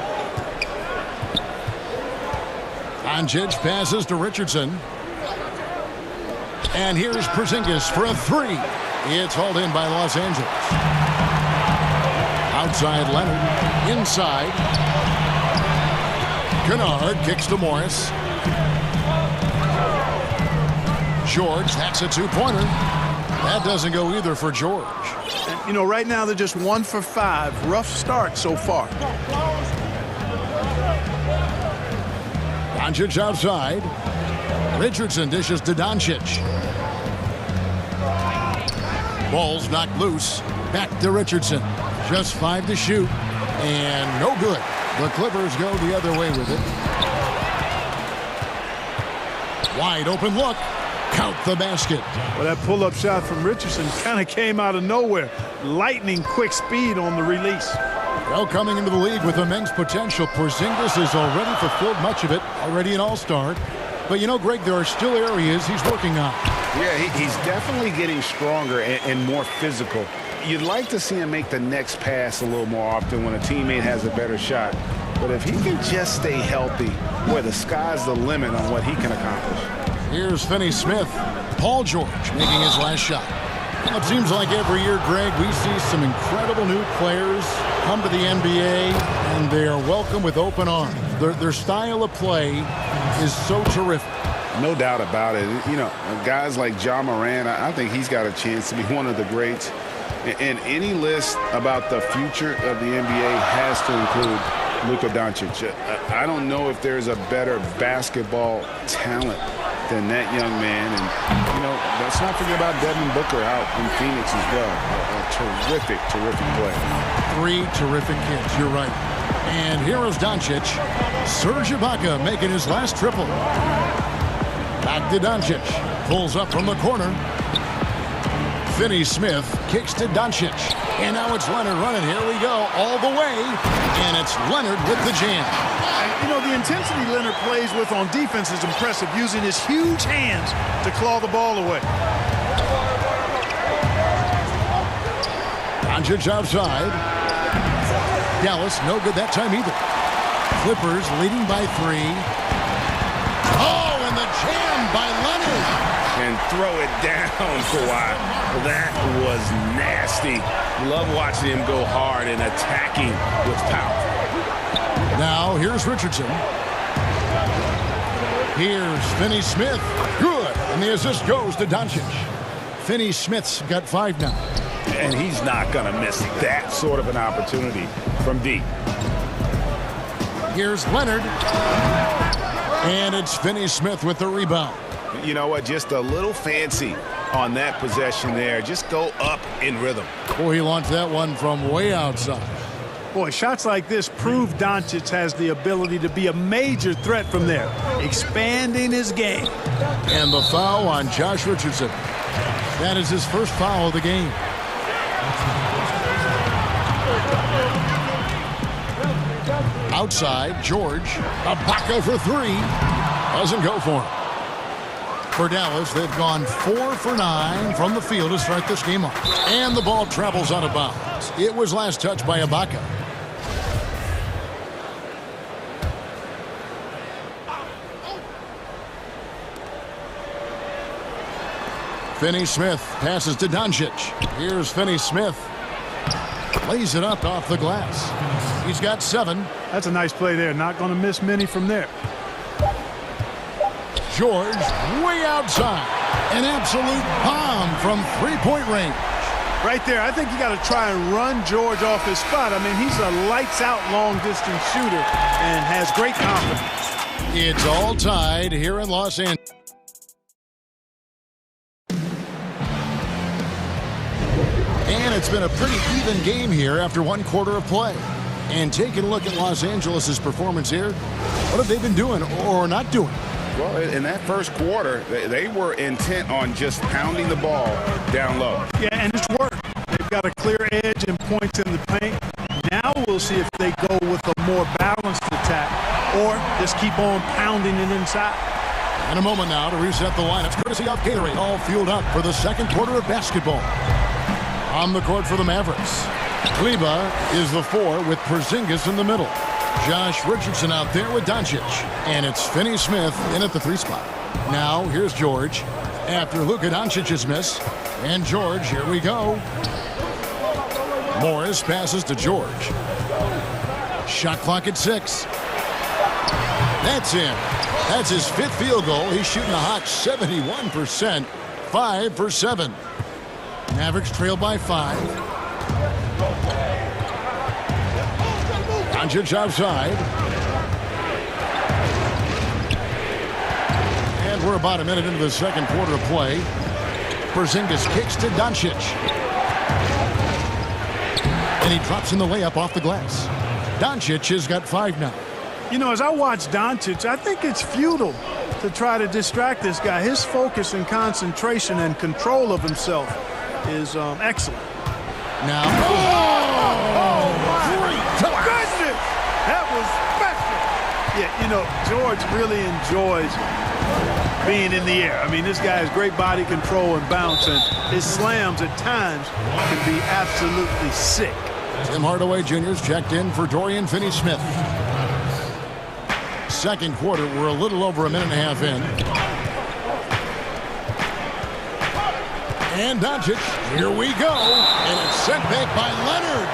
Doncic passes to Richardson. And here's Porzingis for a 3. It's hauled in by Los Angeles. Outside Leonard. Inside. Kennard kicks to Morris. George, that's a 2-pointer. That doesn't go either for George. You know, right now they're just 1 for 5. Rough start so far. Doncic outside. Richardson dishes to Doncic. Ball's knocked loose. Back to Richardson. Just 5 to shoot. And no good. The Clippers go the other way with it. Wide open look. Count the basket. Well, that pull-up shot from Richardson kind of came out of nowhere. Lightning quick speed on the release. Well, coming into the league with immense potential, Porzingis has already fulfilled much of it. Already an all-star. But you know, Greg, there are still areas he's working on. Yeah, he's definitely getting stronger and more physical. You'd like to see him make the next pass a little more often when a teammate has a better shot. But if he can just stay healthy, boy, the sky's the limit on what he can accomplish. Here's Finney-Smith. Paul George making his last shot. Well, it seems like every year, Greg, we see some incredible new players come to the NBA, and they are welcome with open arms. Their style of play is so terrific. No doubt about it. You know, guys like Ja Morant, I think he's got a chance to be one of the greats. And any list about the future of the NBA has to include Luka Doncic. I don't know if there's a better basketball talent than that young man. And, you know, let's not forget about Devin Booker out in Phoenix as well. A terrific, terrific play. 3 terrific kids, you're right. And here is Doncic. Serge Ibaka making his last triple. Back to Doncic. Pulls up from the corner. Finney-Smith kicks to Doncic. And now it's Leonard running. Here we go, all the way. And it's Leonard with the jam. You know, the intensity Leonard plays with on defense is impressive, using his huge hands to claw the ball away. Doncic outside. Dallas, no good that time either. Clippers leading by 3. Oh, and the jam by Leonard. And throw it down, Kawhi. That was nasty. Love watching him go hard and attacking with power. Now, here's Richardson. Here's Finney-Smith. Good. And the assist goes to Doncic. Finney Smith's got 5 now. And he's not going to miss that sort of an opportunity from deep. Here's Leonard. And it's Finney Smith with the rebound. You know what? Just a little fancy on that possession there. Just go up in rhythm. Boy, he launched that one from way outside. Boy, shots like this prove Doncic has the ability to be a major threat from there, expanding his game. And the foul on Josh Richardson. That is his first foul of the game. Outside, George. Ibaka for 3. Doesn't go for him. For Dallas, they've gone 4 for 9 from the field to start this game off. And the ball travels out of bounds. It was last touched by Ibaka. Finney Smith passes to Doncic. Here's Finney Smith. Lays it up off the glass. He's got 7. That's a nice play there. Not going to miss many from there. George way outside. An absolute bomb from 3-point range. Right there, I think you got to try and run George off his spot. I mean, he's a lights-out long-distance shooter and has great confidence. It's all tied here in Los Angeles. And it's been a pretty even game here after 1 quarter of play. And taking a look at Los Angeles' performance here, what have they been doing or not doing? Well, in that first quarter, they were intent on just pounding the ball down low. Yeah, and it's worked. They've got a clear edge and points in the paint. Now we'll see if they go with a more balanced attack or just keep on pounding it inside. In a moment now to reset the lineups, courtesy of Gatorade, all fueled up for the second quarter of basketball. On the court for the Mavericks, Kleber is the 4 with Porzingis in the middle. Josh Richardson out there with Doncic. And it's Finney Smith in at the 3 spot. Now, here's George after Luka Doncic's miss. And George, here we go. Morris passes to George. Shot clock at 6. That's in. That's his 5th field goal. He's shooting a hot 71%. 5 for 7. Mavericks trail by 5. Doncic outside. And we're about a minute into the second quarter of play. Porzingis kicks to Doncic. And he drops in the layup off the glass. Doncic has got 5 now. You know, as I watch Doncic, I think it's futile to try to distract this guy. His focus and concentration and control of himself is excellent. Now, goodness! That was special. Yeah, you know, George really enjoys being in the air. I mean, this guy has great body control and bounce, and his slams at times can be absolutely sick. Tim Hardaway Jr.'s checked in for Dorian Finney-Smith. Second quarter, we're a little over a minute and a half in. And Doncic, here we go. And it's sent back by Leonard.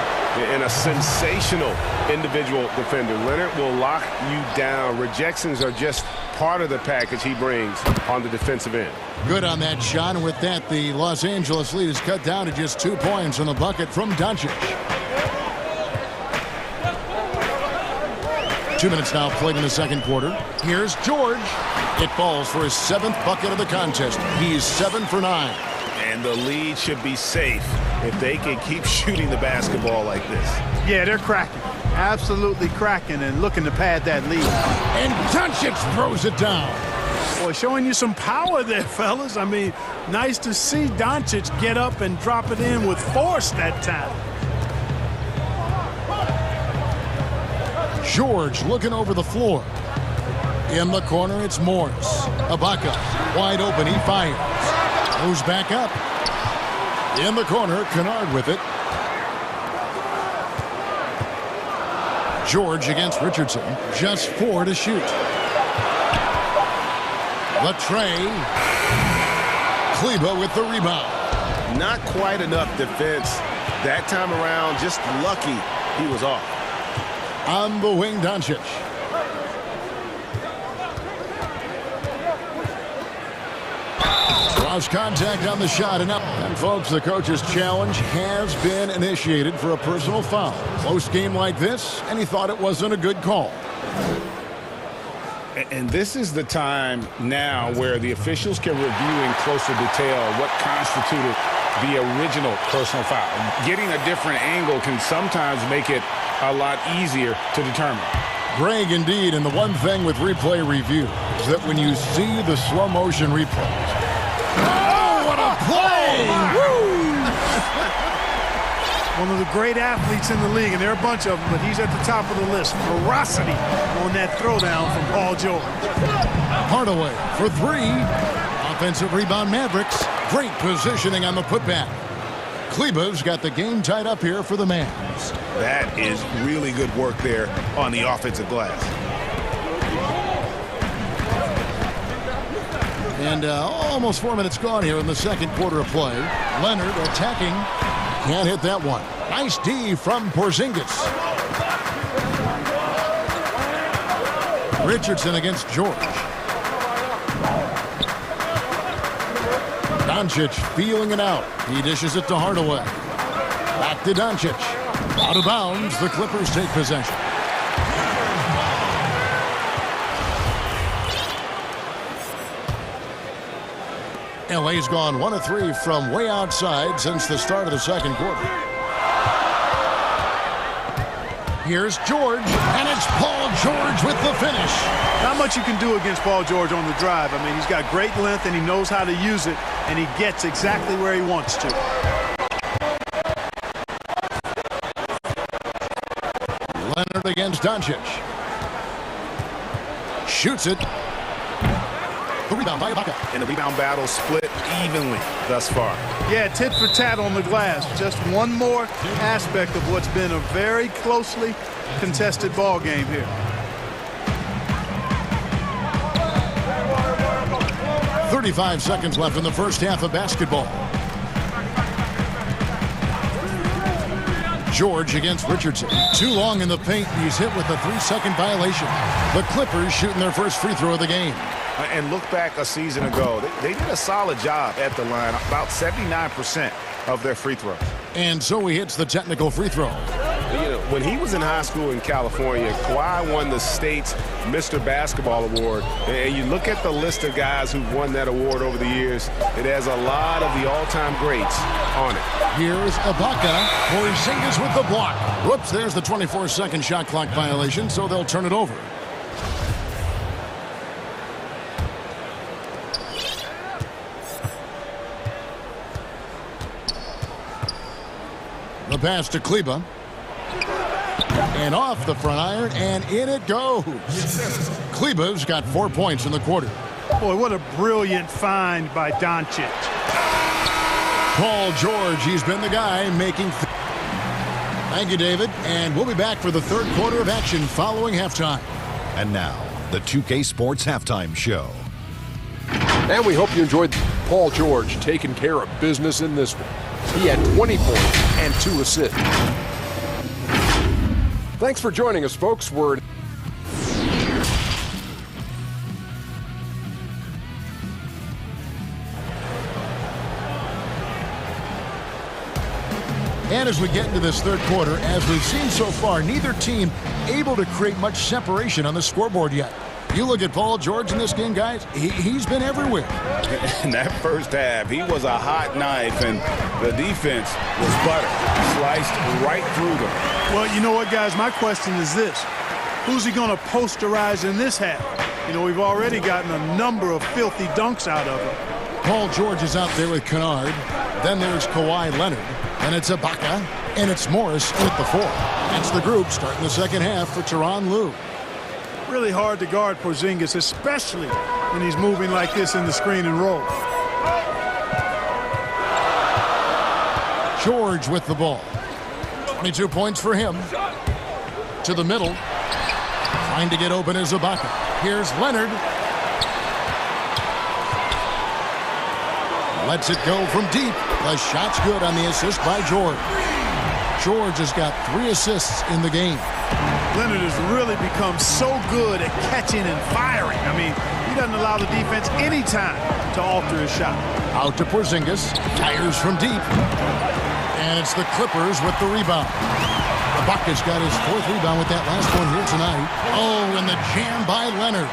And a sensational individual defender. Leonard will lock you down. Rejections are just part of the package he brings on the defensive end. Good on that shot. And with that, the Los Angeles lead is cut down to just 2 points on the bucket from Doncic. 2 minutes now played in the second quarter. Here's George. It falls for his 7th bucket of the contest. He's 7 for 9. And the lead should be safe if they can keep shooting the basketball like this. Yeah, they're cracking. Absolutely cracking and looking to pad that lead. And Doncic throws it down. Boy, showing you some power there, fellas. I mean, nice to see Doncic get up and drop it in with force that time. George looking over the floor. In the corner, it's Morris. Ibaka, wide open, he fires. Moves back up. In the corner, Kennard with it. George against Richardson. Just 4 to shoot. Latrey. Kleber with the rebound. Not quite enough defense that time around. Just lucky he was off. On the wing, Doncic. Lost contact on the shot, and folks, the coach's challenge has been initiated for a personal foul. Close game like this, and he thought it wasn't a good call. And this is the time now where the officials can review in closer detail what constituted the original personal foul. Getting a different angle can sometimes make it a lot easier to determine. Greg, indeed, and the one thing with replay review is that when you see the slow motion replays, oh, what a play! One of the great athletes in the league, and there are a bunch of them, but he's at the top of the list. Ferocity on that throwdown from Paul George. Hardaway for three. Offensive rebound, Mavericks. Great positioning on the putback. Kleba's got the game tied up here for the Mavs. That is really good work there on the offensive glass. And almost 4 minutes gone here in the second quarter of play. Leonard attacking. Can't hit that one. Nice D from Porzingis. Richardson against George. Doncic feeling it out. He dishes it to Hardaway. Back to Doncic. Out of bounds. The Clippers take possession. LA's gone 1 of 3 from way outside since the start of the second quarter. Here's George, and it's Paul George with the finish. Not much you can do against Paul George on the drive. I mean, he's got great length, and he knows how to use it, and he gets exactly where he wants to. Leonard against Doncic. Shoots it. The rebound by Ibaka. And the rebound battle split evenly thus far. Yeah, tit for tat on the glass. Just one more aspect of what's been a very closely contested ball game here. .35 seconds left in the first half of basketball. George against Richardson. Too long in the paint. He's hit with a 3-second violation. The Clippers shooting their first free throw of the game. And look back a season ago. They did a solid job at the line. About 79% of their free throws. And so he hits the technical free throw. You know, when he was in high school in California, Kawhi won the state's Mr. Basketball Award. And you look at the list of guys who've won that award over the years, it has a lot of the all-time greats on it. Here's Ibaka. Porzingis with the block. Whoops, there's the 24-second shot clock violation, so they'll turn it over. The pass to Kleba. And off the front iron, and in it goes. Kleba's got 4 points in the quarter. Boy, what a brilliant find by Doncic. Paul George, he's been the guy making... Thank you, David. And we'll be back for the third quarter of action following halftime. And now, the 2K Sports Halftime Show. And we hope you enjoyed Paul George taking care of business in this one. He had 20 points and 2 assists. Thanks for joining us, folks. And as we get into this third quarter, as we've seen so far, neither team able to create much separation on the scoreboard yet. You look at Paul George in this game, guys, he's been everywhere. In that first half, he was a hot knife, and the defense was butter. Sliced right through them. Well, you know what, guys? My question is this. Who's he going to posterize in this half? You know, we've already gotten a number of filthy dunks out of him. Paul George is out there with Kennard. Then there's Kawhi Leonard. And it's Ibaka. And it's Morris with the 4. That's the group starting the second half for Tyronn Lue. Really hard to guard Porzingis, especially when he's moving like this in the screen and roll. George with the ball. 22 points for him. To the middle. Trying to get open is Ibaka. Here's Leonard. Lets it go from deep. The shot's good on the assist by George. George has got 3 assists in the game. Leonard has really become so good at catching and firing. I mean, He doesn't allow the defense any time to alter his shot. Out to Porzingis. Fires from deep. And it's the Clippers with the rebound. Ibaka's got his 4th rebound with that last one here tonight. Oh, and the jam by Leonard.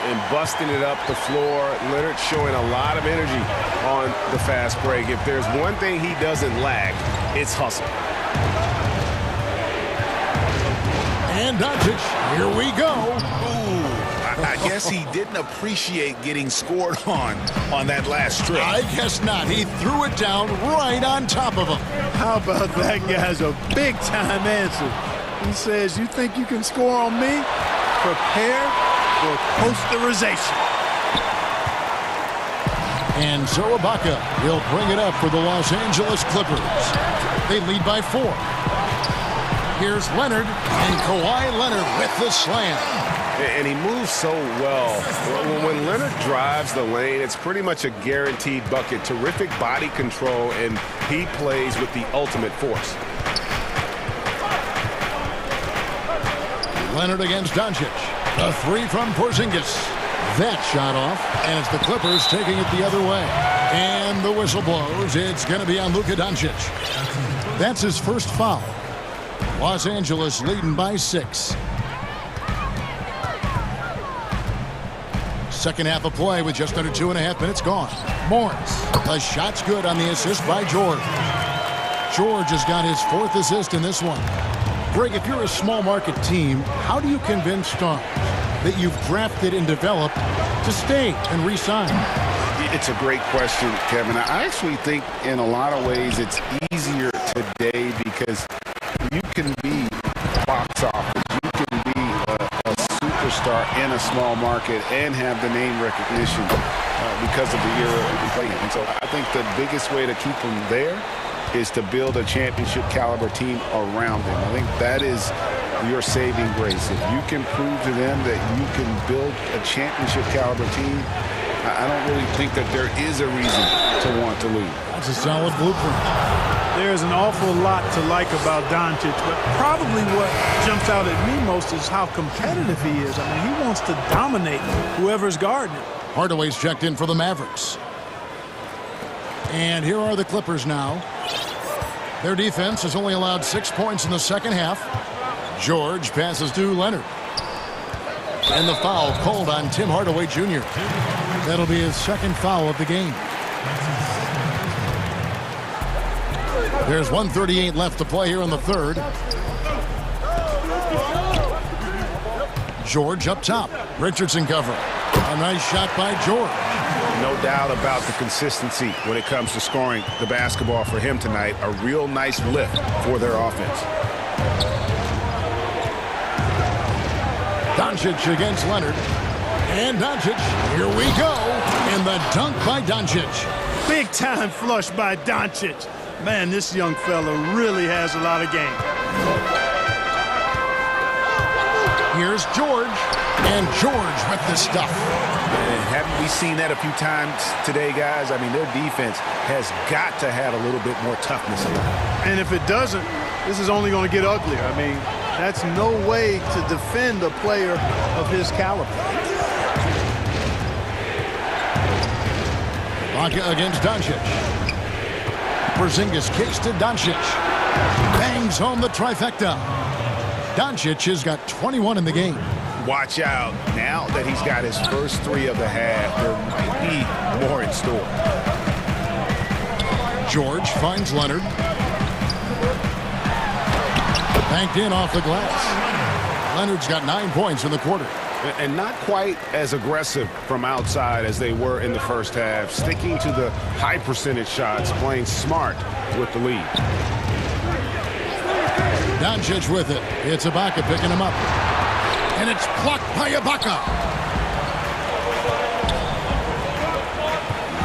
And busting it up the floor. Leonard showing a lot of energy on the fast break. If there's one thing he doesn't lack, it's hustle. And Doncic, here we go. Ooh, I guess he didn't appreciate getting scored on that last strip. I guess not. He threw it down right on top of him. How about that guy's a big-time answer. He says, you think you can score on me? Prepare for posterization. And so Ibaka, he'll bring it up for the Los Angeles Clippers. They lead by 4. Here's Leonard, and Kawhi Leonard with the slam. And he moves so well. When Leonard drives the lane, it's pretty much a guaranteed bucket. Terrific body control, and he plays with the ultimate force. Leonard against Doncic. A 3 from Porzingis. That shot off, and it's the Clippers taking it the other way. And the whistle blows. It's going to be on Luka Doncic. That's his first foul. Los Angeles leading by 6. Second half of play with just under 2.5 minutes gone. Morris. The shot's good on the assist by George. George has got his 4th assist in this one. Greg, if you're a small market team, how do you convince stars that you've drafted and developed to stay and re-sign? It's a great question, Kevin. I actually think in a lot of ways it's easier today because you can be box office. You can be a superstar in a small market and have the name recognition because of the era we play in. And so I think the biggest way to keep them there is to build a championship caliber team around them. I think that is your saving grace. If you can prove to them that you can build a championship caliber team, I don't really think that there is a reason to want to leave. That's a solid blueprint. There's an awful lot to like about Doncic, but probably what jumps out at me most is how competitive he is. I mean, he wants to dominate whoever's guarding him. Hardaway's checked in for the Mavericks. And here are the Clippers now. Their defense has only allowed 6 points in the second half. George passes to Leonard. And the foul called on Tim Hardaway Jr. That'll be his 2nd foul of the game. There's 1:38 left to play here in the 3rd. George up top. Richardson cover. A nice shot by George. No doubt about the consistency when it comes to scoring the basketball for him tonight. A real nice lift for their offense. Doncic against Leonard. And Doncic, here we go. And the dunk by Doncic. Big time flush by Doncic. Man, this young fella really has a lot of game. Here's George. And George with the stuff. And haven't we seen that a few times today, guys? I mean, their defense has got to have a little bit more toughness in it. And if it doesn't, this is only going to get uglier. I mean, that's no way to defend a player of his caliber. Ibaka against Doncic. Porzingis kicks to Doncic. Bangs home the trifecta. Doncic has got 21 in the game. Watch out. Now that he's got his first 3 of the half, there might be more in store. George finds Leonard. Banked in off the glass. Leonard's got 9 points in the quarter. And not quite as aggressive from outside as they were in the first half. Sticking to the high percentage shots, playing smart with the lead. Doncic with it. It's Ibaka picking him up. And it's blocked by Ibaka.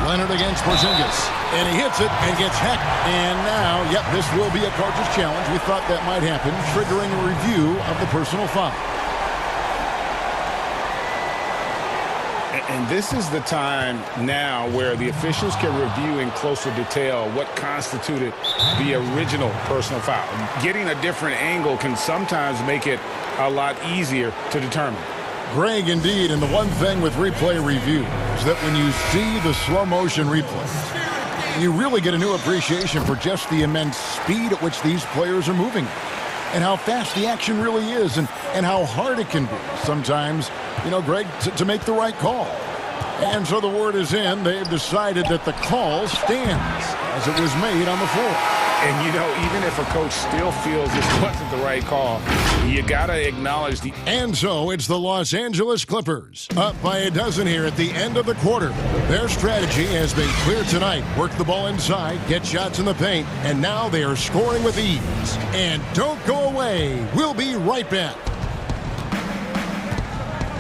Leonard against Porzingis. And he hits it and gets hacked. And now, yep, this will be a cartridge challenge. We thought that might happen, triggering a review of the personal foul. And this is the time now where the officials can review in closer detail what constituted the original personal foul. Getting a different angle can sometimes make it a lot easier to determine. Greg, indeed, and the one thing with replay review is that when you see the slow-motion replay, you really get a new appreciation for just the immense speed at which these players are moving and how fast the action really is and how hard it can be sometimes, you know, Greg, to make the right call. And so the word is in. They've decided that the call stands as it was made on the floor. And, you know, even if a coach still feels this wasn't the right call, you got to acknowledge the... And so it's the Los Angeles Clippers, up by a dozen here at the end of the quarter. Their strategy has been clear tonight. Work the ball inside, get shots in the paint, and now they are scoring with ease. And don't go away. We'll be right back.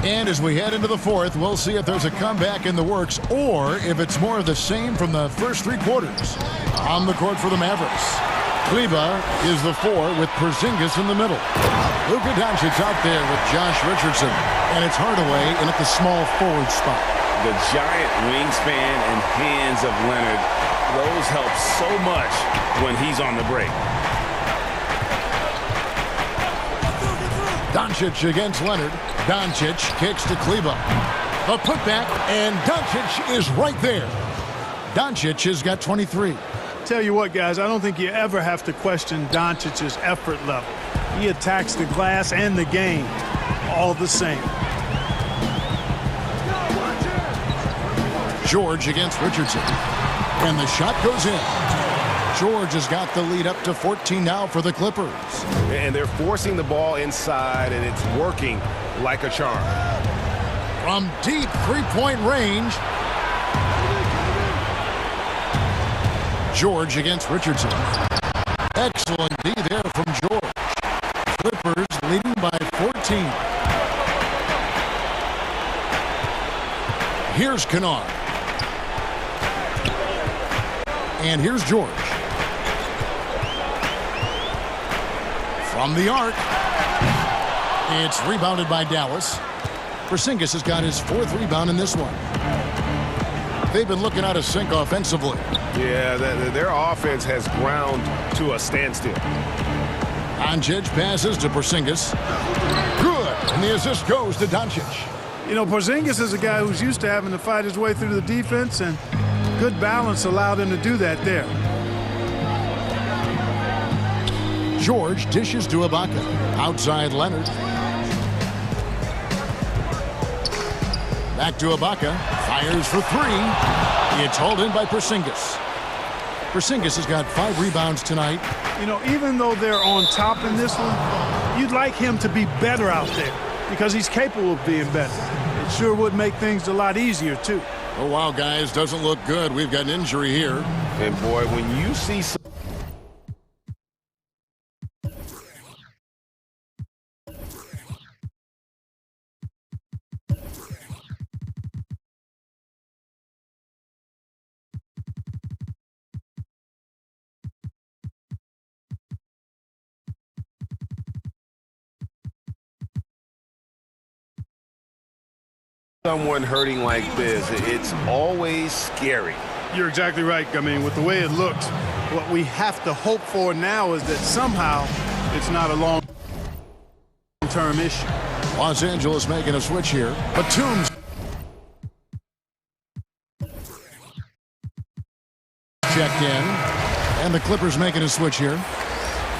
And as we head into the fourth, we'll see if there's a comeback in the works or if it's more of the same from the first three quarters. On the court for the Mavericks, Kleba is the 4 with Porzingis in the middle. Luka Doncic out there with Josh Richardson, and it's Hardaway in at the small forward spot. The giant wingspan and hands of Leonard, those help so much when he's on the break. Doncic against Leonard. Doncic kicks to Kleba. A putback, and Doncic is right there. Doncic has got 23. Tell you what, guys, I don't think you ever have to question Doncic's effort level. He attacks the glass and the game all the same. George against Richardson. And the shot goes in. George has got the lead up to 14 now for the Clippers. And they're forcing the ball inside, and it's working like a charm. From deep three-point range. George against Richardson. Excellent D there from George. Clippers leading by 14. Here's Kennard. And here's George. From the arc. It's rebounded by Dallas. Porzingis has got his 4th rebound in this one. They've been looking out of sync offensively. Yeah, their offense has ground to a standstill. Doncic passes to Porzingis. Good, and the assist goes to Doncic. You know, Porzingis is a guy who's used to having to fight his way through the defense, and good balance allowed him to do that there. George dishes to Ibaka. Outside Leonard. Back to Ibaka. Fires for 3. It's hauled in by Porzingis. Porzingis has got 5 rebounds tonight. You know, even though they're on top in this one, you'd like him to be better out there because he's capable of being better. It sure would make things a lot easier, too. Oh, wow, guys. Doesn't look good. We've got an injury here. And, boy, when you see... someone hurting like this, it's always scary. You're exactly right. I mean, with the way it looks, what we have to hope for now is that somehow it's not a long-term issue. Los Angeles making a switch here. Batum's checked in, and the Clippers making a switch here.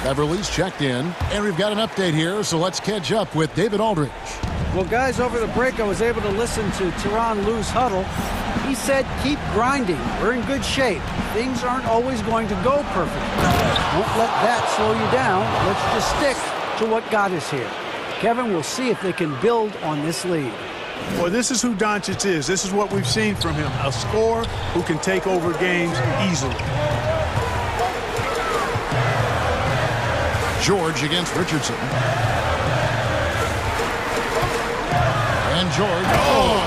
Beverly's checked in, and we've got an update here, so let's catch up with David Aldridge. Well, guys, over the break, I was able to listen to Tyronn Lue's huddle. He said, keep grinding. We're in good shape. Things aren't always going to go perfectly. Don't let that slow you down. Let's just stick to what got us here. Kevin, we'll see if they can build on this lead. Well, this is who Doncic is. This is what we've seen from him. A scorer who can take over games easily. George against Richardson. And George. Oh!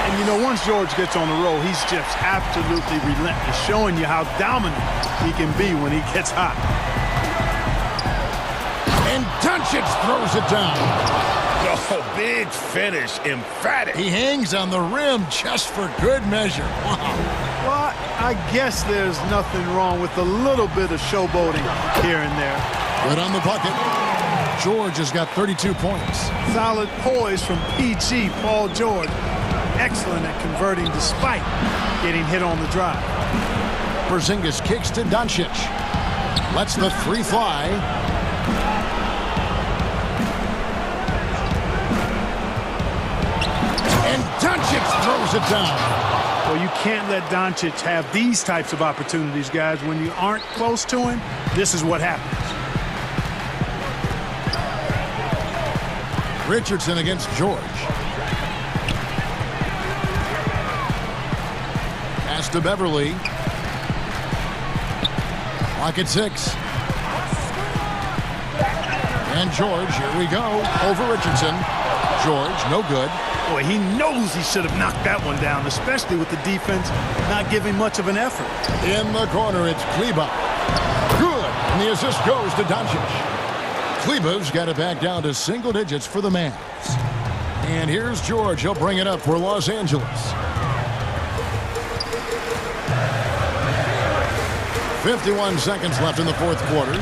And, you know, once George gets on the roll, he's just absolutely relentless, showing you how dominant he can be when he gets hot. And Doncic throws it down. Oh, big finish, emphatic. He hangs on the rim just for good measure. Wow. Well, I guess there's nothing wrong with a little bit of showboating here and there. Good on the bucket. George has got 32 points. Solid poise from PG, Paul George. Excellent at converting despite getting hit on the drive. Porzingis kicks to Doncic. Lets the three fly. And Doncic throws it down. Well, you can't let Doncic have these types of opportunities, guys. When you aren't close to him, this is what happens. Richardson against George. Pass to Beverly. Clock at 6. And George, here we go, over Richardson. George, no good. Boy, he knows he should have knocked that one down, especially with the defense not giving much of an effort. In the corner, it's Kleba. Good, and the assist goes to Doncic. Kleba's got it back down to single digits for the Mavs. And here's George. He'll bring it up for Los Angeles. 51 seconds left in the fourth quarter.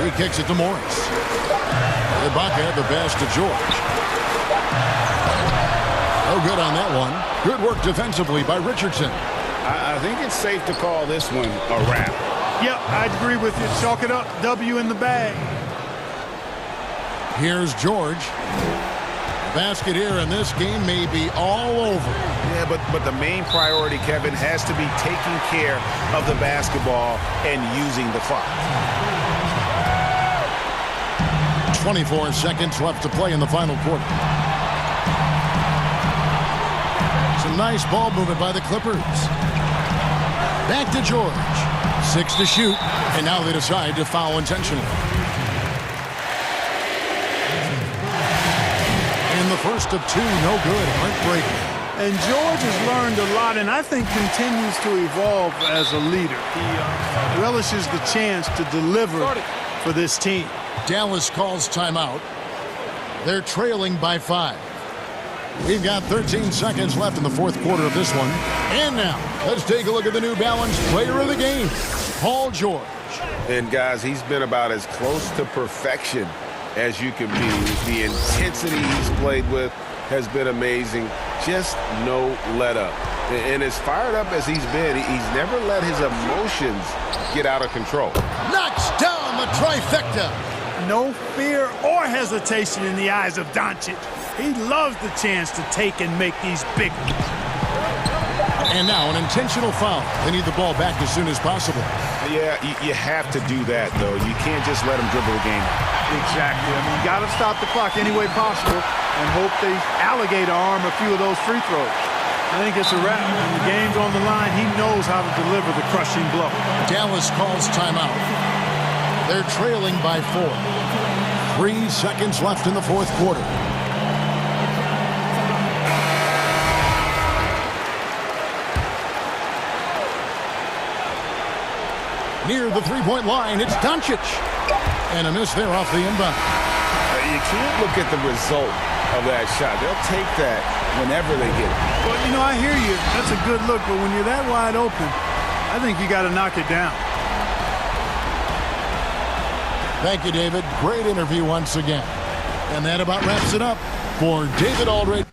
He kicks it to Morris. Ibaka, the pass to George. No good on that one. Good work defensively by Richardson. I think it's safe to call this one a wrap. Yep, I'd agree with you. Chalk it up. W in the bag. Here's George. Basket here, and this game may be all over. Yeah, but the main priority, Kevin, has to be taking care of the basketball and using the clock. 24 seconds left to play in the final quarter. Some nice ball movement by the Clippers. Back to George. 6 to shoot, and now they decide to foul intentionally. In the first of 2, no good. Heartbreaking. And George has learned a lot, and I think continues to evolve as a leader. He relishes the chance to deliver for this team. Dallas calls timeout. They're trailing by 5. We've got 13 seconds left in the fourth quarter of this one. And now, let's take a look at the New Balance player of the game, Paul George. And guys, he's been about as close to perfection as you can be. The intensity he's played with has been amazing. Just no let up. And as fired up as he's been, he's never let his emotions get out of control. Knocks down the trifecta. No fear or hesitation in the eyes of Doncic. He loves the chance to take and make these big ones. And now an intentional foul. They need the ball back as soon as possible. Yeah, you have to do that, though. You can't just let him dribble the game. Exactly. I mean, you got to stop the clock any way possible and hope they alligator arm a few of those free throws. I think it's a wrap. When the game's on the line, he knows how to deliver the crushing blow. Dallas calls timeout. They're trailing by 4. 3 seconds left in the fourth quarter. Near the three-point line, it's Doncic. And a miss there off the inbound. You can't look at the result of that shot. They'll take that whenever they get it. Well, you know, I hear you. That's a good look, but when you're that wide open, I think you got to knock it down. Thank you, David. Great interview once again. And that about wraps it up for David Aldridge.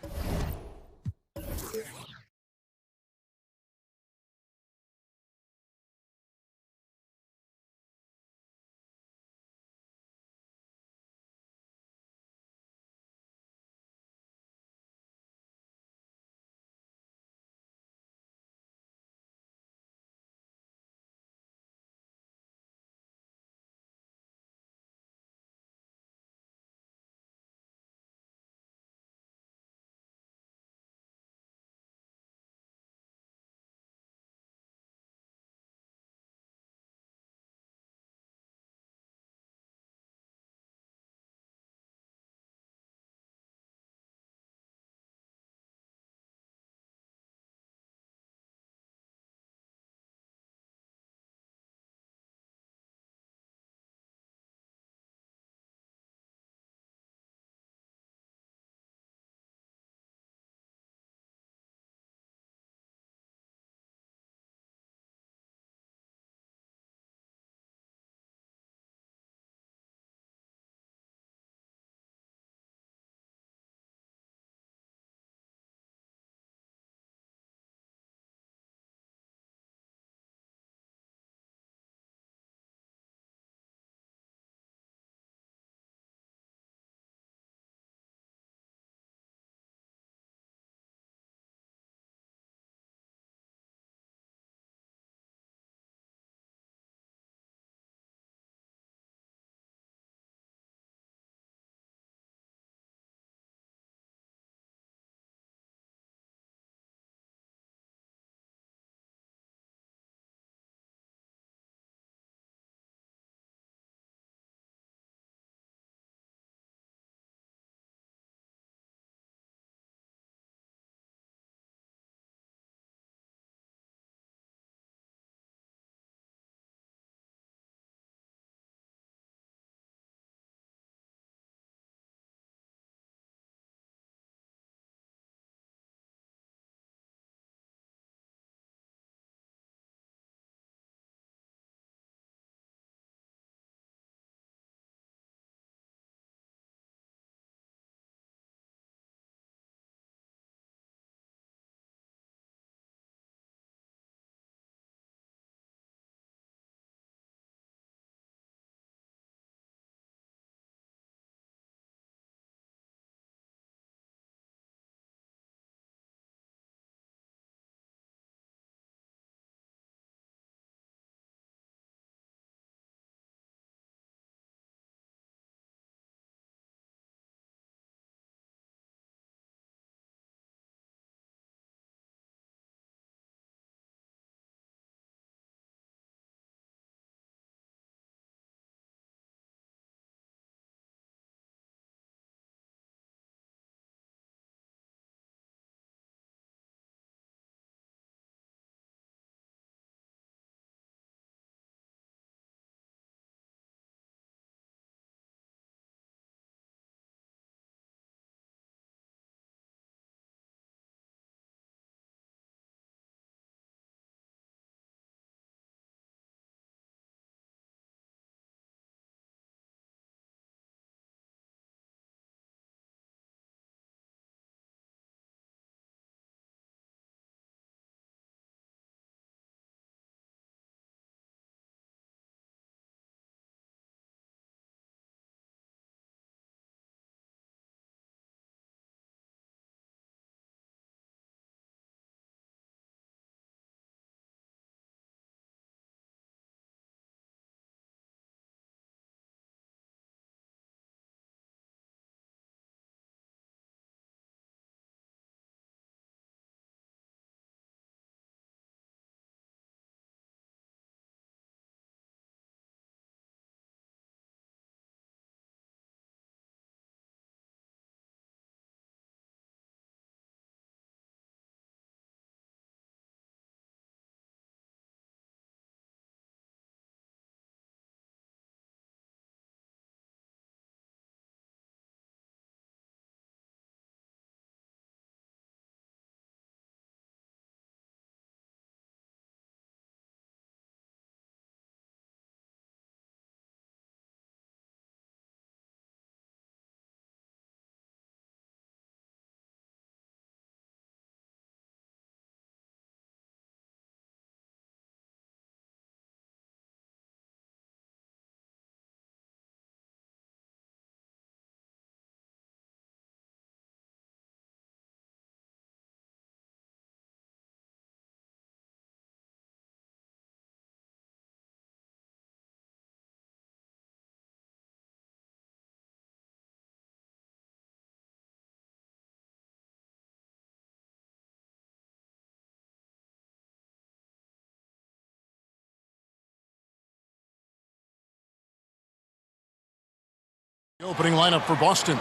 The opening lineup for Boston.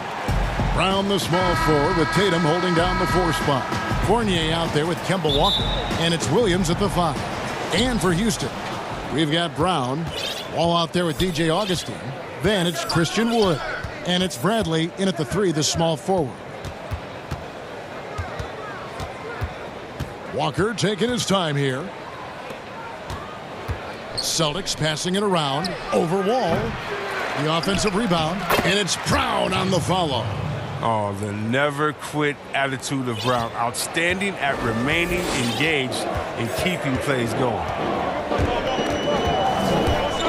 Brown, the small forward, with Tatum holding down the 4 spot. Fournier out there with Kemba Walker. And it's Williams at the 5. And for Houston, we've got Brown. Wall out there with DJ Augustine. Then it's Christian Wood. And it's Bradley in at the 3, the small forward. Walker taking his time here. Celtics passing it around. Over Wall. The offensive rebound. And it's Brown on the follow. Oh, the never quit attitude of Brown. Outstanding at remaining engaged and keeping plays going.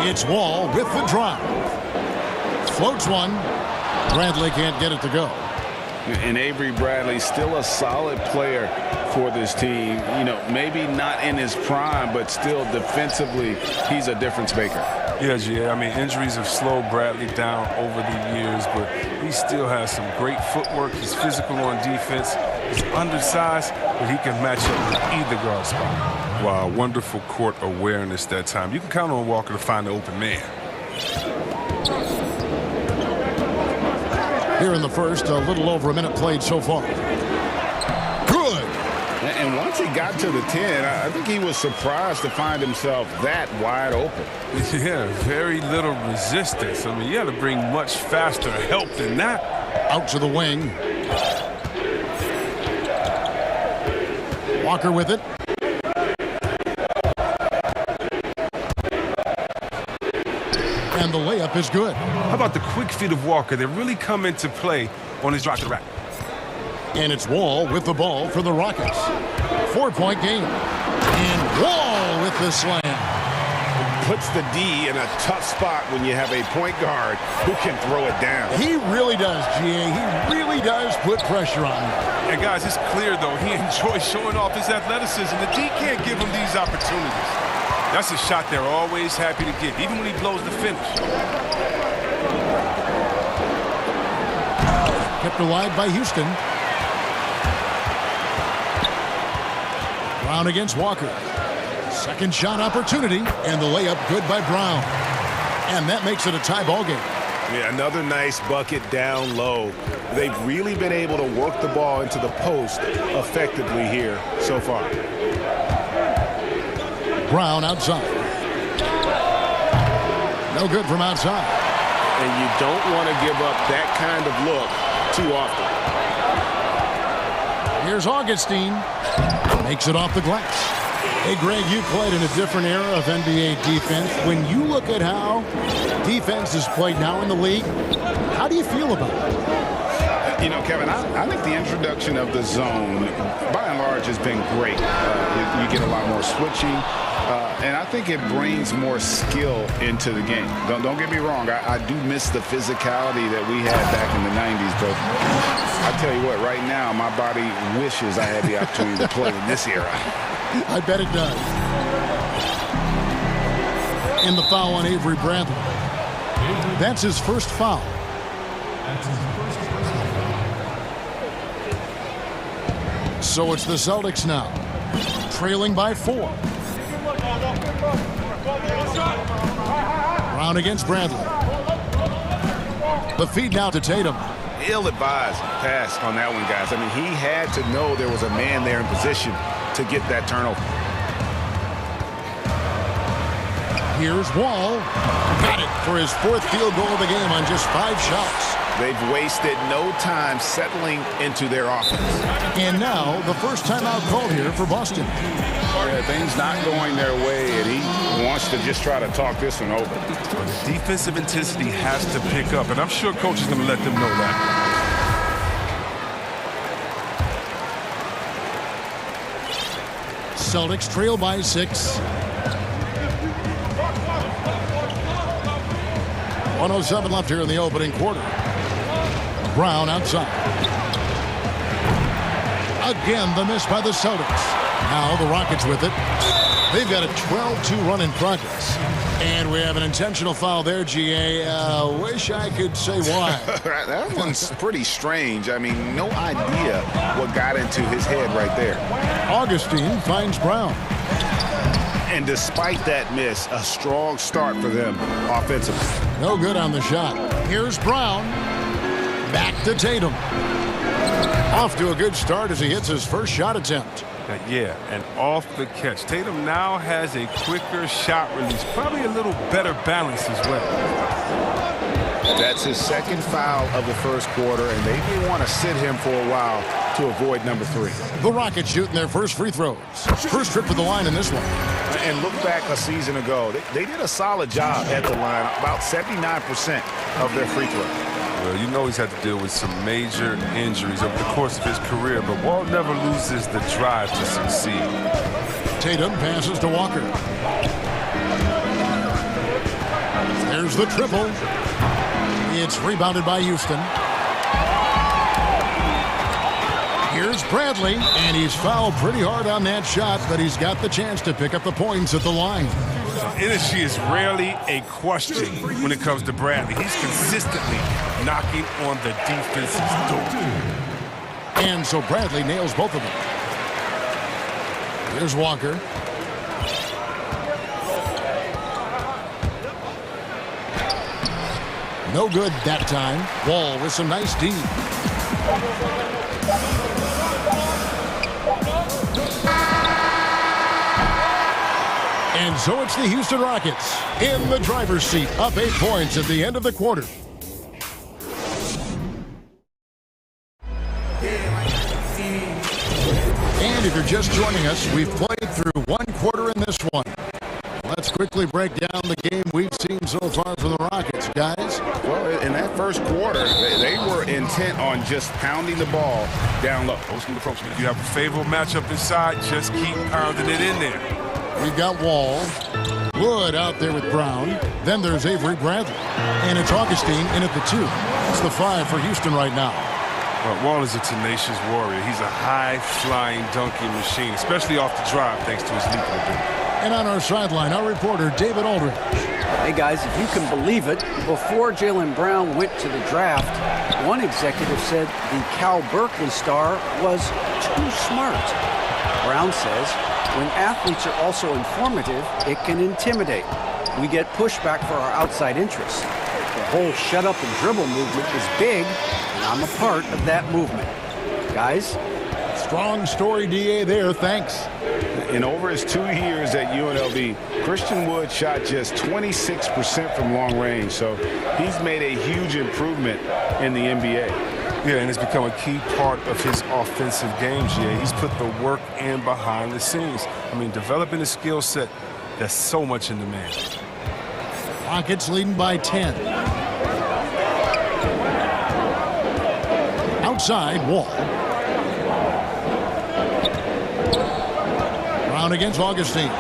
It's Wall with the drive. Floats one. Bradley can't get it to go. And Avery Bradley, still a solid player for this team. You know, maybe not in his prime, but still defensively, he's a difference maker. Yes, yeah. I mean, injuries have slowed Bradley down over the years, but he still has some great footwork. He's physical on defense. He's undersized, but he can match up with either guard spot. Wow, wonderful court awareness that time. You can count on Walker to find the open man. Here in the first, a little over a minute played so far. Good. And once he got to the 10, I think he was surprised to find himself that wide open. Yeah, very little resistance. I mean, you got to bring much faster help than that. Out to the wing. Walker with it. And the layup is good. How about the quick feet of Walker? They really come into play on his drive to the rack. And it's Wall with the ball for the Rockets. 4-point game. And Wall with the slam. Puts the D in a tough spot when you have a point guard who can throw it down. He really does, GA. He really does put pressure on him. And guys, it's clear, though, he enjoys showing off his athleticism. The D can't give him these opportunities. That's a shot they're always happy to get, even when he blows the finish. Kept alive by Houston. Brown against Walker. Second shot opportunity, and the layup good by Brown. And that makes it a tie ball game. Yeah, another nice bucket down low. They've really been able to work the ball into the post effectively here so far. Brown outside. No good from outside. And you don't want to give up that kind of look too often. Here's Augustine. Makes it off the glass. Hey, Greg, you played in a different era of NBA defense. When you look at how defense is played now in the league, how do you feel about it? You know, Kevin, I think the introduction of the zone, by and large, has been great. You get a lot more switching. And I think it brings more skill into the game. Don't get me wrong. I do miss the physicality that we had back in the 90s. But I tell you what, right now, my body wishes I had the opportunity to play in this era. I bet it does. And the foul on Avery Bradley. That's his first foul. So it's the Celtics now, trailing by 4. Brown against Bradley. The feed now to Tatum. Ill-advised pass on that one, guys. I mean, he had to know there was a man there in position to get that turnover. Here's Wall. Got it for his 4th field goal of the game on just 5 shots. They've wasted no time settling into their offense. And now the first timeout called here for Boston. Yeah, things not going their way, and he wants to just try to talk this one over. The defensive intensity has to pick up, and I'm sure coach is going to let them know that. Celtics trail by 6. 1:07 left here in the opening quarter. Brown outside. Again, the miss by the Celtics. Now the Rockets with it. They've got a 12-2 run in progress. And we have an intentional foul there, GA. Wish I could say why. That one's pretty strange. I mean, no idea what got into his head right there. Augustine finds Brown. And despite that miss, a strong start for them offensively. No good on the shot. Here's Brown. Back to Tatum. Off to a good start as he hits his first shot attempt. Yeah, and off the catch. Tatum now has a quicker shot release, probably a little better balance as well. That's his second foul of the first quarter, and they may want to sit him for a while to avoid number 3. The Rockets shooting their first free throws. First trip to the line in this one. And look back a season ago. They did a solid job at the line, about 79% of their free throws. Well, you know he's had to deal with some major injuries over the course of his career, but Wall never loses the drive to succeed. Tatum passes to Walker. There's the triple. It's rebounded by Houston. Here's Bradley, and he's fouled pretty hard on that shot, but he's got the chance to pick up the points at the line. Energy is rarely a question when it comes to Bradley. He's consistently knocking on the defense's door. And so Bradley nails both of them. Here's Walker. No good that time. Wall with some nice D. And so it's the Houston Rockets in the driver's seat, up 8 points at the end of the quarter. And if you're just joining us, we've played through 1 quarter in this one. Let's quickly break down the game we've seen so far from the Rockets, guys. Well, in that first quarter, they were intent on just pounding the ball down low. If you have a favorable matchup inside, just keep pounding it in there. We've got Wall. Wood out there with Brown. Then there's Avery Bradley. And it's Augustine in at the 2. It's the 5 for Houston right now. Well, Wall is a tenacious warrior. He's a high-flying dunking machine, especially off the drive, thanks to his leaping ability. And on our sideline, our reporter, David Aldridge. Hey, guys, if you can believe it, before Jaylen Brown went to the draft, one executive said the Cal Berkeley star was too smart. Brown says, when athletes are also informative, it can intimidate. We get pushback for our outside interests. The whole shut up and dribble movement is big, and I'm a part of that movement. Guys? Strong story, DA, there. Thanks. In over his 2 years at UNLV, Christian Wood shot just 26% from long range, so he's made a huge improvement in the NBA. Yeah, and it's become a key part of his offensive game, GA. He's put the work in behind the scenes. I mean, developing a skill set that's so much in demand. Rockets leading by 10. Outside, Wall. Brown against Augustine.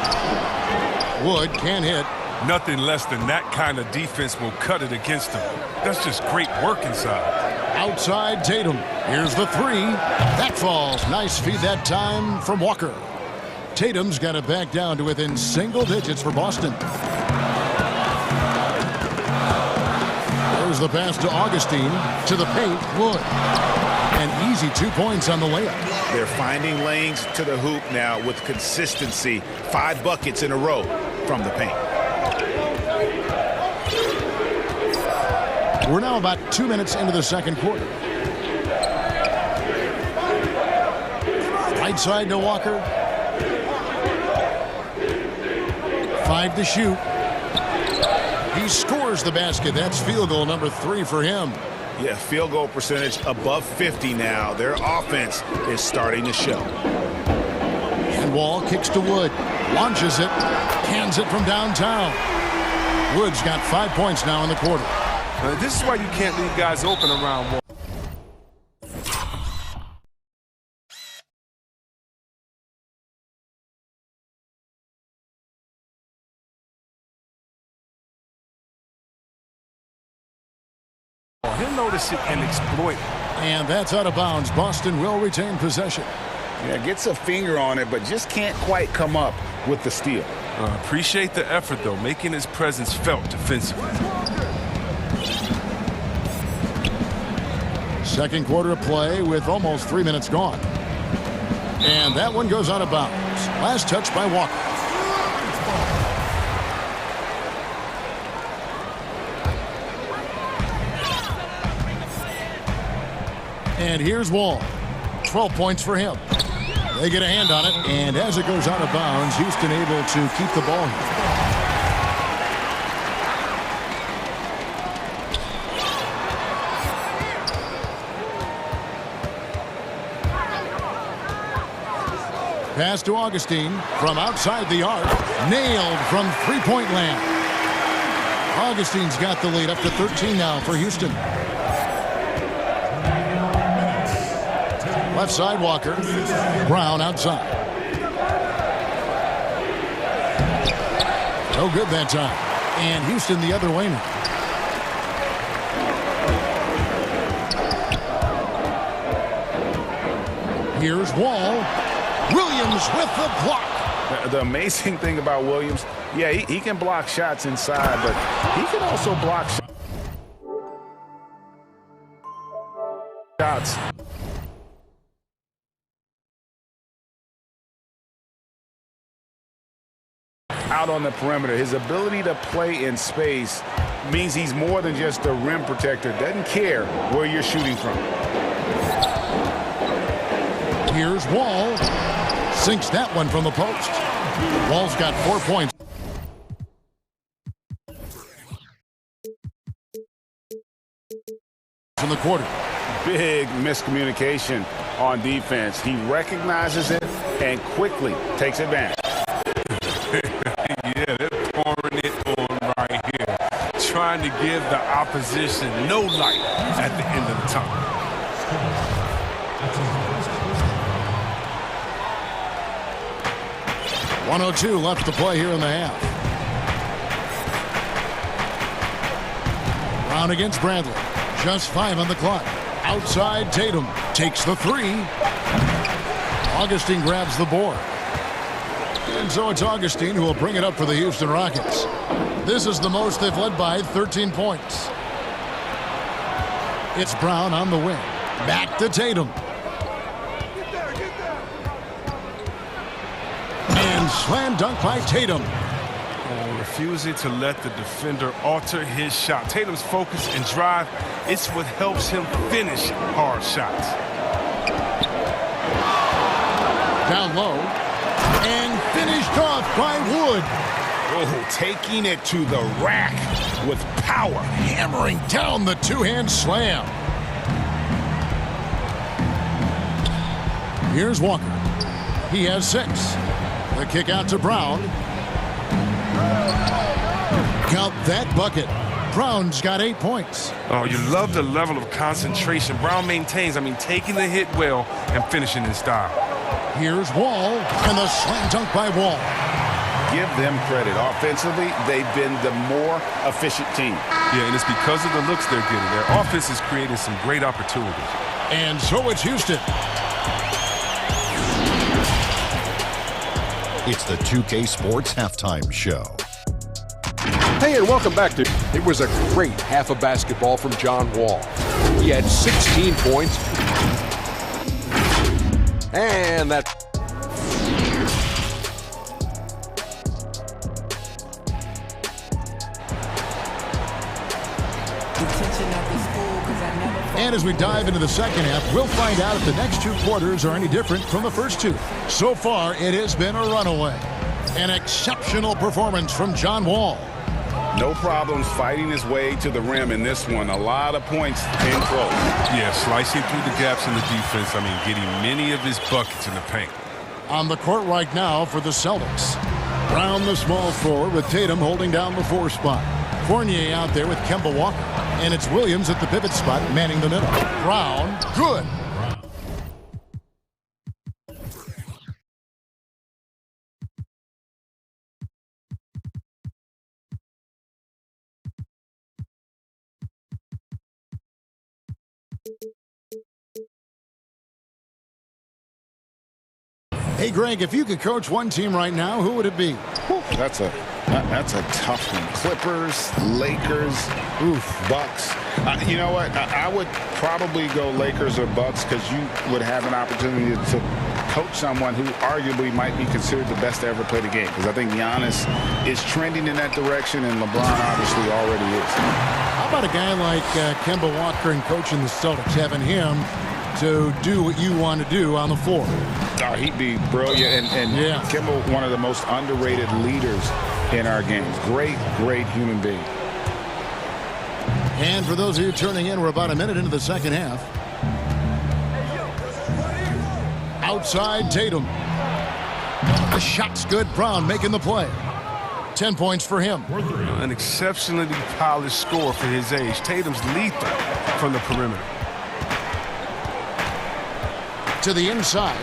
Wood can't hit. Nothing less than that kind of defense will cut it against him. That's just great work inside. Outside Tatum. Here's the 3. That falls. Nice feed that time from Walker. Tatum's got it back down to within single digits for Boston. There's the pass to Augustine. To the paint, Wood. An easy 2 points on the layup. They're finding lanes to the hoop now with consistency. 5 buckets in a row from the paint. We're now about 2 minutes into the second quarter. Right side to Walker. 5 to shoot. He scores the basket. That's field goal number 3 for him. Yeah, field goal percentage above 50 now. Their offense is starting to show. And Wall kicks to Wood. Launches it. Cans it from downtown. Wood's got 5 points now in the quarter. This is why you can't leave guys open around Wall. He'll notice it and exploit it. And that's out of bounds. Boston will retain possession. Yeah, gets a finger on it, but just can't quite come up with the steal. Appreciate the effort, though, making his presence felt defensively. Second quarter of play with almost 3 minutes gone. And that one goes out of bounds. Last touch by Walker. And here's Wall. 12 points for him. They get a hand on it, and as it goes out of bounds, Houston able to keep the ball here. Pass to Augustine from outside the arc. Nailed from three-point land. Augustine's got the lead up to 13 now for Houston. Left side, Walker. Brown outside. No good that time. And Houston the other way now. Here's Wall. Williams with the block. The amazing thing about Williams, yeah, he can block shots inside, but he can also block shots out on the perimeter. His ability to play in space means he's more than just a rim protector. Doesn't care where you're shooting from. Here's Wall. Sinks that one from the post. Wall's got 4 points. In the quarter. Big miscommunication on defense. He recognizes it and quickly takes advantage. Yeah, they're pouring it on right here. Trying to give the opposition no light at the end of the tunnel. .102 left to play here in the half. Brown against Bradley. Just 5 on the clock. Outside, Tatum takes the three. Augustine grabs the board. And so it's Augustine who will bring it up for the Houston Rockets. This is the most they've led by 13 points. It's Brown on the wing. Back to Tatum. And slam dunk by Tatum. Refusing to let the defender alter his shot. Tatum's focus and drive, it's what helps him finish hard shots. Down low. And finished off by Wood. Oh, taking it to the rack with power. Hammering down the two-hand slam. Here's Walker. He has 6. The kick out to Brown. Count that bucket. Brown's got 8 points. Oh, you love the level of concentration Brown maintains. Taking the hit well and finishing in style. Here's Wall, and the slam dunk by Wall. Give them credit. Offensively, they've been the more efficient team. Yeah, and it's because of the looks they're getting. Their offense is creating some great opportunities. And so it's Houston. It's the 2K Sports Halftime Show. Hey, and welcome back to... It was a great half of basketball from John Wall. He had 16 points. And that... And as we dive into the second half, we'll find out if the next 2 quarters are any different from the first 2. So far, it has been a runaway. An exceptional performance from John Wall. No problems fighting his way to the rim in this one. A lot of points in close. Yeah, slicing through the gaps in the defense. Getting many of his buckets in the paint. On the court right now for the Celtics. Brown the small forward with Tatum holding down the 4 spot. Fournier out there with Kemba Walker. And it's Williams at the pivot spot manning the middle. Brown, good. Hey, Greg, if you could coach one team right now, who would it be? That's a tough one. Clippers, Lakers, Bucks. You know what? I would probably go Lakers or Bucks because you would have an opportunity to coach someone who arguably might be considered the best to ever play the game. Because I think Giannis is trending in that direction, and LeBron obviously already is. How about a guy like Kemba Walker and coaching the Celtics, having him to do what you want to do on the floor. Oh, he'd be brilliant. And Kimball, one of the most underrated leaders in our games. Great, great human being. And for those of you turning in, we're about a minute into the second half. Outside Tatum. The shot's good. Brown making the play. 10 points for him. An exceptionally polished score for his age. Tatum's lethal from the perimeter. To the inside.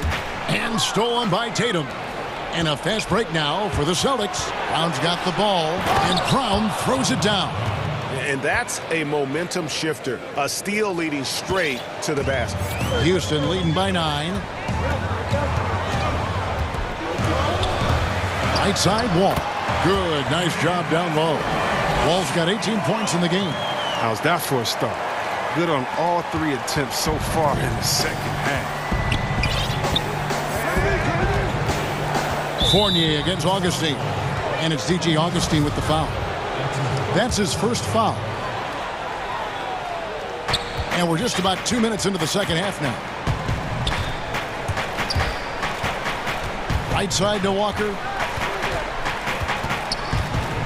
And stolen by Tatum. And a fast break now for the Celtics. Brown's got the ball. And Brown throws it down. And that's a momentum shifter. A steal leading straight to the basket. Houston leading by 9. Right side, Wall. Good, nice job down low. Wall's got 18 points in the game. How's that for a start? Good on all 3 attempts so far in the second half. Fournier against Augustine. And it's DJ Augustine with the foul. That's his first foul. And we're just about 2 minutes into the second half now. Right side to Walker.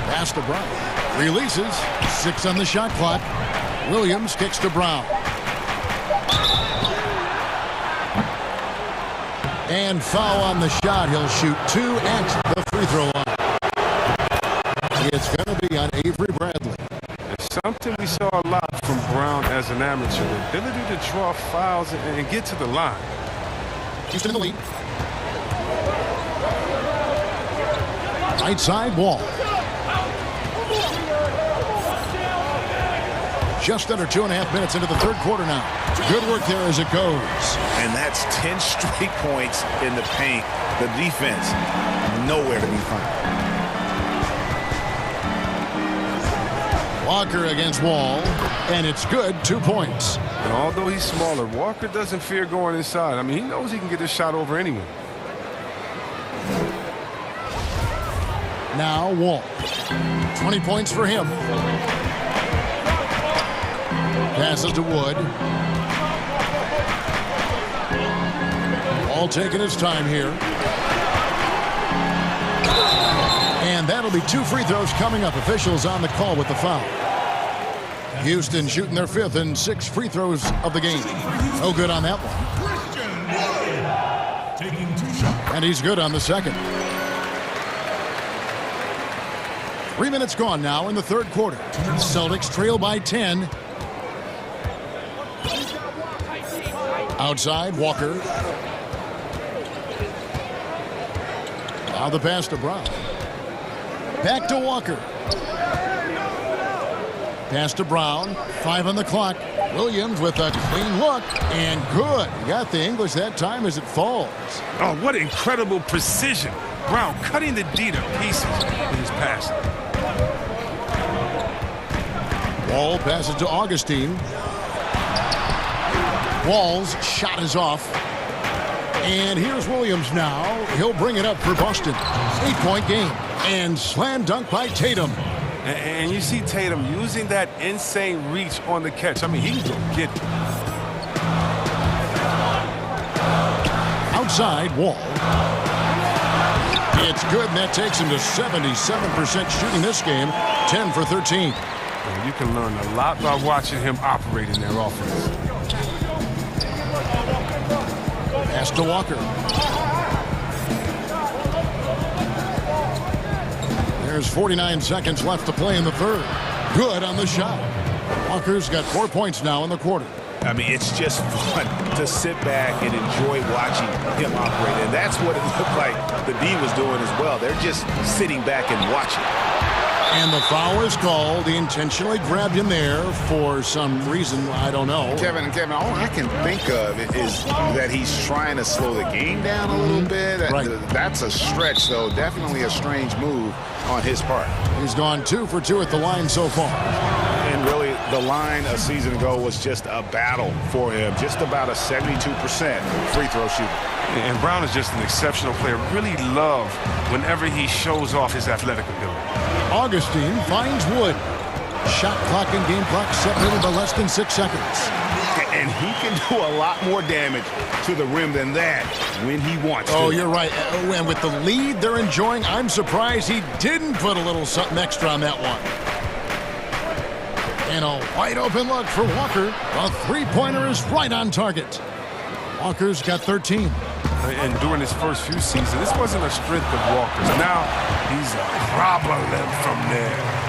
Pass to Brown. Releases. 6 on the shot clock. Williams kicks to Brown. And foul on the shot. He'll shoot 2 at the free throw line. It's going to be on Avery Bradley. It's something we saw a lot from Brown as an amateur. The ability to draw fouls and get to the line. Houston in the lead. Right side, Wall. Just under 2.5 minutes into the third quarter now. Good work there as it goes. And that's 10 straight points in the paint. The defense, nowhere to be found. Walker against Wall, and it's good, 2 points. And although he's smaller, Walker doesn't fear going inside. I mean, he knows he can get this shot over anyone. Now Wall. 20 points for him. Passes to Wood. All taking his time here. And that'll be 2 free throws coming up. Officials on the call with the foul. Houston shooting their 5th and 6 free throws of the game. No good on that one. And he's good on the second. 3 minutes gone now in the third quarter. Celtics trail by 10. Outside, Walker. Now the pass to Brown. Back to Walker. Pass to Brown. 5 on the clock. Williams with a clean look. And good. Got the English that time as it falls. Oh, what incredible precision. Brown cutting the D to pieces with his pass. Wall passes to Augustine. Wall's shot is off. And here's Williams now. He'll bring it up for Boston. 8-point game. And slam dunk by Tatum. And you see Tatum using that insane reach on the catch. I mean, he can go get it. Outside, Wall. It's good, and that takes him to 77% shooting this game. 10 for 13. And you can learn a lot by watching him operate in their offense. Pass to Walker. There's 49 seconds left to play in the third. Good on the shot. Walker's got 4 points now in the quarter. I mean, it's just fun to sit back and enjoy watching him operate. And that's what it looked like the D was doing as well. They're just sitting back and watching. And the foul is called. He intentionally grabbed him there for some reason. I don't know. Kevin, all I can think of is that he's trying to slow the game down a little bit. Right. That's a stretch, though. Definitely a strange move on his part. He's gone 2 for 2 at the line so far. And really, the line a season ago was just a battle for him. Just about a 72% free throw shooter. And Brown is just an exceptional player. Really love whenever he shows off his athletic ability. Augustine finds Wood. Shot clock and game clock separated by less than 6 seconds. And and he can do a lot more damage to the rim than that when he wants to. Oh, you're right. And with the lead they're enjoying, I'm surprised he didn't put a little something extra on that one. And a wide open look for Walker. A three-pointer is right on target. Walker's got 13. And during his first few seasons, this wasn't a strength of Walker's. Now he's a problem from there.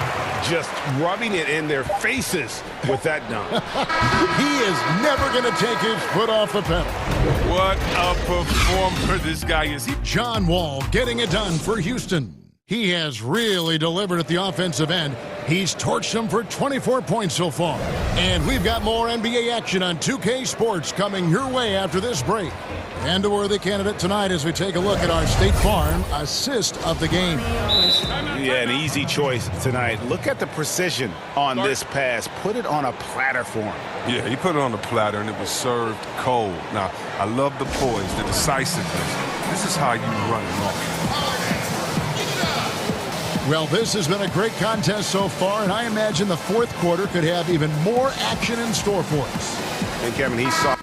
Just rubbing it in their faces with that dunk. He is never going to take his foot off the pedal. What a performer this guy is. John Wall getting it done for Houston. He has really delivered at the offensive end. He's torched them for 24 points so far. And we've got more NBA action on 2K Sports coming your way after this break. And a worthy candidate tonight as we take a look at our State Farm assist of the game. Yeah, an easy choice tonight. Look at the precision on this pass. Put it on a platter for him. Yeah, he put it on the platter, and it was served cold. Now, I love the poise, the decisiveness. This is how you run an offense. Well, this has been a great contest so far, and I imagine the fourth quarter could have even more action in store for us. And Kevin, he saw.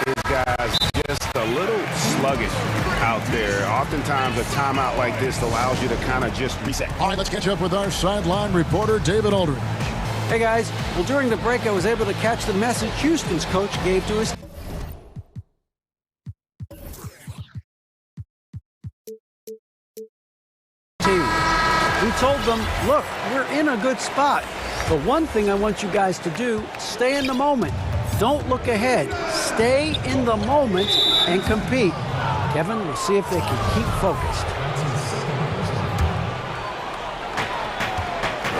His guys just a little sluggish out there. Oftentimes a timeout like this allows you to kind of just reset. All right, let's catch up with our sideline reporter, David Aldridge. Hey, guys. Well, during the break, I was able to catch the message Houston's coach gave to his team. He told them, look, we're in a good spot. The one thing I want you guys to do, stay in the moment. Don't look ahead. Stay in the moment and compete. Kevin, we'll see if they can keep focused.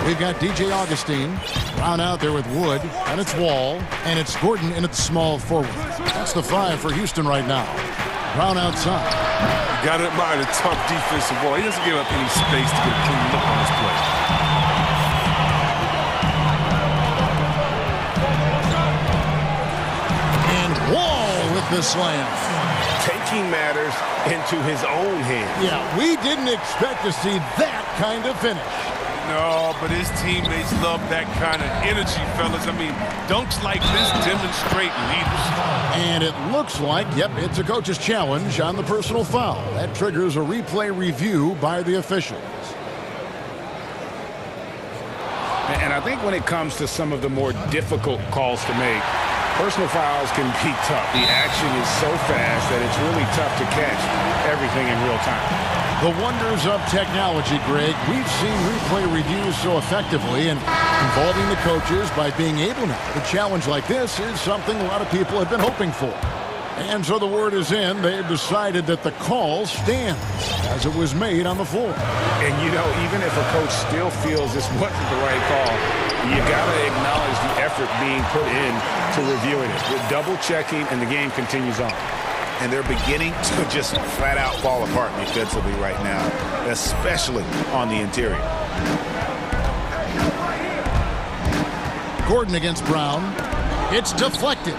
We've got DJ Augustine. Brown out there with Wood, and it's Wall, and it's Gordon in at the small forward. That's the 5 for Houston right now. Brown outside. You got to admire the tough defensive ball. He doesn't give up any space to get a clean look on his play. The slam. Taking matters into his own hands. Yeah, we didn't expect to see that kind of finish. No, but his teammates love that kind of energy, fellas. I mean, dunks like this demonstrate leadership. And it looks like, yep, it's a coach's challenge on the personal foul. That triggers a replay review by the officials. And I think when it comes to some of the more difficult calls to make, personal fouls can be tough. The action is so fast that it's really tough to catch everything in real time. The wonders of technology, Greg. We've seen replay reviews so effectively, and involving the coaches by being able now to challenge like this is something a lot of people have been hoping for. And so the word is in. They've decided that the call stands as it was made on the floor. And, you know, even if a coach still feels this wasn't the right call, you got to acknowledge the effort being put in to reviewing it. We're double-checking, and the game continues on. And they're beginning to just flat-out fall apart defensively right now, especially on the interior. Gordon against Brown. It's deflected.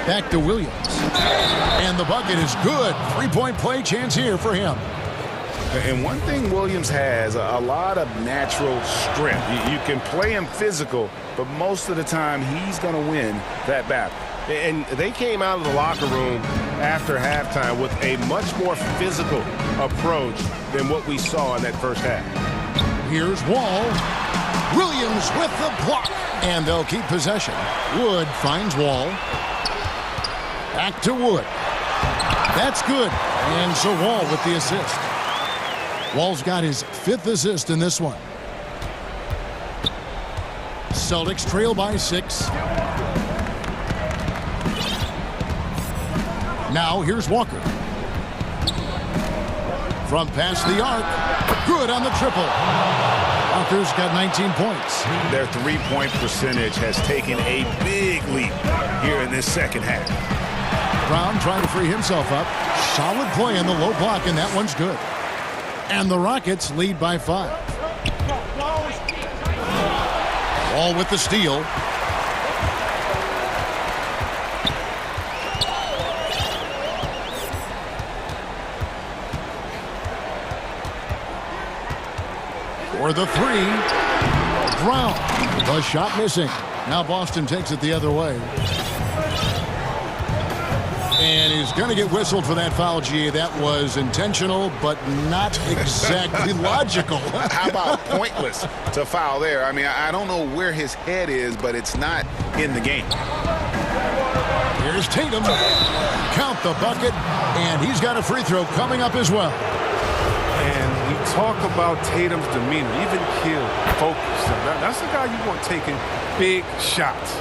Back to Williams. And the bucket is good. Three-point play chance here for him. And one thing Williams has, a lot of natural strength. You can play him physical, but most of the time he's going to win that battle. And they came out of the locker room after halftime with a much more physical approach than what we saw in that first half. Here's Wall. Williams with the block. And they'll keep possession. Wood finds Wall. Back to Wood. That's good. And so Wall with the assist. Wall's got his 5th assist in this one. Celtics trail by 6. Now here's Walker. From past the arc. Good on the triple. Walker's got 19 points. Their three-point percentage has taken a big leap here in this second half. Brown trying to free himself up. Solid play in the low block, and that one's good. And the Rockets lead by 5. Wall with the steal. For the 3. Brown. The shot missing. Now Boston takes it the other way. And he's going to get whistled for that foul, G. That was intentional, but not exactly logical. How about pointless to foul there? I mean, I don't know where his head is, but it's not in the game. Here's Tatum. Count the bucket, and he's got a free throw coming up as well. And we talk about Tatum's demeanor, even kill, focus. That's the guy you want taking big shots.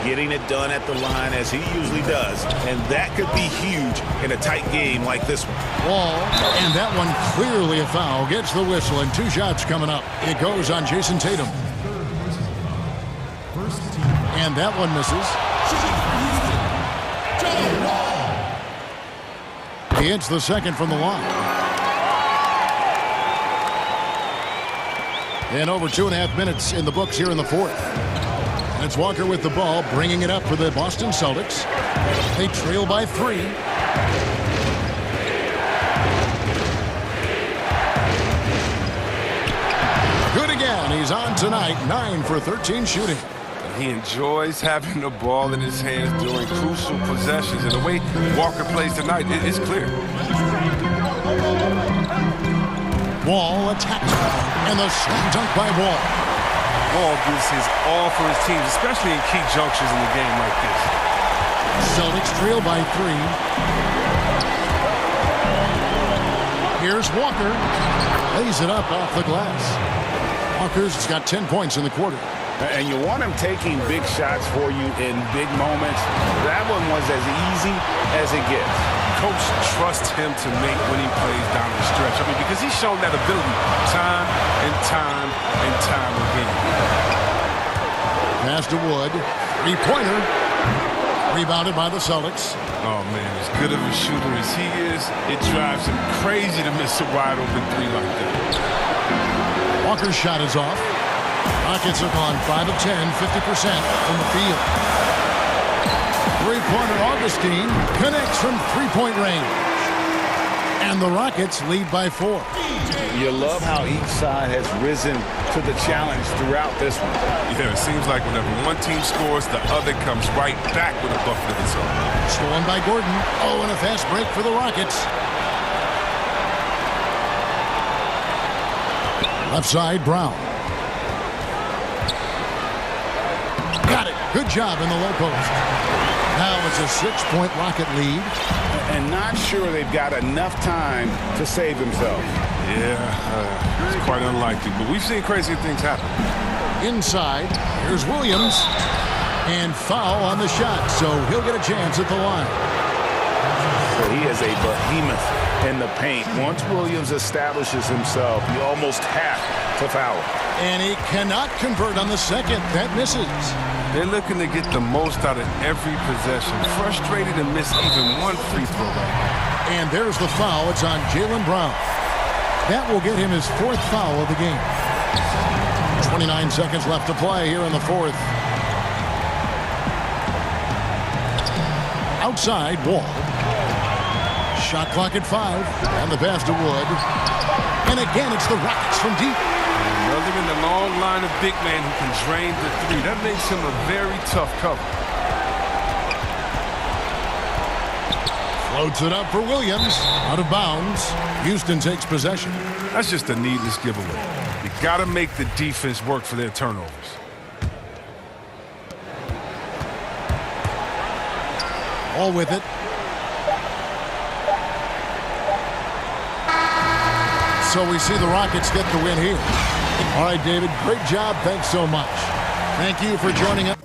Getting it done at the line as he usually does, and that could be huge in a tight game like this one. Wall, and that one clearly a foul. Gets the whistle, and 2 shots coming up. It goes on Jason Tatum. And that one misses. He hits the second from the line. And over 2.5 minutes in the books here in the 4th. And it's Walker with the ball, bringing it up for the Boston Celtics. They trail by 3. Good again. He's on tonight. 9 for 13 shooting. He enjoys having the ball in his hands during crucial possessions. And the way Walker plays tonight is clear. Wall attacks. And the slam dunk by Wall. Ball gives his all for his teams, especially in key junctures in a game like this. Celtics trail by 3. Here's Walker. Lays it up off the glass. Walker's got 10 points in the quarter. And you want him taking big shots for you in big moments. That one was as easy as it gets. Coach trusts him to make winning plays down the stretch. I mean, because he's shown that ability time and time and time again. Pass to Wood. 3-pointer. Rebounded by the Celtics. Oh, man, as good of a shooter as he is, it drives him crazy to miss a wide-open 3 like that. Walker's shot is off. Rockets have gone 5 of 10, 50% from the field. 3-pointer Augustine connects from 3-point range. And the Rockets lead by 4. You love how each side has risen to the challenge throughout this one. Yeah, it seems like whenever one team scores, the other comes right back with a bucket of its own. Stolen by Gordon. Oh, and a fast break for the Rockets. Left side, Brown. Got it. Good job in the low post. Now it's a 6-point Rocket lead. And not sure they've got enough time to save themselves. Yeah, it's quite unlikely, but we've seen crazy things happen. Inside, here's Williams. And foul on the shot, so he'll get a chance at the line. So he is a behemoth in the paint. Once Williams establishes himself, you almost have to foul him. And he cannot convert on the second. That misses. They're looking to get the most out of every possession. Frustrated to miss even one free throw. And there's the foul. It's on Jaylen Brown. That will get him his 4th foul of the game. 29 seconds left to play here in the 4th. Outside, Wall. Shot clock at 5. And the pass to Wood. And again, it's the Rockets from deep. Another in the long line of big men who can drain the 3. That makes him a very tough cover. Floats it up for Williams. Out of bounds. Houston takes possession. That's just a needless giveaway. You got to make the defense work for their turnovers. All with it. So we see the Rockets get the win here. All right, David, great job. Thanks so much. Thank you for joining us.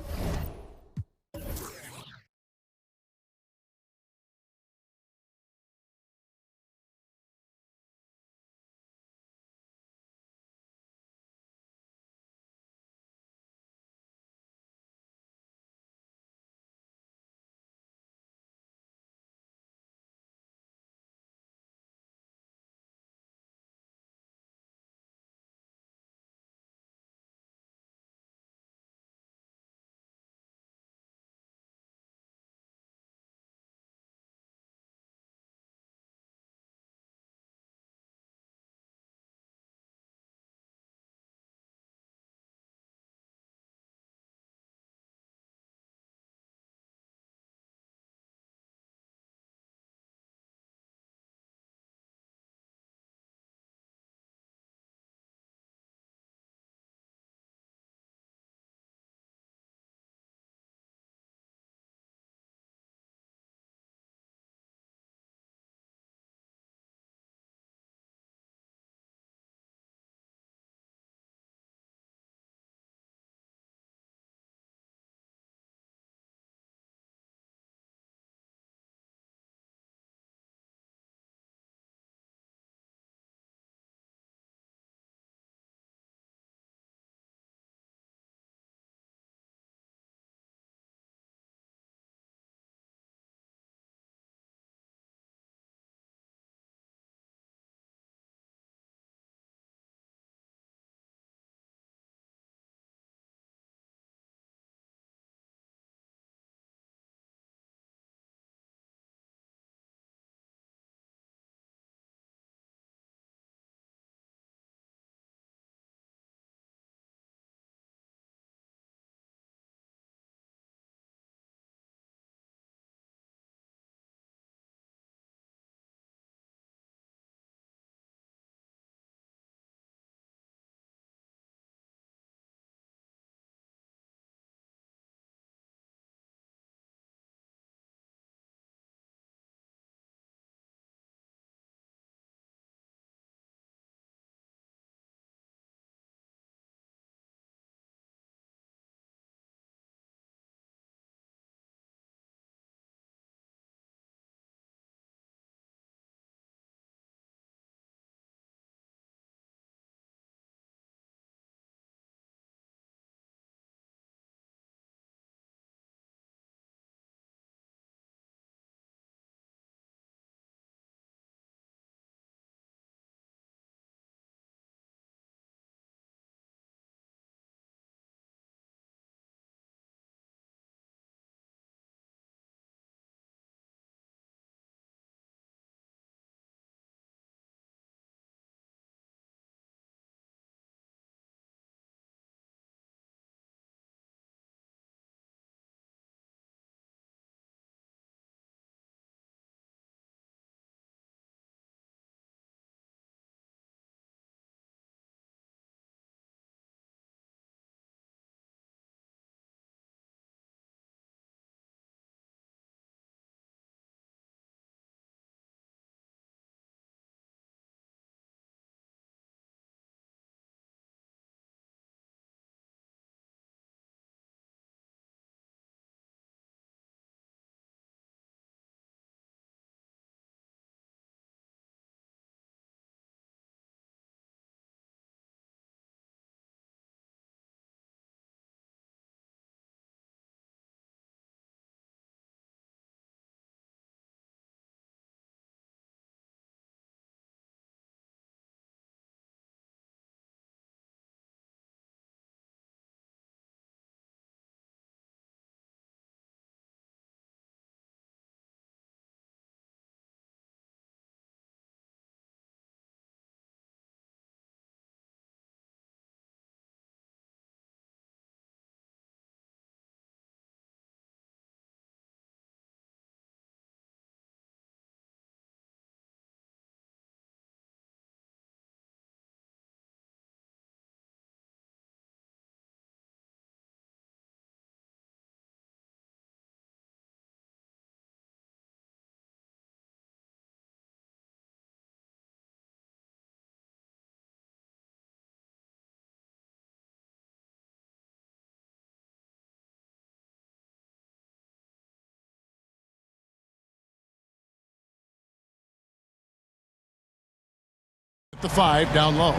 the 5 down low.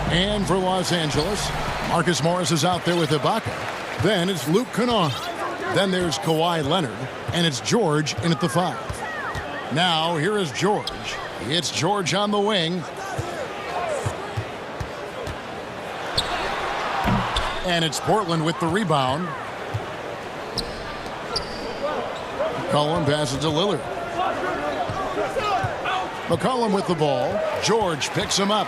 And for Los Angeles, Marcus Morris is out there with Ibaka. Then it's Luke Kennard. Then there's Kawhi Leonard. And it's George in at the 5. Now, here is George. It's George on the wing. And it's Portland with the rebound. McCollum passes to Lillard. McCollum with the ball. George picks him up.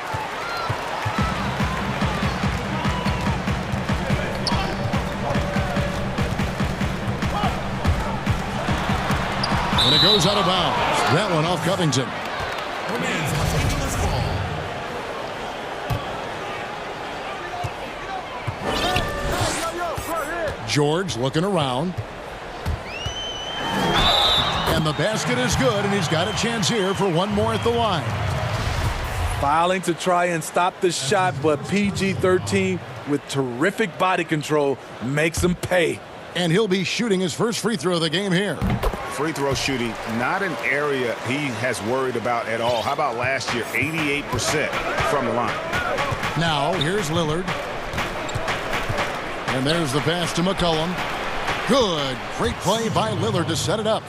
And it goes out of bounds. That one off Covington. George looking around. And the basket is good, and he's got a chance here for one more at the line. Fouling to try and stop the shot, but PG-13 with terrific body control makes him pay. And he'll be shooting his first free throw of the game here. Free throw shooting, not an area he has worried about at all. How about last year, 88% from the line. Now, here's Lillard. And there's the pass to McCollum. Good. Great play by Lillard to set it up.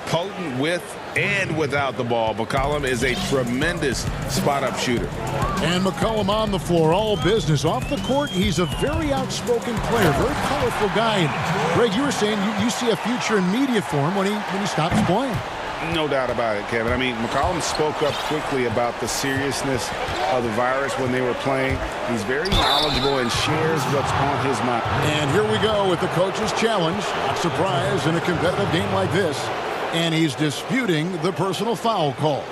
Potent with and without the ball. McCollum is a tremendous spot-up shooter. And McCollum on the floor, all business. Off the court, he's a very outspoken player, very colorful guy. And Greg, you were saying you see a future in media for him when he stops playing. No doubt about it, Kevin. I mean, McCollum spoke up quickly about the seriousness of the virus when they were playing. He's very knowledgeable and shares what's on his mind. And here we go with the coach's challenge. Not surprised in a competitive game like this. And he's disputing the personal foul call.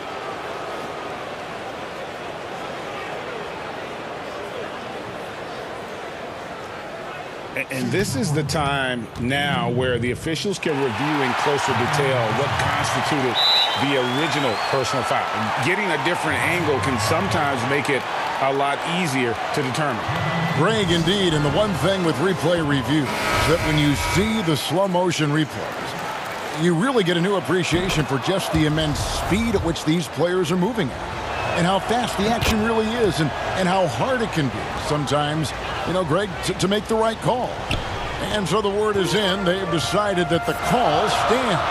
And this is the time now where the officials can review in closer detail what constituted the original personal foul. And getting a different angle can sometimes make it a lot easier to determine. Greg, indeed, and the one thing with replay review is that when you see the slow motion replays, you really get a new appreciation for just the immense speed at which these players are moving at, and how fast the action really is, and how hard it can be sometimes, Greg, to make the right call. And so the word is in. They've decided that the call stands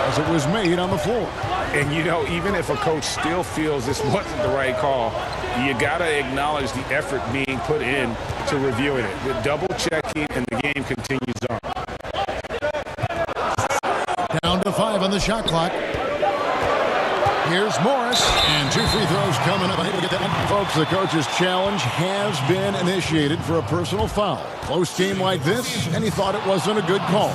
as it was made on the floor. And, even if a coach still feels this wasn't the right call, you got to acknowledge the effort being put in to reviewing it. The double checking, and the game continues on. Down to 5 on the shot clock. Here's Morris, and 2 free throws coming up. Unable to get that. Folks, the coach's challenge has been initiated for a personal foul. Close game like this, and he thought it wasn't a good call.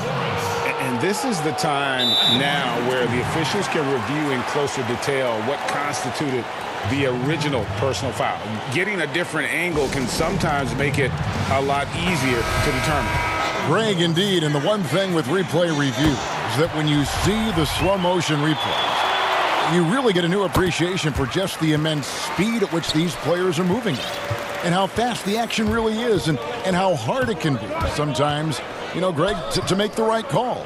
And this is the time now where the officials can review in closer detail what constituted the original personal foul. Getting a different angle can sometimes make it a lot easier to determine. Greg, indeed, and the one thing with replay review is that when you see the slow motion replays, you really get a new appreciation for just the immense speed at which these players are moving at, and how fast the action really is, and how hard it can be sometimes, Greg, to make the right call.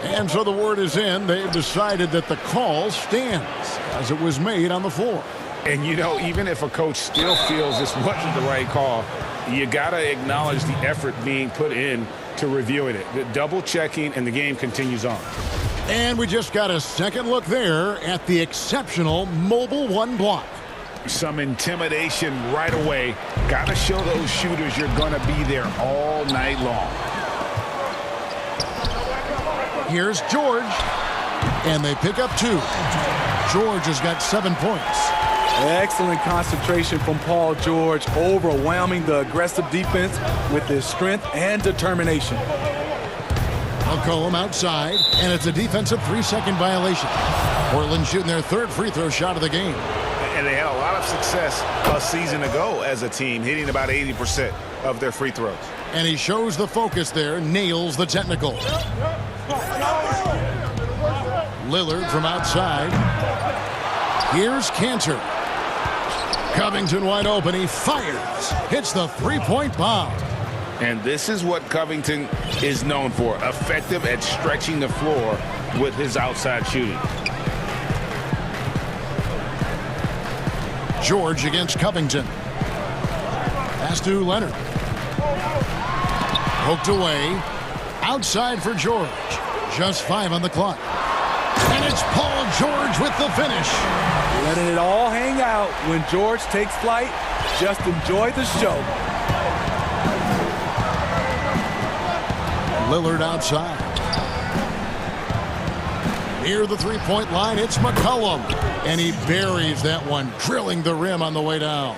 And so the word is in. They've decided that the call stands as it was made on the floor. And, even if a coach still feels this wasn't the right call, you got to acknowledge the effort being put in to reviewing it. The double checking, and the game continues on. And we just got a second look there at the exceptional mobile one block. Some intimidation right away. Got to show those shooters you're going to be there all night long. Here's George, and they pick up 2. George has got 7 points. Excellent concentration from Paul George, overwhelming the aggressive defense with his strength and determination. And they had a lot of success a season ago as a team, hitting about 80% of their free throws. And he shows the focus there, nails the technical. Lillard from outside. Here's Cantor. Covington wide open. He fires. Hits the 3-point bomb. And this is what Covington is known for. Effective at stretching the floor with his outside shooting. George against Covington. Pass to Leonard. Poked away. Outside for George. Just 5 on the clock. And it's Paul George with the finish. Letting it all hang out when George takes flight. Just enjoy the show. Lillard outside. Near the three-point line, it's McCollum. And he buries that one, drilling the rim on the way down.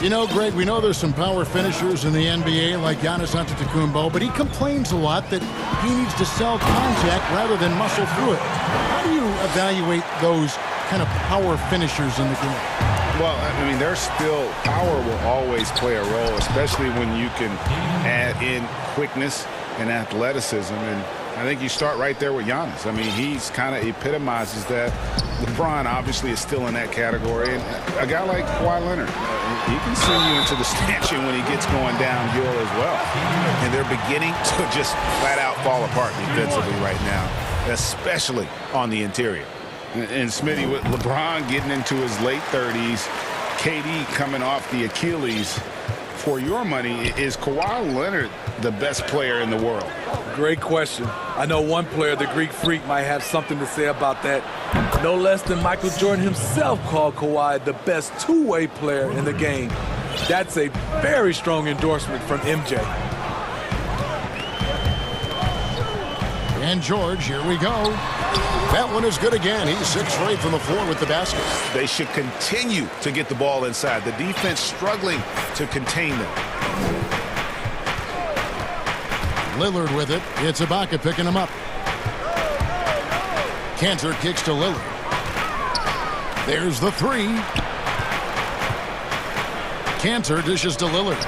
You know, Greg, we know there's some power finishers in the NBA like Giannis Antetokounmpo, but he complains a lot that he needs to sell contact rather than muscle through it. How do you evaluate those kind of power finishers in the game? Well, I mean, there's still power will always play a role, especially when you can add in quickness and athleticism. And I think you start right there with Giannis. I mean, he's kind of epitomizes that. LeBron obviously is still in that category. And a guy like Kawhi Leonard, he can send you into the stanchion when he gets going downhill as well. And they're beginning to just flat out fall apart defensively right now, especially on the interior. And Smitty, with LeBron getting into his late 30s, KD coming off the Achilles, for your money, is Kawhi Leonard the best player in the world? Great question. I know one player, the Greek Freak, might have something to say about that. No less than Michael Jordan himself called Kawhi the best two-way player in the game. That's a very strong endorsement from MJ. And George, here we go. That one is good again. He's 6 for 8 from the floor with the basket. They should continue to get the ball inside. The defense struggling to contain them. Lillard with it. It's Ibaka picking him up. Cantor kicks to Lillard. There's the 3. Cantor dishes to Lillard.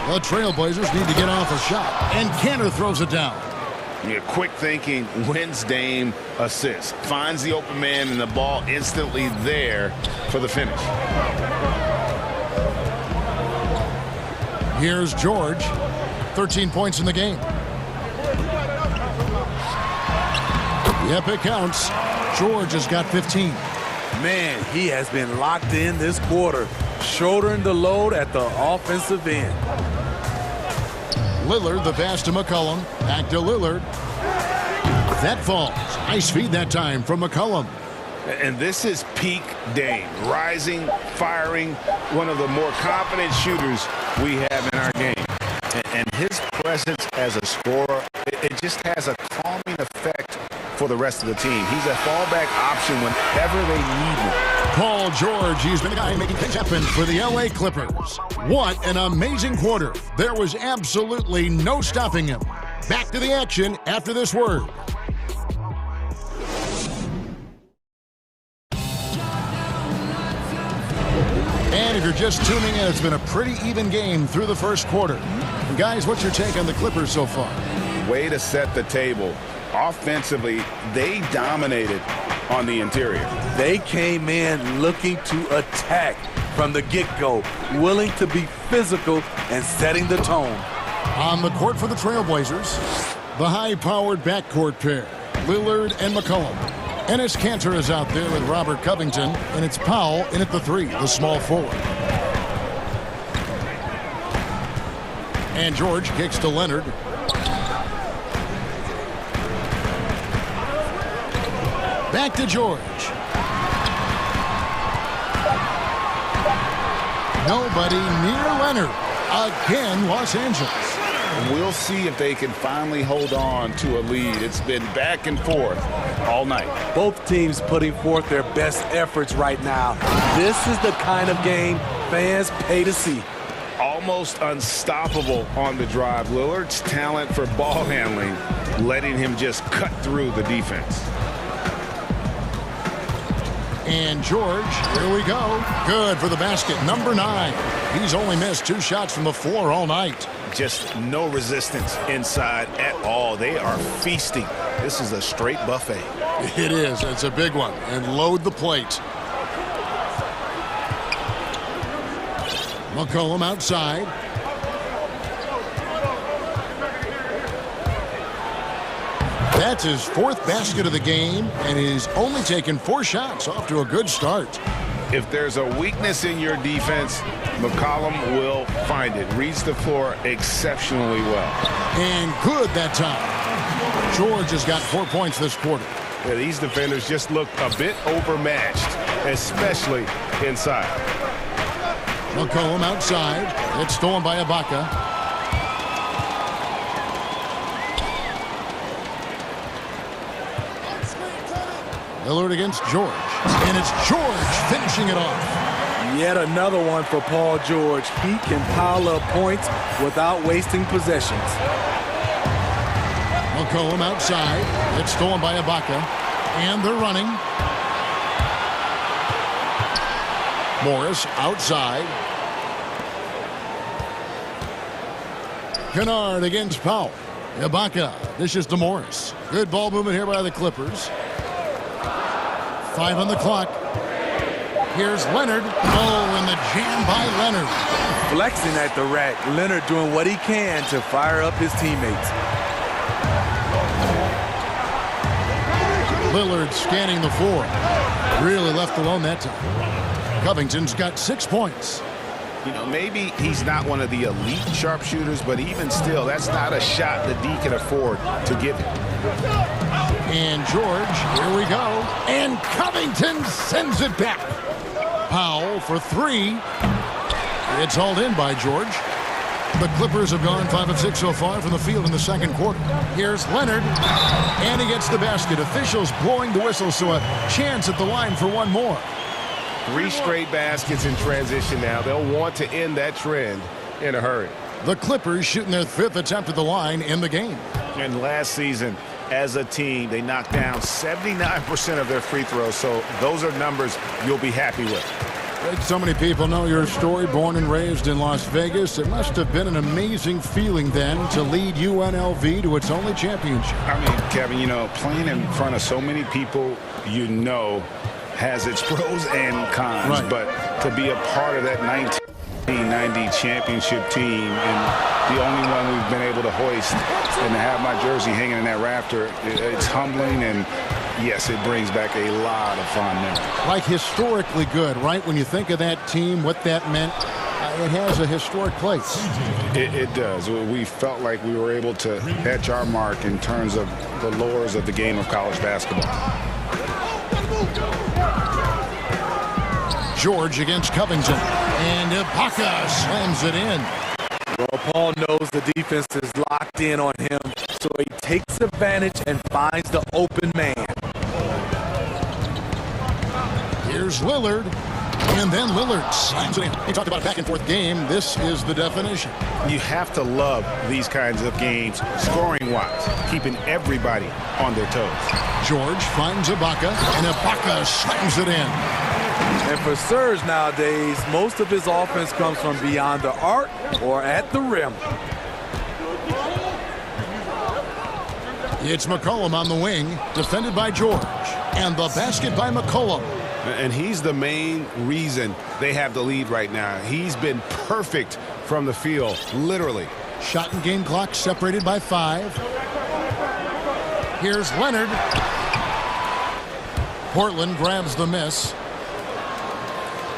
The Trailblazers need to get off a shot. And Cantor throws it down. Yeah, quick thinking, wins Dame assist. Finds the open man and the ball instantly there for the finish. Here's George. 13 points in the game. Yep, it counts. George has got 15. Man, he has been locked in this quarter, shouldering the load at the offensive end. Lillard, the pass to McCollum. Back to Lillard. That falls. Nice feed that time from McCollum. And this is peak Dame. Rising, firing, one of the more confident shooters we have in our game. And his presence as a scorer, it just has a calming effect for the rest of the team. He's a fallback option whenever they need him. Paul George, he's been the guy making things happen for the LA Clippers. What an amazing quarter. There was absolutely no stopping him. Back to the action after this word. And if you're just tuning in, it's been a pretty even game through the first quarter. Guys, what's your take on the Clippers so far? Way to set the table. Offensively, they dominated on the interior. They came in looking to attack from the get-go, willing to be physical and setting the tone. On the court for the Trailblazers, the high-powered backcourt pair, Lillard and McCollum. Enes Kanter is out there with Robert Covington, and it's Powell in at the 3, the small forward. And George kicks to Leonard. Back to George. Nobody near Leonard. Again, Los Angeles. We'll see if they can finally hold on to a lead. It's been back and forth all night. Both teams putting forth their best efforts right now. This is the kind of game fans pay to see. Almost unstoppable on the drive. Lillard's talent for ball handling, letting him just cut through the defense. And George, here we go. Good for the basket, number 9. He's only missed 2 shots from the floor all night. Just no resistance inside at all. They are feasting. This is a straight buffet. It is. It's a big one. And load the plate. McCollum outside. That's his 4th basket of the game, and he's only taken 4 shots. Off to a good start. If there's a weakness in your defense, McCollum will find it. Reads the floor exceptionally well. And good that time. George has got 4 points this quarter. Yeah, these defenders just look a bit overmatched, especially inside. McCollum outside. It's stolen by Ibaka. Lillard against George. And it's George finishing it off. Yet another one for Paul George. He can pile up points without wasting possessions. McCollum outside. It's stolen by Ibaka. And they're running. Morris outside. Kennard against Powell. Ibaka dishes to Morris. Good ball movement here by the Clippers. 5 on the clock. Here's Leonard. Oh, and the jam by Leonard. Flexing at the rack. Leonard doing what he can to fire up his teammates. Lillard scanning the floor. Really left alone that time. Covington's got 6 points. You know, maybe he's not one of the elite sharpshooters, but even still, that's not a shot that D can afford to give him. And George, here we go. And Covington sends it back. Powell for 3. It's hauled in by George. The Clippers have gone 5 of 6 so far from the field in the second quarter. Here's Leonard. And he gets the basket. Officials blowing the whistle, so a chance at the line for one more. 3 straight baskets in transition now. They'll want to end that trend in a hurry. The Clippers shooting their 5th attempt at the line in the game. And last season, as a team, they knocked down 79% of their free throws, so those are numbers you'll be happy with. So many people know your story, born and raised in Las Vegas. It must have been an amazing feeling then to lead UNLV to its only championship. I mean, Kevin, you know, playing in front of so many people you know has its pros and cons, right. But to be a part of that 1990 championship team and the only one we've been able to hoist and to have my jersey hanging in that rafter, it's humbling, and yes, it brings back a lot of fond memories. Like historically good, right? When you think of that team, what that meant, it has a historic place. It does. We felt like we were able to etch our mark in terms of the lures of the game of college basketball. George against Covington. And Ibaka slams it in. Well, Paul knows the defense is locked in on him, so he takes advantage and finds the open man. Here's Lillard. And then Lillard slams it in. He talked about a back-and-forth game. This is the definition. You have to love these kinds of games, scoring-wise, keeping everybody on their toes. George finds Ibaka, and Ibaka slams it in. And for Serge nowadays, most of his offense comes from beyond the arc or at the rim. It's McCollum on the wing, defended by George. And the basket by McCollum. And he's the main reason they have the lead right now. He's been perfect from the field, literally. Shot and game clock separated by 5. Here's Leonard. Portland grabs the miss.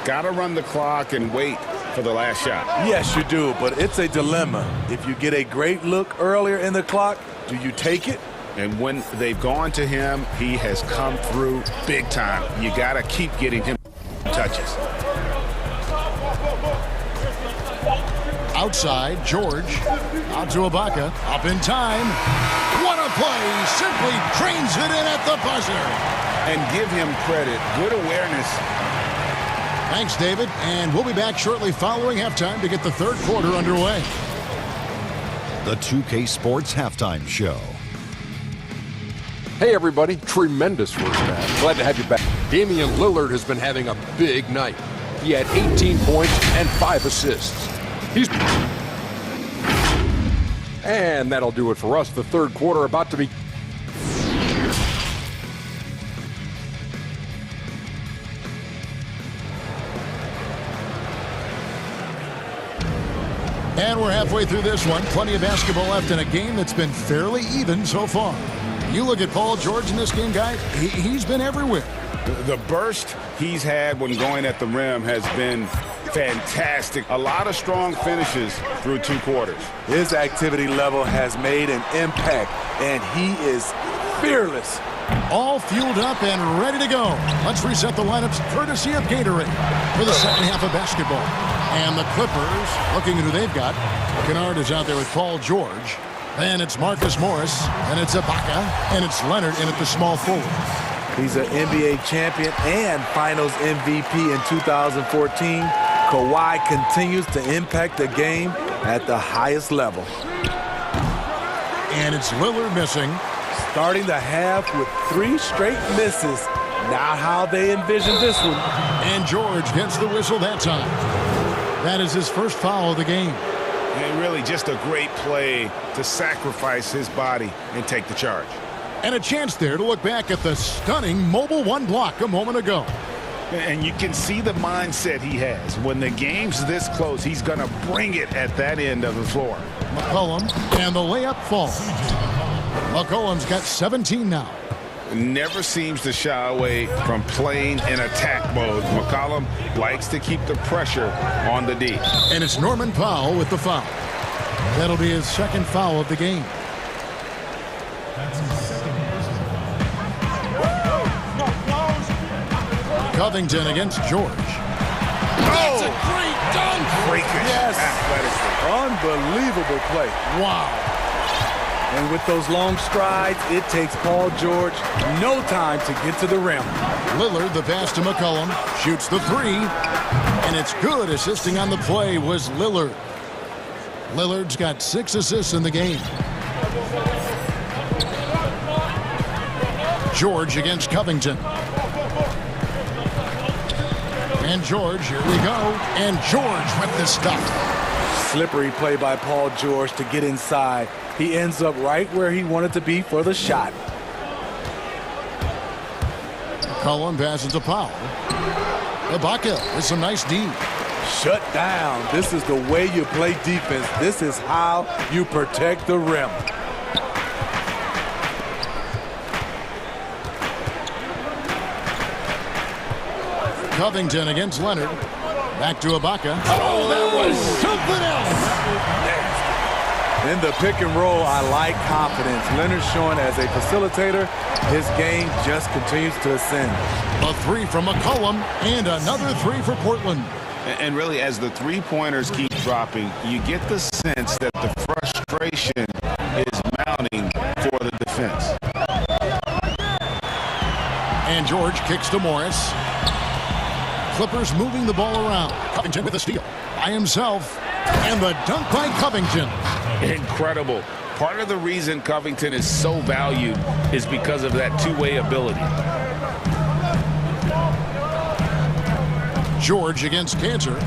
Got to run the clock and wait for the last shot. Yes, you do, but it's a dilemma. If you get a great look earlier in the clock, do you take it? And when they've gone to him, he has come through big time. You got to keep getting him touches. Outside, George. Out to Ibaka. Up in time. What a play. Simply drains it in at the buzzer. And give him credit. Good awareness. Thanks, David. And we'll be back shortly following halftime to get the third quarter underway. The 2K Sports Halftime Show. Hey, everybody. Tremendous first half. Glad to have you back. Damian Lillard has been having a big night. He had 18 points and 5 assists. And that'll do it for us. The third quarter about to be... And we're halfway through this one. Plenty of basketball left in a game that's been fairly even so far. You look at Paul George in this game, guys, he's been everywhere. The burst he's had when going at the rim has been fantastic. A lot of strong finishes through 2 quarters. His activity level has made an impact, and he is fearless. All fueled up and ready to go. Let's reset the lineups courtesy of Gatorade for the second half of basketball. And the Clippers, looking at who they've got. Kennard is out there with Paul George. Then it's Marcus Morris, and it's Ibaka, and it's Leonard in at the small forward. He's an NBA champion and Finals MVP in 2014. Kawhi continues to impact the game at the highest level. And it's Lillard missing. Starting the half with 3 straight misses. Not how they envisioned this one. And George gets the whistle that time. That is his first foul of the game. And really just a great play to sacrifice his body and take the charge. And a chance there to look back at the stunning mobile 1 block a moment ago. And you can see the mindset he has. When the game's this close, he's going to bring it at that end of the floor. McCollum, and the layup falls. McCollum's got 17 now. Never seems to shy away from playing in attack mode. McCollum likes to keep the pressure on the D. And it's Norman Powell with the foul. That'll be his second foul of the game. Covington against George. That's a great dunk! Freakish. Yes. Athletic. Unbelievable play. Wow. And with those long strides, it takes Paul George no time to get to the rim. Lillard, the pass to McCollum, shoots the 3, and it's good. Assisting on the play was Lillard. Lillard's got 6 assists in the game. George against Covington. And George, here we go. And George with the stuff. Slippery play by Paul George to get inside. He ends up right where he wanted to be for the shot. Cullen passes to Powell. Ibaka with some nice D. Shut down. This is the way you play defense. This is how you protect the rim. Covington against Leonard. Back to Ibaka. Oh, that was something else. In the pick and roll, I like confidence. Leonard showing as a facilitator, his game just continues to ascend. A 3 from McCollum and another 3 for Portland. And really, as the 3-pointers keep dropping, you get the sense that the frustration is mounting for the defense. And George kicks to Morris. Clippers moving the ball around. Covington with a steal by himself. And the dunk by Covington. Incredible. Part of the reason Covington is so valued is because of that two-way ability. George against Cantor.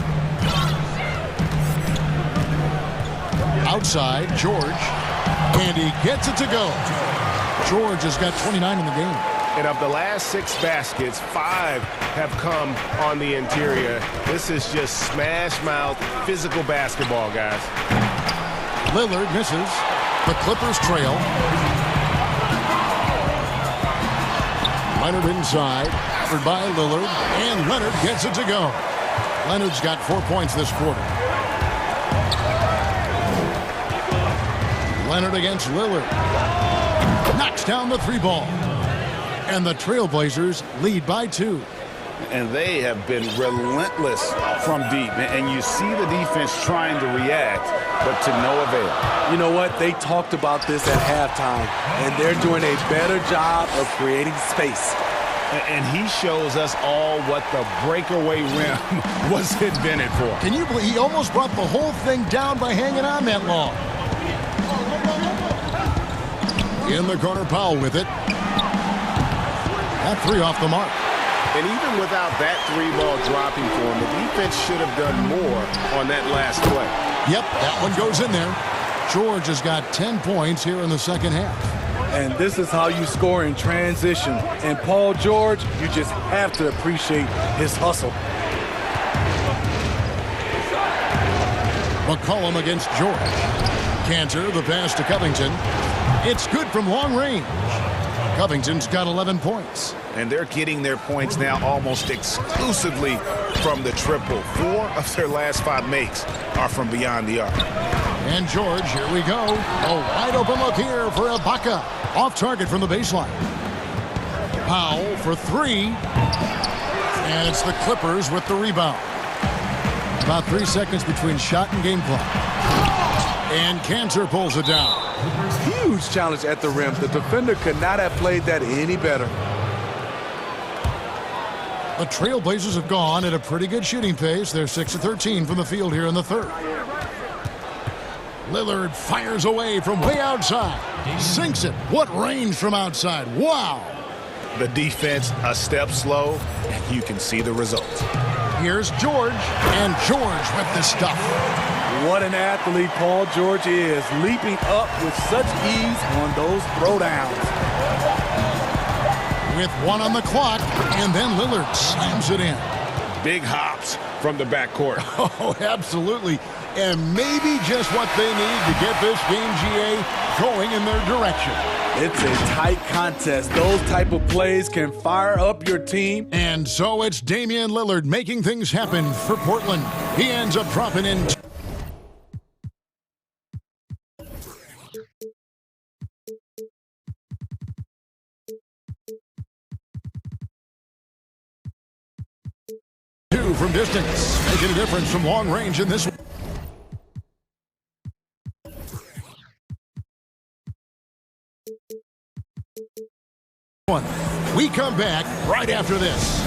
Outside, George. And he gets it to go. George has got 29 in the game. And of the last 6 baskets, 5 have come on the interior. This is just smash-mouth, physical basketball, guys. Lillard misses. The Clippers trail. Leonard inside. Covered by Lillard. And Leonard gets it to go. Leonard's got 4 points this quarter. Leonard against Lillard. Knocks down the 3-ball. And the Trailblazers lead by 2. And they have been relentless from deep. And you see the defense trying to react, but to no avail. You know what? They talked about this at halftime, and they're doing a better job of creating space. And he shows us all what the breakaway rim was invented for. Can you believe he almost brought the whole thing down by hanging on that long? In the corner, Powell with it. That 3 off the mark. And even without that 3-ball dropping for him, the defense should have done more on that last play. Yep, that one goes in there. George has got 10 points here in the second half. And this is how you score in transition. And Paul George, you just have to appreciate his hustle. McCollum against George. Cantor, the pass to Covington. It's good from long range. Covington's got 11 points. And they're getting their points now almost exclusively from the triple. 4 of their last 5 makes are from beyond the arc. And George, here we go. A wide open look here for Ibaka. Off target from the baseline. Powell for 3. And it's the Clippers with the rebound. About 3 seconds between shot and game clock. And Cantor pulls it down. Huge challenge at the rim. The defender could not have played that any better. The Trailblazers have gone at a pretty good shooting pace. They're 6 of 13 from the field here in the third. Lillard fires away from way outside. He sinks it. What range from outside. Wow. The defense a step slow, and you can see the results. Here's George, and George with the stuff. What an athlete Paul George is, leaping up with such ease on those throwdowns. With 1 on the clock, and then Lillard slams it in. Big hops from the backcourt. Oh, absolutely. And maybe just what they need to get this game, GA, going in their direction. It's a tight contest. Those type of plays can fire up your team. And so it's Damian Lillard making things happen for Portland. He ends up dropping in. From distance, making a difference from long range in this one. We come back right after this.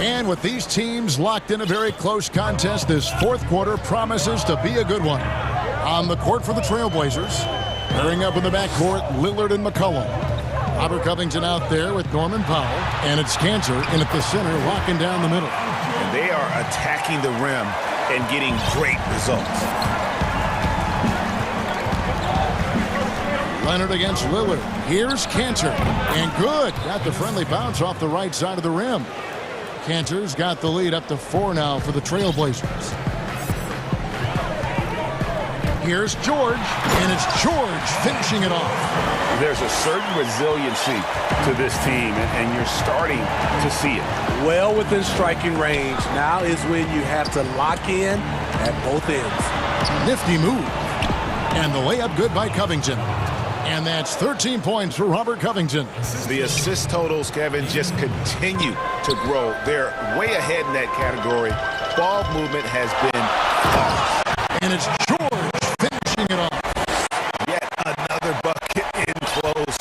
And with these teams locked in a very close contest, this fourth quarter promises to be a good one. On the court for the Trailblazers, pairing up in the backcourt, Lillard and McCollum. Robert Covington out there with Norman Powell, and it's Cantor in at the center, locking down the middle. And they are attacking the rim and getting great results. Leonard against Lillard. Here's Cantor, and good. Got the friendly bounce off the right side of the rim. Cantor's got the lead up to 4 now for the Trailblazers. Here's George, and it's George finishing it off. There's a certain resiliency to this team, and you're starting to see it. Well within striking range. Now is when you have to lock in at both ends. Nifty move. And the layup good by Covington. And that's 13 points for Robert Covington. The assist totals, Kevin, just continue to grow. They're way ahead in that category. Ball movement has been flawless. And it's George finishing it off. Yet another bucket in close.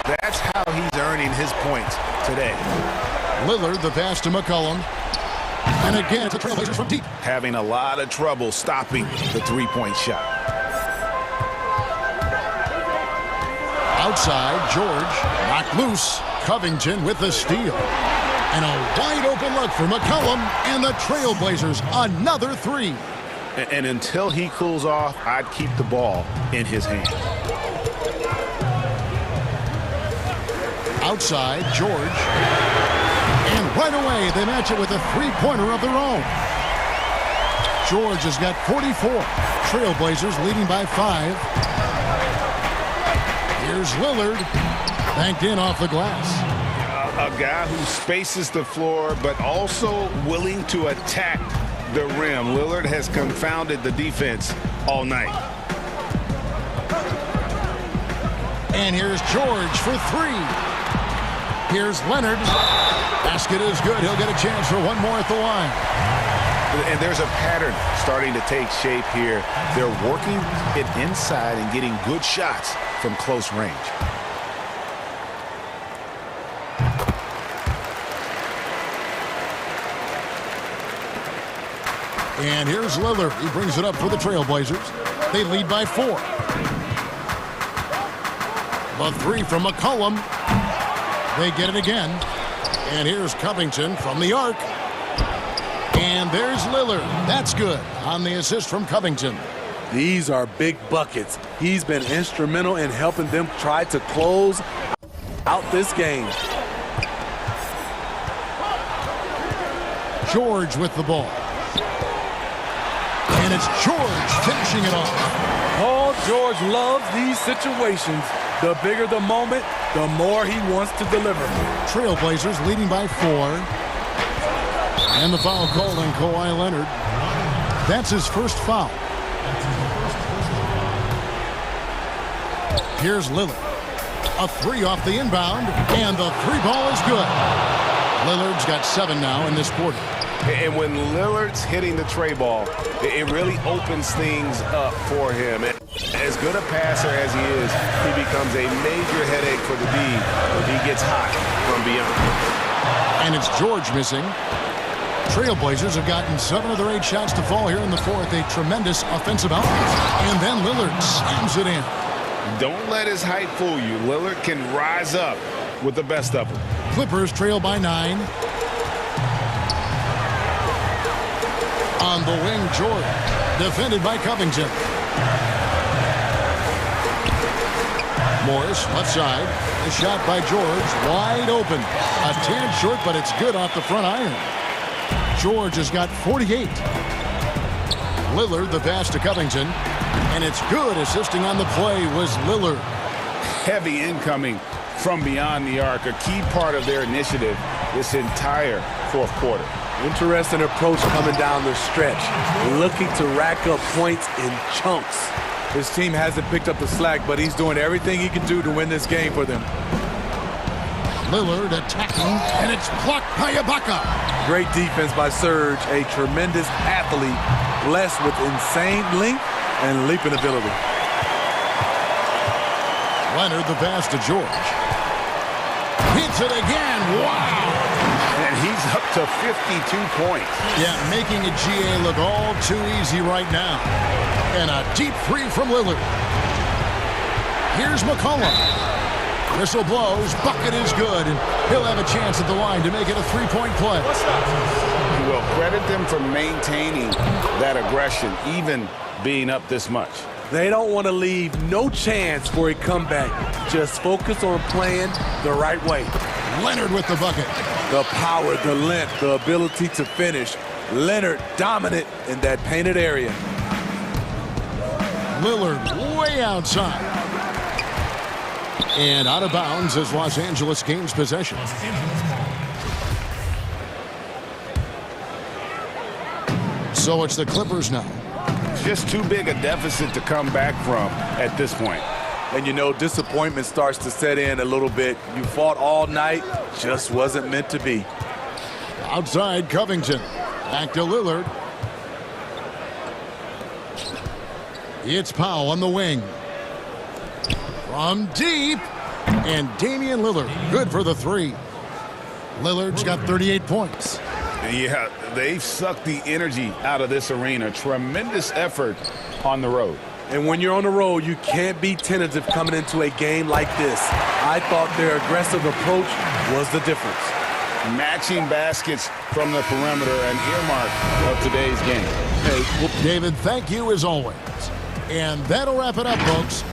That's how he's earning his points today. Lillard, the pass to McCollum. And again, the Trailblazers from deep. Having a lot of trouble stopping the three-point shot. Outside, George knocked loose. Covington with the steal. And a wide open look for McCollum, and the Trailblazers another 3. And until he cools off, I'd keep the ball in his hand. Outside, George. And right away, they match it with a three-pointer of their own. George has got 44. Trailblazers leading by 5. Here's Lillard, banked in off the glass. A guy who spaces the floor, but also willing to attack the rim. Lillard has confounded the defense all night. And here's George for 3. Here's Leonard. Basket is good. He'll get a chance for one more at the line. And there's a pattern starting to take shape here. They're working it inside and getting good shots from close range. And here's Lillard. He brings it up for the Trailblazers. They lead by 4. The 3 from McCollum. They get it again. And here's Covington from the arc. And there's Lillard. That's good on the assist from Covington. These are big buckets. He's been instrumental in helping them try to close out this game. George with the ball. And it's George finishing it off. Paul George loves these situations. The bigger the moment, the more he wants to deliver. Trailblazers leading by 4. And the foul called on Kawhi Leonard. That's his first foul. Here's Lillard. A 3 off the inbound, and the 3 ball is good. Lillard's got 7 now in this quarter. And when Lillard's hitting the tray ball, it really opens things up for him. As good a passer as he is, he becomes a major headache for the D if he gets hot from beyond. And it's George missing. Trailblazers have gotten 7 of their 8 shots to fall here in the fourth. A tremendous offensive output. And then Lillard slams it in. Don't let his height fool you. Lillard can rise up with the best of them. Clippers trail by 9. On the wing, Jordan. Defended by Covington. Morris, left side. The shot by George. Wide open. A tad short, but it's good off the front iron. George has got 48. Lillard, the pass to Covington. And it's good. Assisting on the play was Lillard. Heavy incoming from beyond the arc. A key part of their initiative this entire fourth quarter. Interesting approach coming down the stretch. Looking to rack up points in chunks. His team hasn't picked up the slack, but he's doing everything he can do to win this game for them. Lillard attacking, and it's blocked by Ibaka. Great defense by Serge, a tremendous athlete, blessed with insane length and leaping ability. Leonard, the pass to George. Hits it again. Wow. And he's up to 52 points. Yeah, making a GA look all too easy right now. And a deep 3 from Lillard. Here's McCollum. Whistle blows. Bucket is good. And he'll have a chance at the line to make it a 3-point play. Well, credit them for maintaining that aggression, even being up this much. They don't want to leave no chance for a comeback. Just focus on playing the right way. Leonard with the bucket. The power, the length, the ability to finish. Leonard dominant in that painted area. Lillard way outside. And out of bounds as Los Angeles gains possession. So it's the Clippers now. Just too big a deficit to come back from at this point. And you know, disappointment starts to set in a little bit. You fought all night, just wasn't meant to be. Outside, Covington. Back to Lillard. It's Powell on the wing. From deep. And Damian Lillard, good for the 3. Lillard's got 38 points. Yeah, they've sucked the energy out of this arena. Tremendous effort on the road. And when you're on the road, you can't be tentative coming into a game like this. I thought their aggressive approach was the difference. Matching baskets from the perimeter, an earmark of today's game. Hey, well, David, thank you as always. And that'll wrap it up, folks.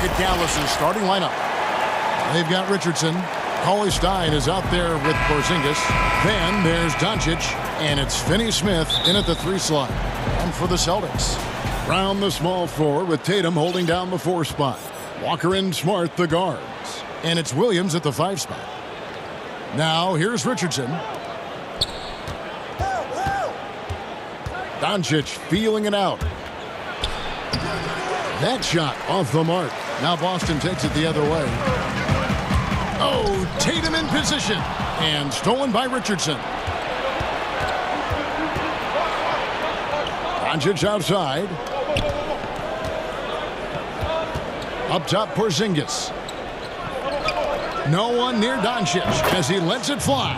at Dallas's starting lineup. They've got Richardson. Cauley Stein is out there with Porzingis. Then there's Doncic, and it's Finney-Smith in at the 3 slot. And for the Celtics, round the small floor with Tatum holding down the 4 spot. Walker and Smart the guards. And it's Williams at the 5 spot. Now here's Richardson. Doncic feeling it out. That shot off the mark. Now Boston takes it the other way. Oh, Tatum in position. And stolen by Richardson. Doncic outside. Up top, Porzingis. No one near Doncic as he lets it fly.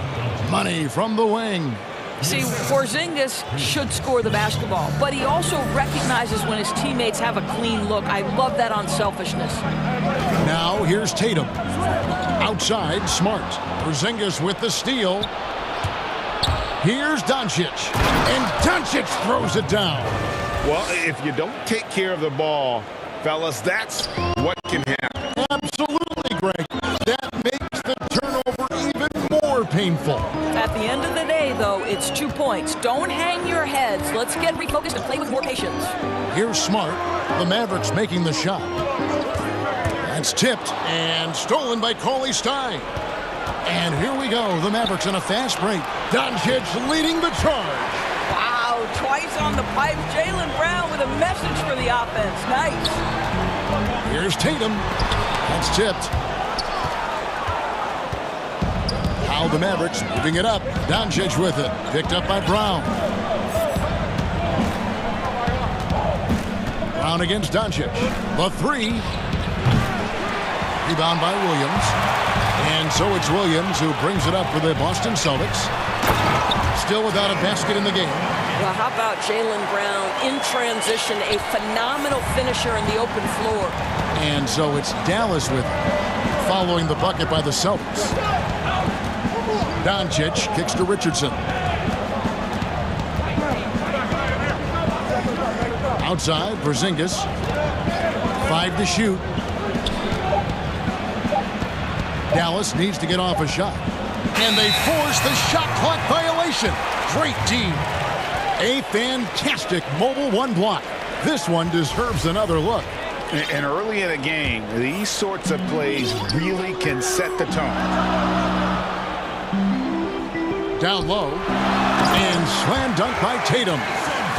Money from the wing. See, Porzingis should score the basketball, but he also recognizes when his teammates have a clean look. I love that unselfishness. Now here's Tatum. Outside, Smart. Porzingis with the steal. Here's Doncic. And Doncic throws it down. Well, if you don't take care of the ball, fellas, that's what can happen. Absolutely, Greg. That makes the turnover even more painful. At the end of the day, though, it's 2 points. Don't hang your heads. Let's get refocused and play with more patience. Here's Smart. The Mavericks making the shot. That's tipped and stolen by Cauley Stein. And here we go. The Mavericks in a fast break. Doncic leading the charge. Wow, twice on the pipe. Jaylen Brown with a message for the offense. Nice. Here's Tatum. That's tipped. Now the Mavericks moving it up. Doncic with it. Picked up by Brown. Brown against Doncic. The 3. Rebound by Williams. And so it's Williams who brings it up for the Boston Celtics. Still without a basket in the game. Well, how about Jaylen Brown in transition, a phenomenal finisher in the open floor. And so it's Dallas with it, following the bucket by the Celtics. Doncic kicks to Richardson. Outside, Porzingis. 5 to shoot. Dallas needs to get off a shot. And they force the shot clock violation. Great team. A fantastic mobile 1 block. This one deserves another look. And early in a game, these sorts of plays really can set the tone. Down low. And slam dunk by Tatum.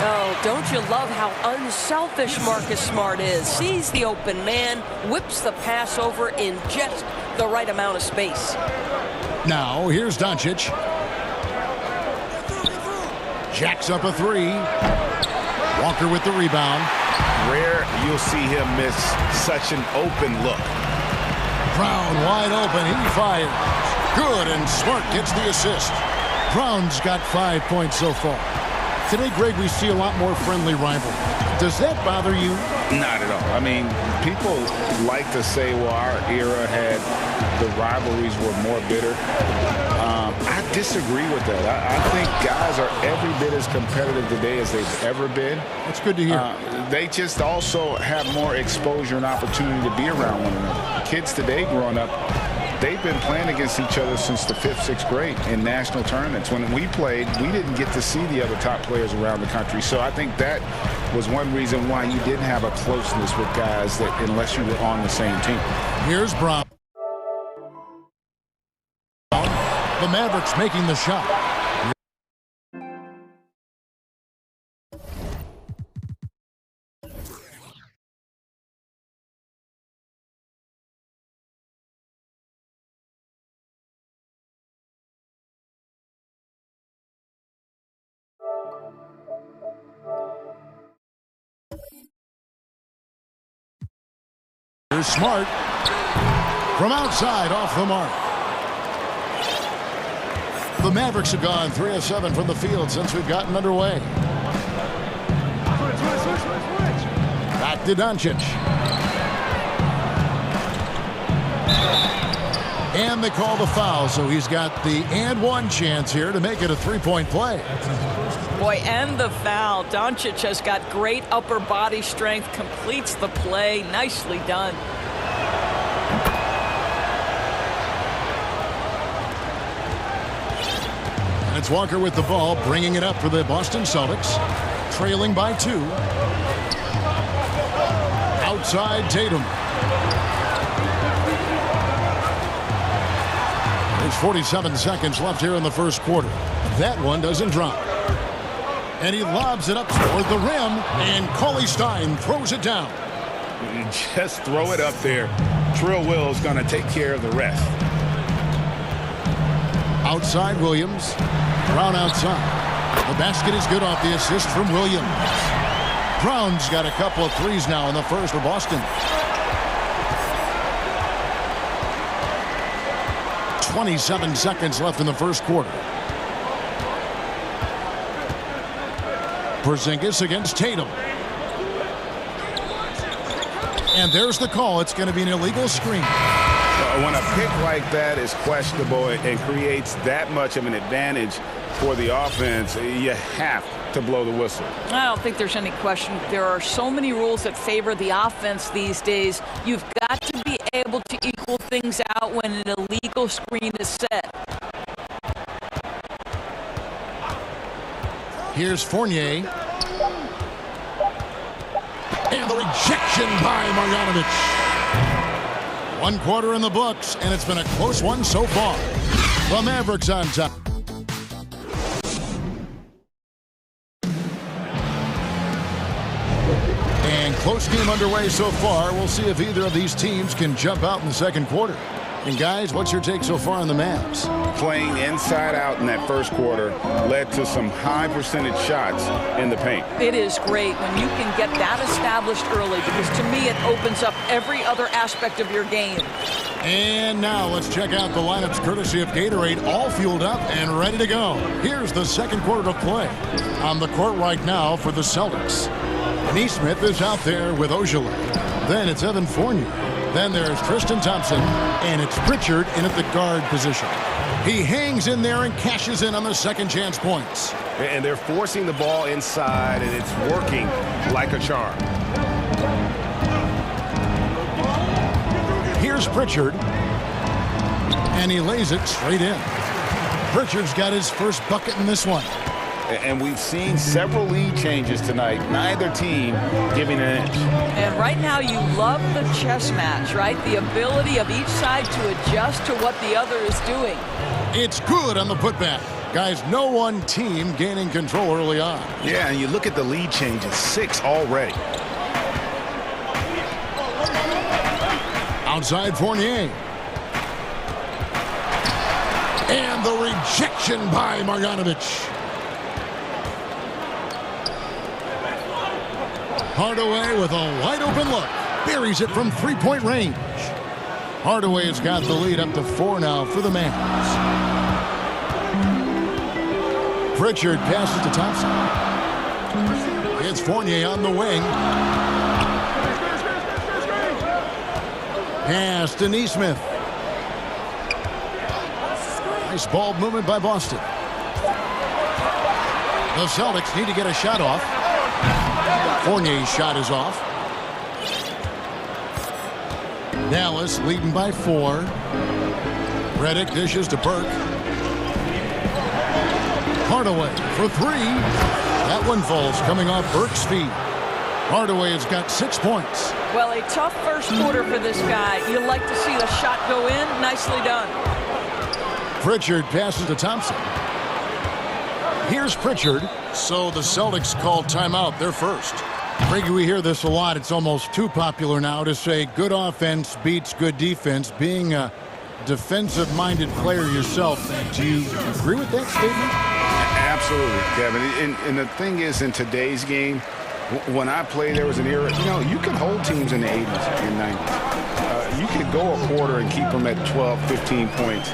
Oh, don't you love how unselfish Marcus Smart is? Sees the open man, whips the pass over in just the right amount of space. Now, here's Doncic. Jacks up a 3. Walker with the rebound. Rare you'll see him miss such an open look. Brown wide open. He fires. Good, and Smart gets the assist. Brown's got 5 points so far. Today, Greg, we see a lot more friendly rivalry. Does that bother you? Not at all. I mean, people like to say, well, our era had the rivalries were more bitter. I disagree with that. I think guys are every bit as competitive today as they've ever been. That's good to hear. They just also have more exposure and opportunity to be around one another. Kids today growing up, they've been playing against each other since the 5th, 6th grade in national tournaments. When we played, we didn't get to see the other top players around the country. So I think that was one reason why you didn't have a closeness with guys that unless you were on the same team. Here's Brown. The Mavericks making the shot. Here's Smart from outside off the mark. The Mavericks have gone 3 of 7 from the field since we've gotten underway. Back to Doncic. And they call the foul, so he's got the and one chance here to make it a 3-point play. Boy, and the foul. Doncic has got great upper body strength, completes the play. Nicely done. It's Walker with the ball, bringing it up for the Boston Celtics. Trailing by 2. Outside Tatum. There's 47 seconds left here in the first quarter. That one doesn't drop. And he lobs it up toward the rim, and Cauley Stein throws it down. Just throw it up there. Trill Will's going to take care of the rest. Outside Williams. Brown outside. The basket is good off the assist from Williams. Brown's got a couple of threes now in the first for Boston. 27 seconds left in the first quarter. Porzingis against Tatum. And there's the call. It's going to be an illegal screen. When a pick like that is questionable and creates that much of an advantage for the offense, you have to blow the whistle. I don't think there's any question. There are so many rules that favor the offense these days. You've got to be able to equal things out when an illegal screen is set. Here's Fournier. And the rejection by Marjanovic. 1 quarter in the books, and it's been a close one so far. The Mavericks on top. And close game underway so far. We'll see if either of these teams can jump out in the second quarter. And guys, what's your take so far on the Mavs? Playing inside out in that first quarter led to some high percentage shots in the paint. It is great when you can get that established early, because to me it opens up every other aspect of your game. And now let's check out the lineups courtesy of Gatorade, all fueled up and ready to go. Here's the second quarter of play. On the court right now for the Celtics. Neesmith is out there with Ojeleye. Then it's Evan Fournier. Then there's Tristan Thompson, and it's Pritchard in at the guard position. He hangs in there and cashes in on the second chance points. And they're forcing the ball inside, and it's working like a charm. Here's Pritchard, and he lays it straight in. Pritchard's got his first bucket in this one. And we've seen several lead changes tonight. Neither team giving an inch. And right now you love the chess match, right? The ability of each side to adjust to what the other is doing. It's good on the putback. Guys, no one team gaining control early on. Yeah, and you look at the lead changes, 6 already. Outside Fournier. And the rejection by Marjanovic. Hardaway with a wide-open look. Buries it from three-point range. Hardaway has got the lead up to 4 now for the Mavs. Pritchard passes to Thompson. It's Fournier on the wing. Pass to Neesmith. Nice ball movement by Boston. The Celtics need to get a shot off. Fournier's shot is off. Dallas leading by 4. Redick dishes to Burke. Hardaway for 3. That one falls coming off Burke's feet. Hardaway has got 6 points. Well, a tough first quarter for this guy. You like to see the shot go in. Nicely done. Pritchard passes to Thompson. Here's Pritchard. So the Celtics call timeout. They're first. Brady, we hear this a lot. It's almost too popular now to say good offense beats good defense. Being a defensive-minded player yourself, do you agree with that statement? Absolutely, Kevin. And the thing is, in today's game, when I played, there was an era, you could hold teams in the 80s and 90s. You could go a quarter and keep them at 12, 15 points.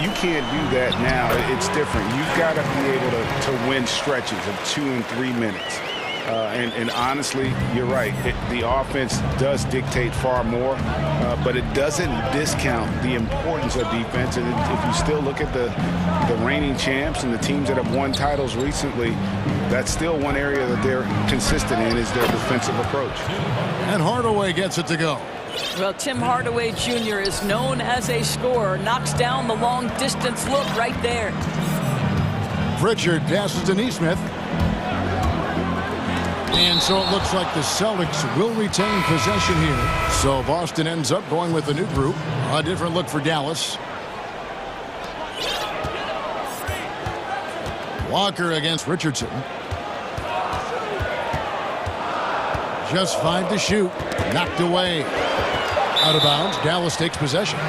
You can't do that now. It's different. You've got to be able to win stretches of 2 and 3 minutes. And honestly, you're right. The offense does dictate far more, but it doesn't discount the importance of defense. And if you still look at the reigning champs and the teams that have won titles recently, that's still one area that they're consistent in, is their defensive approach. And Hardaway gets it to go. Well, Tim Hardaway Jr. is known as a scorer. Knocks down the long-distance look right there. Pritchard passes to Neesmith. And so it looks like the Celtics will retain possession here. So Boston ends up going with a new group. A different look for Dallas. Walker against Richardson. Just 5 to shoot. Knocked away. Out of bounds. Dallas takes possession.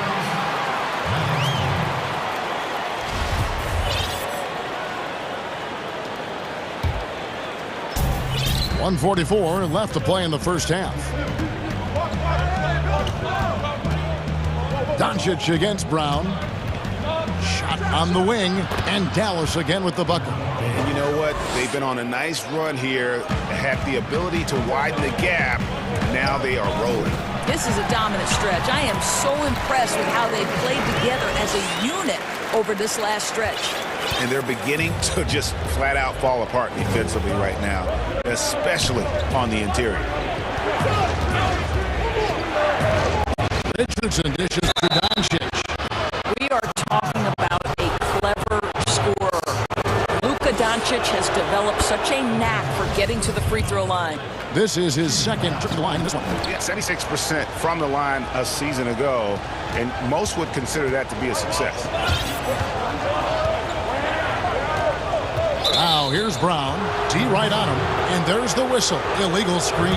.144 left to play in the first half. Doncic against Brown. Shot on the wing, and Dallas again with the bucket. And you know what? They've been on a nice run here, have the ability to widen the gap. Now they are rolling. This is a dominant stretch. I am so impressed with how they played together as a unit over this last stretch. And they're beginning to just flat out fall apart defensively right now, especially on the interior. Richardson dishes to Doncic. We are talking about a clever scorer. Luka Doncic has developed such a knack for getting to the free throw line. This is his second trip to the line in this one. Yeah, 76% from the line a season ago, and most would consider that to be a success. Now here's Brown. D right on him, and there's the whistle. Illegal screen.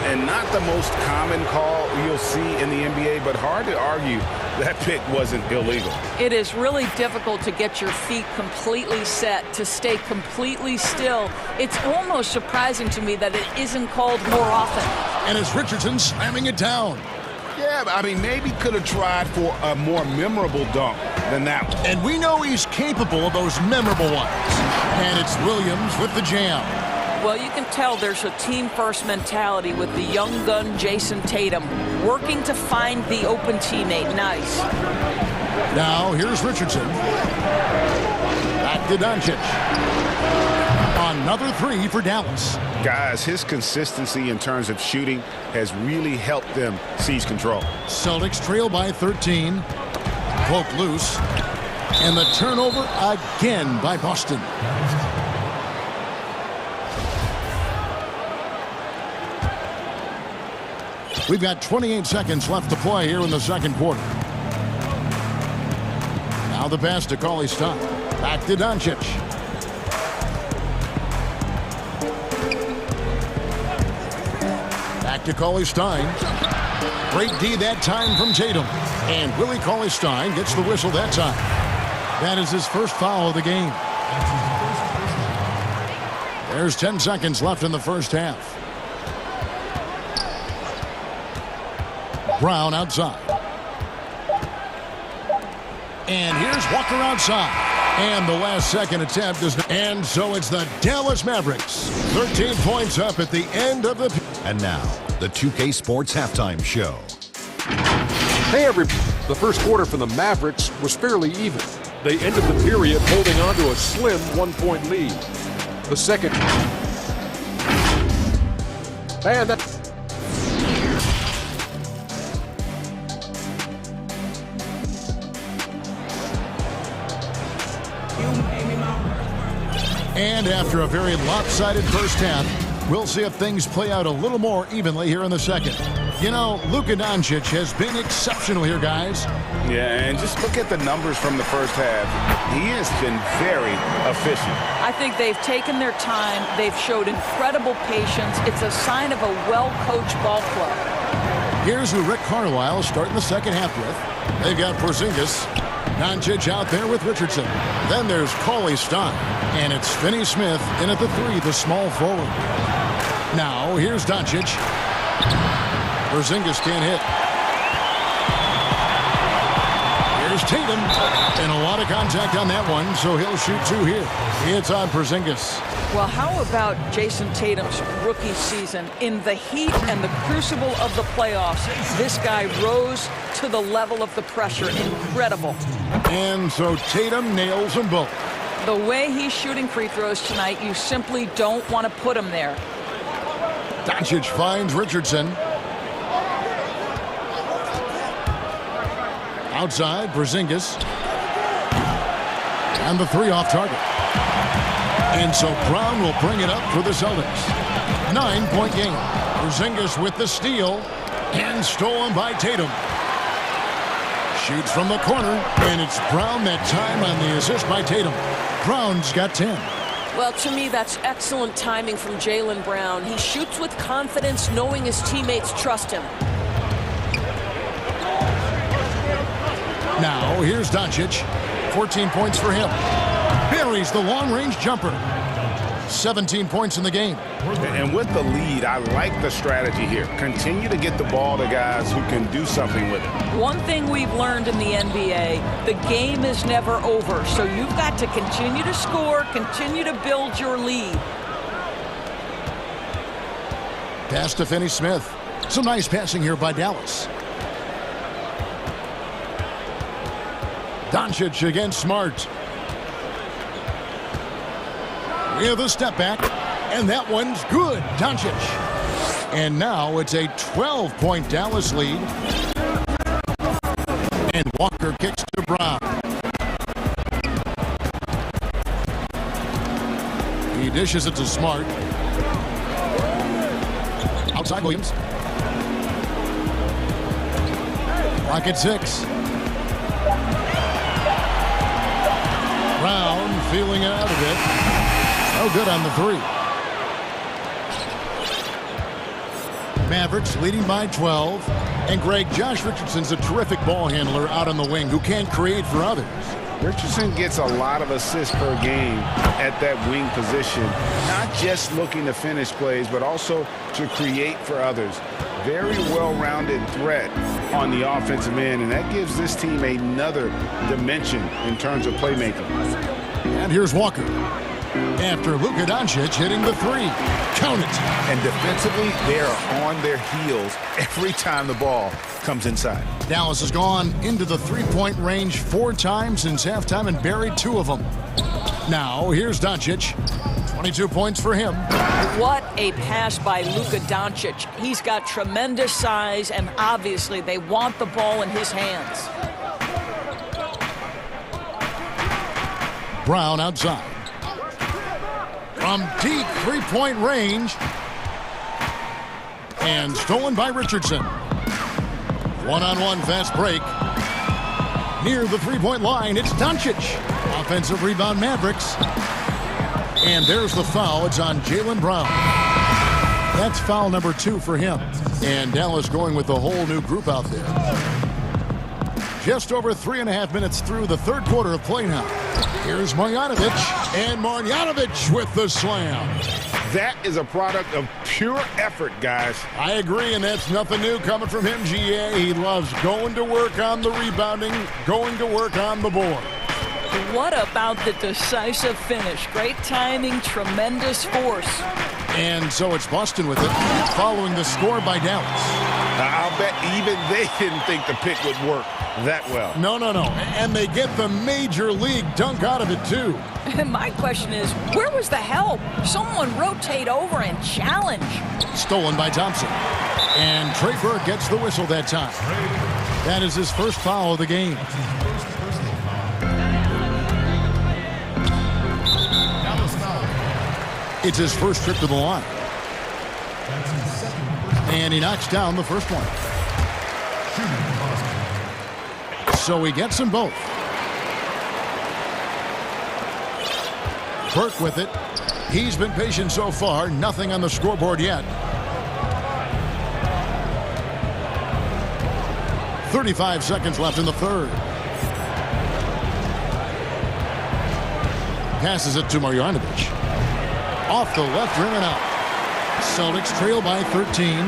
And not the most common call you'll see in the NBA, but hard to argue that pick wasn't illegal. It is really difficult to get your feet completely set, to stay completely still. It's almost surprising to me that it isn't called more often. And it's Richardson slamming it down. Yeah, I mean, maybe could have tried for a more memorable dunk than that one. And we know he's capable of those memorable ones. And it's Williams with the jam. Well, you can tell there's a team-first mentality with the young gun Jason Tatum working to find the open teammate. Nice. Now here's Richardson. Back to Doncic. Another three for Dallas. Guys, his consistency in terms of shooting has really helped them seize control. Celtics trail by 13. Cloak loose. And the turnover again by Boston. We've got 28 seconds left to play here in the second quarter. Now the pass to Cauley-Stein. Back to Doncic. Back to Cauley-Stein. Great D that time from Tatum. And Willie Cauley-Stein gets the whistle that time. That is his first foul of the game. There's 10 seconds left in the first half. Brown outside. And here's Walker outside. And the last second attempt is... And so it's the Dallas Mavericks. 13 points up at the end of the... And now, the 2K Sports Halftime Show. Hey, everybody. The first quarter for the Mavericks was fairly even. They ended the period holding on to a slim 1-point lead. The second... And that... And after a very lopsided first half, we'll see if things play out a little more evenly here in the second. You know, Luka Doncic has been exceptional here, guys. Yeah, and just look at the numbers from the first half. He has been very efficient. I think they've taken their time. They've showed incredible patience. It's a sign of a well-coached ball club. Here's who Rick Carlisle starting the second half with. They've got Porzingis. Doncic out there with Richardson. Then there's Cauley-Stein. And it's Finney-Smith in at the three, the small forward. Now, here's Doncic. Porzingis can't hit. Here's Tatum. And a lot of contact on that one, so he'll shoot two here. It's on Porzingis. Well, how about Jason Tatum's rookie season? In the heat and the crucible of the playoffs, this guy rose to the level of the pressure. Incredible. And so Tatum nails them both. The way he's shooting free throws tonight, you simply don't want to put him there. Doncic finds Richardson. Outside, Porzingis. And the three off target. And so Brown will bring it up for the Celtics. 9-point game. Porzingis with the steal. And stolen by Tatum. Shoots from the corner. And it's Brown that time on the assist by Tatum. Brown's got 10. Well, to me, that's excellent timing from Jaylen Brown. He shoots with confidence, knowing his teammates trust him. Now, here's Doncic. 14 points for him. Buries the long-range jumper. 17 points in the game. And with the lead, I like the strategy here. Continue to get the ball to guys who can do something with it. One thing we've learned in the NBA, the game is never over. So you've got to continue to score, continue to build your lead. Pass to Finney-Smith. Some nice passing here by Dallas. Doncic against Smart. With a step back, and that one's good. Doncic. And now it's a 12-point Dallas lead. And Walker kicks to Brown. He dishes it to Smart. Outside Williams. Rocket 6. Brown feeling it out a bit. No good on the three. Mavericks leading by 12. And Greg, Josh Richardson's a terrific ball handler out on the wing who can create for others. Richardson gets a lot of assists per game at that wing position. Not just looking to finish plays, but also to create for others. Very well-rounded threat on the offensive end, and that gives this team another dimension in terms of playmaking. And here's Walker. After Luka Doncic hitting the three. Count it. And defensively, they are on their heels every time the ball comes inside. Dallas has gone into the three-point range 4 times since halftime and buried 2 of them. Now, here's Doncic. 22 points for him. What a pass by Luka Doncic. He's got tremendous size, and obviously they want the ball in his hands. Brown outside. From deep three-point range. And stolen by Richardson. One-on-one fast break. Near the three-point line, it's Doncic. Offensive rebound, Mavericks. And there's the foul. It's on Jaylen Brown. That's foul number 2 for him. And Dallas going with a whole new group out there. Just over 3.5 minutes through the third quarter of play now. Here's Marjanovic. And Marjanovic with the slam. That is a product of pure effort, guys. I agree, and that's nothing new coming from him, GA. He loves going to work on the rebounding, going to work on the board. What about the decisive finish? Great timing, tremendous force. And so it's Boston with it, following the score by Dallas. I'll bet even they didn't think the pick would work that well. No. And they get the major league dunk out of it, too. My question is, where was the help? Someone rotate over and challenge. Stolen by Thompson. And Trey Burke gets the whistle that time. That is his first foul of the game. It's his first trip to the line. And he knocks down the first one. So he gets them both. Burke with it. He's been patient so far. Nothing on the scoreboard yet. 35 seconds left in the third. Passes it to Marjanovic. Off the left rim and out. Celtics trail by 13.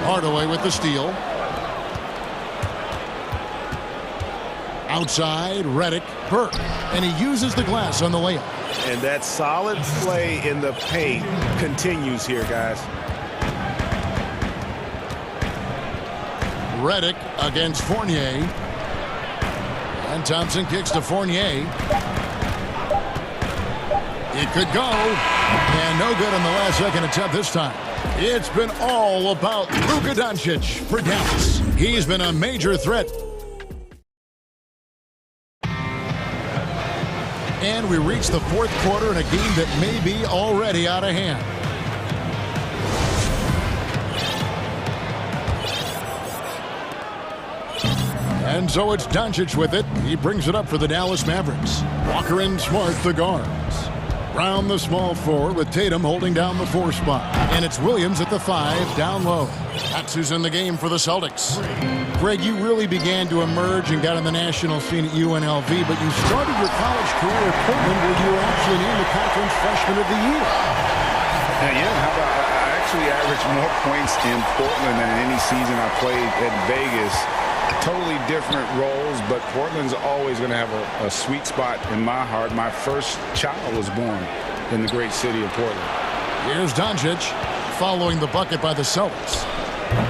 Hardaway with the steal. Outside, Redick, Burke. And he uses the glass on the layup. And that solid play in the paint continues here, guys. Redick against Fournier. And Thompson kicks to Fournier. It could go. And no good on the last second attempt this time. It's been all about Luka Doncic for Dallas. He's been a major threat. And we reach the fourth quarter in a game that may be already out of hand. And so it's Doncic with it. He brings it up for the Dallas Mavericks. Walker and Smart, the guards. Brown, the small forward, with Tatum holding down the 4 spot. And it's Williams at the 5, down low. That's who's in the game for the Celtics. Greg, you really began to emerge and got on the national scene at UNLV, but you started your college career at Portland, where you were actually named the Conference Freshman of the Year. Yeah, how about I actually averaged more points in Portland than in any season I played at Vegas. Totally different roles, but Portland's always going to have a sweet spot in my heart. My first child was born in the great city of Portland. Here's Doncic following the bucket by the Celtics.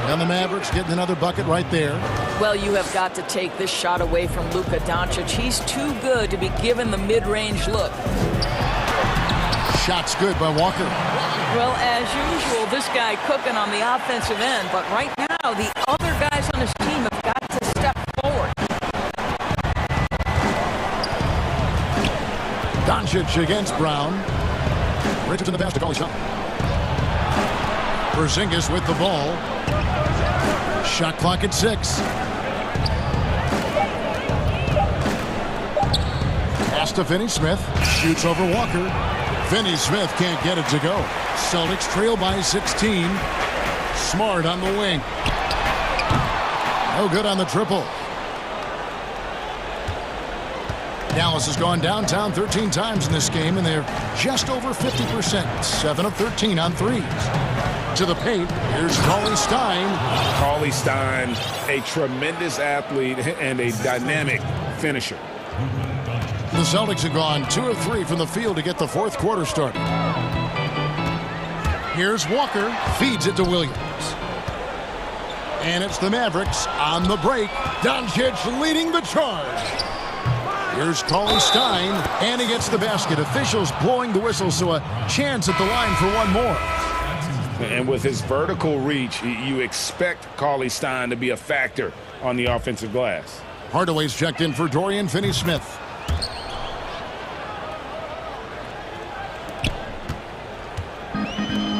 And the Mavericks getting another bucket right there. Well, you have got to take this shot away from Luka Doncic. He's too good to be given the mid-range look. Shot's good by Walker. Well, as usual, this guy cooking on the offensive end, but right now the other guys on his team have got to step forward. Doncic against Brown. Richardson the pass to call his shot. Porzingis with the ball. Shot clock at 6. Pass to Finney-Smith. Shoots over Walker. Finney-Smith can't get it to go. Celtics trail by 16. Smart on the wing. No good on the triple. Dallas has gone downtown 13 times in this game, and they're just over 50%. 7 of 13 on threes. To the paint, here's Cauley-Stein. Cauley-Stein, a tremendous athlete and a dynamic finisher. The Celtics have gone 2 of 3 from the field to get the fourth quarter started. Here's Walker, feeds it to Williams. And it's the Mavericks on the break. Doncic leading the charge. Here's Cauley-Stein, and he gets the basket. Officials blowing the whistle, so a chance at the line for one more. And with his vertical reach, you expect Cauley-Stein to be a factor on the offensive glass. Hardaway's checked in for Dorian Finney-Smith.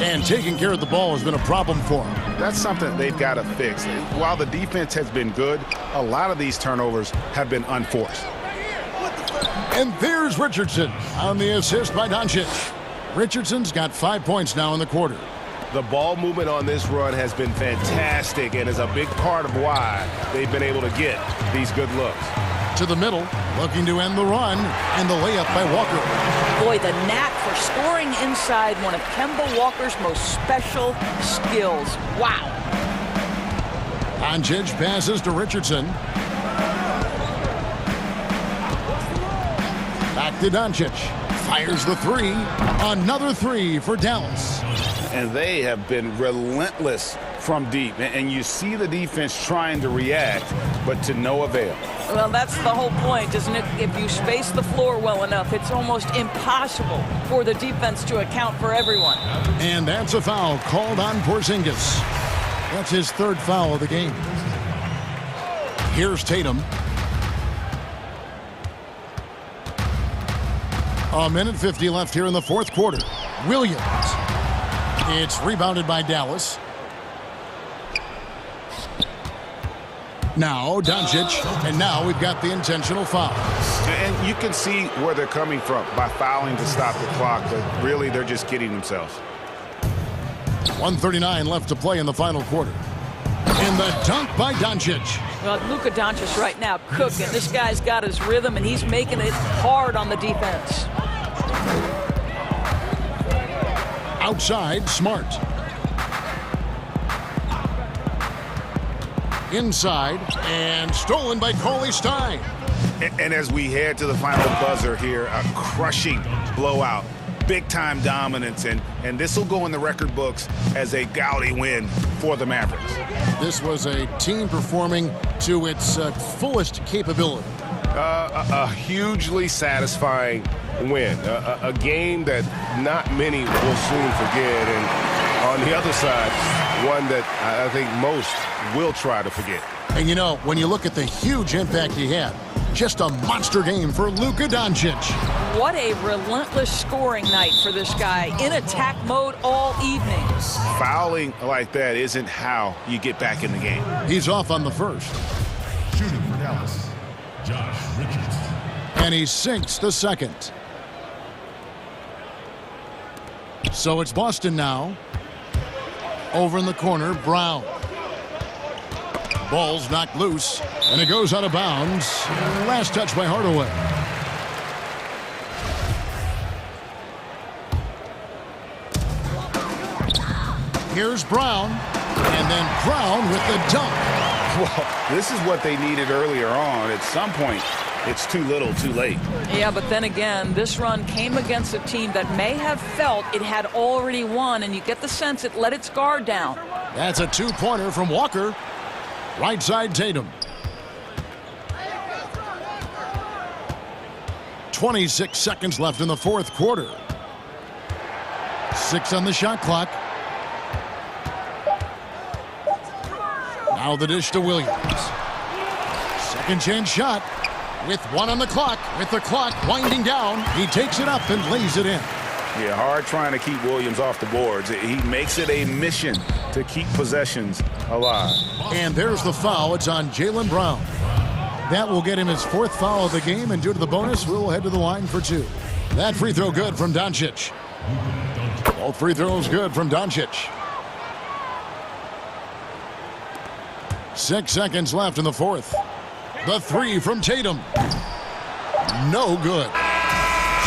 And taking care of the ball has been a problem for him. That's something they've got to fix. While the defense has been good, a lot of these turnovers have been unforced. And there's Richardson on the assist by Doncic. Richardson's got 5 points now in the quarter. The ball movement on this run has been fantastic and is a big part of why they've been able to get these good looks. To the middle, looking to end the run, and the layup by Walker. Boy, the knack for scoring inside, one of Kemba Walker's most special skills. Wow. Doncic passes to Richardson. Back to Doncic. Fires the 3. Another 3 for Dallas. And they have been relentless from deep. And you see the defense trying to react, but to no avail. Well, that's the whole point, isn't it? If you space the floor well enough, it's almost impossible for the defense to account for everyone. And that's a foul called on Porzingis. That's his 3rd foul of the game. Here's Tatum. A minute 50 left here in the fourth quarter. Williams. It's rebounded by Dallas. Now Doncic, and now we've got the intentional foul. And you can see where they're coming from by fouling to stop the clock, but really they're just kidding themselves. 1:39 left to play in the final quarter. And the dunk by Doncic. Well, Luka Doncic right now cooking. This guy's got his rhythm, and he's making it hard on the defense. Outside, Smart. Inside, and stolen by Cauley-Stein. And as we head to the final buzzer here, a crushing blowout, big-time dominance, and this will go in the record books as a gaudy win for the Mavericks. This was a team performing to its fullest capability. A hugely satisfying win, a game that not many will soon forget, and on the other side, one that I think most will try to forget. And you know, when you look at the huge impact he had, Just a monster game for Luka Doncic. What a relentless scoring night for this guy. In attack mode all evening. Fouling like that isn't how you get back in the game. He's off on the first. Shooting for Dallas, Josh Richards. And he sinks the second. So it's Boston now. Over in the corner, Brown. Ball's knocked loose, and it goes out of bounds. Last touch by Hardaway. Here's Brown, and then Brown with the dunk. Well, this is what they needed earlier on. At some point, it's too little, too late. Yeah, but then again, this run came against a team that may have felt it had already won, and you get the sense it let its guard down. That's a two-pointer from Walker. Right side, Tatum. 26 seconds left in the fourth quarter. 6 on the shot clock. Now the dish to Williams. Second chance shot with 1 on the clock. With the clock winding down, he takes it up and lays it in. Yeah, hard trying to keep Williams off the boards. He makes it a mission to keep possessions alive. And there's the foul. It's on Jaylen Brown. That will get him his 4th foul of the game, and due to the bonus, we'll head to the line for 2. That free throw good from Doncic. Both free throws good from Doncic. 6 seconds left in the fourth. The 3 from Tatum. No good.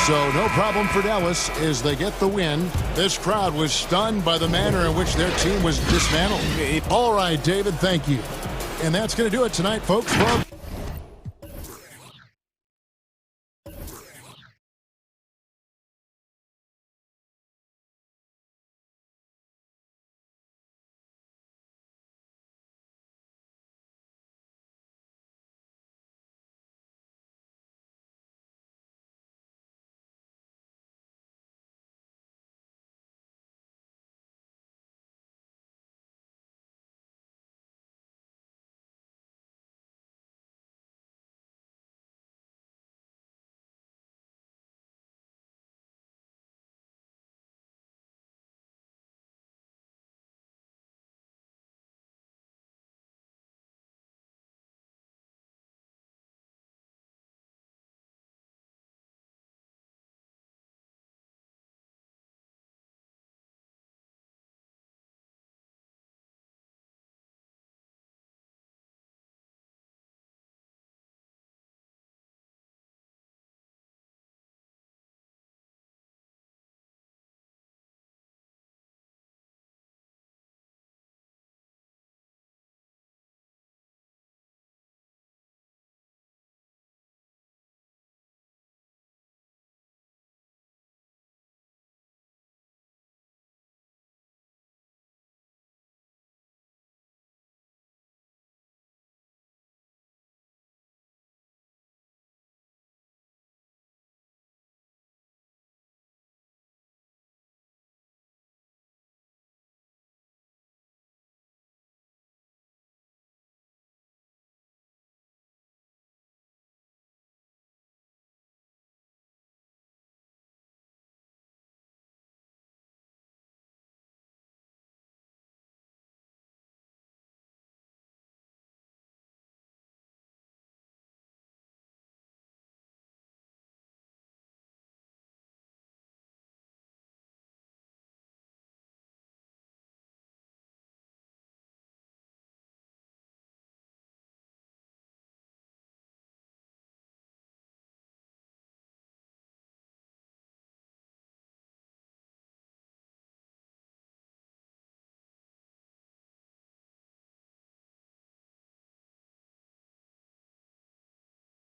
So no problem for Dallas as they get the win. This crowd was stunned by the manner in which their team was dismantled. All right, David, thank you. And that's going to do it tonight, folks.